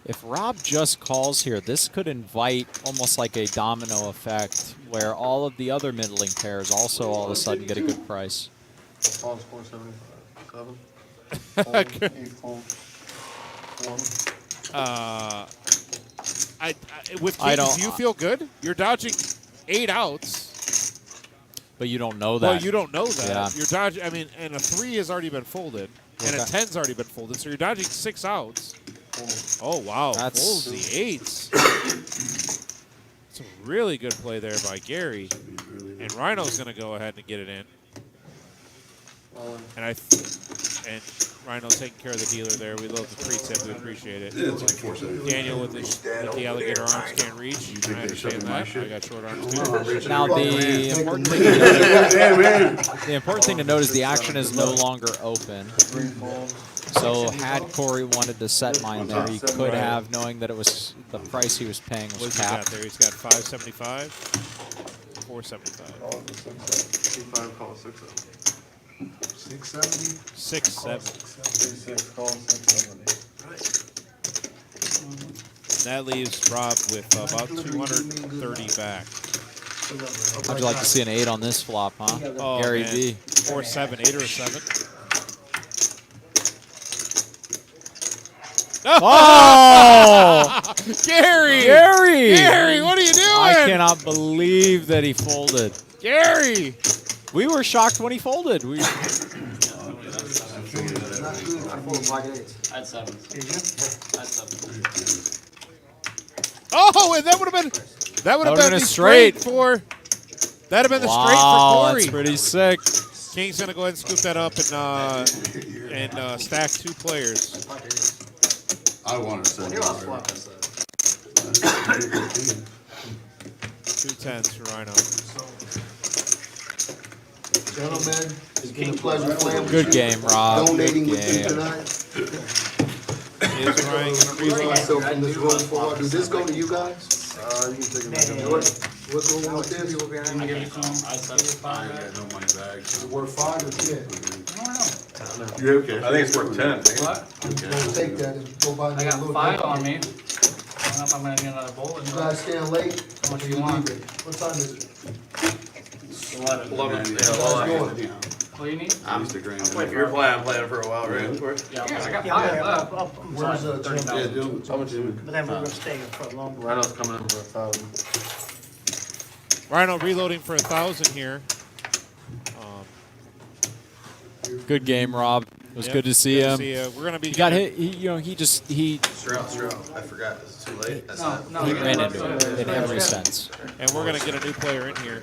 If Rob just calls here, this could invite almost like a domino effect where all of the other middling pairs also all of a sudden get a good price. Paul's 475. 7. Fold. 8 fold. 1. With I kings, don't- do you feel good? You're dodging 8 outs. But you don't know that. Well, you don't know that. Yeah. You're dodging. I mean, and a 3 has already been folded, and a Okay. 10's already been folded. So you're dodging 6 outs. Oh wow! That's- Folds the 8s. It's a really good play there by Gary, and Rhino's going to go ahead and get it in. And and Rhino taking care of the dealer there. We love the pre-tip. We appreciate it. It's like 475. Daniel with the alligator arms can't reach. You I think they're understand shoving my that. shit? I got short arms too. Now the important thing to note, the important thing to note is the action is no longer open. 3 fold. So had Corey wanted to set mine there, he could have, knowing that it was the price he was paying was What's he got capped. there? He's got 575, 475, Call it 6-7. 5, call it 6-7. 670. 670. 3-6, call it 670. That leaves Rob with about 230 back. How'd you like to see an 8 on this flop, huh? Oh, Gary man. V. 4, 7, 8 or a 7. Oh! Gary! Gary! Gary, what are you doing? I cannot believe that he folded. Gary! We were shocked when he folded. We, I fold black 8s. I had 7s. Did you? I had 7s. Oh, and that would have been been the a straight. for that'd have been the straight wow, for Corey. that's pretty sick. King's gonna go ahead and scoop that up and stack 2 players. I wanted to say. You're on flop, I said. 2 10s for Rhino. Gentlemen, it's been a pleasure playing with Good you. game, Rob. Donating Good with me game. tonight. Is Ryan gonna Remove reload? myself from this room for, does this go to you guys? You can take it back. Yeah. What's going on with this? People behind I me. gave it to him. I had 7s. I ain't got no money back. Is it worth 5 or 10? You okay? I think it's worth 10. What? I'm gonna take that and go buy I me a got little. 5 on me. I don't know if I'm gonna get another bowl. You guys staying late? How much do you want? What time is it? 11. You guys going? What do you need? I'm Used to grind if it. you're playing, I'm playing for a while, right? Corey? Yeah, I got Yeah, 5 left. I'm Where's sorry. Jim? Yeah, dude. How much is But then we're gonna stay for a long. Rhino's coming in for 1,000. Rhino reloading for 1,000 here. Good game, Rob. It was Yep, good to see him. We're gonna be He got hit. He just Straight out. I forgot. Is it too late? That's No, not. no. he you're ran left. into it in every sense. and we're gonna get a new player in here.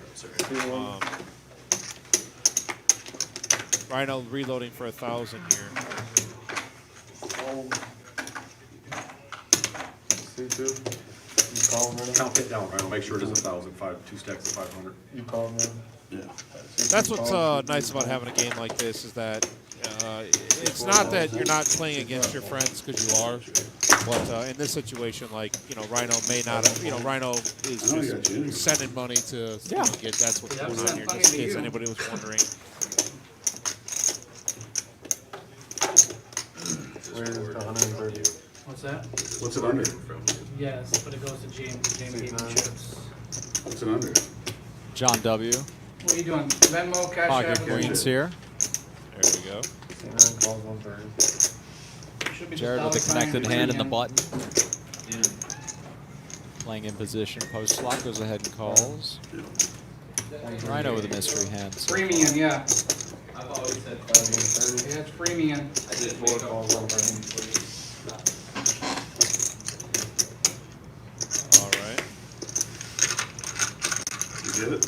Rhino reloading for 1,000 here. C2. You call him, Count it down, right? Make sure it is 1,000. 2 stacks of 500. You call him, yeah. That's what's nice about having a game like this is that it's not that you're not playing against your friends because you are, but in this situation, like Rhino may not have, Rhino is just sending money to get. That's what's going on here. Just in case anybody was wondering. Where's the 130? What's that? What's it under? Yes, but it goes to James. James gave me chips. What's it under? John W. What are you doing? Venmo, Cash Pocket App? Queens here. There we go. C9 calls 130. Should be Jared with the just connected hand and the $1.99. button. Playing in position post flop, goes ahead and calls. Rhino with a mystery hand. Premium, yeah. I've always said Yeah, it's premium. I did Four wake up. calls 130. All right. You get it?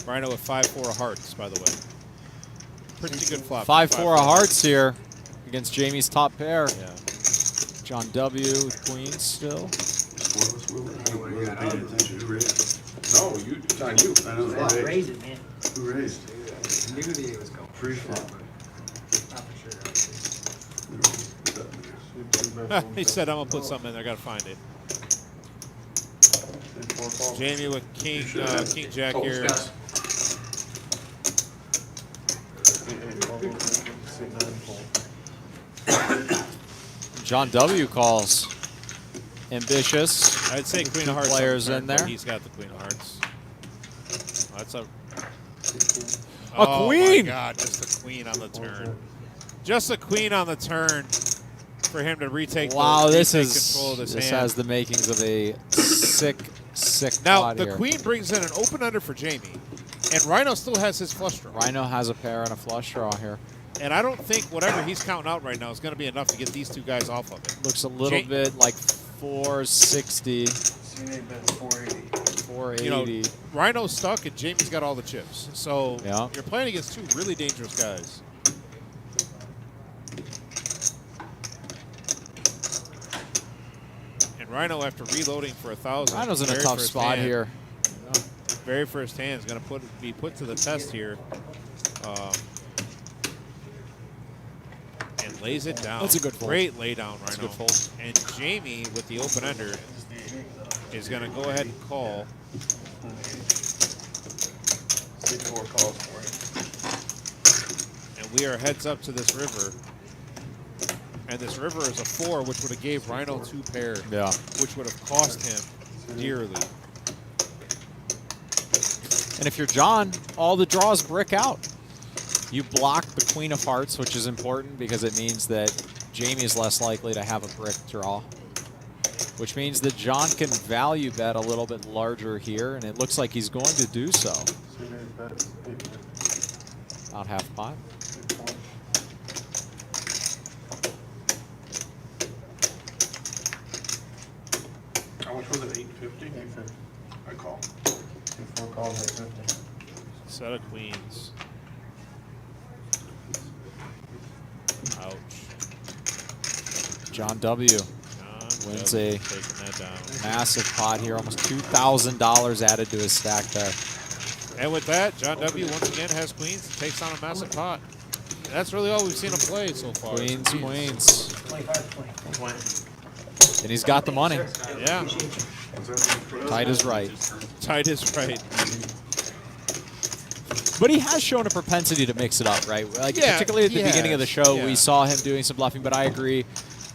Rhino with 5-4 of hearts, by the way. Pretty good flop. 5-4 of hearts here against Jamie's top pair. Yeah. John W. with queens still. We're paying attention. Who raised? No, you, it's on you. I know, Yeah, who raise raised? it, man. Who raised? Knew the A was going. Pre-flop. Not for sure. He said, I'm going to put something in there. I got to find it. Jamie with King, King Jack here. John W. calls. Ambitious. I'd say Queen of Hearts. Players on the in turn, but there. He's got the Queen of Hearts. That's a queen! My God, just a queen on the turn. Just a queen on the turn for him to retake. Wow, this retake is control of this hand. has the makings of a sick Now pot the here. queen brings in an open under for Jamie, and Rhino still has his flush draw. Rhino has a pair and a flush draw here. And I don't think whatever he's counting out right now is going to be enough to get these two guys off of it. Looks a little bit like 460, CNA bet 480. 480. You know, Rhino's stuck and Jamie's got all the chips. So Yeah. you're playing against two really dangerous guys. And Rhino, after reloading for 1,000, Rhino's in a very tough first spot hand- here. Very first hand is going to be put to the test here. And lays it down. That's a good fold. Great lay down, Rhino. That's a good fold. And Jamie with the open ender is going to go ahead and call. C4 calls for it. And we are heads up to this river. And this river is a 4, which would have gave Rhino 2 pair. Yeah. Which would have cost him dearly. And if you're John, all the draws brick out. You block the Queen of Hearts, which is important because it means that Jamie is less likely to have a brick draw. Which means that John can value bet a little bit larger here, and it looks like he's going to do so. CNA bet 850. About half pot. How much was it, 850? 850. I call. C4 calls 850. Set of queens. Ouch. John W. John Wins W. a taking that down. massive pot here, almost $2,000 added to his stack there. And with that, John W. once again has queens, takes on a massive pot. And that's really all we've seen him play so far. Queens, queens. 25 20. And he's got the money. Yeah. Tight is right. Tight is right. But he has shown a propensity to mix it up, right? Like Yeah, particularly at the he beginning of the has, show, yeah. we saw him doing some bluffing. But I agree,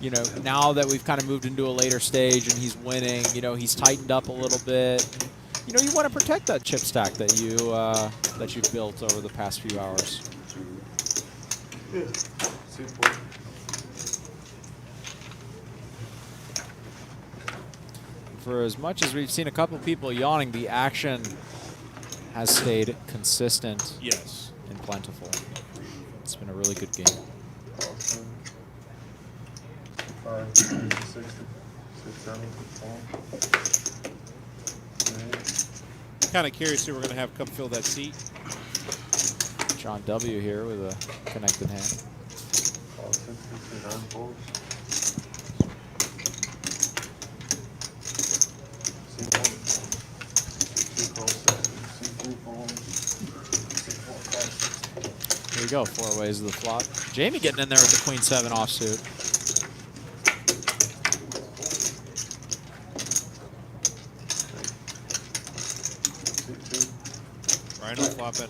you know, now that we've kind of moved into a later stage and he's winning, you know, he's tightened up a little bit. You know, you want to protect that chip stack that you've built over the past few hours. Yeah. C4. For as much as we've seen a couple people yawning, the action has stayed consistent Yes. and plentiful. It's been a really good game. Call 7. 5, 60, 6, 7, call. Kind of curious who we're going to have come fill that seat. John W. here with a connected hand. Call 60, 9 folds. C1. C2 calls 7. C3 folds. C4 calls 6. Here we go, 4 ways of the flop. Jamie getting in there with the Queen 7 offsuit. Rhino flopping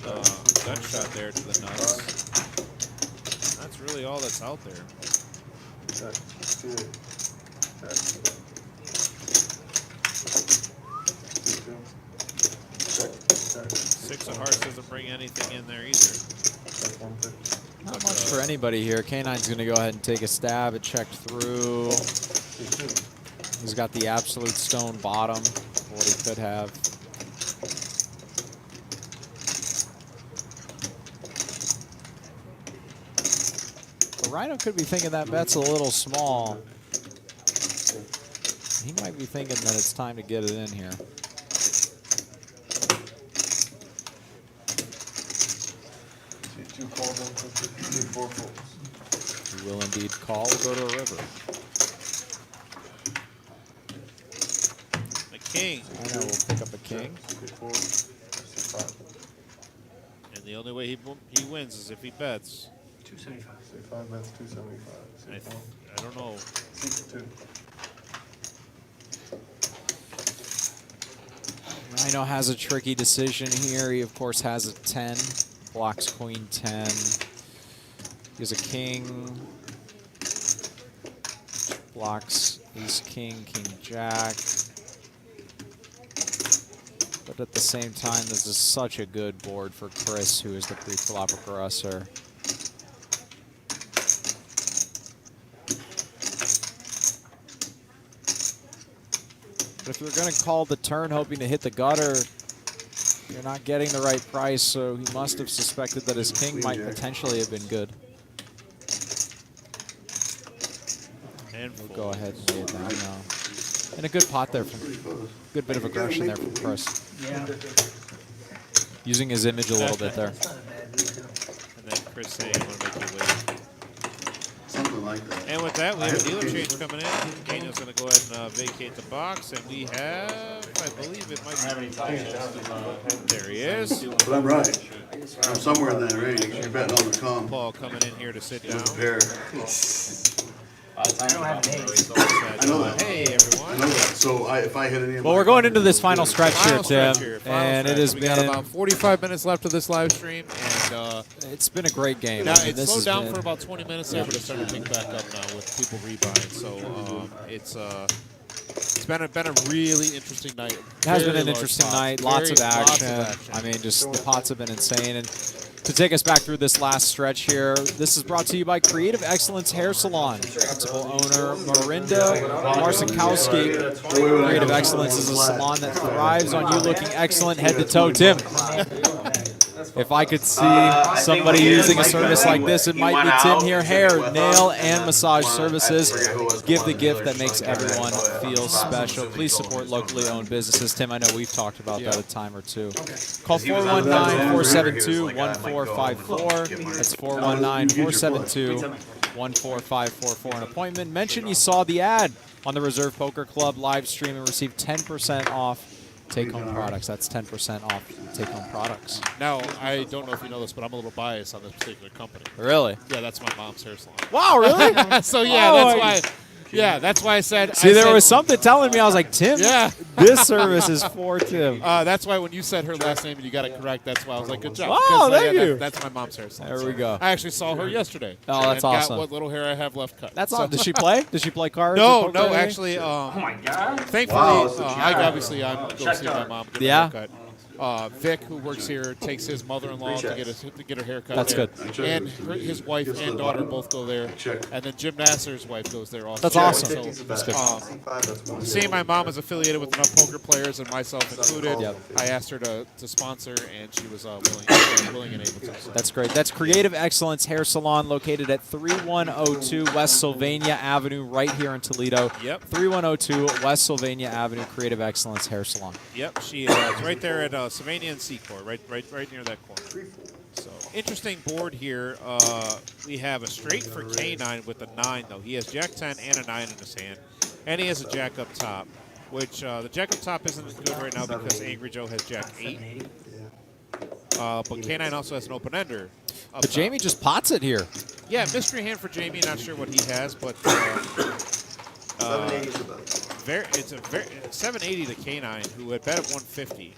gunshot there to the nuts. That's really all that's out there. Check. C8. Check. C2. Check. Check. 6 of hearts doesn't bring anything in there either. Check 150. Not much for anybody here. K9's going to go ahead and take a stab at check through. C2. He's got the absolute stone bottom, what he could have. The Rhino could be thinking that bet's a little small. He might be thinking that it's time to get it in here. C2 calls 150. C4 folds. He will indeed call. We'll go to a river. king. I know we'll pick up a king. And the only way he wins is if he bets. 275. Say 5 bets, 275. I, Say 4. I don't know. See 2. Rhino has a tricky decision here. He, of course, has a 10. Blocks queen 10. He has a king. Blocks ace king, king jack. But at the same time, this is such a good board for Chris, who is the pre-flop aggressor. But if you're going to call the turn hoping to hit the gutter, you're not getting the right price, so he must have suspected that his king might potentially have been good. And We'll go ahead and lay it down now. And a good pot there from, good bit of aggression there from Chris. Yeah. Using his image a little bit there. That's not a bad lead, though. And then Chris saying, I'm going to make you wait. Something like that. And with that, we have a dealer change coming in. Daniel's going to go ahead and vacate the box. And we have, I believe it might be. There he is. But I'm right. I'm somewhere in that range. You're betting on the come. Paul coming in here to sit down. With a pair. I don't have an ace. I know that. Hey, everyone. I know that. So if I hit any of Well, my we're going cards, into this final stretch here, Final Tim. stretch here, final And it stretch. has We got been, about 45 minutes left of this live stream. And it's been a great game. now I mean, it this slowed has down been- for about 20 minutes there, but it's starting to pick back up now with people rebuying. So it's been a really interesting night. It has been Very an large interesting pots. night. Lots of Lots action. I mean, just the pots have been insane. And to take us back through this last stretch here, this is brought to you by Creative Excellence Hair Salon. Principal owner Marinda Marsikowski. Creative Excellence is a salon that thrives on you looking excellent head to toe. Tim, if I could see somebody using a service like this, it might be Tim here. Hair, nail, and massage services. Give the gift that makes everyone feel special. Please support locally owned businesses. Tim, I know we've talked about that a time or two. Call 419-472-1454. That's 419-472-1454 for an appointment. Mention you saw the ad on the Reserve Poker Club live stream and receive 10% off take-home products. That's 10% off take-home products. Now, I don't know if you know this, but I'm a little biased on this particular company. Really? Yeah, that's my mom's hair salon. Wow, really? So yeah, Oh, that's why. Yeah, that's why I said. See, I there said, was something telling me. I was like, Tim, Yeah. this service is for Tim. That's why when you said her last name and you got it correct, that's why I was like, good job. Wow, 'Cause, thank yeah, you. That's my mom's hair salon. There we go. I actually saw her yesterday. Oh, that's and awesome. Got what little hair I have left cut. That's So- awesome. Does she play? Does she play cards? No, or poker or no, anything? actually. Oh my god. Thankfully, obviously I'm go see my mom get Yeah. a haircut. Vic, who works here, takes his mother-in-law to get her haircut. That's there. good. And his wife and daughter both go there. And then Jim Nasser's wife goes there also. That's awesome. So, That's good. seeing my mom is affiliated with enough poker players, and myself included, Yep. I asked her to sponsor, and she was willing and able to. So. That's great. That's Creative Excellence Hair Salon located at 3102 West Sylvania Avenue right here in Toledo. Yep. 3102 West Sylvania Avenue, Creative Excellence Hair Salon. Yep, she is right there at Sylvania and Secor, right near that corner. So interesting board here. We have a straight for K9 with a 9 though. He has Jack 10 and a 9 in his hand, and he has a Jack up top, which the Jack up top isn't good right now because Angry Joe has Jack 8. But K9 also has an open ender. But Jamie just pots it here. Yeah, mystery hand for Jamie. Not sure what he has, but 780 is about. it's a very 780 to K9, who had bet at 150.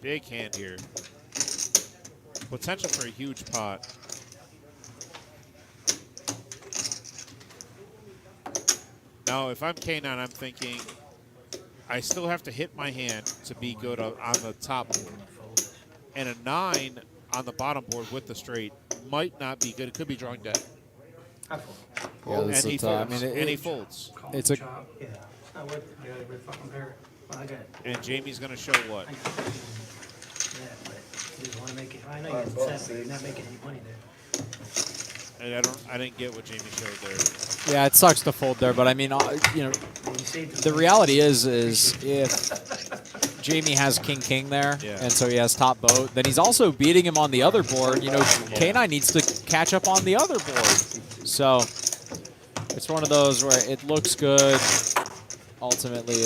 Big hand here. Potential for a huge pot. Now, if I'm K9, I'm thinking I still have to hit my hand to be good on the top board. And a 9 on the bottom board with the straight might not be good. It could be drawing dead. Yeah, And this he is folds. I mean, And he folds. It's a Yeah, it's not worth it. You gotta fucking pair. Well, I got it. And Jamie's going to show what? Yeah, but you just wanna make it. I know you're upset, but you're not making any money there. And I didn't get what Jamie showed there. yeah. It sucks to fold there, but I mean, you know, And you saved the reality is if Jamie has king there, Yeah. and so he has top boat. Then he's also beating him on the other board. You know, K9 needs to catch up on the other board. So it's one of those where it looks good. Ultimately,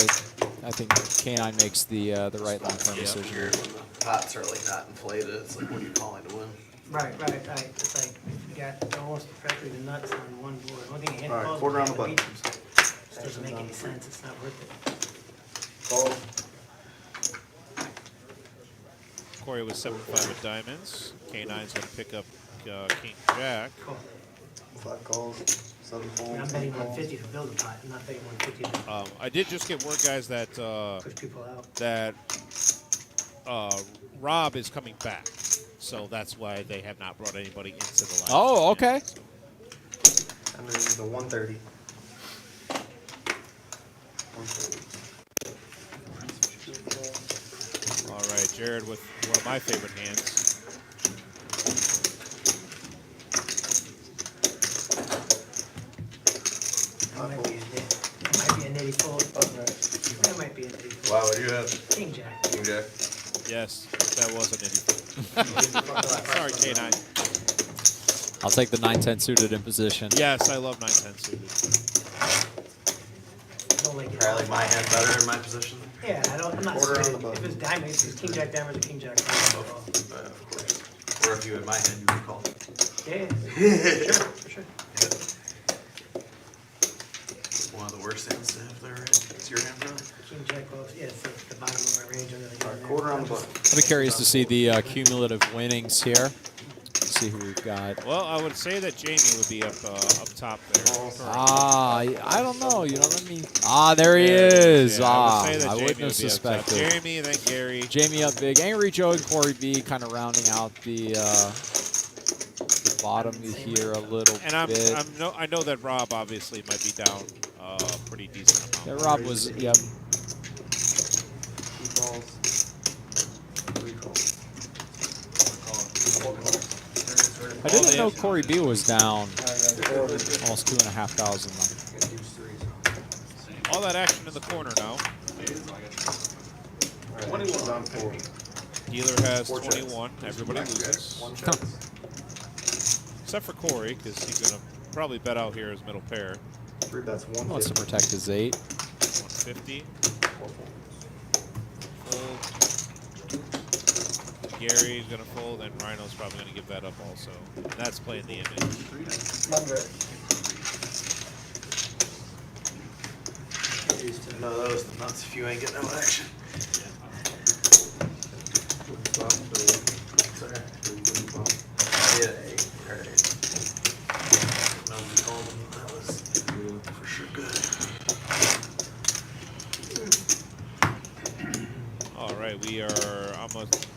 I think K9 makes the right long-term decision. When the pots are like not inflated, it's like, what are you calling to win? Right. It's like, you got almost practically the nuts on one board. One thing you hit All right, calls quarter on the with button. beats them, so it doesn't make any sense, it's not worth it. Call. Corey with 7-5 with diamonds. K9's going to pick up King Jack. Cool. 5 calls, 7 I folds. mean, I'm betting 150 to build a pot, I'm not betting 150 to I did just get word, guys, that push people out. that Rob is coming back. So that's why they have not brought anybody into the line. Oh, okay. I'm gonna use the 130. All right, Jared with one of my favorite hands. That might be a nitty fold. That might be a nitty fold. Wow, what do you have? King Jack. King Jack. Yes, that was an idiot. Sorry, K9. I'll take the 9-10 suited in position. Yes, I love 9-10 suited. I don't like it. I like my hand better in my position. Yeah, I'm not Quarter on sweating. the button. If it's diamonds, it's King Jack diamonds or King Jack diamonds. Of course. Or if you had my hand, you would call. Yeah, for sure. One of the worst hands to have there, right? It's your hand, brother. King Jack goes, yeah, it's the bottom of my range. I'm gonna go in there. Quarter on the button. I'll be curious to see the cumulative winnings here. See who we've got. Well, I would say that Jamie would be up top there. I don't know. You know, let me. There he There it is. Yeah, I would say that I Jamie wouldn't have would be up top. suspected. Jamie, then Gary. Jamie up big. Angry Joe and Corey B kind of rounding out the bottom here a little And bit. I know that Rob obviously might be down a pretty decent amount. Yeah, Rob was, yep. 2 calls. 3 calls. 4 calls. I didn't know Corey B was down almost 2,500. All that action in the corner now. 21's on 4. Dealer has 4 checks. 21. Everybody loses. 1 check. Except for Corey, because he's going to probably bet out here his middle pair. 3 bets, He wants to 150. protect his 8. 150. 4 folds. Fold. Gary's going to fold, and Rhino's probably going to give that up also. And that's playing the image. No, that was the nuts if you ain't getting no action. Sorry. Yeah, alright. No, we called him. That was for sure good. All right, we are almost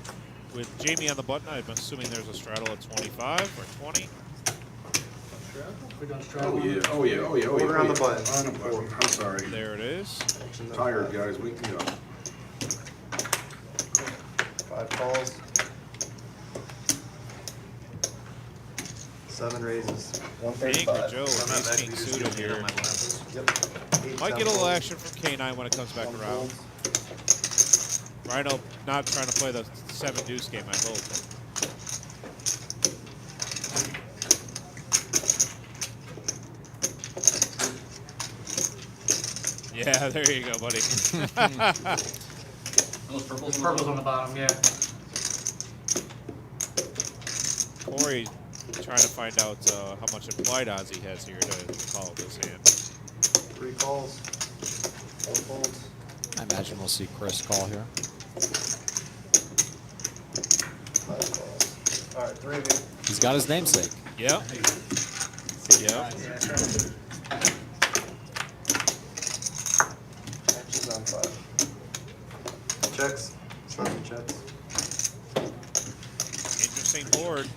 with Jamie on the button. I'm assuming there's a straddle at 25 or 20. We're going Oh yeah, oh yeah, oh yeah, oh yeah. Quarter on the button. On the button. I'm sorry. There it is. Tired, guys. Wake me up. 5 calls. 7 raises. King 135. Joe So I'm with not ace king back, we just suited get here. on my glasses. Yep. 8, Might 10 get a little folds. action from K9 when it comes back 1 around. folds. Rhino not trying to play the 7 deuce game, I hope. Yeah, there you go, buddy. Those purples on the bottom, yeah. Corey trying to find out how much implied odds he has here to call this hand. 3 calls. 4 folds. I imagine we'll see Chris call here. 5 calls. Alright, 3 of you. He's got his namesake. Yep. Yep. Actions on 5. Checks. 7 checks. Interesting board.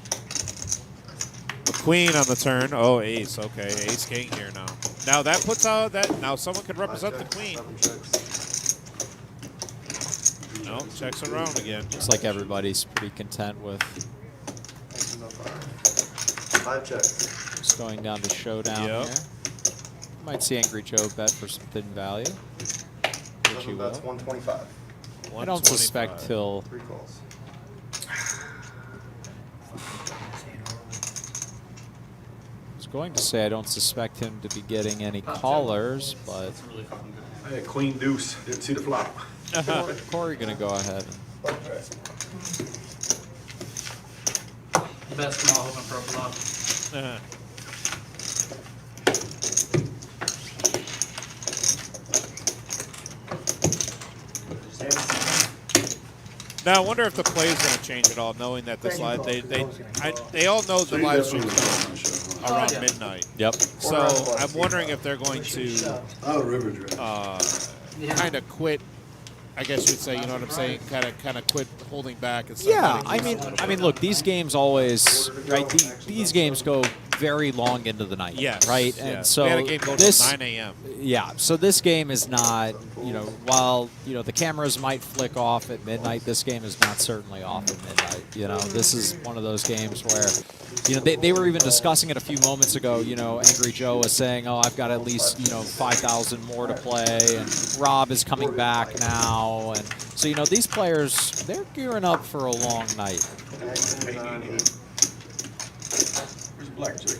A queen on the turn. Oh, ace. Okay, ace king here now. Now that puts out that. Now someone could represent the 5 checks, queen. 7 checks. No, checks around again. Looks like everybody's pretty content with Actions on 5. 5 checks. just going down to showdown Yep. here. Might see Angry Joe bet for some thin value. Which he 7 will. bets, 125. I don't suspect 125. he'll. 3 calls. I was going to say I don't suspect him to be getting any callers, but I had queen deuce, didn't see the flop. Corey gonna go ahead. Bet small, hoping for a bluff. Now I wonder if the play is going to change at all, knowing that this live they all know the live stream's going around midnight. Yep. So I'm wondering if they're going to kind of quit. I guess you'd say, you know what I'm saying? Kind of quit holding back and stuff. Yeah, I mean, look, these games always, right? These games go very long into the night, Yes. right? Yeah. And so we had a game go this, till 9 a.m. Yeah, so this game is not, while the cameras might flick off at midnight, this game is not certainly off at midnight. This is one of those games where, they were even discussing it a few moments ago. Angry Joe was saying, "Oh, I've got at least 5,000 more to play," and Rob is coming back now, and so these players, they're gearing up for a long night. Where's blackjack?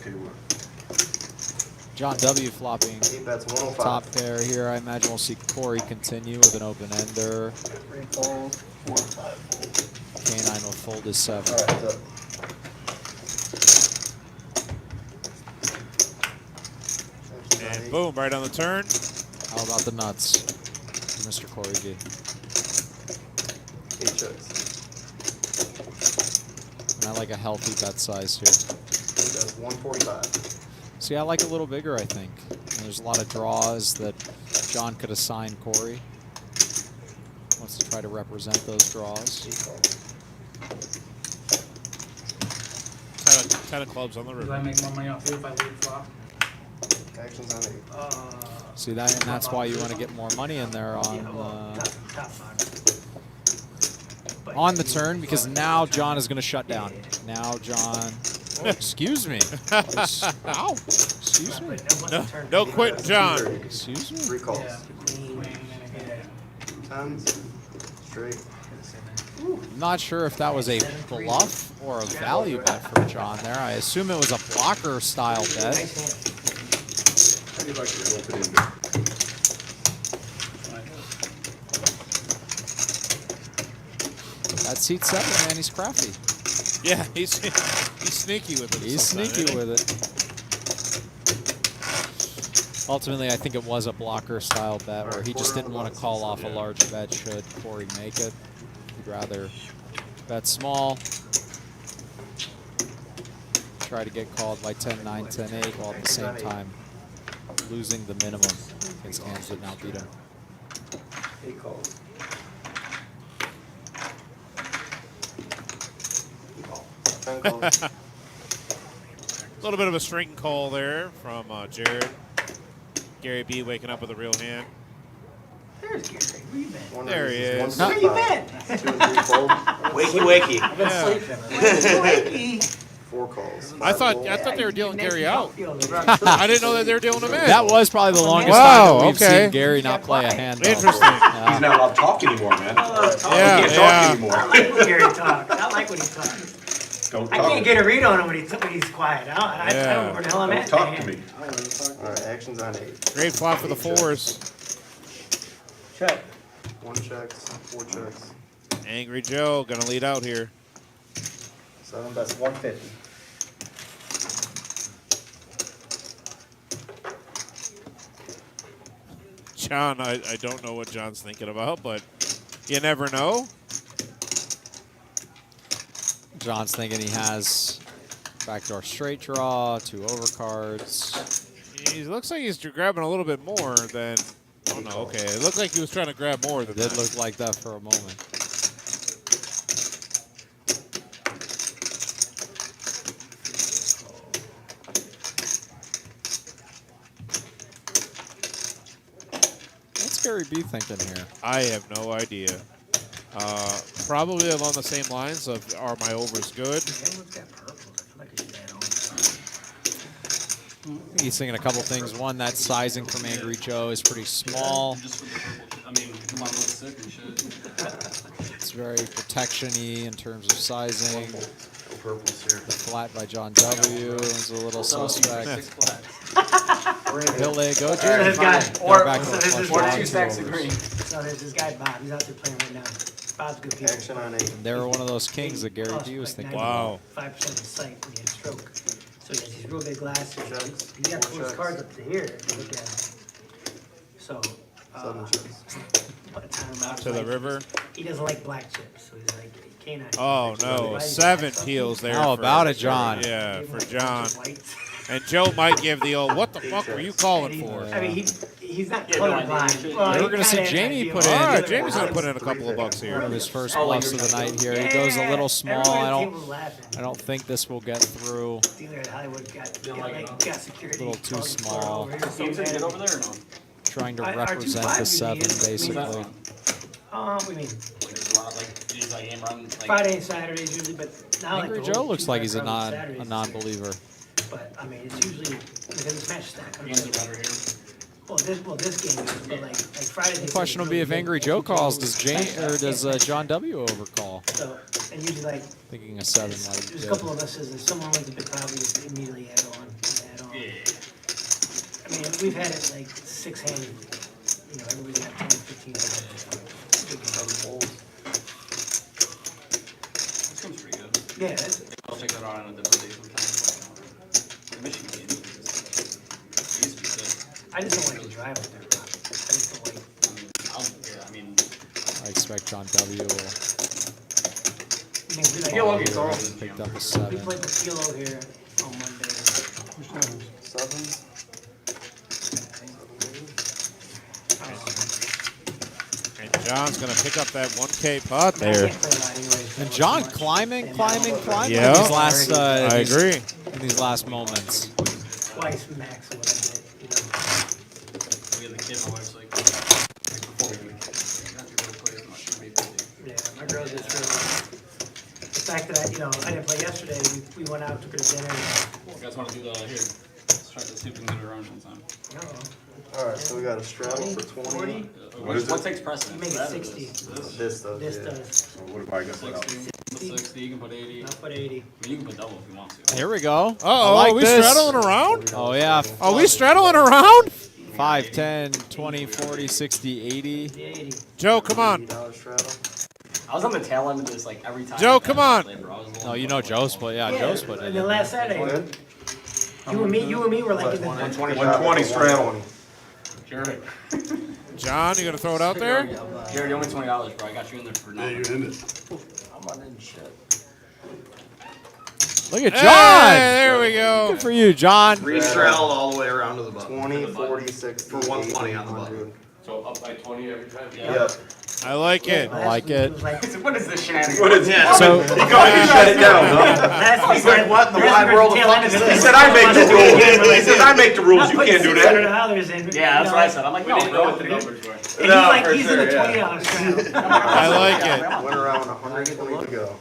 John W. flopping That's 105. top pair here. I imagine we'll see Corey continue with an open ender. 3 calls, 4 5 folds. K9 will fold his 7. All right, what's up? And boom, right on the turn. How about the nuts, Mr. Corey G? 8 checks. And I like a healthy bet size here. That's 145. See, I like a little bigger, I think. There's a lot of draws that John could assign Corey. Wants to try to represent those draws. 10 of clubs on the Do river. I make more money off you if I lead flop? Actions on 8. See that, and that's why you want to get more money in there Top 5. on the turn, because now John is going to shut down. Now John. Oh, excuse me. Ow. Excuse me. No quit, John. Excuse me. 3 calls. Yeah. Queen, yeah. 10s. Straight. I'm not sure if that was a bluff or a value bet for John there. I assume it was a blocker style bet. How do you like to open in? That seat 7, man. He's crafty. Yeah, he's sneaky with it. He's sneaky with it. Ultimately, I think it was a blocker style bet where he just didn't want to call off a large bet should Corey make it. He'd rather bet small, try to get called by 10-9, 10-8, while at the same time losing the minimum against hands that now beat him. 8 calls. A little bit of a string call there from Jared. Gary B waking up with a real hand. There's Gary. Where you been? There he is. Where you been? 2 and 3 fold. Wakey, wakey. I've been Yeah. sleeping. 4 calls. I thought they were dealing Gary out. I didn't know that they were dealing him in. That was probably the longest Wow, time that we've okay. seen Gary not play a hand. though. Interesting. He's not allowed to talk anymore, man. Yeah, He can't yeah. talk anymore. I like when Gary talks. I like when he talks. Don't I talk. can't get a read on him when he's quiet. I don't know where the hell I'm Don't at. talk man. to me. Alright, actions on 8. Great flop for the 4s. Check. 1 checks, 4 checks. Angry Joe gonna lead out here. 7 bets, 150. John, I don't know what John's thinking about, but you never know. John's thinking he has backdoor straight draw, 2 overcards. He looks like he's grabbing a little bit more than. Oh no, okay. It looked like he was trying to grab more than It did that. look like that for a moment. What's Gary B thinking here? I have no idea. Probably along the same lines of, are my overs good? Everyone's got purples. I feel like it's dead on. I think he's thinking a couple things. One, that sizing from Angry Joe is pretty small. Just for the purple. I mean, come on, look sick and shit. very protection-y in terms of sizing. No purples here. The flat by John W. is a little suspect. Six flats. He'll let it go, So Jerry. this guy, Go back to so the this flush is Or draw. two stacks of green. So there's this guy Bob. He's out there playing right now. Bob's good people. Action on 8. They were one of those kings that Gary Cost D was like thinking Wow. 5% of his sight when he had a stroke. So he has these real big glasses. Checks. He got to pull his Checks. cards up to here to look at them. So, 7 checks. by the time I'm out, To the like, river. he doesn't like black chips, so he's like, canine. Oh no, 7 peels there. How for- about it, John? Yeah, Give him for like a bunch John. of whites. And Joe might give the old, what the fuck were you calling for? I mean, he's not Yeah, no idea. colorblind. Well, They he were gonna see kinda has Jamie idea put what in- All he's right, doing. Jamie's gonna put in a couple of bucks One here. of his first Oh, like bluffs of the you're- night here. He goes a little Yeah, small. everyone I at the don't. table laughing. I don't think this will get through. Dealer at Hollywood got like it, huh? got security. A little too called the floor small. over here, so Teams that bad. get over there or no? Trying to Our represent 2-5 the 7, usually is- Who's that basically. one? We mean There's a lot, like, these like game run, like. Friday and Saturdays usually, but now like Angry the Joe whole looks like 2-5 he's a crowd on Saturdays. non-believer. But I mean, it's usually because it's match stack. Games are better here. Well, this game is, but like Friday. The question will be if Angry Joe calls, does John W overcall? So and usually like Thinking a 7 like there's a couple of us if someone wins a big pile, we just immediately add on. Yeah. I mean, we've had it like 6-handed. You know, everybody's got 10, 15. This game's pretty good. Yeah, it's, I'll check that out on a different day sometime. The Michigan game. It used to be sick. I just don't like to drive up there. I just don't like. I mean, I expect John W will I mean, we like. feel lucky it's all. picked up a We 7. played the Kilo here on Monday. 7. And John's gonna pick up that 1K pot I there. can't play a lot anyway. so And it's John too much. climbing Yeah. in these last, I agree. in these last moments. Twice max of what I did. You know. We had the kid, my wife's like before we even got to go play as much. Maybe 50. Yeah, my girl just really. The fact that I didn't play yesterday. We went out, took her to dinner. You guys want to do the here? Let's try to see if we can get it around sometime. Alright, so we got a straddle for 20. 40. What is What it? takes You precedence? make it That or 60. This does, This yeah. does. So what if I got that out? 60, you can put 80. Not put 80. I mean, you can put double if you want to. Here we go. Oh, I like are we this. straddling around? Oh yeah, Are we straddling around? 5, 10, 20, 40, 60, 80. The 80. Joe, come on. $80 straddle. I was on the tail end of this like every time. Joe, I come passed on. labor, I was the one Oh, you putting know it Joe's away. put, yeah, Joe's put it And the in. last Saturday, Good? you and me were like in the. 120 straddle. Jared, John, you gonna throw it out there? Jared, you owe me $20, bro. I got you in there for Yeah, now. you in it. I'm not in shit. Look at Hey, John. there we go. Good for you, John. Re-straddled all the way around to the button. 20, 40, 60. For 120 on the button. So up by 20 every time? Yep. I like it. I like it. What is this shenanigans? What is Yeah. So You go and shut it down, huh? He's like, what in the wide world of fuck is He this? said, I make the rules. He says, I make the rules. You can't do that. Yeah, that's what I said. I'm like, We no, didn't know bro. what the numbers were. And he's No, like, for he's sure, in the yeah. $20 straddle. I like it. Went around 120 to go.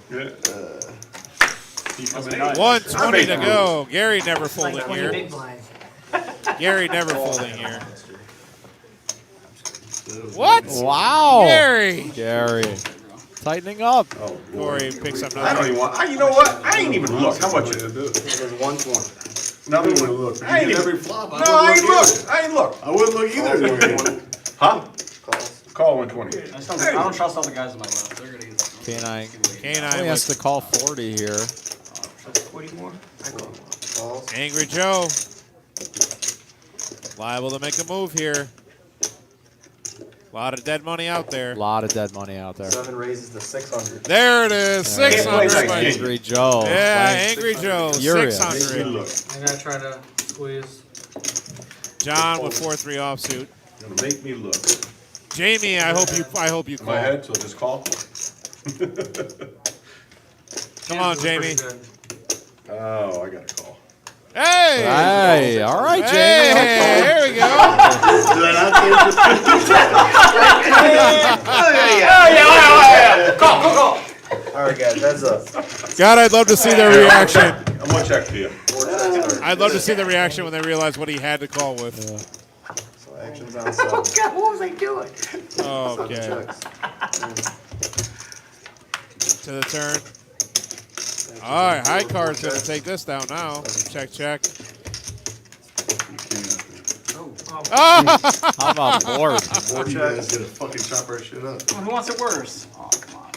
He comes in. 120 to go. Gary never Like folding 20 here. big blinds. Gary never folding here. What? wow, Gary. Gary, tightening up. Oh, boy. Corey picks up I don't another. even want, you know what? I ain't even look. How much is it? It was 120. Nothing. I wouldn't look. I ain't You get even, every flop. no, I ain't look. I ain't look. I wouldn't look either. Huh? Calls. Call 120. I don't trust all the guys on my left. They're gonna get this. Canine. Canine He has with to call 40 here. 40 more? I call. Calls. Angry Joe. Liable to make a move here. A lot of dead money out there. A lot of dead money out there. 7 raises to 600. There it is. 600. Can't play buddy. Angry Joe. Yeah, playing Angry Joe. furious. Make me 600. look. I'm gonna try to squeeze. John with 4-3 offsuit. Gonna make me look. Jamie, I hope you In call. my head, so just call. Come on, Jamie. Oh, I got a call. Hey! Hey, all right, Hey, Jamie. there we go. Alright, guys, that's up. God, I'd love to see their reaction. I'm gonna check to you. 4 checks start. I'd love to see the reaction when they realize what he had to call with. So action's on 7. God, what was I doing? 7 Okay. checks. to the turn. All right, high card's going to take this down now. Check, check. How about board? Or you guys gonna fucking chop our shit up. Who wants it worse? Oh, come on.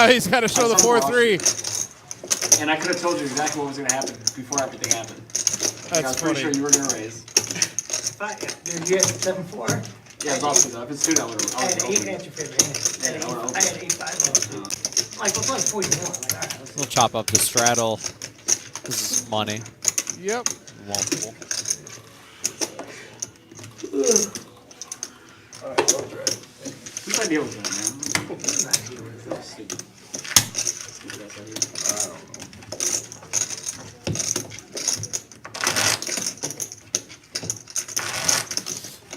He's got to show the 4-3. And I could have told you exactly what was going to happen before everything happened. I That's was pretty funny. sure you were going to raise. Did you have 7-4? Yeah, it's also up. It's 2 that would I had 8 at your favorite hand. I had 8-5. Like, it's only 41. Like, all right, let's We'll chop up the straddle. This is money. Yep. Multiple. Whose idea was that, man?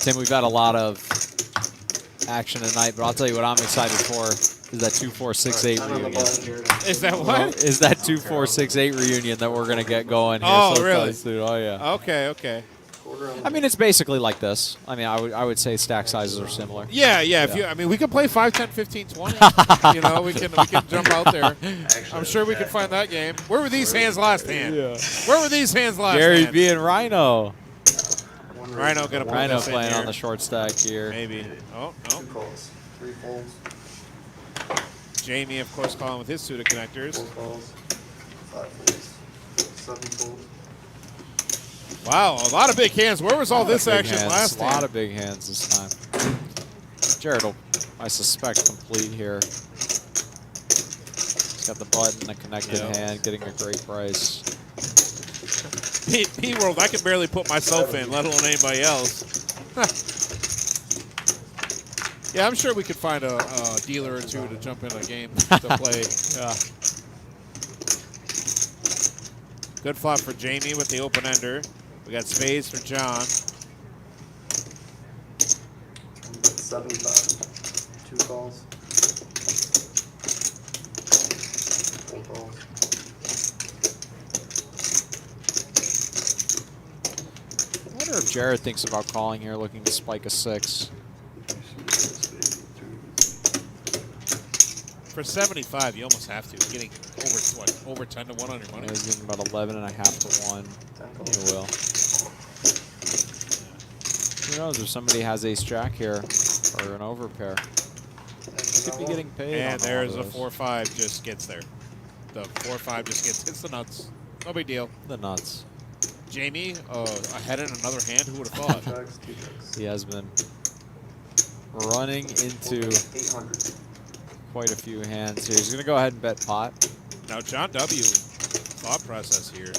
Tim, we've got a lot of action tonight, but I'll tell you what I'm excited for is that 2-4-6-8 reunion. Is that what? Is that 2-4-6-8 reunion that we're gonna get going here? Oh, so really? soon. Oh yeah. Okay, okay. I mean, it's basically like this. I mean, I would say stack sizes are similar. Yeah, yeah. If you, I mean, we can play 5, 10, 15, 20. You know, we can jump out there. I'm sure we can find that game. Where were these hands last hand? Yeah. Where were these hands last Gary hand? B and Rhino. Rhino gonna put Rhino this in playing here. on the short stack here. Maybe. Oh, no. 2 calls, 3 folds, Jamie, of course, calling with his suit of connectors. 4 calls, 5 folds, 7 folds. Wow, a lot of big hands. Where was all this Big action hands. last A lot hand? of big hands this time. Jared will, I suspect, complete here. He's got the button, a connected hand, getting a great price. P-World, I can barely put myself in, let alone anybody else. Yeah, I'm sure we could find a dealer or two to jump in a game to play. Yeah. Good flop for Jamie with the open ender. We got spades for John. 75, 2 calls, 4 calls. I wonder if Jared thinks about calling here, looking to spike a 6. For 75, you almost have to. Getting over what? Over 10 to 1 on your money. He's getting about 11.5 to 1. You will. Who knows if somebody has ace jack here or an overpair. Could be getting paid. And on all there's a those. 4-5 just gets there. The 4-5 just hits the nuts. No big deal. The nuts. Jamie, ahead in another hand. Who would have thought? Jacks, 2 jacks. He has been running into 800. quite a few hands here. He's going to go ahead and bet pot. Now, John W. thought process here.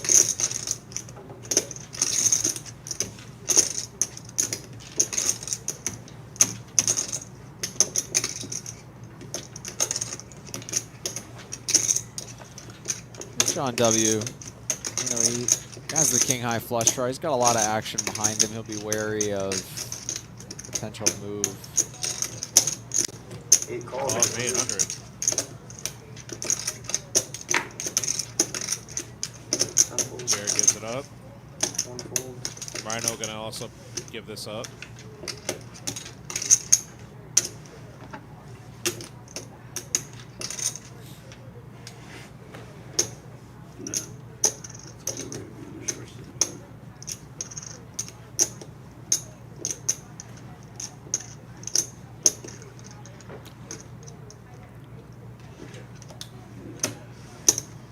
John W. You know, he has the king high flush draw. He's got a lot of action behind him. He'll be wary of potential move. 8 calls. Oh, 800. 10 folds, Jared gives it up. 1 fold. Rhino gonna also give this up.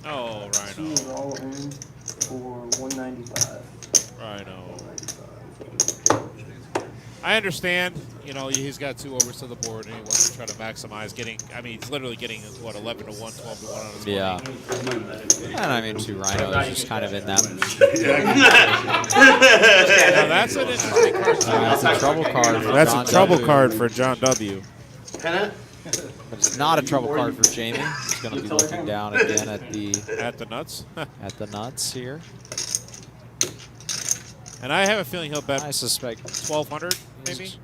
Oh, Rhino. All in for 195. Rhino. 195. I understand, you know, he's got 2 overs to the board and he wants to try to maximize getting, I mean, he's literally getting, what, 11 to 1, 12 to 1 on his Yeah. money. And I mean, 2 Rhinos just kind of in that. Now, that's an interesting card. That's a trouble card. For That's John a trouble W. card for John W. Pennant? But it's not a trouble card for Jamie. He's going to be looking down again at the nuts. at the nuts here. And I have a feeling he'll bet I suspect 1,200, maybe? he's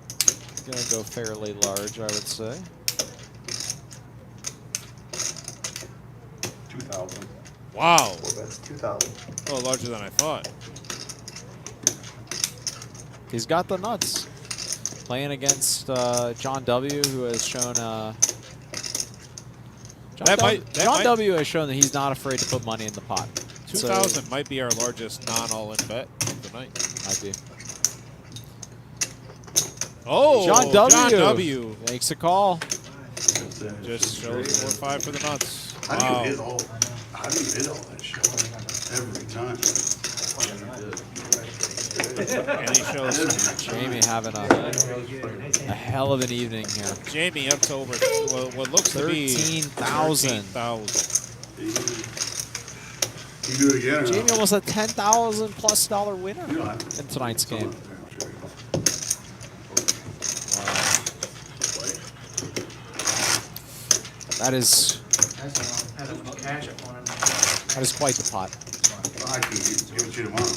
going to go fairly large, I would say. 2,000. Wow. 4 bets, 2,000. Oh, larger than I thought. He's got the nuts. Playing against John W., who has shown John W. has shown that he's not afraid to put money in the pot. 2,000 might be our largest non-all-in bet of the night. Might be. Oh, John W. John W. makes a call. Just shows 4-5 for the nuts. How do Wow. you hit all that shit? Every time. And he shows Jamie having a hell of an evening here. Jamie up to over what looks to be 13,000. 13,000. You do it again. or Jamie no? almost a $10,000+ winner You know, in tonight's game. That is quite the pot. I can give it to you tomorrow.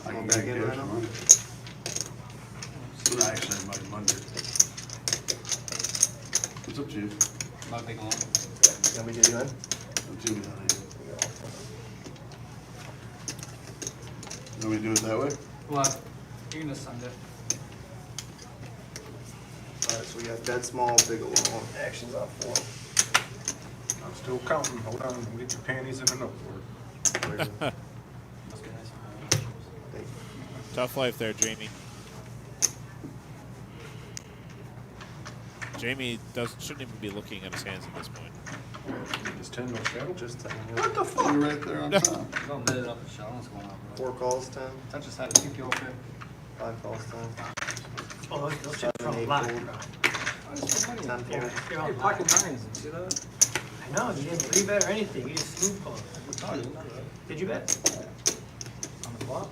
I can back give in it right to now? you tomorrow. Actually, Monday. What's up, Chief? Not big long. Want me to do that? I'm Jimmy down here. You want me to do it that way? What? You're gonna send it. Alright, so we got dead small, big long, actions on 4. I'm still counting. Hold on. Get your panties in the notebook. Tough life there, Jamie. Jamie shouldn't even be looking at his hands at this point. Just 10 no shadow. Just 10. What the fuck? You're right there on top. Don't bid it up the shot. What's going on, bro? 4 calls, 10. I just had to keep you okay. 5 calls, 10. Oh, those chips are 7, 8 blocked, fold. bro. 10 fold. You're all You're blocked. pocket nines. You see that? I know, you didn't re-bet or anything, you just smooth called. Did you bet? On the flop?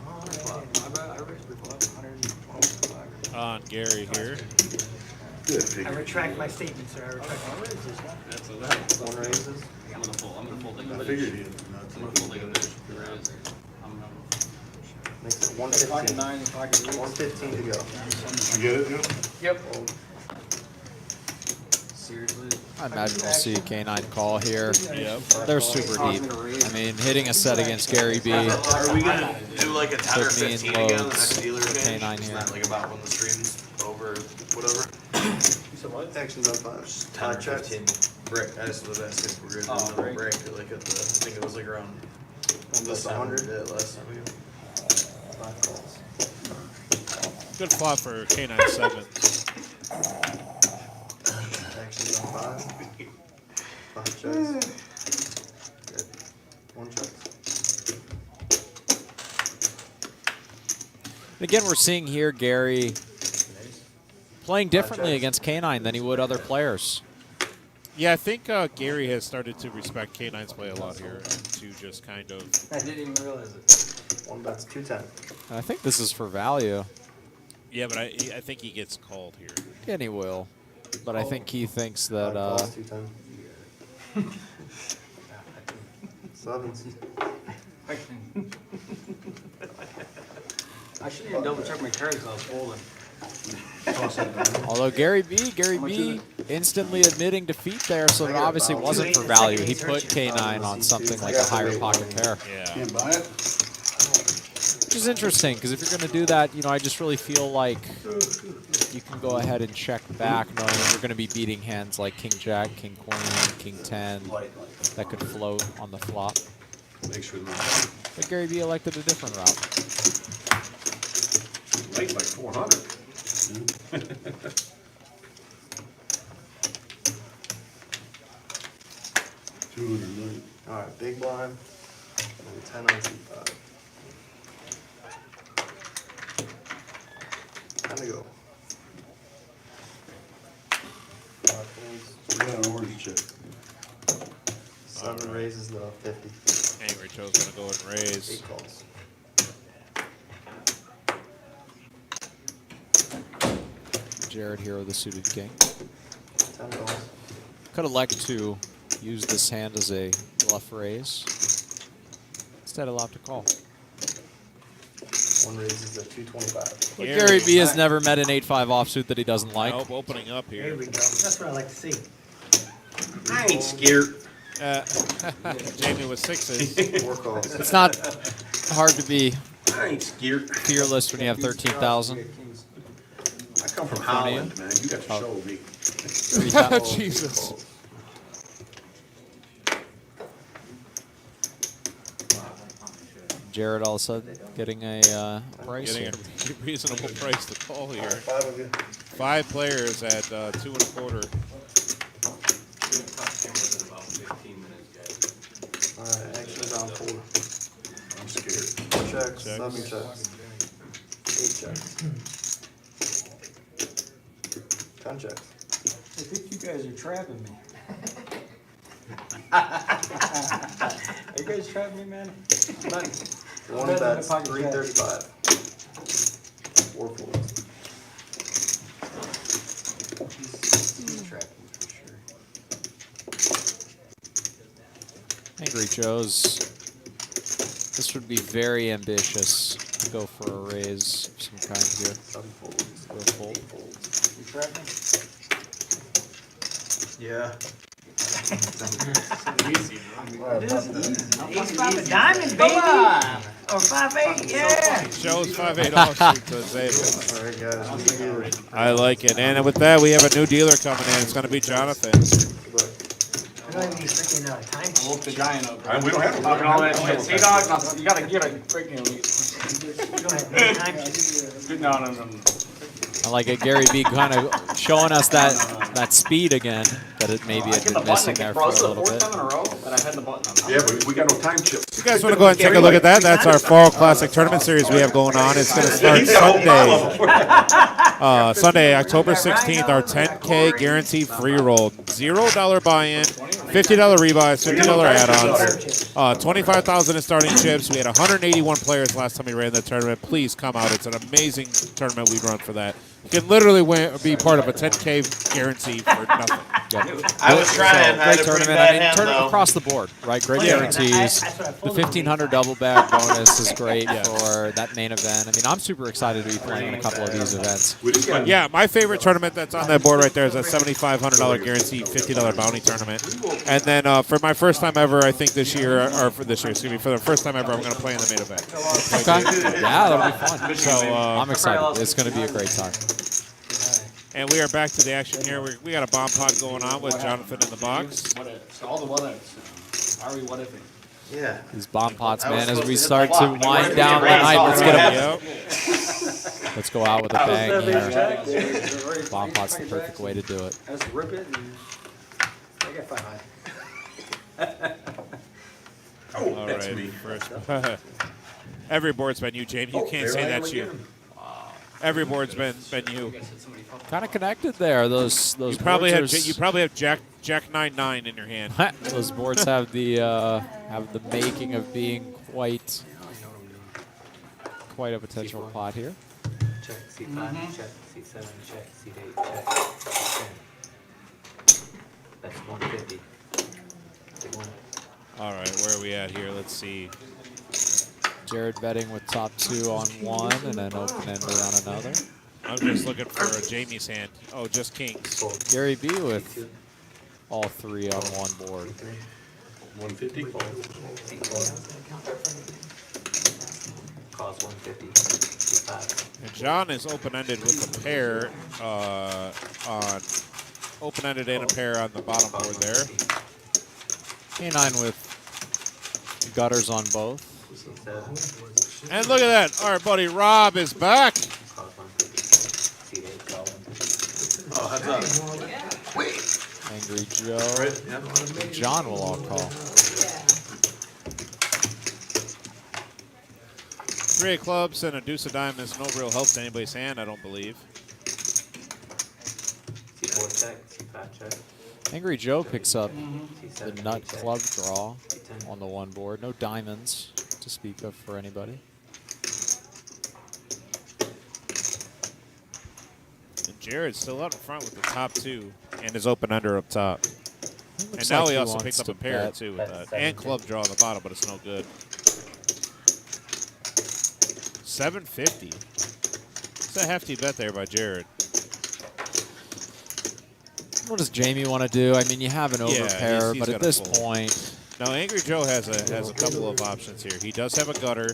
Oh, I bet I raised the flop 125. On Gary here. I retract my statement, sir, I retract my words. That's a lot. 1 raises. I'm gonna fold like a I fish. figured he had nuts. I'm gonna fold like a fish. You're right. Makes it Pocket 115. nine, pocket eight. 115 to go. You get it, Joe? Yep. Seriously. I imagine we'll see a K9 call here. Yep. They're super deep. I mean, hitting a set against Gary B. Are we gonna do like a 10 or Took me in 15 again the loads. next dealer Took change? K9 Isn't here. that like about when the stream's over, whatever? You said what? Actions on 5. 10 or 15. Brick. I just was asking if we're gonna do Oh, another break. break, like at the, I think it was like around almost 100 last time we 5 calls. Good flop for K9 7. Actions on 5. 5 checks. Good. 1 check. Again, we're seeing here Gary playing differently against K9 than he would other players. Yeah, I think Gary has started to respect K9's play a lot here and to just kind of. I didn't even realize it. 1 bet's 210. And I think this is for value. Yeah, but I think he gets called here. And he will. But I think he thinks that 5 calls, 210. 7s. I should even double check my cards as I was folding. although Gary B instantly admitting defeat there, so it obviously wasn't for value. He put K9 on something like a higher pocket pair. Yeah. Can't buy it? Which is interesting, because if you're going to do that, I just really feel like you can go ahead and check back knowing that you're going to be beating hands like King Jack, King Queen, King 10 that could float on the flop. Make sure that But Gary B elected a different route. late like 400. Alright, big blind. And 10 on C5. Time to go. 5 folds. We got an orange check. 7 raises the 50. Angry Joe's gonna go and raise. 8 calls. Jared here with the suited king. 10 calls. Could elect to use this hand as a bluff raise. Instead, allow to call. 1 raises at 225. But Gary B has never met an 8-5 offsuit that he doesn't like. Nope, opening up There here. we go, that's what I like to see. I ain't scared. Jamie with 6s. 4 calls. It's not hard to be I ain't scared. fearless when you have 13,000. I come from Front of you? Holland, man. You got to Oh. show me. 3,000. Jesus. Jared all of a sudden getting a price Getting here. a reasonable price to call here. 5 of you. 5 players at 2 1/4. Alright, actually round 4. I'm scared. Checks. Checks. Let me checks. 8 checks. 10 checks. I think you guys are trapping me. Are you guys trapping me, man? One bet in the bet's pocket 335. 4 folds. He's trapping me for sure. Angry Joe's. This would be very ambitious to go for a raise of some kind here. 7 folds. Go full. 8 folds. You trapping me? Yeah. Ace five of diamonds, baby. Or 5-8, yeah. Shows 5-8 offsuit to Zabel. Alright, guys. New dealer. I like it. And with that, we have a new dealer coming in. It's going to be Jonathan. Good luck. We don't have any freaking time. I woke the giant up. We don't have Talking all that shit. See, dog, no, you gotta get a freaking. We don't have any time. No. I like it. Gary B kind of showing us that speed again that it maybe had been missing there for a little Fourth bit. time in a row that I had the button on. Yeah, but we got no time chips. You guys want to go ahead and take a look at that? That's our Fall Classic Tournament Series we have going on. It's going to start Sunday. Sunday, October 16th, our 10K guaranteed free roll. $0 buy-in, $50 rebuys, $50 add-ons, 25,000 in starting chips. We had 181 players last time we ran the tournament. Please come out. It's an amazing tournament we run for that. You can literally be part of a 10K guarantee for nothing. I was trying. I had Great a pretty tournament. bad I mean, hand, tournament though. across the board, right? Great Yeah. guarantees. That's what I The told him. 1,500 double bag bonus is great for that main event. I mean, I'm super excited to be playing in a couple of these events. We just got Yeah, my favorite tournament that's on that board right there is a $7,500 guaranteed $50 bounty tournament. And then for my first time ever, I think this year, or for this year, excuse me, for the first time ever, I'm going to play in the main event. Okay. Yeah, that'll be fun. So, I'm excited. It's going to be a great time. and we are back to the action here. We got a bomb pot going on with Jonathan in the box. What ifs? All the what ifs. Are we what ifing? Yeah. These bomb pots, I was man, as supposed we to hit start the to block. wind down the Raise night, off. let's get Yep. Let's go out with a bang here. Bomb Bomb pot's the perfect way to do it. I just rip it and I got 5 high. All that's right, me. first. Every board's been you, James. You can't say that's you. Every board's been you. Kind of connected there. Those You probably have boards Jack 9-9 in your hand. those boards have the making of being quite a potential pot here. Check, C5, check, C7, check, C8, check, C10. That's 150. Big one. All right, where are we at here? Let's see. Jared betting with top 2 on one and then open ender on another. I'm just looking for Jamie's hand. Oh, just kings. Gary B with all 3 on one board. 150. Cost 150. C5. And John is open-ended with a pair on open-ended and a pair on the bottom board there. K9 with gutters on both. C7. And look at that, our buddy Rob is back. Cost 150. C8. Call 150. Oh, heads up. Angry Joe. And John will all call. 3 of clubs and a deuce of diamonds. No real help to anybody's hand, I don't believe. C4 check. C5 check. Angry Joe picks up the C7 nut check. club draw C10. on the one board. No diamonds to speak of for anybody. And Jared's still out in front with the top 2 and his open-ender up top. And Looks now like he he also wants picked up to a pair bet. too with that. And club draw on the bottom, but it's no good. 750. It's a hefty bet there by Jared. What does Jamie want to do? I mean, you have an Yeah, overpair, he's but got at a this fold. point, Now, Angry Joe has a couple of options here. He does have a gutter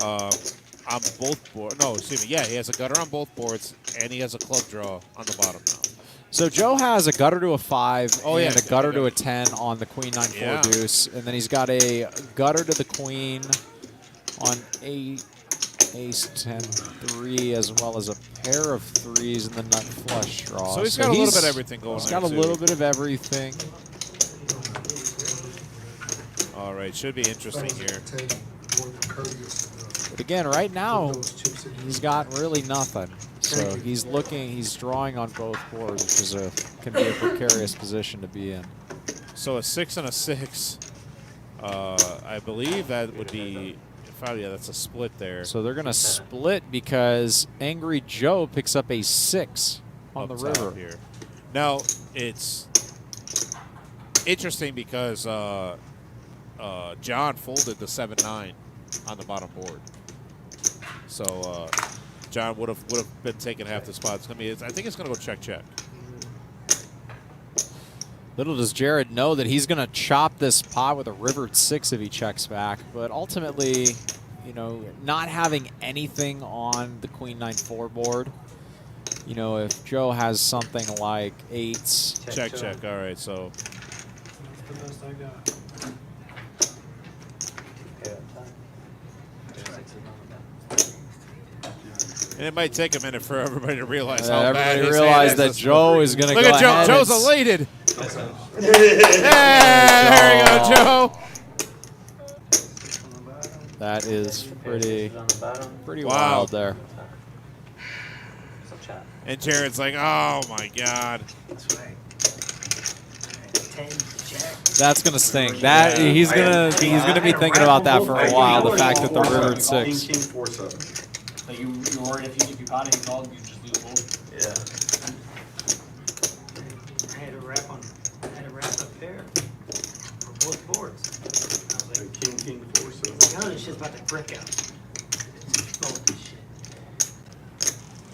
on both boards. No, excuse me. Yeah, he has a gutter on both boards, and he has a club draw on the bottom now. so Joe has a gutter to a 5 Oh, yeah, and a he's got gutter a to a gutter. 10 on the queen 9-4 Yeah. deuce, and then he's got a gutter to the queen on 8, ace 10, 3, as well as a pair of 3s in the nut flush draw. So he's got a little bit of everything going He's there, got a too. little bit of everything. All right, should be interesting here. But again, right now, he's got really nothing. So he's looking, he's drawing on both boards, which can be a precarious position to be in. So a 6 and a 6. I believe that would be, yeah, that's a split there. So they're going to split because Angry Joe picks up a 6 on the Up top river. here. Now, it's interesting because John folded the 7-9 on the bottom board. So John would have been taking half the spot. It's gonna be. I think it's gonna go check. Little does Jared know that he's going to chop this pot with a rivered 6 if he checks back. But ultimately, you know, not having anything on the Queen 9-4 board. You know, if Joe has something like 8s. Check. All right, so. That's the best I got. And it might take a minute for everybody to realize how bad Everybody his realize hand that is. Joe is going to go Look at Joe. ahead. Joe's and elated. There you go, Joe. That is pretty Wow. wild there. And Jared's like, oh my God. That's right. 10, jack. That's gonna stink. That he's gonna be thinking about that for a while. The fact that the rivered 6. King 4-7. Like you worried if you potted, you called, you just lose both. Yeah. I had a wrap up there for both boards. I was like, King 4-7. no, this shit's about to brick out. Fold this shit.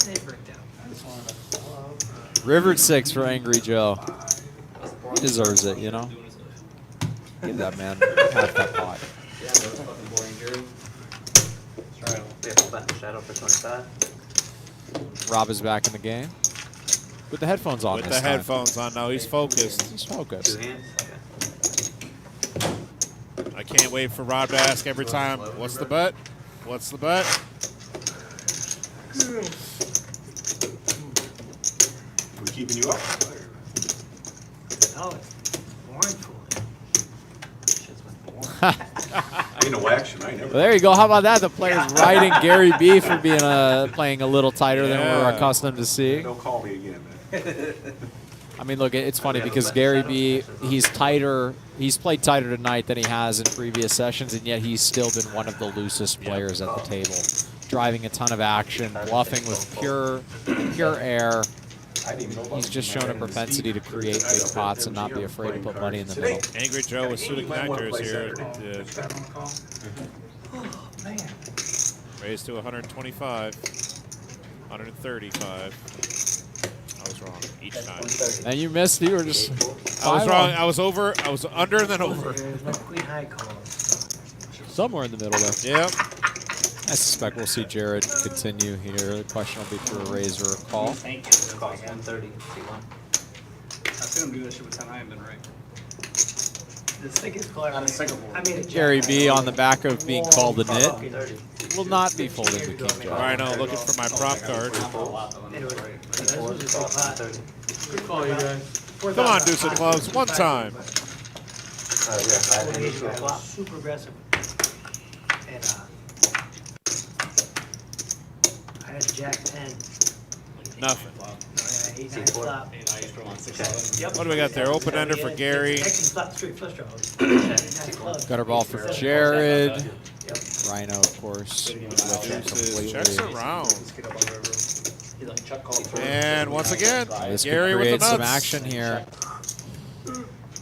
They bricked out. Rivered 6 for Angry Joe. He deserves it, you know. Give that man half that pot. Yeah, that's fucking boring, Jerry. Sorry, we have to button shadow for 25. Rob is back in the game. With the headphones on With this the time. headphones on now, he's focused. He's 2 focused. hands? Okay. I can't wait for Rod to ask every time, what's the bet? What's the bet? We keeping you up? No, it's boring fooling. I ain't no action. I never. Well, there you go. How about that? The players riding Gary B for being playing a little tighter than we're Yeah. accustomed to seeing. Don't call me again, man. I mean, look, it's funny because Gary B, he's tighter. He's played tighter tonight than he has in previous sessions, and yet he's still been one of the loosest players at the table, driving a ton of action, bluffing with pure air. I didn't even know about He's just shown a propensity to create big pots and not be afraid to put money in the middle. Angry Joe with suited connectors here. Raised to 125, 135. I was wrong each time. And you missed. You were just. I was wrong. I was over. I was under and then over. There's no queen high calls. Somewhere in the middle there. Yep. I suspect we'll see Jared continue here. The question will be through a raise or a call. Thank you. Cost 130, C1. I've seen him do that shit with 10 high and been right. The thickest call On the second board. I made a Gary B on the back of being called a nit 30. will not be folding the king jack. Rhino looking for my prop card. It was, this was a good pot. 30. Good call, you guys. Come on, Deuce of Clubs, one time. Yeah, 5 hands to a flop. Super aggressive. And I had jack 10. Nothing. No, I had 8, 9 flop. Yep. What do we got there? Open ender for Gary. Actually, flop straight flush draw. Gutter ball for Jared. Yep. Rhino, of course. Deuces checks around. He's like Chuck called through. And once again, This could Gary with create the some nuts. action here.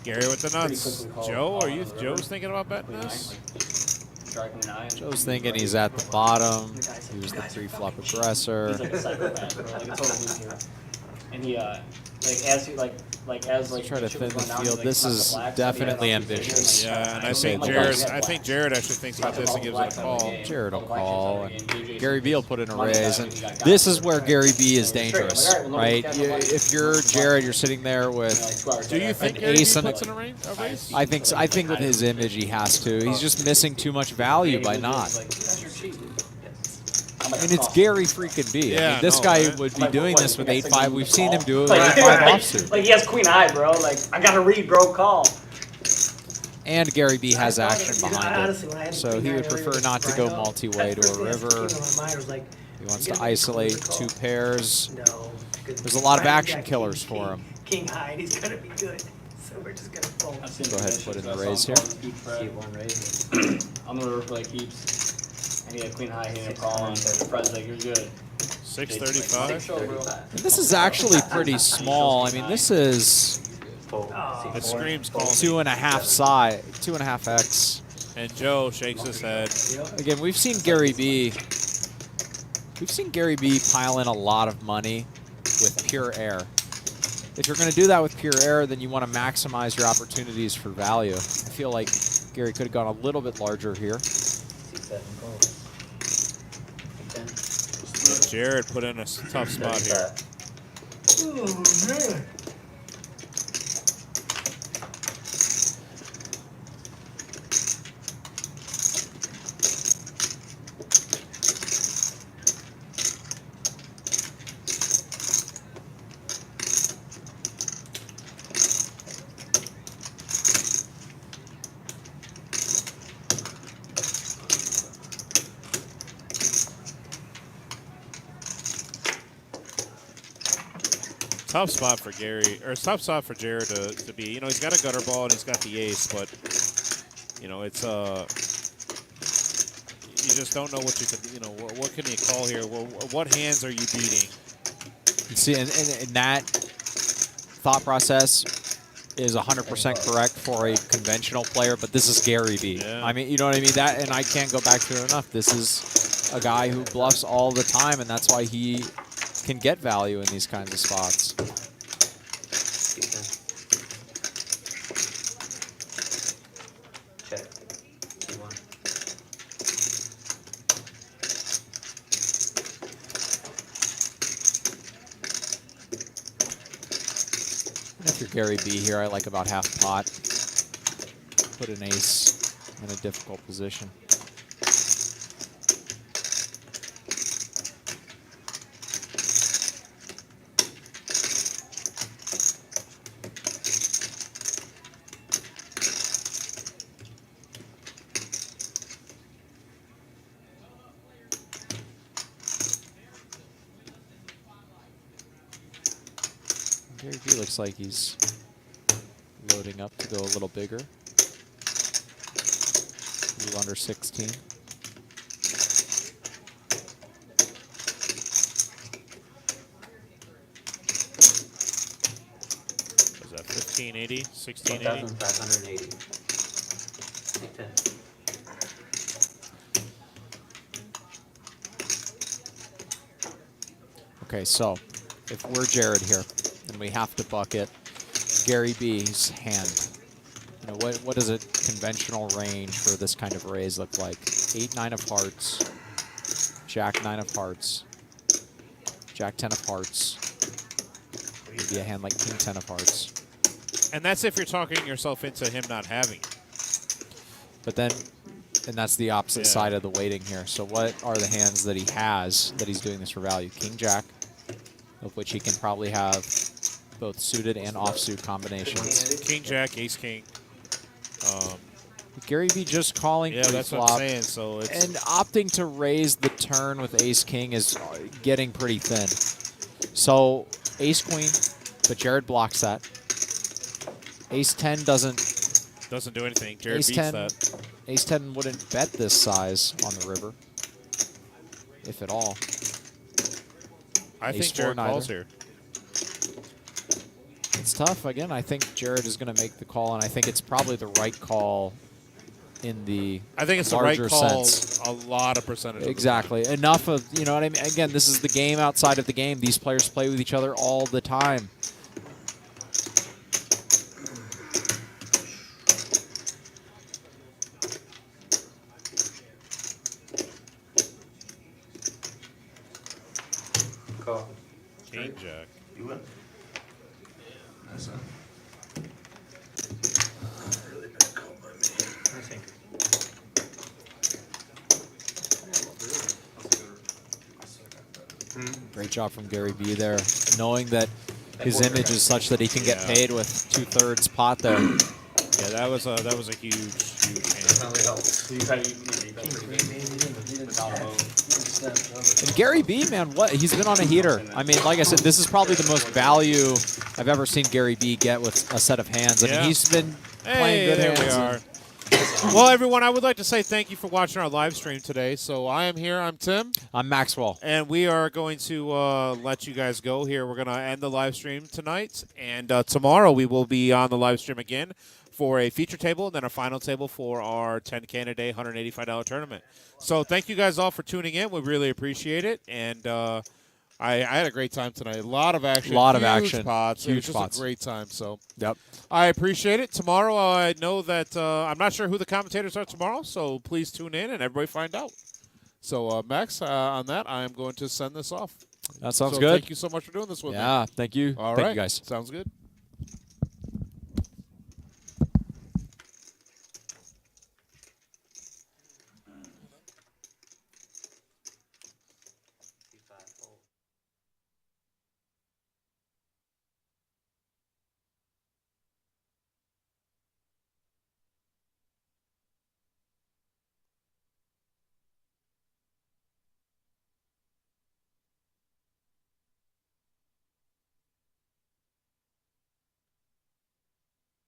Gary with the nuts. Joe, Joe's thinking about betting this? Striking an eye. Joe's thinking he's at the bottom. He was the pre-flop aggressor. He's like a psychopath, bro. Like a total loser. And he, like, as he, like, like as like Try to chip was thin the going down, field. like, This knocked the is blacks, definitely yeah, ambitious. Yeah, and I say think the Jared. least. I think Jared actually thinks about this and gives it a call. Jared will call, and Gary B will put in a raise. And this is where Gary B is dangerous, right? If you're Jared, you're sitting there with Do you think an Gary B ace and puts in a range? A raise? I think so. I think with his image, he has to. He's just missing too much value by not. And it's Gary freaking B. I Yeah, mean, this no, guy right? would be doing this with 8-5. We've seen him do it with Like, 8-5 offsuit. like he has queen eye, bro. Like I gotta read, bro. Call. And Gary B has action You know, behind honestly, when I it. had So queen he eye would earlier prefer with not to go Rhino, multi-way that first to a thing that river. came to my mind was like, He wants you to gotta make a isolate call. two pairs. No. 'cause There's a lot of Rhino's action got killers king, for him. King high, and he's gonna be good. So we're just gonna fold. Go ahead and put in the raise here. See one raise. On the river for like keeps, and he had queen high, he had a call on. So the Fred's like, you're good. 635. 35. And this is actually pretty small. I mean, this is Fold. Oh. It screams call. 2.5 size, 2.5x. And Joe shakes his head. Again, we've seen Gary B. Pile in a lot of money with pure air. If you're going to do that with pure air, then you want to maximize your opportunities for value. I feel like Gary could have gone a little bit larger here. C7 call. C10. Jared put in a tough spot here. Oh, man. Tough spot for Gary, or tough spot for Jared to be. You know, he's got a gutter ball and he's got the ace, but you know, it's you just don't know what you can. You know, what can you call here? What hands are you beating? See, and that thought process is 100% correct for a conventional player, but this is Gary B. Yeah. I mean, you know what I mean? That, and I can't go back to it enough. This is a guy who bluffs all the time, and that's why he can get value in these kinds of spots. C10. Check. C1. If you're Gary B here, I like about half pot. Put an ace in a difficult position. Gary B looks like he's loading up to go a little bigger. A little under 16. Was that 1580, 1680? 1,580. C10. Okay, so if we're Jared here and we have to bucket Gary B's hand, you know, what does a conventional range for this kind of raise look like? 8-9 of hearts, Jack 9 of hearts, Jack 10 of hearts, maybe a hand like King 10 of hearts. And that's if you're talking yourself into him not having it. But then, and that's the opposite Yeah. side of the weighting here. So what are the hands that he has that he's doing this for value? King Jack, of which he can probably have both suited and offsuit combinations. King Jack, Ace King. Gary B just calling Yeah, that's what I'm pre-flop. saying. So it's And opting to raise the turn with Ace King is getting pretty thin. So Ace Queen, but Jared blocks that. Ace 10 doesn't. doesn't do anything. Jared Ace beats 10. that. Ace 10 wouldn't bet this size on the river, if at all. I Ace think Jared 4 calls neither. here. It's tough. Again, I think Jared is going to make the call, and I think it's probably the right call in the I think it's the right larger call. sense. A lot of percentage. Exactly. Enough of, you know what I mean? Again, this is the game outside of the game. These players play with each other all the time. Good job from Gary B there, knowing that his image is such that he can get paid with 2/3 pot there. Yeah, that was a huge hand. Definitely helps. And Gary B, man, he's been on a heater. I mean, like I said, this is probably the most value I've ever seen Gary B get with a set of hands. I mean, he's been playing good there hands. we are. Well, everyone, I would like to say thank you for watching our live stream today. So I am here. I'm Tim. I'm Maxwell. And we are going to let you guys go here. We're going to end the live stream tonight. And tomorrow we will be on the live stream again for a feature table and then a final table for our 10K in a day, $185 tournament. So thank you guys all for tuning in. We really appreciate it. And I had a great time tonight. A lot of action. Huge pots. It was just a great time. So I appreciate it. Tomorrow I know that I'm not sure who the commentators are tomorrow, so please tune in and everybody find out. So Max, on that, I am going to send this off. That sounds so good. Thank you so much for doing this with me. Yeah, thank you. All thank right. you guys. Sounds good.